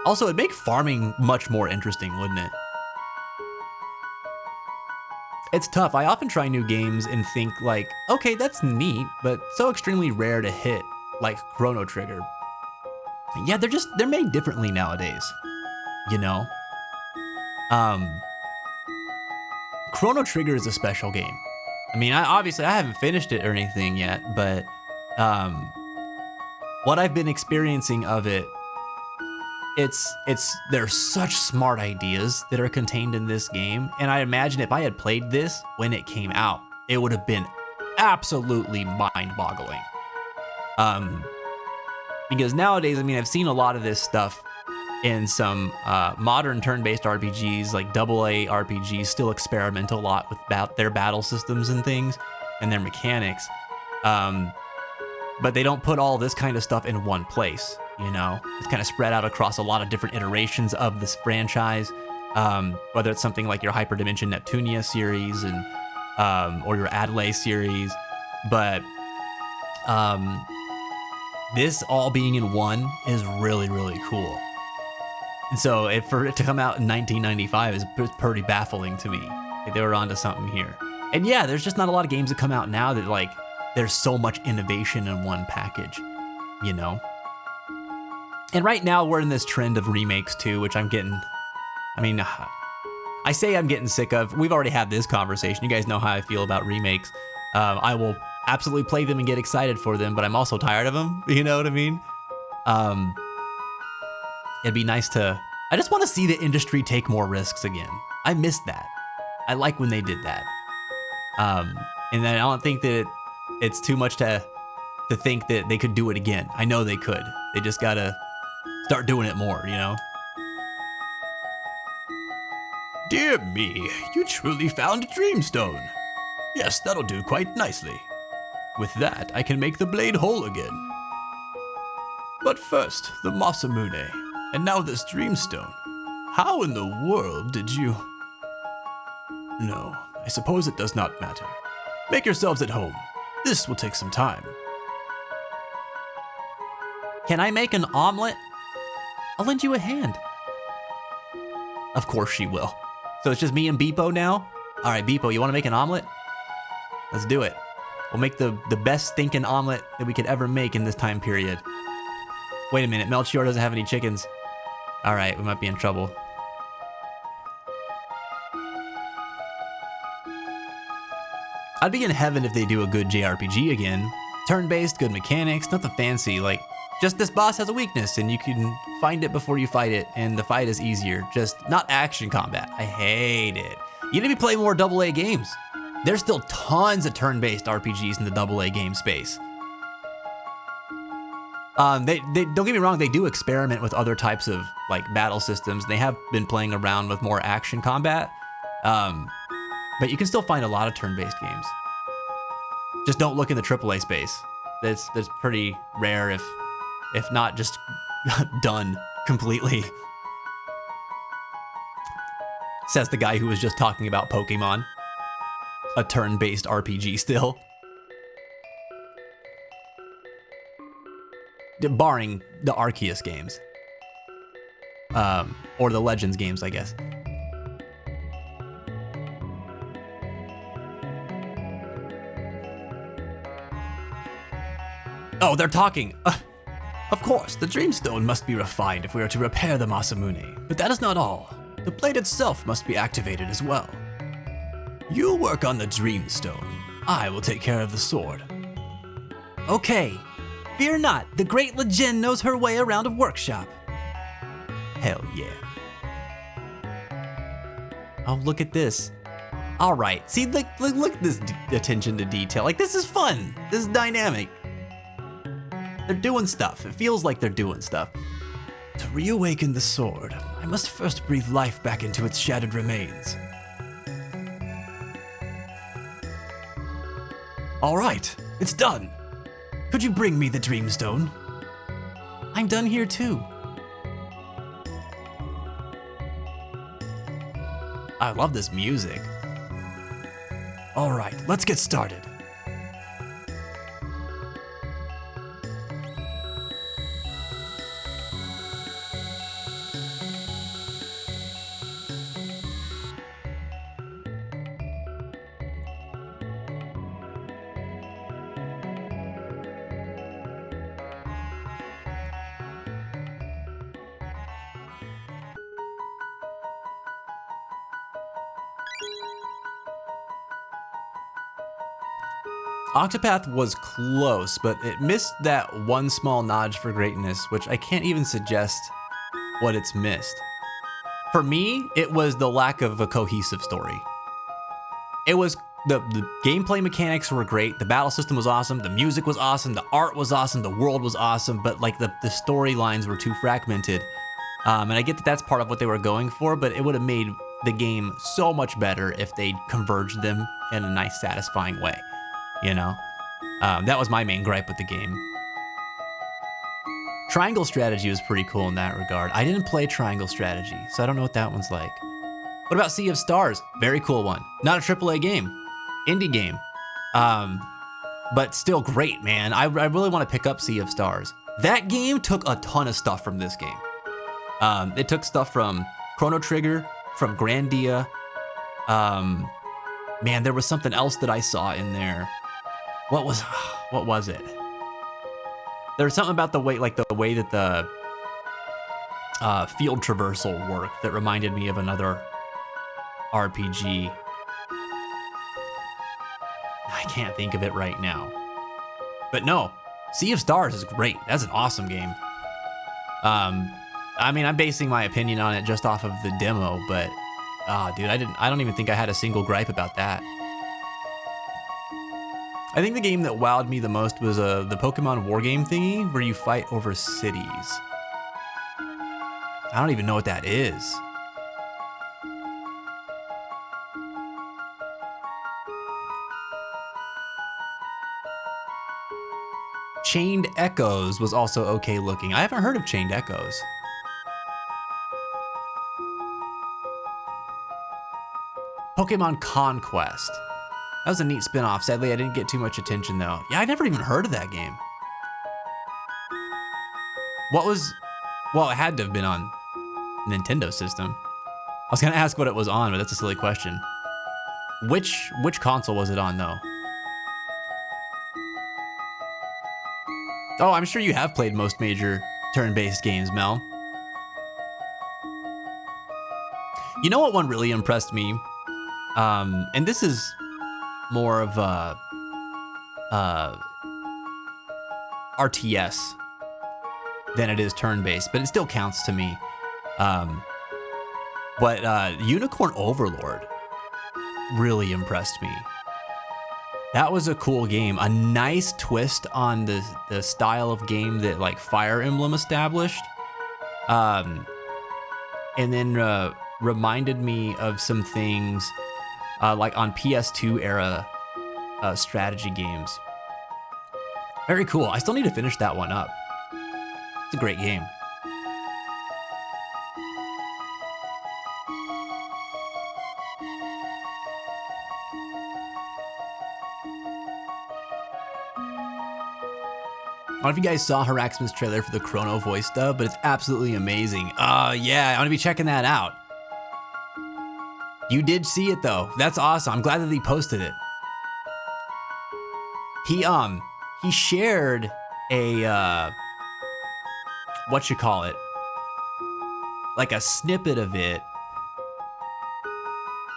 Also, it'd make farming much more interesting, wouldn't it? It's tough. I often try new games and think like, okay, that's neat, but so extremely rare to hit, like Chrono Trigger. Yeah, they're made differently nowadays, you know? Chrono Trigger is a special game. I mean, obviously I haven't finished it or anything yet, but what I've been experiencing of it, there's such smart ideas that are contained in this game, and I imagine if I had played this when it came out, it would have been absolutely mind-boggling. Because nowadays, I mean, I've seen a lot of this stuff in some modern turn-based RPGs, like AA RPGs, still experiment a lot with their battle systems and things and their mechanics. But they don't put all this kind of stuff in one place, you know? It's kind of spread out across a lot of different iterations of this franchise, whether it's something like your Hyperdimension Neptunia series and or your Adelaide series. But this all being in one is really, really cool. And so for it to come out in 1995 is pretty baffling to me. Like, they were onto something here. And yeah, there's just not a lot of games that come out now that, like, there's so much innovation in one package, you know? And right now we're in this trend of remakes too, which I'm getting, I mean, I say I'm getting sick of. We've already had this conversation. You guys know how I feel about remakes. I will absolutely play them and get excited for them, but I'm also tired of them. You know what I mean? It'd be nice to, I just want to see the industry take more risks again. I missed that. I like when they did that. And then I don't think that it's too much to think that they could do it again. I know they could. They just gotta start doing it more, you know? Dear me, you truly found a Dreamstone. Yes, that'll do quite nicely. With that, I can make the blade whole again. But first, the Masamune, and now this Dreamstone. How in the world did you... No, I suppose it does not matter. Make yourselves at home. This will take some time. Can I make an omelet? I'll lend you a hand. Of course she will. So it's just me and Beepo now? All right, Beepo, you want to make an omelet? Let's do it. We'll make the best stinking omelet that we could ever make in this time period. Wait a minute, Melchior doesn't have any chickens. All right, we might be in trouble. I'd be in heaven if they do a good JRPG again. Turn-based, good mechanics, nothing fancy, like, just this boss has a weakness and you can find it before you fight it and the fight is easier. Just not action combat. I hate it. You need to be playing more AA games. There's still tons of turn-based RPGs in the AA game space. They don't get me wrong, they do experiment with other types of like battle systems. They have been playing around with more action combat. But you can still find a lot of turn-based games. Just don't look in the AAA space. That's pretty rare if not just done completely. Says the guy who was just talking about Pokemon. A turn-based RPG still. Barring the Arceus games. Or the Legends games, I guess. Oh, they're talking. Of course, the Dreamstone must be refined if we are to repair the Masamune, but that is not all. The blade itself must be activated as well. You work on the Dreamstone. I will take care of the sword. Okay. Fear not, the great Legend knows her way around a workshop. Hell yeah. Oh, look at this. All right, see, look at this attention to detail. Like, this is fun. This is dynamic. They're doing stuff. It feels like they're doing stuff. To reawaken the sword, I must first breathe life back into its shattered remains. All right, it's done. Could you bring me the Dreamstone? I'm done here too. I love this music. All right, let's get started. Octopath was close, but it missed that one small notch for greatness, which I can't even suggest what it's missed. For me, it was the lack of a cohesive story. It was the gameplay mechanics were great, the battle system was awesome, the music was awesome, the art was awesome, the world was awesome, but like the storylines were too fragmented. And I get that that's part of what they were going for, but it would have made the game so much better if they converged them in a nice, satisfying way. You know? That was my main gripe with the game. Triangle strategy was pretty cool in that regard. I didn't play triangle strategy, so I don't know what that one's like. What about Sea of Stars? Very cool one. Not a AAA game. Indie game. But still great, man. I really want to pick up Sea of Stars. That game took a ton of stuff from this game. It took stuff from Chrono Trigger, from Grandia. Man, there was something else that I saw in there. What was it? There was something about the way that the field traversal worked that reminded me of another RPG. I can't think of it right now. But no, Sea of Stars is great. That's an awesome game. I mean, I'm basing my opinion on it just off of the demo, but dude, I don't even think I had a single gripe about that. I think the game that wowed me the most was the Pokemon War Game thingy where you fight over cities. I don't even know what that is. Chained Echoes was also okay looking. I haven't heard of Chained Echoes. Pokemon Conquest. That was a neat spin-off. Sadly, I didn't get too much attention though. Yeah, I never even heard of that game. Well, it had to have been on Nintendo system. I was gonna ask what it was on, but that's a silly question. Which console was it on though? Oh, I'm sure you have played most major turn-based games, Mel. You know what one really impressed me? And this is more of a RTS than it is turn-based, but it still counts to me. But Unicorn Overlord really impressed me. That was a cool game, a nice twist on the style of game that like Fire Emblem established, and then reminded me of some things like on PS2 era strategy games. Very cool. I still need to finish that one up. It's a great game. I don't know if you guys saw Haraxman's trailer for the Chrono voice dub, but it's absolutely amazing. Yeah, I'm gonna be checking that out. You did see it though. That's awesome. I'm glad that he posted it. He shared a like a snippet of it.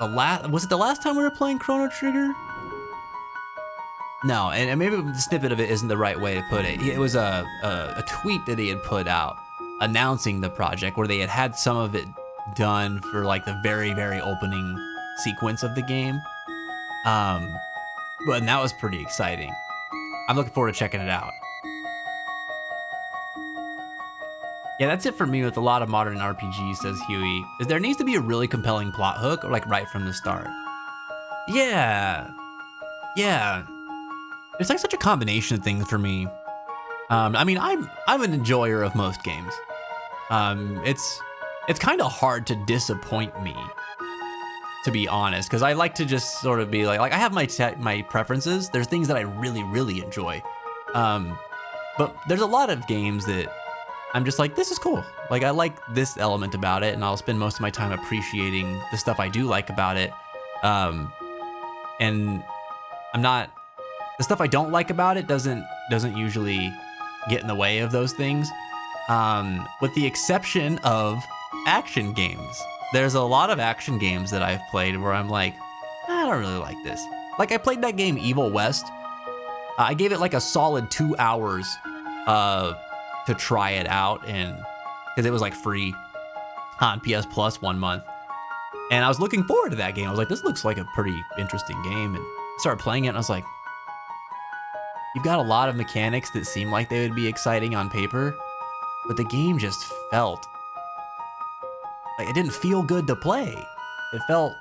Was it the last time we were playing Chrono Trigger? No, and maybe the snippet of it isn't the right way to put it. It was a tweet that he had put out announcing the project where they had some of it done for like the very, very opening sequence of the game. And that was pretty exciting. I'm looking forward to checking it out. Yeah, that's it for me with a lot of modern RPGs, says Huey. There needs to be a really compelling plot hook, or like right from the start. Yeah. It's like such a combination of things for me. I mean, I'm an enjoyer of most games. It's kind of hard to disappoint me, to be honest, because I like to just sort of be like I have my preferences. There's things that I really, really enjoy. But there's a lot of games that I'm just like, this is cool. Like I like this element about it, and I'll spend most of my time appreciating the stuff I do like about it. And the stuff I don't like about it doesn't usually get in the way of those things. With the exception of action games. There's a lot of action games that I've played where I'm like, I don't really like this. Like I played that game Evil West I gave it like a solid 2 hours to try it out, and because it was like free on PS Plus 1 month. And I was looking forward to that game. I was like, this looks like a pretty interesting game. And I started playing it, and I was like, you've got a lot of mechanics that seem like they would be exciting on paper, but the game just felt like it didn't feel good to play. It felt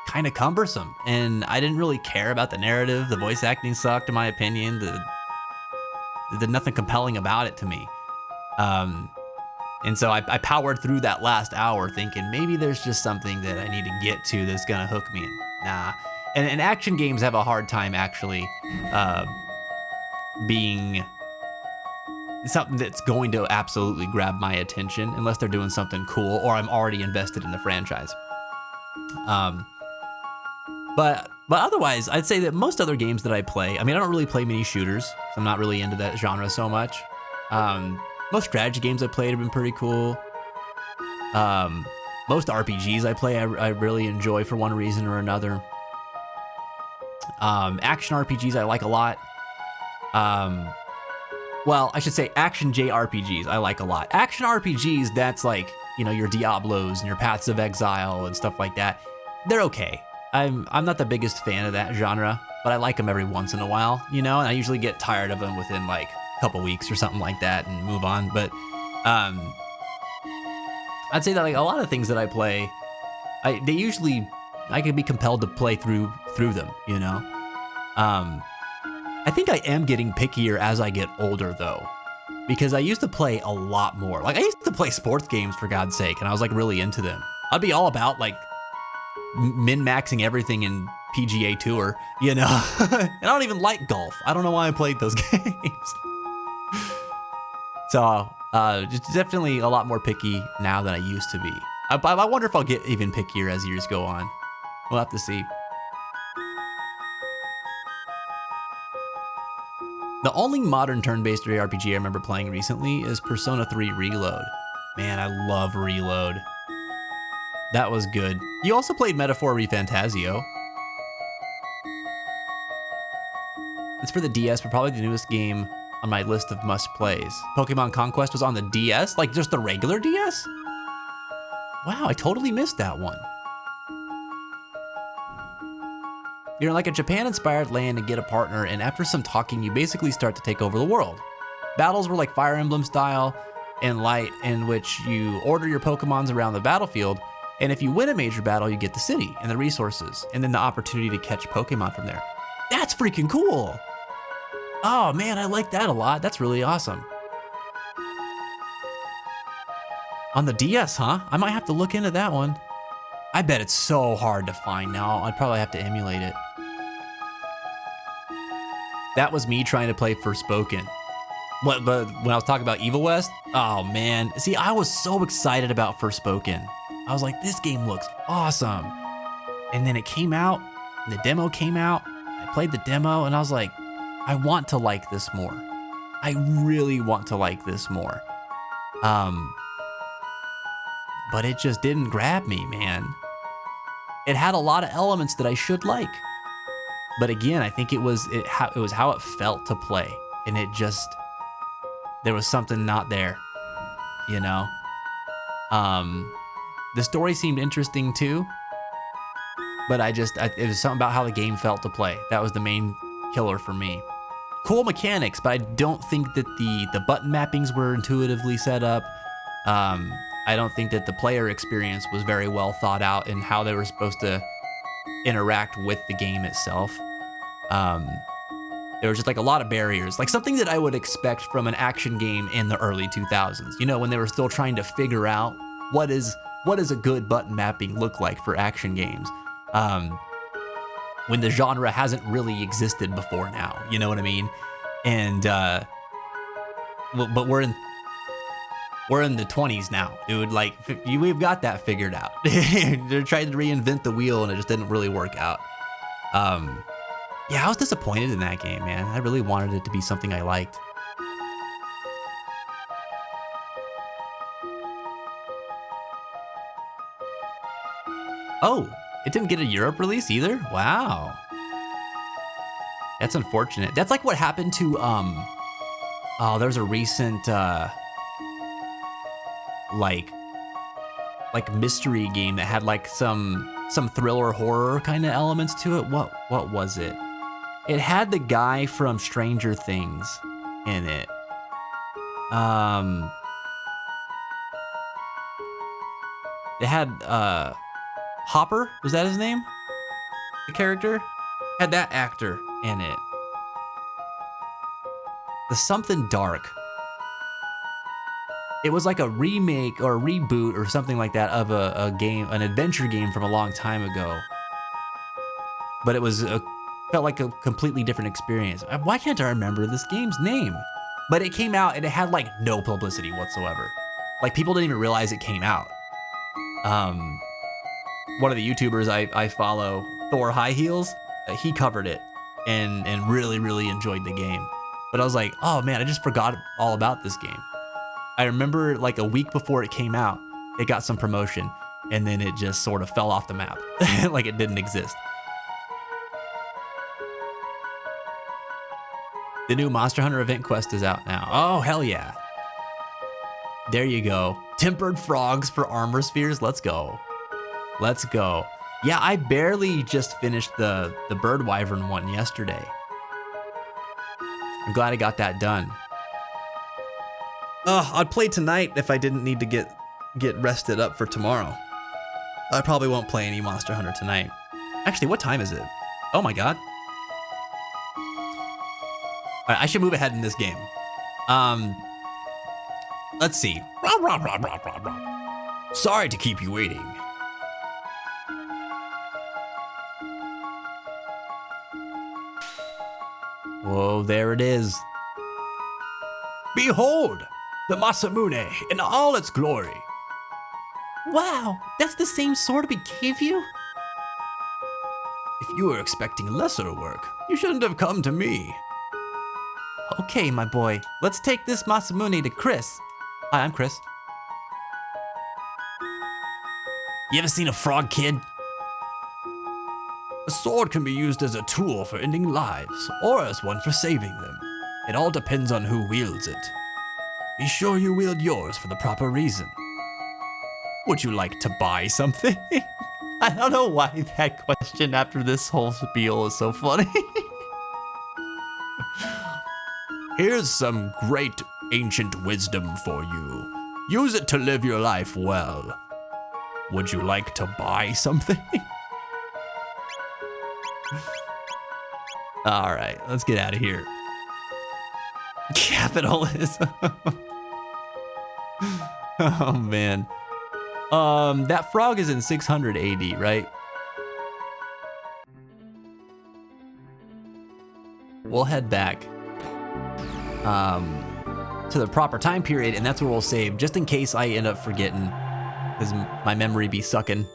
kind of cumbersome, and I didn't really care about the narrative. The voice acting sucked, in my opinion. There's nothing compelling about it to me. And so I powered through that last hour thinking maybe there's just something that I need to get to that's gonna hook me. Nah. And action games have a hard time actually being something that's going to absolutely grab my attention unless they're doing something cool or I'm already invested in the franchise. But otherwise, I'd say that most other games that I play, I mean, I don't really play many shooters. So I'm not really into that genre so much. Most strategy games I played have been pretty cool. Most RPGs I play, I really enjoy for one reason or another. Action RPGs I like a lot. Well, I should say action JRPGs I like a lot. Action RPGs, that's like, you know, your Diablos and your Paths of Exile and stuff like that. They're okay. I'm not the biggest fan of that genre, but I like them every once in a while, you know, and I usually get tired of them within like a couple weeks or something like that and move on. But I'd say that like a lot of things that I play, I can be compelled to play through them, you know. I think I am getting pickier as I get older though, because I used to play a lot more. Like I used to play sports games for God's sake, and I was like really into them. I'd be all about like min-maxing everything in PGA Tour, you know. And I don't even like golf. I don't know why I played those games. So just definitely a lot more picky now than I used to be. I wonder if I'll get even pickier as years go on. We'll have to see. The only modern turn-based RPG I remember playing recently is Persona 3 Reload. Man, I love Reload. That was good. You also played Metaphor ReFantazio. It's for the DS, but probably the newest game on my list of must-plays. Pokemon Conquest was on the DS? Like just the regular DS? Wow, I totally missed that one. You're in like a Japan-inspired land and get a partner, and after some talking, you basically start to take over the world. Battles were like Fire Emblem style and light, in which you order your Pokemons around the battlefield, and if you win a major battle, you get the city and the resources, and then the opportunity to catch Pokemon from there. That's freaking cool! Oh man, I like that a lot. That's really awesome. On the DS, huh? I might have to look into that one. I bet it's so hard to find now. I'd probably have to emulate it. That was me trying to play Forspoken. But when I was talking about Evil West, oh man. See, I was so excited about Forspoken. I was like, this game looks awesome. And then it came out, and the demo came out. I played the demo, and I was like, I want to like this more. I really want to like this more. But it just didn't grab me, man. It had a lot of elements that I should like. But again, I think it was how it felt to play. And it just, there was something not there, you know? The story seemed interesting too, but it was something about how the game felt to play. That was the main killer for me. Cool mechanics, but I don't think that the button mappings were intuitively set up. I don't think that the player experience was very well thought out in how they were supposed to interact with the game itself. There was just like a lot of barriers, like something that I would expect from an action game in the early 2000s, you know, when they were still trying to figure out what does a good button mapping look like for action games, when the genre hasn't really existed before now, you know what I mean? And but we're in the 20s now, dude. Like we've got that figured out. They're trying to reinvent the wheel, and it just didn't really work out. Yeah, I was disappointed in that game, man. I really wanted it to be something I liked. Oh, it didn't get a Europe release either? Wow. That's unfortunate. That's like what happened to oh, there's a recent like mystery game that had like some thriller horror kind of elements to it. What was it? It had the guy from Stranger Things in it. It had Hopper, was that his name? The character? Had that actor in it. The Something Dark. It was like a remake or a reboot or something like that of a game, an adventure game from a long time ago. But it was felt like a completely different experience. Why can't I remember this game's name? But it came out and it had like no publicity whatsoever. Like people didn't even realize it came out. One of the YouTubers I follow, Thor High Heels, he covered it and really enjoyed the game. But I was like, oh man, I just forgot all about this game. I remember like a week before it came out, it got some promotion and then it just sort of fell off the map, like it didn't exist. The new Monster Hunter event quest is out now. Oh, hell yeah. There you go. Tempered frogs for armor spheres. Let's go. Let's go. Yeah, I barely just finished the bird wyvern one yesterday. I'm glad I got that done. I'd play tonight if I didn't need to get rested up for tomorrow. I probably won't play any Monster Hunter tonight. Actually, what time is it? Oh my god. All right, I should move ahead in this game. Let's see. Sorry to keep you waiting. Whoa, there it is. Behold, the Masamune in all its glory. Wow, that's the same sword we gave you? If you were expecting lesser work, you shouldn't have come to me. Okay, my boy, let's take this Masamune to Chris. Hi, I'm Chris. You ever seen a frog kid? A sword can be used as a tool for ending lives, or as one for saving them. It all depends on who wields it. Be sure you wield yours for the proper reason. Would you like to buy something? I don't know why that question after this whole spiel is so funny. Here's some great ancient wisdom for you. Use it to live your life well. Would you like to buy something? All right, let's get out of here. Capitalism. Oh man. That frog is in 600 AD, right? We'll head back to the proper time period, and that's where we'll save, just in case I end up forgetting, because my memory be sucking.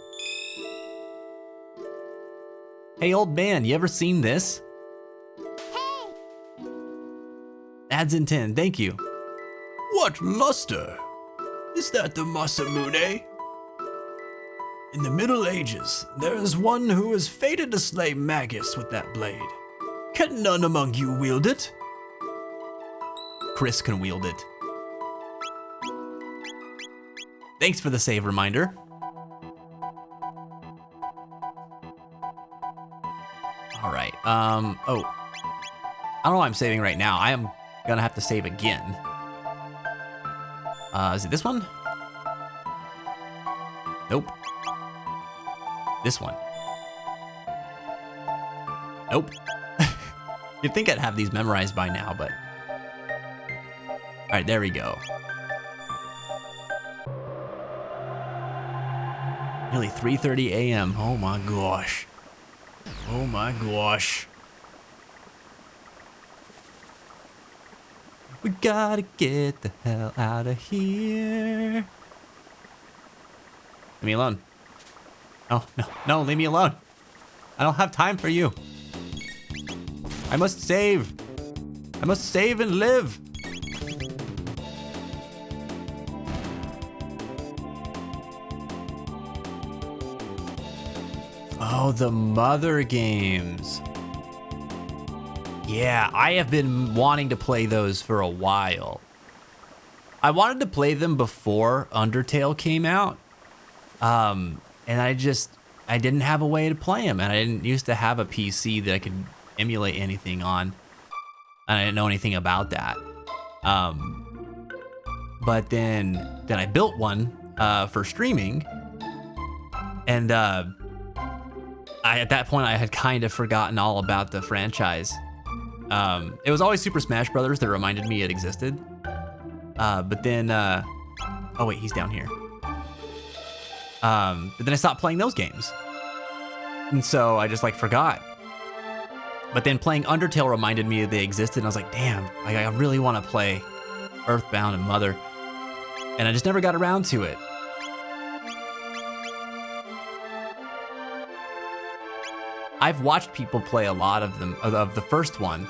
Hey, old man, you ever seen this? Hey! Ads in 10, thank you. What luster? Is that the Masamune? In the Middle Ages, there is one who is fated to slay Magus with that blade. Can none among you wield it? Chris can wield it. Thanks for the save reminder. All right, oh. I don't know why I'm saving right now. I am gonna have to save again. Is it this one? Nope. This one. Nope. You'd think I'd have these memorized by now, but. All right, there we go. Nearly 3:30 a.m. Oh my gosh. Oh my gosh. We gotta get the hell out of here. Leave me alone. No, no, no, leave me alone. I don't have time for you. I must save. I must save and live. Oh, the mother games. Yeah, I have been wanting to play those for a while. I wanted to play them before Undertale came out. And I didn't have a way to play them, and I didn't used to have a PC that I could emulate anything on. And I didn't know anything about that. But then I built one for streaming, and at that point I had kind of forgotten all about the franchise. It was always Super Smash Brothers that reminded me it existed. But then, oh wait, he's down here. But then I stopped playing those games. And so I just like forgot. But then playing Undertale reminded me that they existed, and I was like, damn, like, I really want to play Earthbound and Mother. And I just never got around to it. I've watched people play a lot of them, of the first one.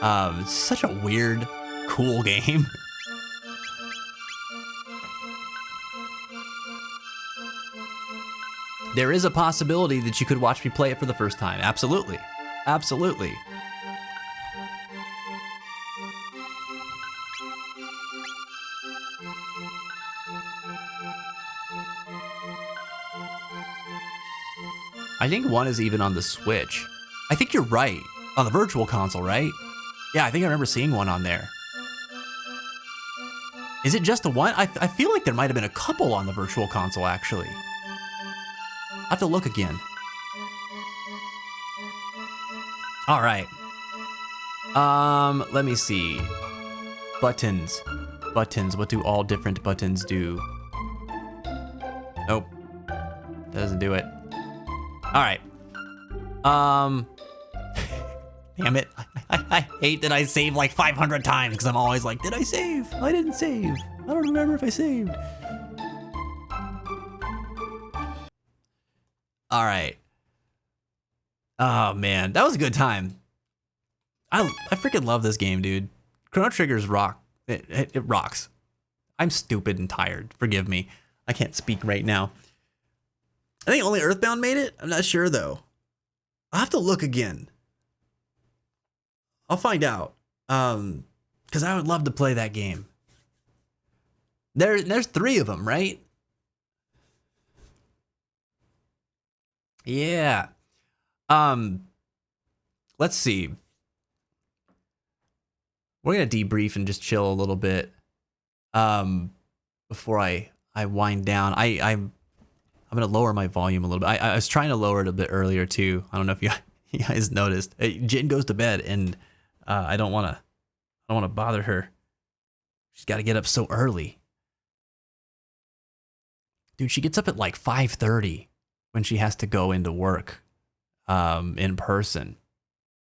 It's such a weird, cool game. There is a possibility that you could watch me play it for the first time. Absolutely. Absolutely. I think one is even on the Switch. I think you're right. On the Virtual Console, right? Yeah, I think I remember seeing one on there. Is it just the one? I feel like there might have been a couple on the Virtual Console, actually. I'll have to look again. All right. Let me see. Buttons. Buttons. What do all different buttons do? Nope. Doesn't do it. All right. Damn it. I hate that I save like 500 times because I'm always like, did I save? I didn't save. I don't remember if I saved. All right. Oh man, that was a good time. I freaking love this game, dude. Chrono Trigger's rock. It rocks. I'm stupid and tired. Forgive me. I can't speak right now. I think only Earthbound made it. I'm not sure though. I'll have to look again. I'll find out. Because I would love to play that game. There's 3 of them, right? Yeah. Let's see. We're gonna debrief and just chill a little bit. Before I wind down. I'm gonna lower my volume a little bit. I was trying to lower it a bit earlier too. I don't know if you guys noticed. Jin goes to bed, and I don't wanna bother her. She's got to get up so early. Dude, she gets up at like 5:30 when she has to go into work in person.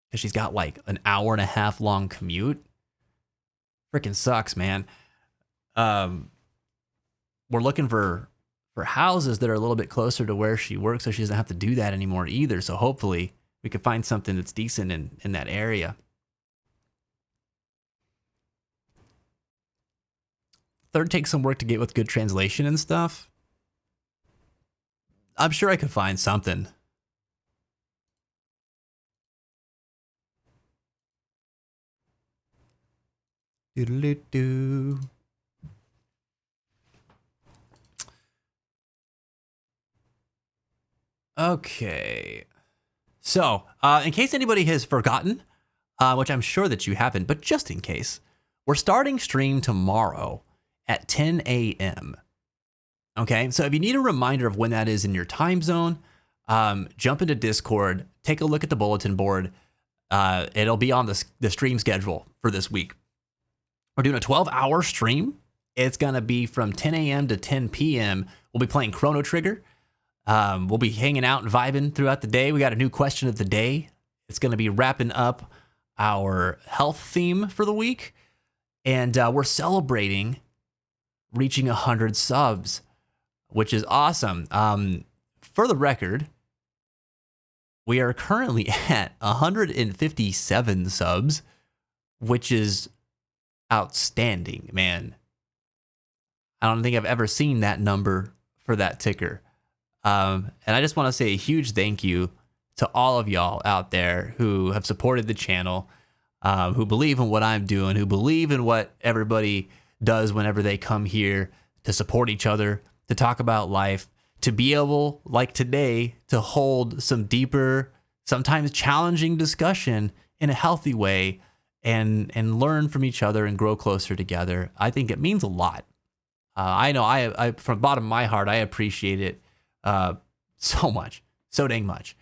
Because she's got like an hour and a half long commute. Freaking sucks, man. We're looking for houses that are a little bit closer to where she works so she doesn't have to do that anymore either. So hopefully we can find something that's decent in that area. Third takes some work to get with good translation and stuff. I'm sure I could find something. Doodle-doo. Okay. So, in case anybody has forgotten, which I'm sure that you haven't, but just in case, we're starting stream tomorrow at 10 a.m. Okay, so if you need a reminder of when that is in your time zone, jump into Discord, take a look at the bulletin board. It'll be on the stream schedule for this week. We're doing a 12-hour stream. It's going to be from 10 a.m. to 10 p.m. We'll be playing Chrono Trigger. We'll be hanging out and vibing throughout the day. We got a new question of the day. It's going to be wrapping up our health theme for the week. And we're celebrating reaching 100 subs, which is awesome. For the record, we are currently at 157 subs, which is outstanding, man. I don't think I've ever seen that number for that ticker. And I just want to say a huge thank you to all of y'all out there who have supported the channel, who believe in what I'm doing, who believe in what everybody does whenever they come here to support each other, to talk about life, to be able, like today, to hold some deeper, sometimes challenging discussion in a healthy way and learn from each other and grow closer together. I think it means a lot. I know I from the bottom of my heart, I appreciate it so much, so dang much.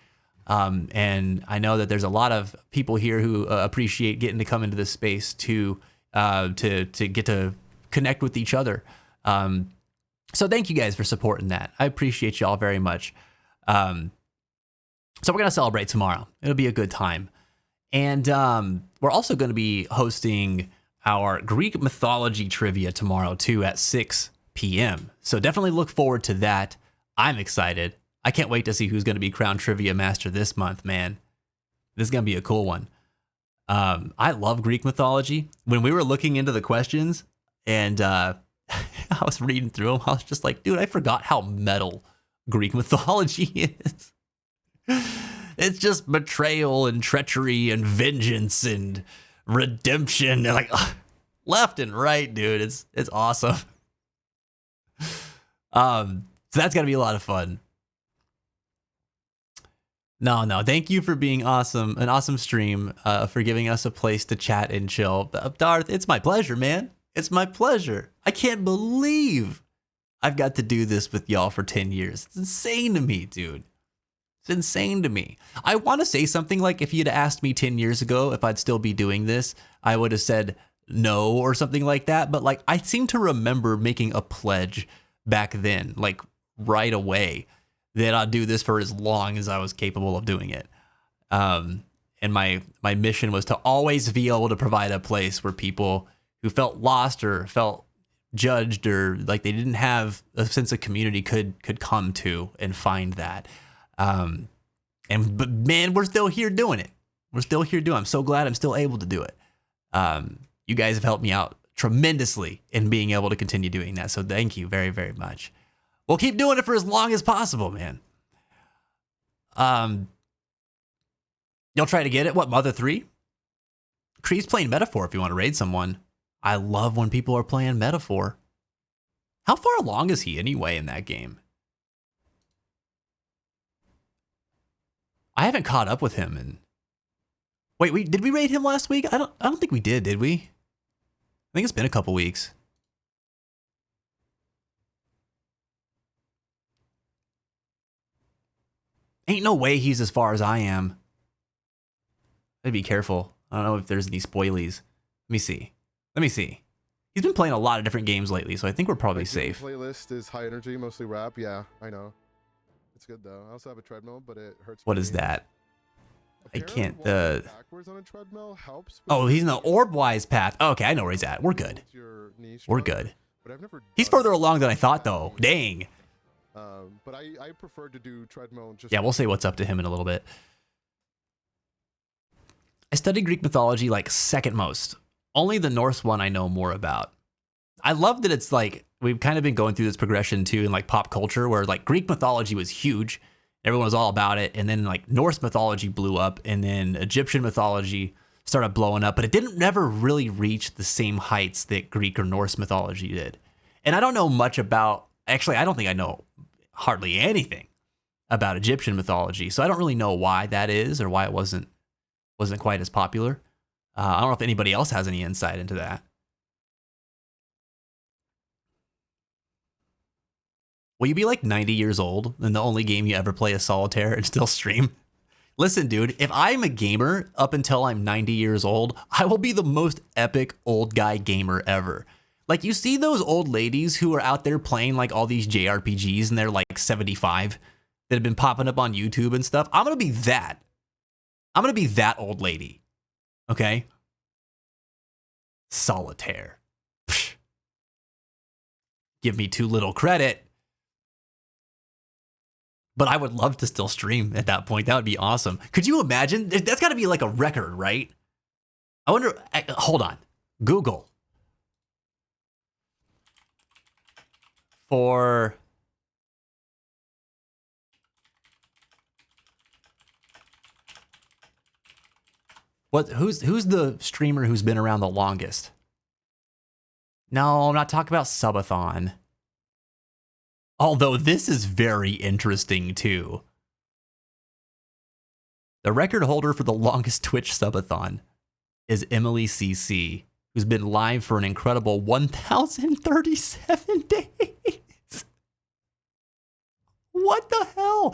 And I know that there's a lot of people here who appreciate getting to come into this space to get to connect with each other. So thank you guys for supporting that. I appreciate y'all very much. So we're going to celebrate tomorrow. It'll be a good time. And we're also going to be hosting our Greek mythology trivia tomorrow too at 6 p.m. So definitely look forward to that. I'm excited. I can't wait to see who's going to be crowned trivia master this month, man. This is going to be a cool one. I love Greek mythology. When we were looking into the questions and I was reading through them, I was just like, dude, I forgot how metal Greek mythology is. It's just betrayal and treachery and vengeance and redemption and like left and right, dude. It's awesome. So that's gotta be a lot of fun. No, thank you for being awesome. An awesome stream, for giving us a place to chat and chill. Darth, it's my pleasure, man. It's my pleasure. I can't believe I've got to do this with y'all for 10 years. It's insane to me, dude. It's insane to me. I want to say something like, if you'd asked me 10 years ago if I'd still be doing this, I would have said no or something like that. But like, I seem to remember making a pledge back then, like right away, that I'd do this for as long as I was capable of doing it. And my mission was to always be able to provide a place where people who felt lost or felt judged or like they didn't have a sense of community could come to and find that. But man, we're still here doing it. We're still here doing it. I'm so glad I'm still able to do it. You guys have helped me out tremendously in being able to continue doing that. So thank you very, very much. We'll keep doing it for as long as possible, man. You'll try to get it? What, Mother 3? Kree's playing Metaphor if you want to raid someone. I love when people are playing Metaphor. How far along is he anyway in that game? I haven't caught up with him. And wait, did we raid him last week? I don't think we did we? I think it's been a couple weeks. Ain't no way he's as far as I am. I'd be careful. I don't know if there's any spoilies. Let me see. He's been playing a lot of different games lately, so I think we're probably safe. Playlist is high energy, mostly rap. Yeah, I know. It's good though. I also have a treadmill, but it hurts. What is that? I can't. Backwards on a treadmill helps. Oh, he's in the Orbwise path. Oh, okay, I know where he's at. We're good. We're good. He's further along than I thought, though. Dang. But I prefer to do treadmill. Just yeah, we'll say what's up to him in a little bit. I studied Greek mythology like second most. Only the Norse one I know more about. I love that it's like we've kind of been going through this progression too in like pop culture where like Greek mythology was huge. Everyone was all about it. And then like Norse mythology blew up and then Egyptian mythology started blowing up, but it didn't never really reach the same heights that Greek or Norse mythology did. And I don't know much about, actually, I don't think I know hardly anything about Egyptian mythology. So I don't really know why that is or why it wasn't quite as popular. I don't know if anybody else has any insight into that. Will you be like 90 years old and the only game you ever play is solitaire and still stream? Listen, dude, if I'm a gamer up until I'm 90 years old, I will be the most epic old guy gamer ever. Like, you see those old ladies who are out there playing like all these JRPGs and they're like 75 that have been popping up on YouTube and stuff? I'm going to be that. I'm going to be that old lady. Okay? Solitaire. Psh. Give me too little credit. But I would love to still stream at that point. That would be awesome. Could you imagine? That's got to be like a record, right? I wonder. Hold on. Google. For Who's the streamer who's been around the longest? No, I'm not talking about subathon. Although this is very interesting too. The record holder for the longest Twitch subathon is Emily CC, who's been live for an incredible 1,037 days. What the hell?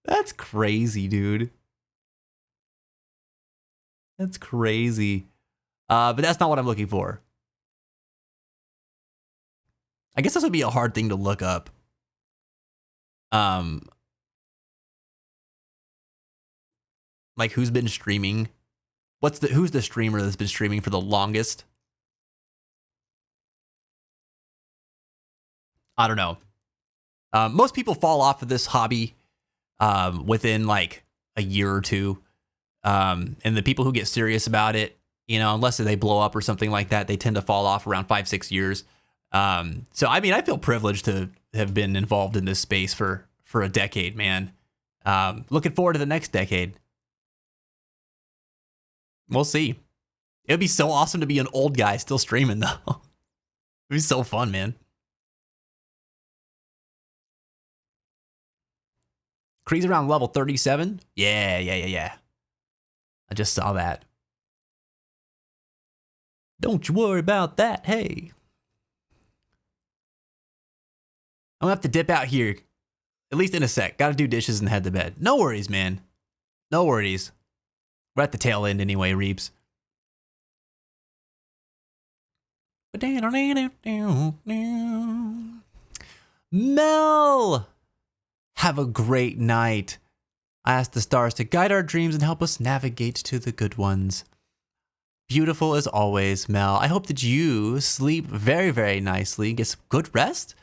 That's crazy, dude. That's crazy. But that's not what I'm looking for. I guess this would be a hard thing to look up. Like who's been streaming? Who's the streamer that's been streaming for the longest? I don't know. Most people fall off of this hobby within like a year or two. And the people who get serious about it, you know, unless they blow up or something like that, they tend to fall off around 5-6 years. So, I mean, I feel privileged to have been involved in this space for a decade, man. Looking forward to the next decade. We'll see. It'd be so awesome to be an old guy still streaming, though. It'd be so fun, man. Cree's around level 37? Yeah. I just saw that. Don't you worry about that, hey. I'm gonna have to dip out here, at least in a sec. Gotta do dishes and head to bed. No worries, man. No worries. We're at the tail end anyway, Reeps. Mel! Have a great night. I ask the stars to guide our dreams and help us navigate to the good ones. Beautiful as always, Mel. I hope that you sleep very, very nicely, get some good rest,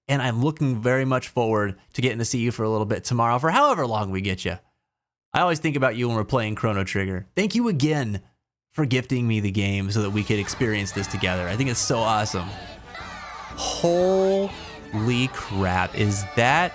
and I'm looking very much forward to getting to see you for a little bit tomorrow, for however long we get you. I always think about you when we're playing Chrono Trigger. Thank you again for gifting me the game so that we could experience this together. I think it's so awesome. Holy crap, is that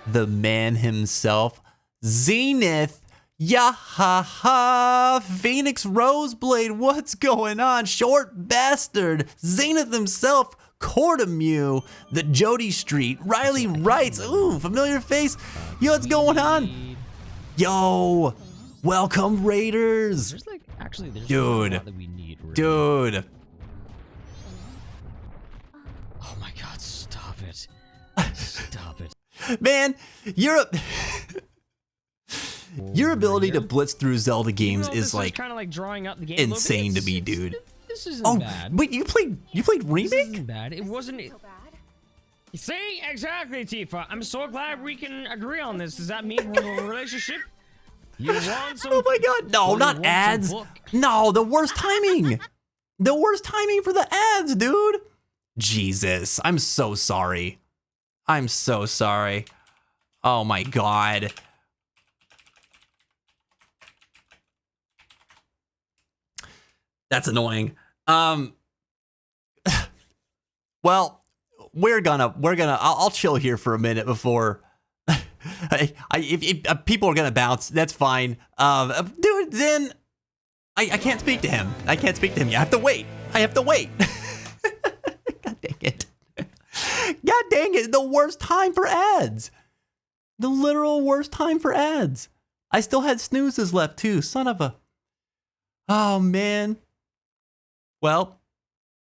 the man himself? Zenith! Yahaha! Phoenix Roseblade, what's going on? Short bastard! Zenith himself! Cordamew! The Jody Street! Riley Wrights! Ooh, familiar face! Yo, what's going on? Yo! Welcome, Raiders! There's like, actually, there's dude. a lot that we need. Really. Dude! Oh my god, stop it. Stop it. Man, your ability to blitz through Zelda games is like kind of like drawing out the game insane to me, dude. This isn't bad. Wait, you played Remake? This isn't bad. It wasn't. See, exactly, Tifa. I'm so glad we can agree on this. Does that mean we're in a relationship? You want some? Oh my god, no, not ads. No, the worst timing. The worst timing for the ads, dude. Jesus, I'm so sorry. I'm so sorry. Oh my god. That's annoying. Well, I'll chill here for a minute before if people are gonna bounce, that's fine. Dude, Zen, I can't speak to him. I can't speak to him. You have to wait. I have to wait. God dang it. God dang it. The worst time for ads. The literal worst time for ads. I still had snoozes left too. Son of a. Oh, man. Well,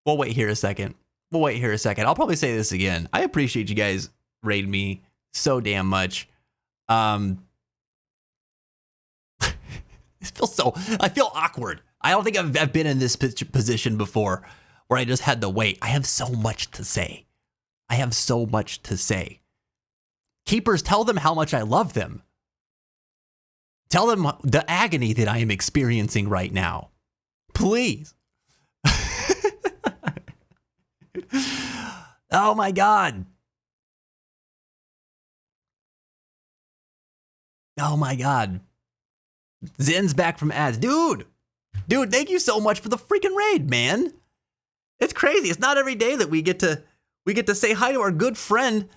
we'll wait here a second. I'll probably say this again. I appreciate you guys raid me so damn much. I feel awkward. I don't think I've been in this position before where I just had to wait. I have so much to say. Keepers, tell them how much I love them. Tell them the agony that I am experiencing right now. Please. Oh my god. Oh my god. Zen's back from ads. Dude, thank you so much for the freaking raid, man. It's crazy. It's not every day that we get to say hi to our good friend,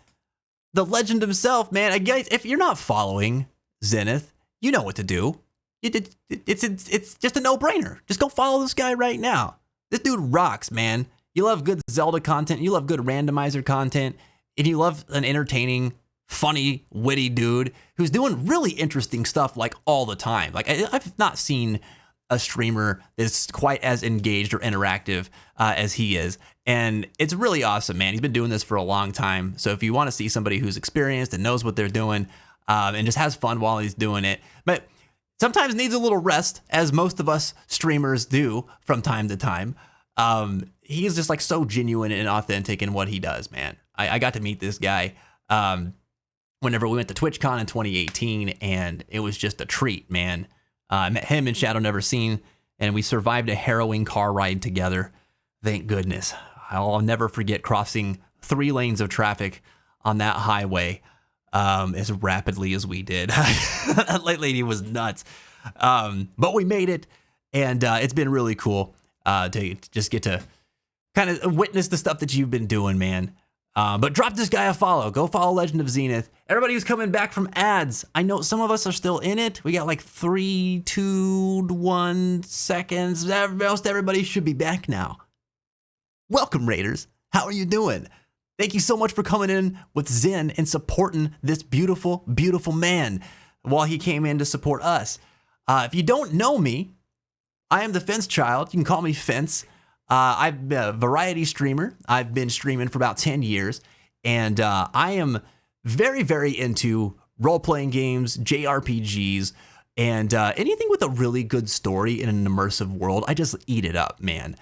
the legend himself, man. Guys, if you're not following Zenith, you know what to do. It's just a no-brainer. Just go follow this guy right now. This dude rocks, man. You love good Zelda content, you love good randomizer content, and you love an entertaining, funny, witty dude who's doing really interesting stuff like all the time. Like I've not seen a streamer that's quite as engaged or interactive as he is. And it's really awesome, man. He's been doing this for a long time. So if you want to see somebody who's experienced and knows what they're doing and just has fun while he's doing it, but sometimes needs a little rest, as most of us streamers do from time to time. He is just like so genuine and authentic in what he does, man. I got to meet this guy whenever we went to TwitchCon in 2018, and it was just a treat, man. I met him in Shadow Never Seen, and we survived a harrowing car ride together. Thank goodness. I'll never forget crossing 3 lanes of traffic on that highway as rapidly as we did. That lady was nuts. But we made it, and it's been really cool to just get to kind of witness the stuff that you've been doing, man. But drop this guy a follow. Go follow Legend of Zenith. Everybody who's coming back from ads, I know some of us are still in it. We got like 3, 2, 1 seconds. Most everybody should be back now. Welcome, Raiders. How are you doing? Thank you so much for coming in with Zen and supporting this beautiful, beautiful man while he came in to support us. If you don't know me, I am the Fence Child. You can call me Fence. I'm a variety streamer. I've been streaming for about 10 years, and I am very, very into role-playing games, JRPGs, and anything with a really good story in an immersive world. I just eat it up, man.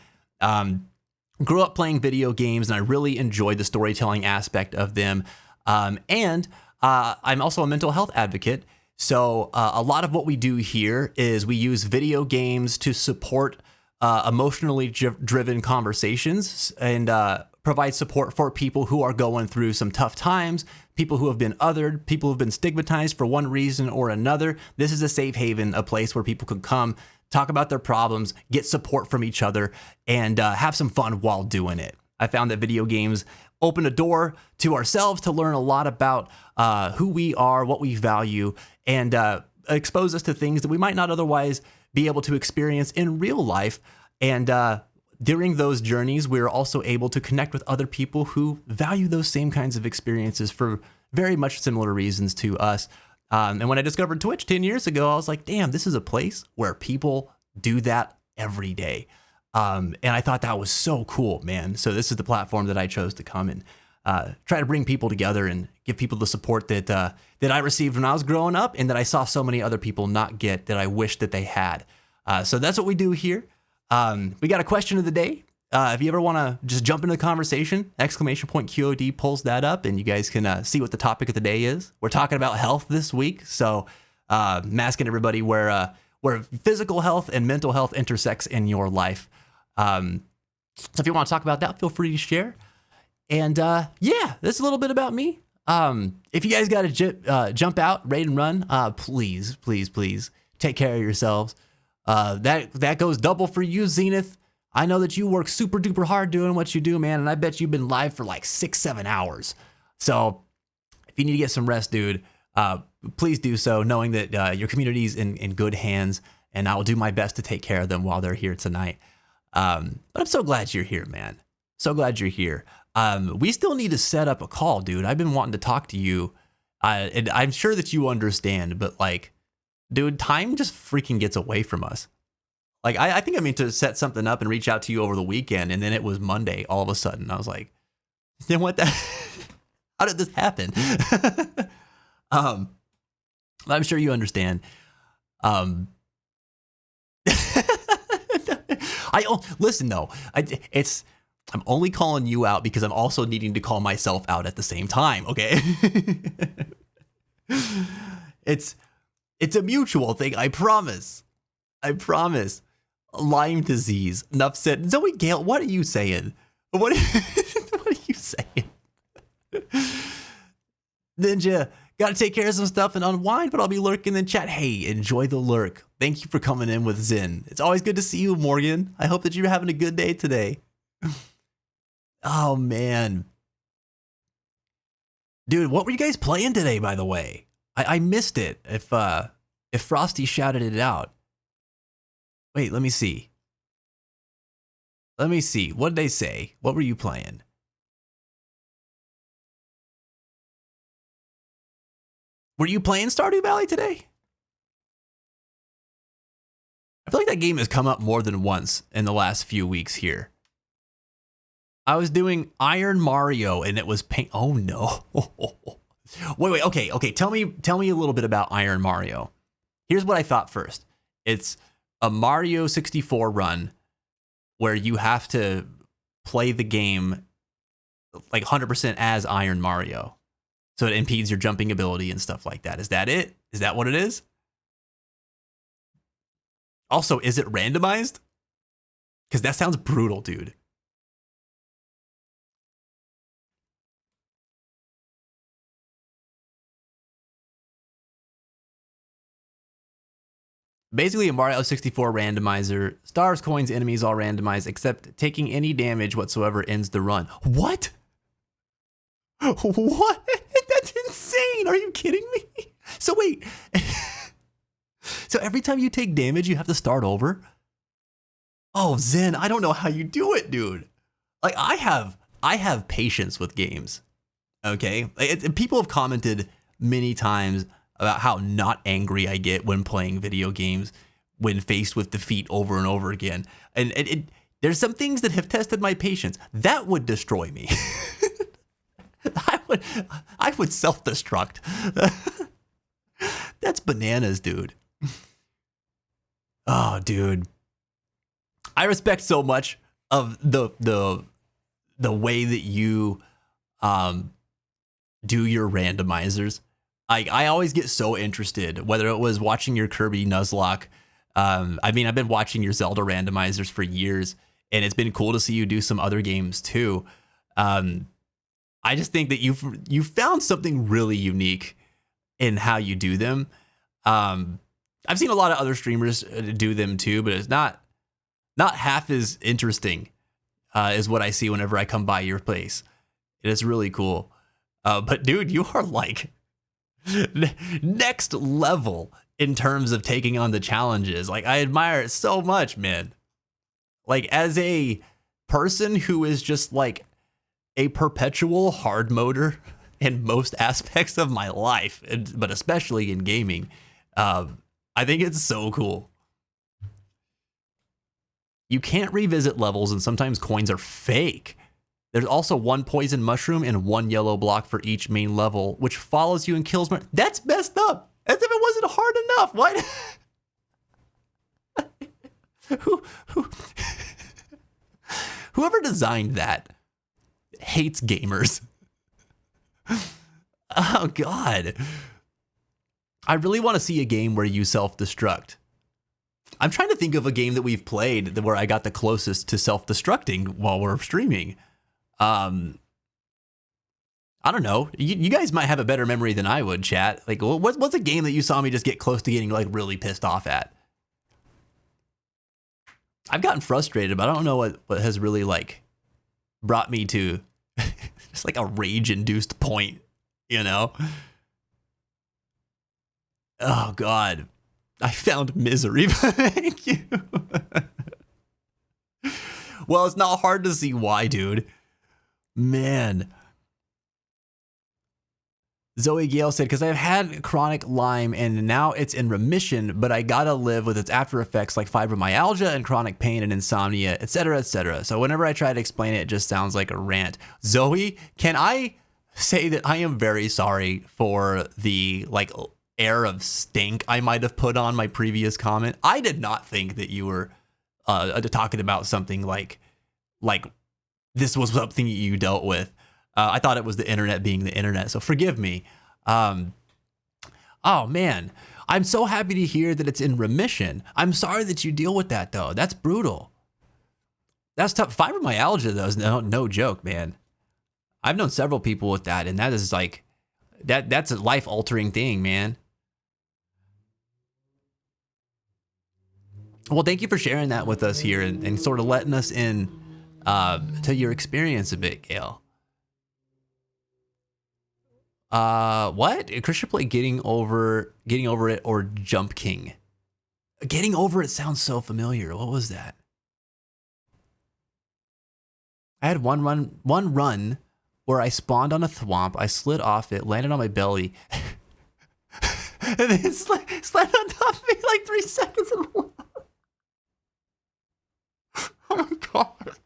Grew up playing video games, and I really enjoyed the storytelling aspect of them. And I'm also a mental health advocate. So a lot of what we do here is we use video games to support emotionally driven conversations and provide support for people who are going through some tough times, people who have been othered, people who have been stigmatized for one reason or another. This is a safe haven, a place where people can come, talk about their problems, get support from each other, and have some fun while doing it. I found that video games open a door to ourselves to learn a lot about who we are, what we value, and expose us to things that we might not otherwise be able to experience in real life. And during those journeys, we're also able to connect with other people who value those same kinds of experiences for very much similar reasons to us. And when I discovered Twitch 10 years ago, I was like, damn, this is a place where people do that every day. And I thought that was so cool, man. So this is the platform that I chose to come and try to bring people together and give people the support that that I received when I was growing up and that I saw so many other people not get that I wish that they had. So that's what we do here. We got a question of the day. If you ever want to just jump into the conversation, !QOD pulls that up and you guys can see what the topic of the day is. We're talking about health this week. So I'm asking everybody where physical health and mental health intersects in your life. So if you want to talk about that, feel free to share. And yeah, that's a little bit about me. If you guys got to jump out, raid and run, please, please, please take care of yourselves. That goes double for you, Zenith. I know that you work super duper hard doing what you do, man, and I bet you've been live for like 6-7 hours. So if you need to get some rest, dude, please do so, knowing that your community's in good hands, and I will do my best to take care of them while they're here tonight. But I'm so glad you're here, man. So glad you're here. We still need to set up a call, dude. I've been wanting to talk to you. And I'm sure that you understand, but like, dude, time just freaking gets away from us. Like, I think I meant to set something up and reach out to you over the weekend, and then it was Monday all of a sudden. I was like, then what the, how did this happen? I'm sure you understand. Listen though, I'm only calling you out because I'm also needing to call myself out at the same time, okay? It's a mutual thing, I promise. I promise. Lyme disease. Enough said. Zoe Gale, what are you saying? What are you saying? Ninja, gotta take care of some stuff and unwind, but I'll be lurking in chat. Hey, enjoy the lurk. Thank you for coming in with Zen. It's always good to see you, Morgan. I hope that you're having a good day today. Oh, man. Dude, what were you guys playing today, by the way? I missed it. If if Frosty shouted it out. Wait, let me see. Let me see. What did they say? What were you playing? Were you playing Stardew Valley today? I feel like that game has come up more than once in the last few weeks here. I was doing Iron Mario and it was pain. Oh no. Wait, okay. Tell me a little bit about Iron Mario. Here's what I thought first. It's a Mario 64 run where you have to play the game like 100% as Iron Mario. So it impedes your jumping ability and stuff like that. Is that it? Is that what it is? Also, is it randomized? Because that sounds brutal, dude. Basically, a Mario 64 randomizer. Stars, coins, enemies all randomized, except taking any damage whatsoever ends the run. What? What? That's insane. Are you kidding me? So wait. So every time you take damage, you have to start over? Oh, Zen, I don't know how you do it, dude. Like, I have patience with games. Okay? People have commented many times about how not angry I get when playing video games when faced with defeat over and over again. And there's some things that have tested my patience. That would destroy me. I would self-destruct. That's bananas, dude. Oh, dude. I respect so much of the way that you do your randomizers. I always get so interested, whether it was watching your Kirby Nuzlocke. I've been watching your Zelda randomizers for years, and it's been cool to see you do some other games too. I just think that you've found something really unique in how you do them. I've seen a lot of other streamers do them too, but it's not half as interesting as what I see whenever I come by your place. It is really cool. But dude, you are like next level in terms of taking on the challenges. Like, I admire it so much, man. Like, as a person who is just like a perpetual hard moder in most aspects of my life, but especially in gaming, I think it's so cool. You can't revisit levels, and sometimes coins are fake. There's also one poison mushroom and one yellow block for each main level, which follows you and kills more. That's messed up. As if it wasn't hard enough. What? Whoever designed that hates gamers. Oh, God. I really want to see a game where you self-destruct. I'm trying to think of a game that we've played where I got the closest to self-destructing while we're streaming. I don't know. You guys might have a better memory than I would, chat. Like, what's a game that you saw me just get close to getting like really pissed off at? I've gotten frustrated, but I don't know what has really like brought me to just like a rage-induced point, you know? Oh, God. I found misery. Thank you. Well, it's not hard to see why, dude. Man. Zoe Gale said, because I've had chronic Lyme and now it's in remission, but I gotta live with its after effects like fibromyalgia and chronic pain and insomnia, etc., etc. So whenever I try to explain it, it just sounds like a rant. Zoe, can I say that I am very sorry for the like air of stink I might have put on my previous comment? I did not think that you were talking about something like this was something you dealt with. I thought it was the internet being the internet, so forgive me. Oh man, I'm so happy to hear that it's in remission. I'm sorry that you deal with that though. That's brutal. That's tough. Fibromyalgia though is no joke, man. I've known several people with that, and that is like that's a life-altering thing, man. Well, thank you for sharing that with us here and sort of letting us in to your experience a bit, Gail. What? Christian play Getting Over It or Jump King? Getting Over It sounds so familiar. What was that? I had one run where I spawned on a thwomp, I slid off it, landed on my belly, and then slid on top of me like 3 seconds in a row. Oh my god.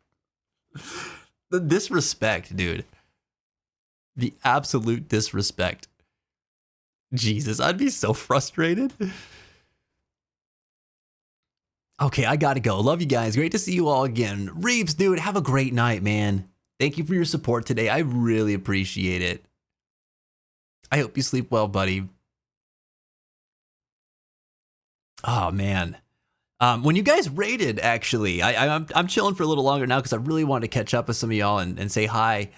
The disrespect, dude. The absolute disrespect. Jesus, I'd be so frustrated. Okay, I gotta go. Love you guys. Great to see you all again. Reeves, dude, have a great night, man. Thank you for your support today. I really appreciate it. I hope you sleep well, buddy. Oh, man. When you guys raided, actually, I'm chilling for a little longer now because I really wanted to catch up with some of y'all and say hi.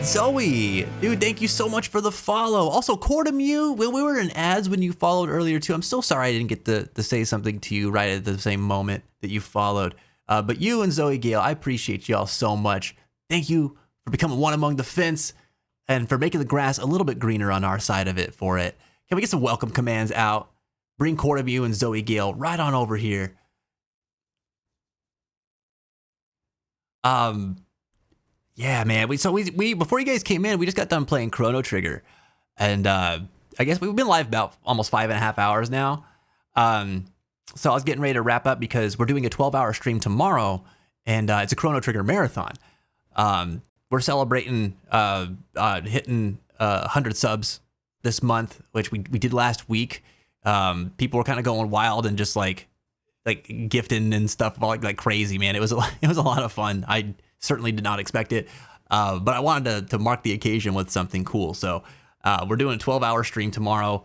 Zoe, dude, thank you so much for the follow. Also, Cordamu, we were in ads when you followed earlier too. I'm so sorry I didn't get to say something to you right at the same moment that you followed. But you and Zoe Gale, I appreciate y'all so much. Thank you for becoming one among the fence and for making the grass a little bit greener on our side of it for it. Can we get some welcome commands out? Bring Cordamu and Zoe Gale right on over here. Yeah, man. We before you guys came in, we just got done playing Chrono Trigger, and I guess we've been live about almost 5.5 hours now. So I was getting ready to wrap up because we're doing a 12-hour stream tomorrow, and it's a Chrono Trigger marathon. We're celebrating hitting 100 subs this month, which we did last week. People were kind of going wild and just like gifting and stuff like crazy, man. It was a lot of fun. I certainly did not expect it, but I wanted to mark the occasion with something cool. So we're doing a 12-hour stream tomorrow,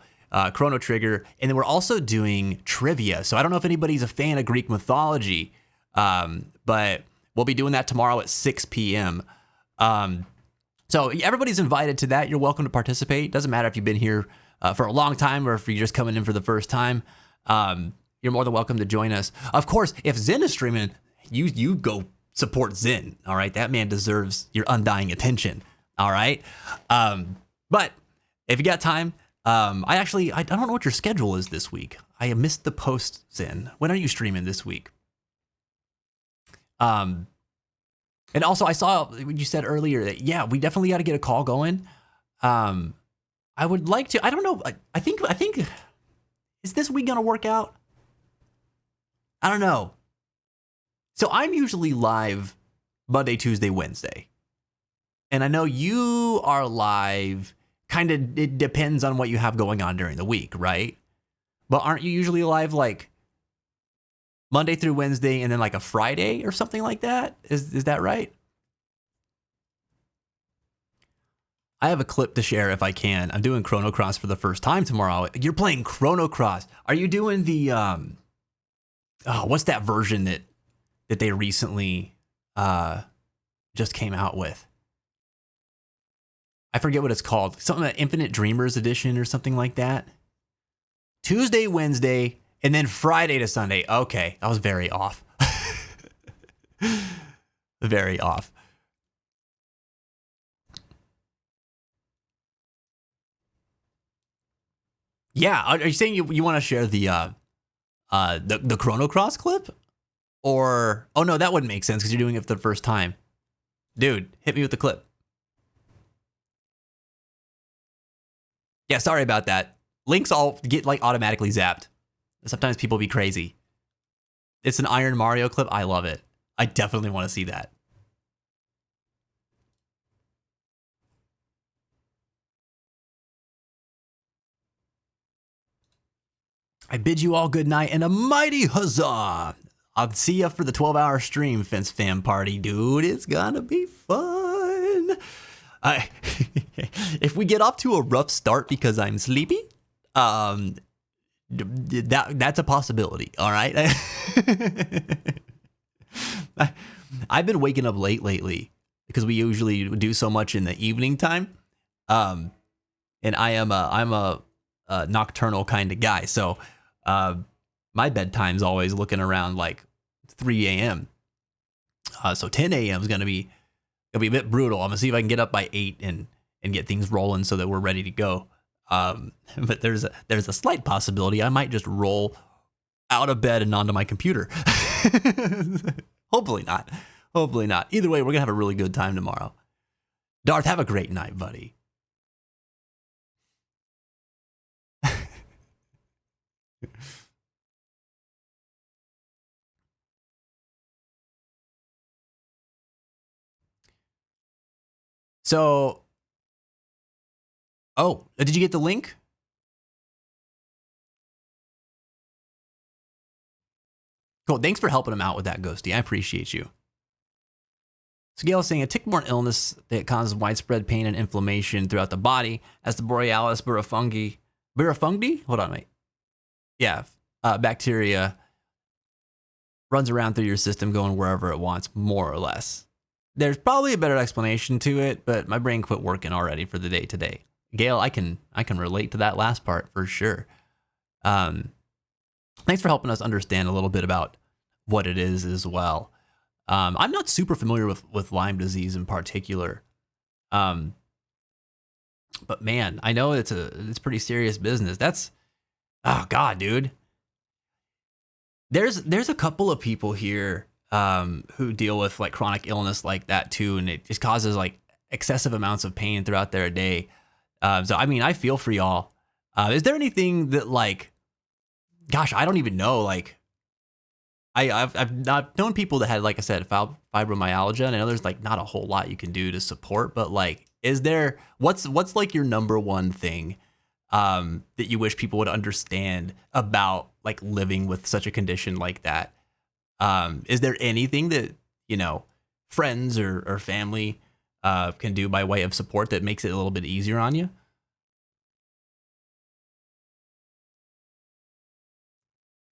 Chrono Trigger, and then we're also doing trivia. So I don't know if anybody's a fan of Greek mythology, but we'll be doing that tomorrow at 6 p.m. So everybody's invited to that. You're welcome to participate. Doesn't matter if you've been here for a long time or if you're just coming in for the first time. You're more than welcome to join us. Of course, if Zen is streaming, you go support Zen. All right, that man deserves your undying attention. All right, but if you got time, I don't know what your schedule is this week. I missed the post, Zen. When are you streaming this week? And also, I saw what you said earlier that yeah, we definitely got to get a call going. I would like to. I don't know. I think is this week gonna work out? I don't know. So I'm usually live Monday, Tuesday, Wednesday. And I know you are live, kind of, it depends on what you have going on during the week, right? But aren't you usually live like Monday through Wednesday and then like a Friday or something like that? Is that right? I have a clip to share if I can. I'm doing Chrono Cross for the first time tomorrow. You're playing Chrono Cross. Are you doing the, what's that version that they recently just came out with? I forget what it's called. Something like Infinite Dreamers Edition or something like that. Tuesday, Wednesday, and then Friday to Sunday. Okay, I was very off. Very off. Yeah, are you saying you want to share the Chrono Cross clip? Or, oh no, that wouldn't make sense because you're doing it for the first time. Dude, hit me with the clip. Yeah, sorry about that. Links all get like automatically zapped. Sometimes people be crazy. It's an Iron Mario clip. I love it. I definitely want to see that. I bid you all good night and a mighty huzzah. I'll see you for the 12-hour stream, Fence Fam Party, dude. It's gonna be fun. If we get off to a rough start because I'm sleepy, that's a possibility. All right. I've been waking up late lately because we usually do so much in the evening time, and I'm a nocturnal kind of guy, so my bedtime's always looking around like 3 a.m. So 10 a.m. is gonna be a bit brutal. I'm gonna see if I can get up by 8 and and get things rolling so that we're ready to go. But there's a slight possibility I might just roll out of bed and onto my computer. Hopefully not. Hopefully not. Either way, we're gonna have a really good time tomorrow. Darth, have a great night, buddy. So, oh, did you get the link? Cool. Thanks for helping him out with that, Ghosty. I appreciate you. So Gail is saying a tick-borne illness that causes widespread pain and inflammation throughout the body, as the Borealis burifungii, hold on, wait. Yeah, bacteria runs around through your system going wherever it wants, more or less. There's probably a better explanation to it, but my brain quit working already for the day today. Gail, I can relate to that last part for sure. Thanks for helping us understand a little bit about what it is as well. I'm not super familiar with Lyme disease in particular. But man, I know it's pretty serious business. That's, oh God, dude. There's a couple of people here who deal with like chronic illness like that too, and it just causes like excessive amounts of pain throughout their day. So I mean, I feel for y'all. Is there anything that like, gosh, I don't even know. Like, I've known people that had, like I said, fibromyalgia, and I know there's like not a whole lot you can do to support. But like, is there what's like your number one thing that you wish people would understand about like living with such a condition like that? Is there anything that, you know, friends or family can do by way of support that makes it a little bit easier on you?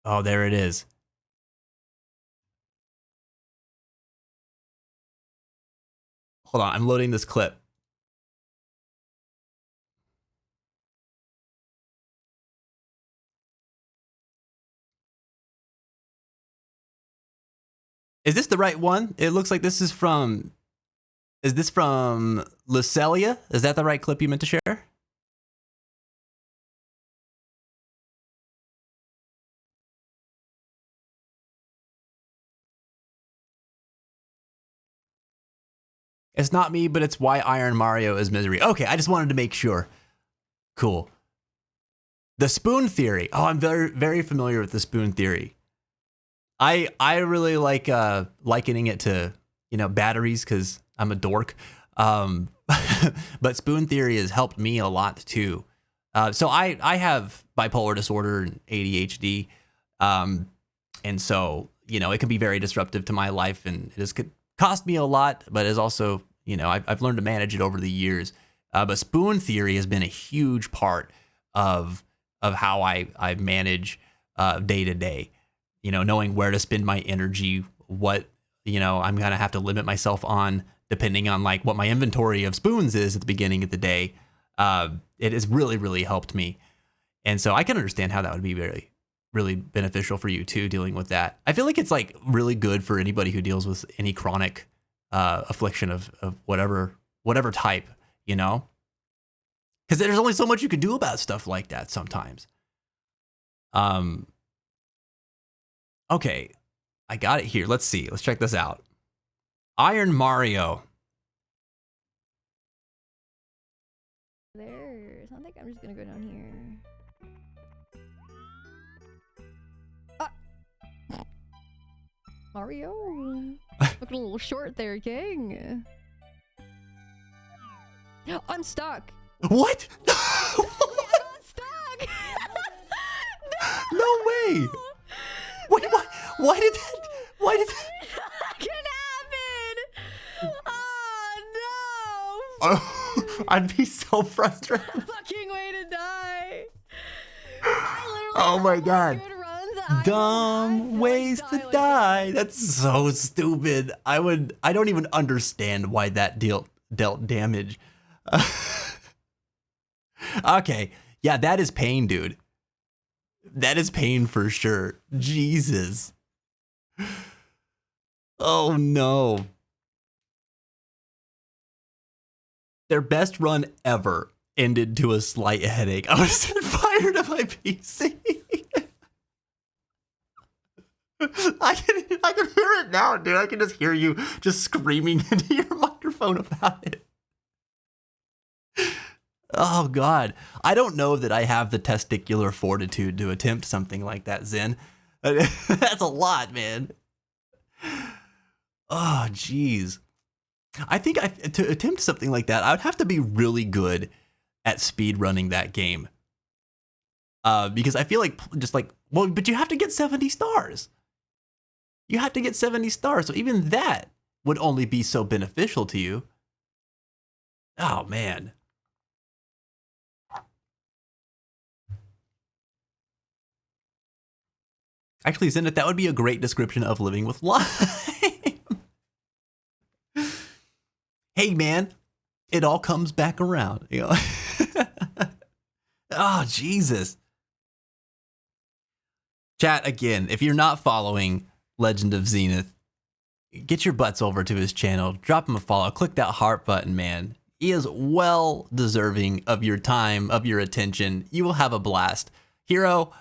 Oh, there it is. Hold on, I'm loading this clip. Is this the right one? It looks like this is from, is this from Lucelia? Is that the right clip you meant to share? It's not me, but it's why Iron Mario is misery. Okay, I just wanted to make sure. Cool. The spoon theory. Oh, I'm very, very familiar with the spoon theory. I really like likening it to, you know, batteries because I'm a dork. But spoon theory has helped me a lot too. So I have bipolar disorder and ADHD. And so, you know, it can be very disruptive to my life, and it has cost me a lot, but is also, you know, I've learned to manage it over the years. But spoon theory has been a huge part of how I manage day to day. You know, knowing where to spend my energy, what, you know, I'm gonna have to limit myself on depending on like what my inventory of spoons is at the beginning of the day. It has really, really helped me. And so I can understand how that would be very, really beneficial for you too, dealing with that. I feel like it's like really good for anybody who deals with any chronic affliction of whatever type, you know, because there's only so much you can do about stuff like that sometimes. Okay, I got it here. Let's see. Let's check this out. Iron Mario. There. I think I'm just gonna go down here. Mario. Look a little short there, King. I'm stuck. What? I'm stuck. No way. Wait, what? Why did that? That can happen. Oh no. Oh, I'd be so frustrated. Fucking way to die. Oh my God. Dumb ways to die. That's so stupid. I don't even understand why that dealt damage. Okay. Yeah, that is pain, dude. That is pain for sure. Jesus. Oh no. Their best run ever ended to a slight headache. I was set fire to my PC. I can hear it now, dude. I can just hear you just screaming into your microphone about it. Oh, God. I don't know that I have the testicular fortitude to attempt something like that, Zen. That's a lot, man. Oh, jeez. I think to attempt something like that, I would have to be really good at speed running that game. Because I feel like well, but you have to get 70 stars. You have to get 70 stars. So even that would only be so beneficial to you. Oh, man. Actually, Zenith, that would be a great description of living with Lyme. Hey, man, it all comes back around, you know. Oh, Jesus. Chat, again, if you're not following Legend of Zenith, get your butts over to his channel, drop him a follow, click that heart button, man. He is well deserving of your time, of your attention. You will have a blast. Hero,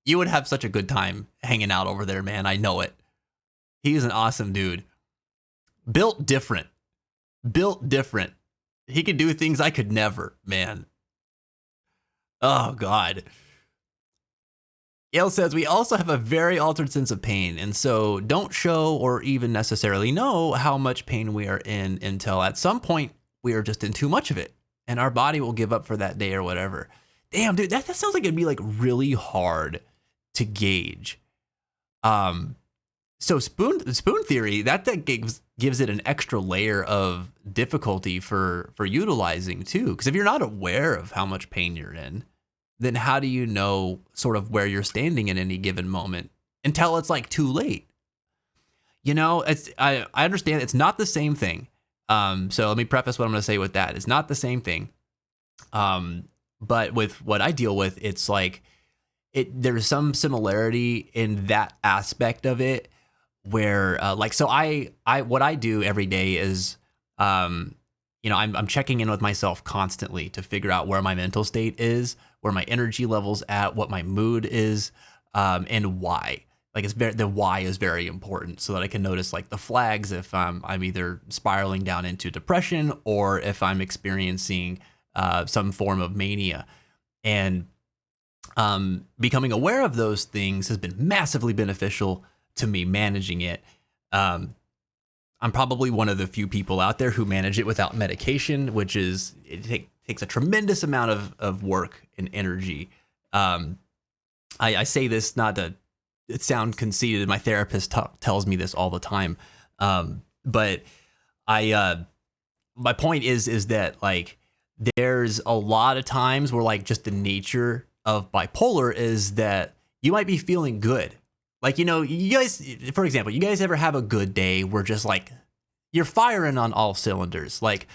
you would have such a good time hanging out over there, man. I know it. He's an awesome dude. Built different. Built different. He could do things I could never, man. Oh, God. Yale says, we also have a very altered sense of pain, and so don't show or even necessarily know how much pain we are in until at some point we are just in too much of it, and our body will give up for that day or whatever. Damn, dude, that sounds like it'd be like really hard to gauge. So spoon theory, that gives it an extra layer of difficulty for utilizing too. Because if you're not aware of how much pain you're in, then how do you know sort of where you're standing in any given moment until it's like too late? You know, I understand it's not the same thing. So let me preface what I'm going to say with that. It's not the same thing. But with what I deal with, it's like there's some similarity in that aspect of it where so what I do every day is, you know, I'm checking in with myself constantly to figure out where my mental state is, where my energy level's at, what my mood is, and why. Like the why is very important so that I can notice like the flags if I'm either spiraling down into depression or if I'm experiencing some form of mania. And becoming aware of those things has been massively beneficial to me managing it. I'm probably one of the few people out there who manage it without medication, which is, it takes a tremendous amount of work and energy. I say this not to sound conceited. My therapist tells me this all the time. But my point is that like, there's a lot of times where like just the nature of bipolar is that you might be feeling good. Like, you know, you guys, for example, you guys ever have a good day where just like you're firing on all cylinders? Like,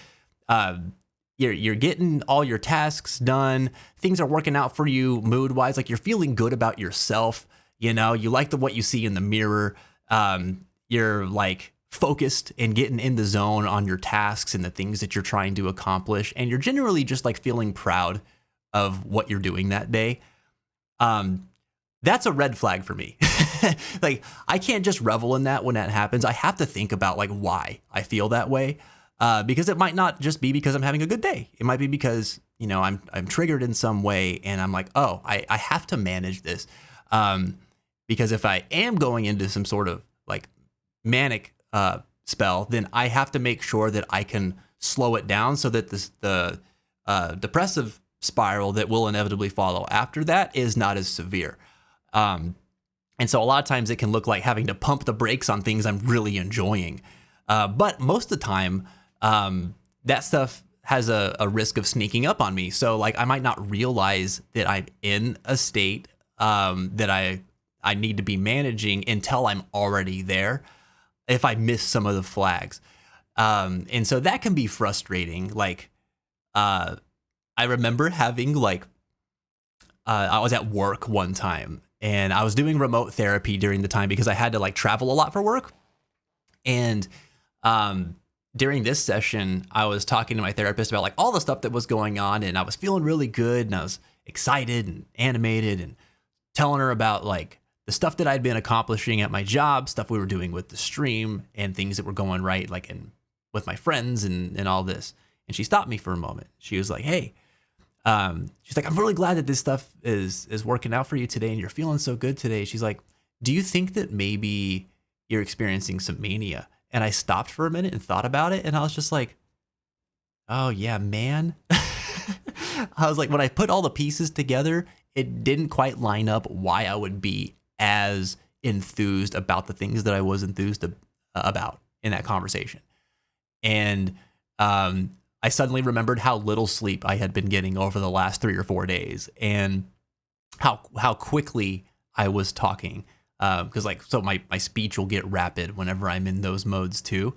you're getting all your tasks done. Things are working out for you mood wise. Like you're feeling good about yourself. You know, you like what you see in the mirror. You're like focused and getting in the zone on your tasks and the things that you're trying to accomplish. And you're generally just like feeling proud of what you're doing that day. That's a red flag for me. Like I can't just revel in that when that happens. I have to think about like why I feel that way. Because it might not just be because I'm having a good day. It might be because, you know, I'm triggered in some way and I'm like, oh, I have to manage this. Because if I am going into some sort of like manic spell, then I have to make sure that I can slow it down so that the depressive spiral that will inevitably follow after that is not as severe. And so a lot of times it can look like having to pump the brakes on things I'm really enjoying. But most of the time, that stuff has a risk of sneaking up on me. So like I might not realize that I'm in a state that I need to be managing until I'm already there if I miss some of the flags. And so that can be frustrating. Like I remember having like I was at work one time and I was doing remote therapy during the time because I had to like travel a lot for work. And during this session, I was talking to my therapist about like all the stuff that was going on, and I was feeling really good, and I was excited and animated, and telling her about like the stuff that I'd been accomplishing at my job, stuff we were doing with the stream, and things that were going right, like with my friends and all this. And she stopped me for a moment. She was like, "Hey," she's like, "I'm really glad that this stuff is working out for you today, and you're feeling so good today." She's like, "Do you think that maybe you're experiencing some mania?" And I stopped for a minute and thought about it, and I was just like, "Oh yeah, man." I was like, when I put all the pieces together, it didn't quite line up why I would be as enthused about the things that I was enthused about in that conversation. And I suddenly remembered how little sleep I had been getting over the last 3 or 4 days, and how quickly I was talking. Because so my speech will get rapid whenever I'm in those modes too.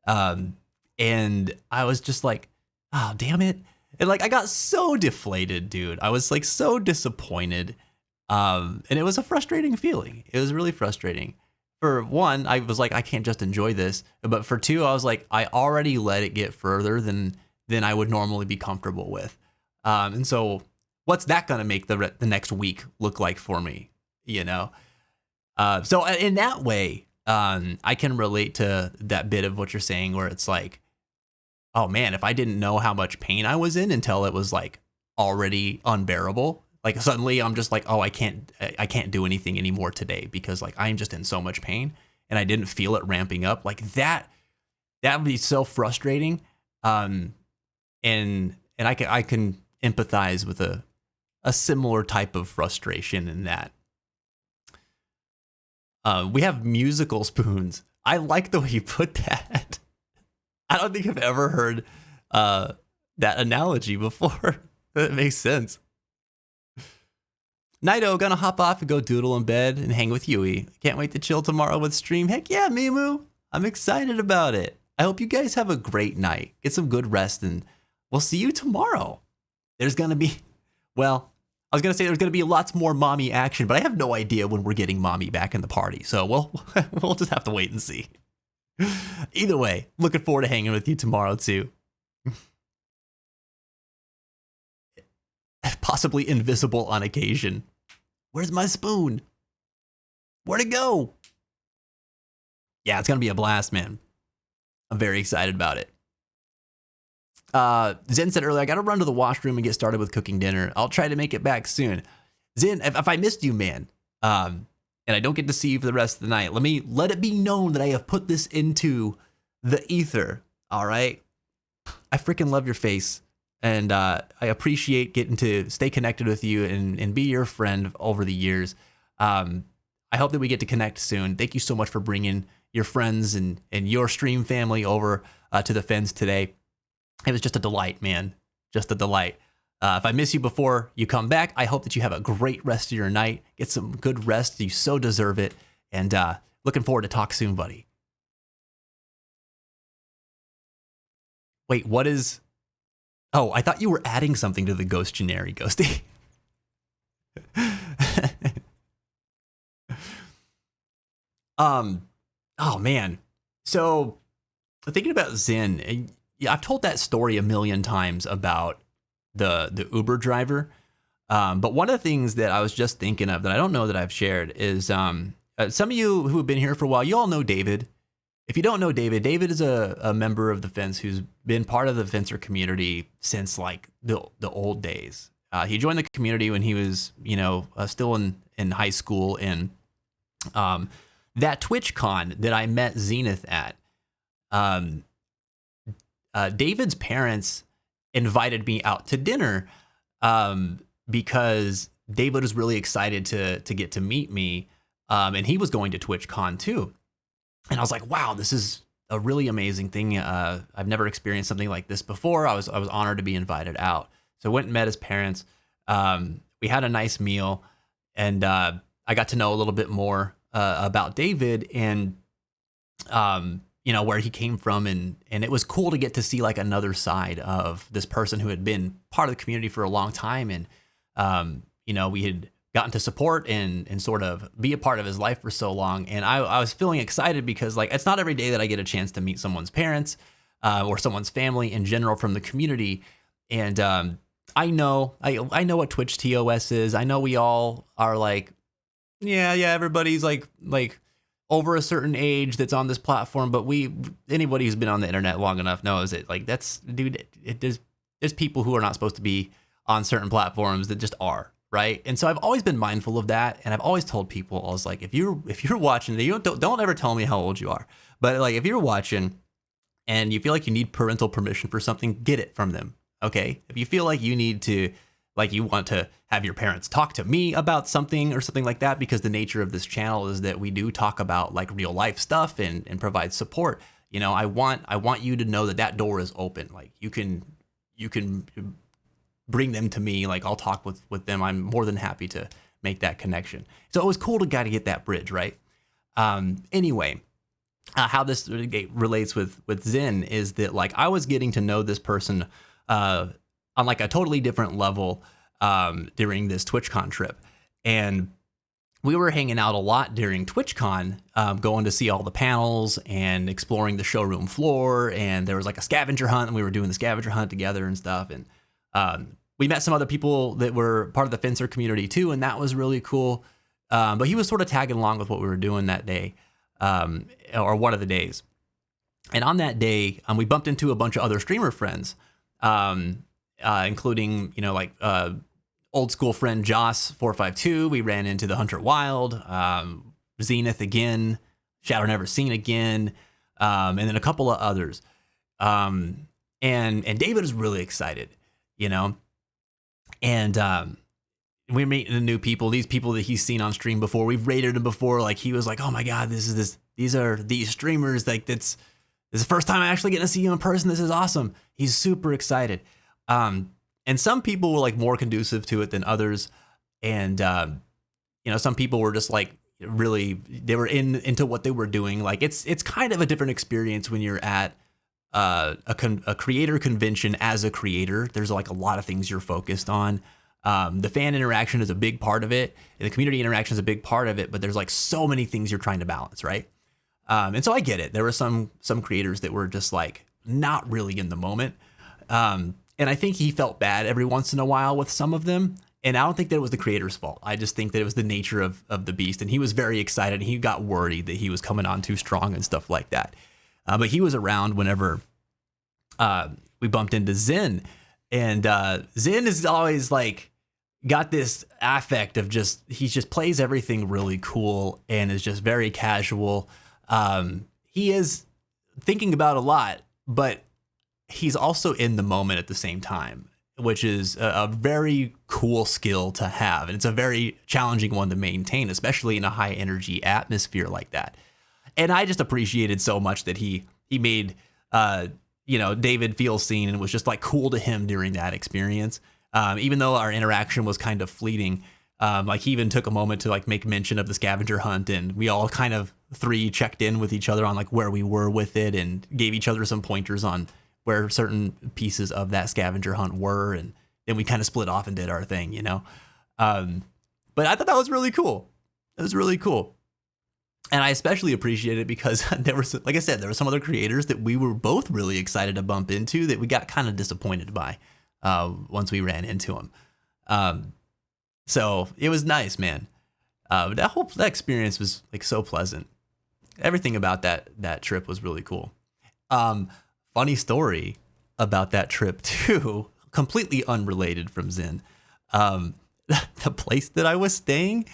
And I was just like, oh, damn it. And like, I got so deflated, dude. I was like so disappointed. And it was a frustrating feeling. It was really frustrating. For one, I was like, I can't just enjoy this. But for two, I was like, I already let it get further than I would normally be comfortable with. And so what's that going to make the next week look like for me? You know? So in that way, I can relate to that bit of what you're saying where it's like, oh man, if I didn't know how much pain I was in until it was like already unbearable, like suddenly I'm just like, oh, I can't do anything anymore today because like I'm just in so much pain and I didn't feel it ramping up like that. That would be so frustrating. And I can empathize with a similar type of frustration in that. We have musical spoons. I like the way you put that. I don't think I've ever heard that analogy before. That makes sense. Naito, gonna hop off and go doodle in bed and hang with Yui. Can't wait to chill tomorrow with stream. Heck yeah, Mimu. I'm excited about it. I hope you guys have a great night. Get some good rest, and we'll see you tomorrow. There's gonna be, well, I was gonna say there's gonna be lots more mommy action, but I have no idea when we're getting mommy back in the party. So we'll just have to wait and see. Either way, looking forward to hanging with you tomorrow too. Possibly invisible on occasion. Where's my spoon? Where'd it go? Yeah, it's gonna be a blast, man. I'm very excited about it. Zen said earlier, I gotta run to the washroom and get started with cooking dinner. I'll try to make it back soon. Zen, if I missed you, man, and I don't get to see you for the rest of the night, let it be known that I have put this into the ether. All right. I freaking love your face, and I appreciate getting to stay connected with you and be your friend over the years. I hope that we get to connect soon. Thank you so much for bringing your friends and your stream family over to the Fens today. It was just a delight, man. Just a delight. If I miss you before you come back, I hope that you have a great rest of your night. Get some good rest. You so deserve it. And looking forward to talk soon, buddy. Wait, what is... Oh, I thought you were adding something to the Ghost Generi, Ghosty. Oh, man. So, thinking about Zen, yeah, I've told that story a million times about the Uber driver. But one of the things that I was just thinking of that I don't know that I've shared is some of you who have been here for a while, you all know David. If you don't know David, David is a member of the Fence who's been part of the Fencer community since like the old days. He joined the community when he was, still in high school, and that TwitchCon that I met Zenith at, David's parents invited me out to dinner because David was really excited to get to meet me, and he was going to TwitchCon too. And I was like, wow, this is a really amazing thing. I've never experienced something like this before. I was honored to be invited out. So I went and met his parents. We had a nice meal, and I got to know a little bit more about David and where he came from, and it was cool to get to see like another side of this person who had been part of the community for a long time, and we had gotten to support and sort of be a part of his life for so long. And I was feeling excited because like it's not every day that I get a chance to meet someone's parents, or someone's family in general from the community. And I know what Twitch TOS is. I know we all are like, yeah, everybody's like over a certain age that's on this platform, but anybody who's been on the internet long enough knows it. Like that's, dude, there's people who are not supposed to be on certain platforms that just are, right? And so I've always been mindful of that, and I've always told people, I was like, if you're watching, don't ever tell me how old you are, but like if you're watching and you feel like you need parental permission for something, get it from them, okay? If you feel like you need to, like you want to have your parents talk to me about something or something like that, because the nature of this channel is that we do talk about like real life stuff and provide support. You know, I want you to know that door is open. Like you can bring them to me. Like I'll talk with them. I'm more than happy to make that connection. So it was cool to get that bridge, right? Anyway, how this relates with Zen is that like I was getting to know this person on like a totally different level during this TwitchCon trip. And we were hanging out a lot during TwitchCon, going to see all the panels and exploring the showroom floor. And there was like a scavenger hunt, and we were doing the scavenger hunt together and stuff. And we met some other people that were part of the fencer community too, and that was really cool. But he was sort of tagging along with what we were doing that day, or one of the days. And on that day, we bumped into a bunch of other streamer friends, including, old school friend Joss452. We ran into the Hunter Wild, Zenith again, Shadow Never Seen again, and then a couple of others. And David is really excited, and we're meeting the new people, these people that he's seen on stream before. We've rated him before. Like he was like, oh my God, these are these streamers. Like this is the first time I'm actually getting to see you in person. This is awesome. He's super excited. And some people were like more conducive to it than others. And, some people were just like really, they were into what they were doing. Like it's kind of a different experience when you're at a creator convention as a creator. There's like a lot of things you're focused on. The fan interaction is a big part of it, and the community interaction is a big part of it, but there's like so many things you're trying to balance, right? And so I get it. There were some creators that were just like not really in the moment. And I think he felt bad every once in a while with some of them. And I don't think that it was the creator's fault. I just think that it was the nature of the beast. And he was very excited. He got worried that he was coming on too strong and stuff like that. But he was around whenever we bumped into Zen. And Zen is always like got this affect of he just plays everything really cool and is just very casual. He is thinking about a lot, but he's also in the moment at the same time, which is a very cool skill to have. And it's a very challenging one to maintain, especially in a high energy atmosphere like that. And I just appreciated so much that he made, David feel seen, and it was just like cool to him during that experience. Even though our interaction was kind of fleeting, like he even took a moment to like make mention of the scavenger hunt, and we all kind of three checked in with each other on like where we were with it and gave each other some pointers on where certain pieces of that scavenger hunt were, and then we kind of split off and did our thing, But I thought that was really cool. It was really cool. And I especially appreciate it because there were some other creators that we were both really excited to bump into that we got kind of disappointed by once we ran into them. So it was nice, man. That experience was like so pleasant. Everything about that trip was really cool. Funny story about that trip too, completely unrelated from Zen. The place that I was staying,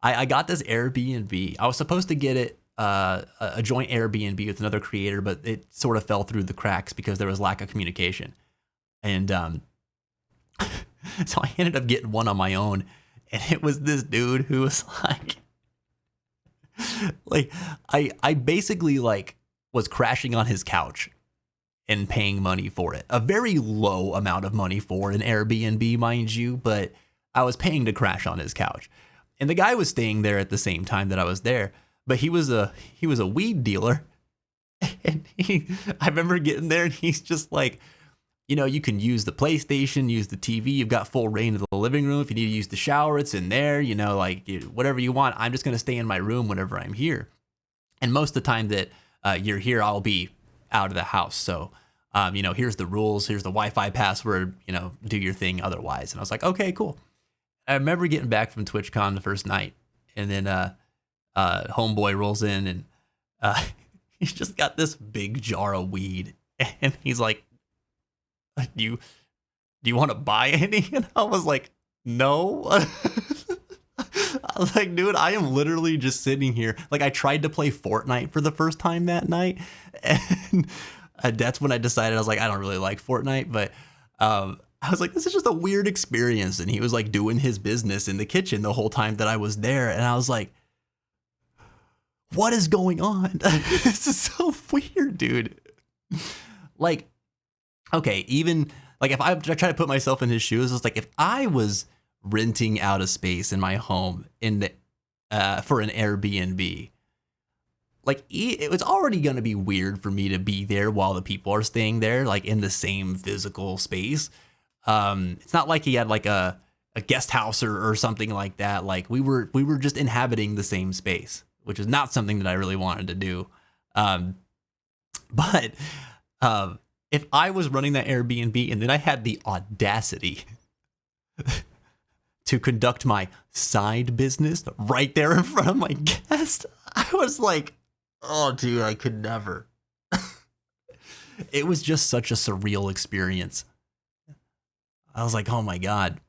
I got this Airbnb. I was supposed to get it a joint Airbnb with another creator, but it sort of fell through the cracks because there was lack of communication. And so I ended up getting one on my own, and it was this dude who was like I basically like was crashing on his couch and paying money for it. A very low amount of money for an Airbnb, mind you, but I was paying to crash on his couch. And the guy was staying there at the same time that I was there, but he was a weed dealer. And I remember getting there, and he's just like, you can use the PlayStation, use the TV, you've got full reign of the living room. If you need to use the shower, it's in there, whatever you want. I'm just going to stay in my room whenever I'm here. And most of the time that you're here, I'll be out of the house. So You know, here's the rules, here's the Wi-Fi password, you know, do your thing otherwise. And I was like, okay, cool. I remember getting back from TwitchCon the first night, and then homeboy rolls in, and he's just got this big jar of weed, and he's like, do you want to buy any? And I was like, no. I was like, dude, I am literally just sitting here. Like, I tried to play Fortnite for the first time that night, and that's when I decided, I was like, I don't really like Fortnite, but I was like, this is just a weird experience. And he was like doing his business in the kitchen the whole time that I was there, and I was like, what is going on? This is so weird, dude. Like, okay, even like if I try to put myself in his shoes, it's like if I was renting out a space in my home in the for an Airbnb, like it was already going to be weird for me to be there while the people are staying there, like in the same physical space. It's not like he had like a guest house or something like that. Like we were just inhabiting the same space, which is not something that I really wanted to do. But if I was running that Airbnb and then I had the audacity to conduct my side business right there in front of my guest, I was like, oh, dude, I could never. It was just such a surreal experience. I was like, oh my God.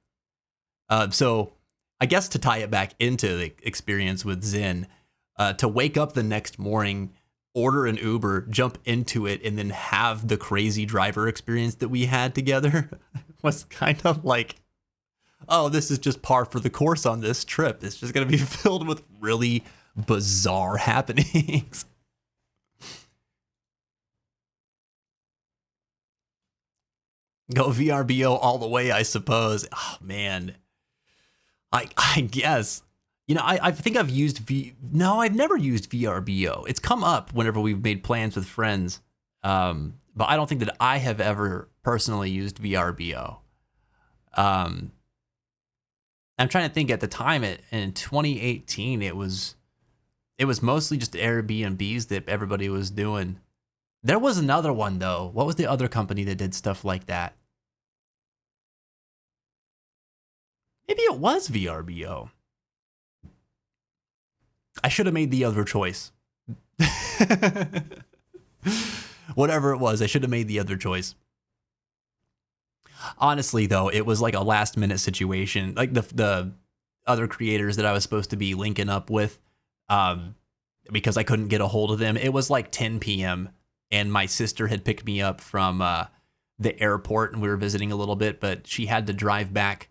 So I guess to tie it back into the experience with Zen, to wake up the next morning, order an Uber, jump into it, and then have the crazy driver experience that we had together was kind of like, oh, this is just par for the course on this trip. It's just going to be filled with really bizarre happenings. Go VRBO all the way, I suppose. Oh, man. I guess. You know, I think I've used No, I've never used VRBO. It's come up whenever we've made plans with friends. But I don't think that I have ever personally used VRBO. I'm trying to think at the time in 2018, it was mostly just Airbnbs that everybody was doing. There was another one though. What was the other company that did stuff like that? Maybe it was VRBO. I should have made the other choice. Whatever it was, I should have made the other choice. Honestly, though, it was like a last minute situation. Like the other creators that I was supposed to be linking up with, because I couldn't get a hold of them. It was like 10 p.m. and my sister had picked me up from the airport, and we were visiting a little bit, but she had to drive back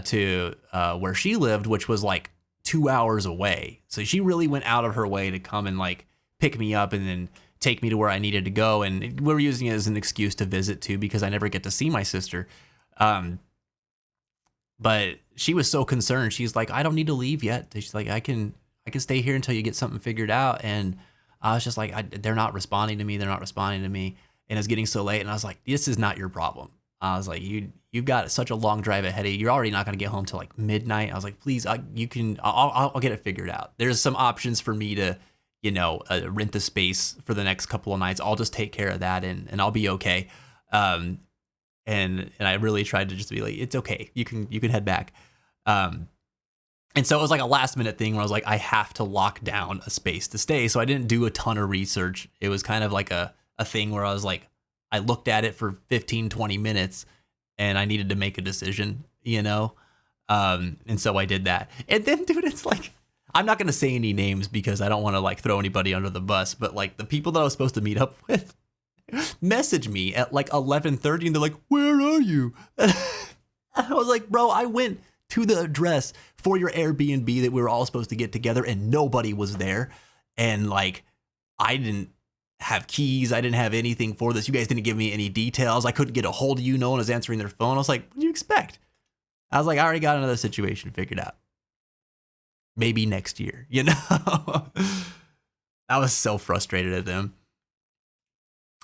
to where she lived, which was like 2 hours away. So she really went out of her way to come and like pick me up and then take me to where I needed to go. And we were using it as an excuse to visit too, because I never get to see my sister. But she was so concerned. She's like, I don't need to leave yet. She's like, I can stay here until you get something figured out. And I was just like, they're not responding to me. They're not responding to me. And it's getting so late. And I was like, this is not your problem. I was like, you've got such a long drive ahead of you. You're already not going to get home till like midnight. I was like, please, I'll get it figured out. There's some options for me to, you know, rent the space for the next couple of nights. I'll just take care of that and I'll be okay. And I really tried to just be like, it's okay. You can head back. And so it was like a last minute thing where I was like, I have to lock down a space to stay. So I didn't do a ton of research. It was kind of like a thing where I was like, I looked at it for 15, 20 minutes and I needed to make a decision, you know? And so I did that. And then, dude, it's like, I'm not going to say any names because I don't want to like throw anybody under the bus, but like the people that I was supposed to meet up with message me at like 11:30 and they're like, where are you? And I was like, bro, I went to the address for your Airbnb that we were all supposed to get together and nobody was there. And like, I didn't have keys. I didn't have anything for this. You guys didn't give me any details. I couldn't get a hold of you. No one was answering their phone. I was like, what do you expect? I was like, I already got another situation figured out. Maybe next year, you know? I was so frustrated at them.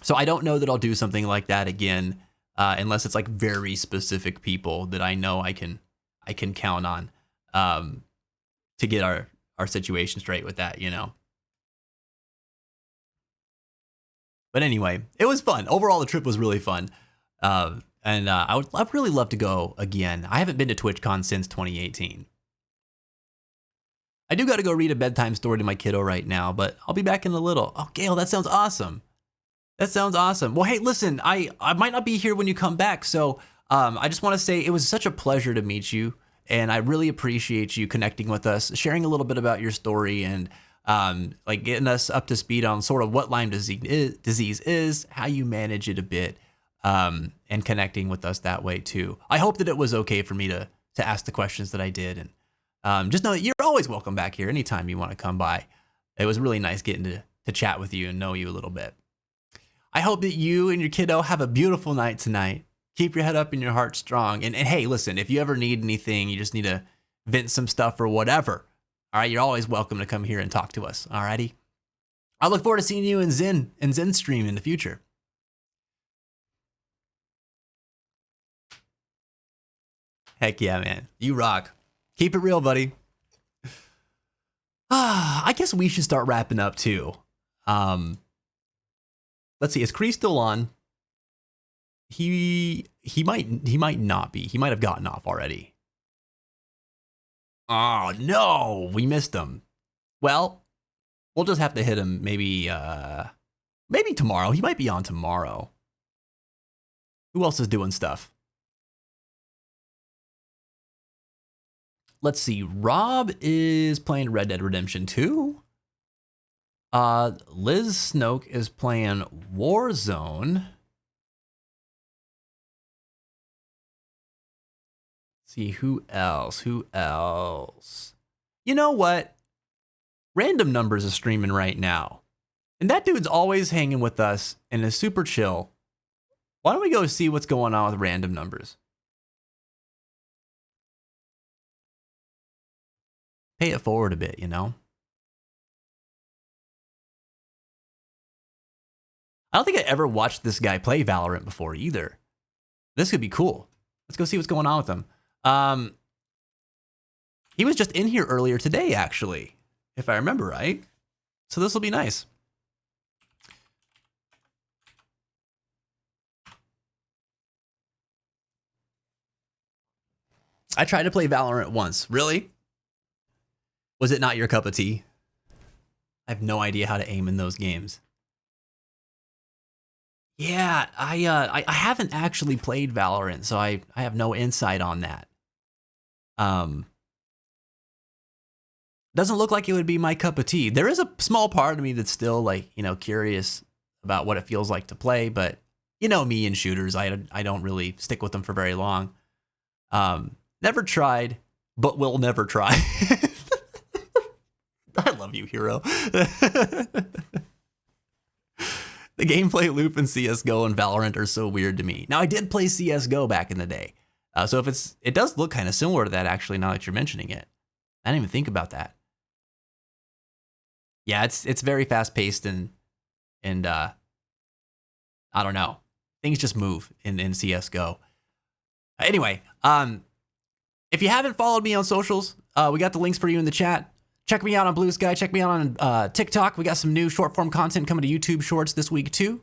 So I don't know that I'll do something like that again, unless it's like very specific people that I know I can count on to get our situation straight with that, you know? But anyway, it was fun. Overall, the trip was really fun. I'd really love to go again. I haven't been to TwitchCon since 2018. I do got to go read a bedtime story to my kiddo right now, but I'll be back in a little. Oh, Gail, that sounds awesome. That sounds awesome. Well, hey, listen, I might not be here when you come back, so I just want to say it was such a pleasure to meet you, and I really appreciate you connecting with us, sharing a little bit about your story, and like getting us up to speed on sort of what Lyme disease is, how you manage it a bit, and connecting with us that way too. I hope that it was okay for me to ask the questions that I did, and just know that you're always welcome back here anytime you want to come by. It was really nice getting to chat with you and know you a little bit. I hope that you and your kiddo have a beautiful night tonight. Keep your head up and your heart strong. And hey, listen, if you ever need anything, you just need to vent some stuff or whatever, all right, you're always welcome to come here and talk to us, all righty? I look forward to seeing you in Zen stream in the future. Heck yeah, man. You rock. Keep it real, buddy. I guess we should start wrapping up too. Let's see, is Kree still on? He might not be. He might have gotten off already. Oh no, we missed him. Well, we'll just have to hit him maybe tomorrow. He might be on tomorrow. Who else is doing stuff? Let's see. Rob is playing Red Dead Redemption 2. Liz Snoke is playing Warzone. See, who else? Who else? You know what? Random Numbers is streaming right now. And that dude's always hanging with us and is super chill. Why don't we go see what's going on with Random Numbers? Pay it forward a bit, you know? I don't think I ever watched this guy play Valorant before either. This could be cool. Let's go see what's going on with him. He was just in here earlier today, actually, if I remember right. So this will be nice. I tried to play Valorant once. Really? Was it not your cup of tea? I have no idea how to aim in those games. Yeah, I haven't actually played Valorant, so I have no insight on that. Doesn't look like it would be my cup of tea. There is a small part of me that's still like, you know, curious about what it feels like to play, but you know me and shooters, I don't really stick with them for very long. Never tried, but will never try. I love you, hero. The gameplay loop in CSGO and Valorant are so weird to me. Now, I did play CSGO back in the day. So if it does look kind of similar to that, actually, now that you're mentioning it. I didn't even think about that. Yeah, it's very fast-paced and I don't know. Things just move in CSGO. Anyway, if you haven't followed me on socials, we got the links for you in the chat. Check me out on Blue Sky. Check me out on TikTok. We got some new short-form content coming to YouTube Shorts this week, too.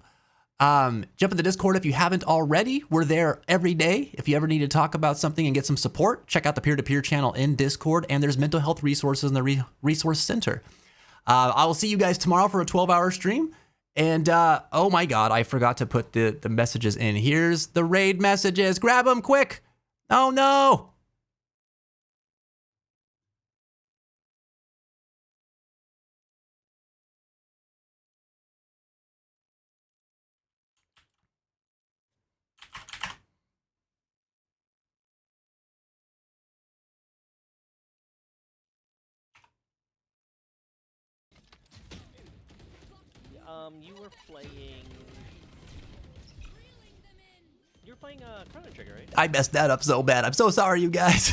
Jump in the Discord if you haven't already. We're there every day. If you ever need to talk about something and get some support, check out the peer-to-peer channel in Discord, and there's mental health resources in the Resource Center. I will see you guys tomorrow for a 12-hour stream. And, oh my God, I forgot to put the messages in. Here's the raid messages. Grab them quick. Oh, no. You were playing... You were playing Chrono Trigger, right? I messed that up so bad. I'm so sorry, you guys.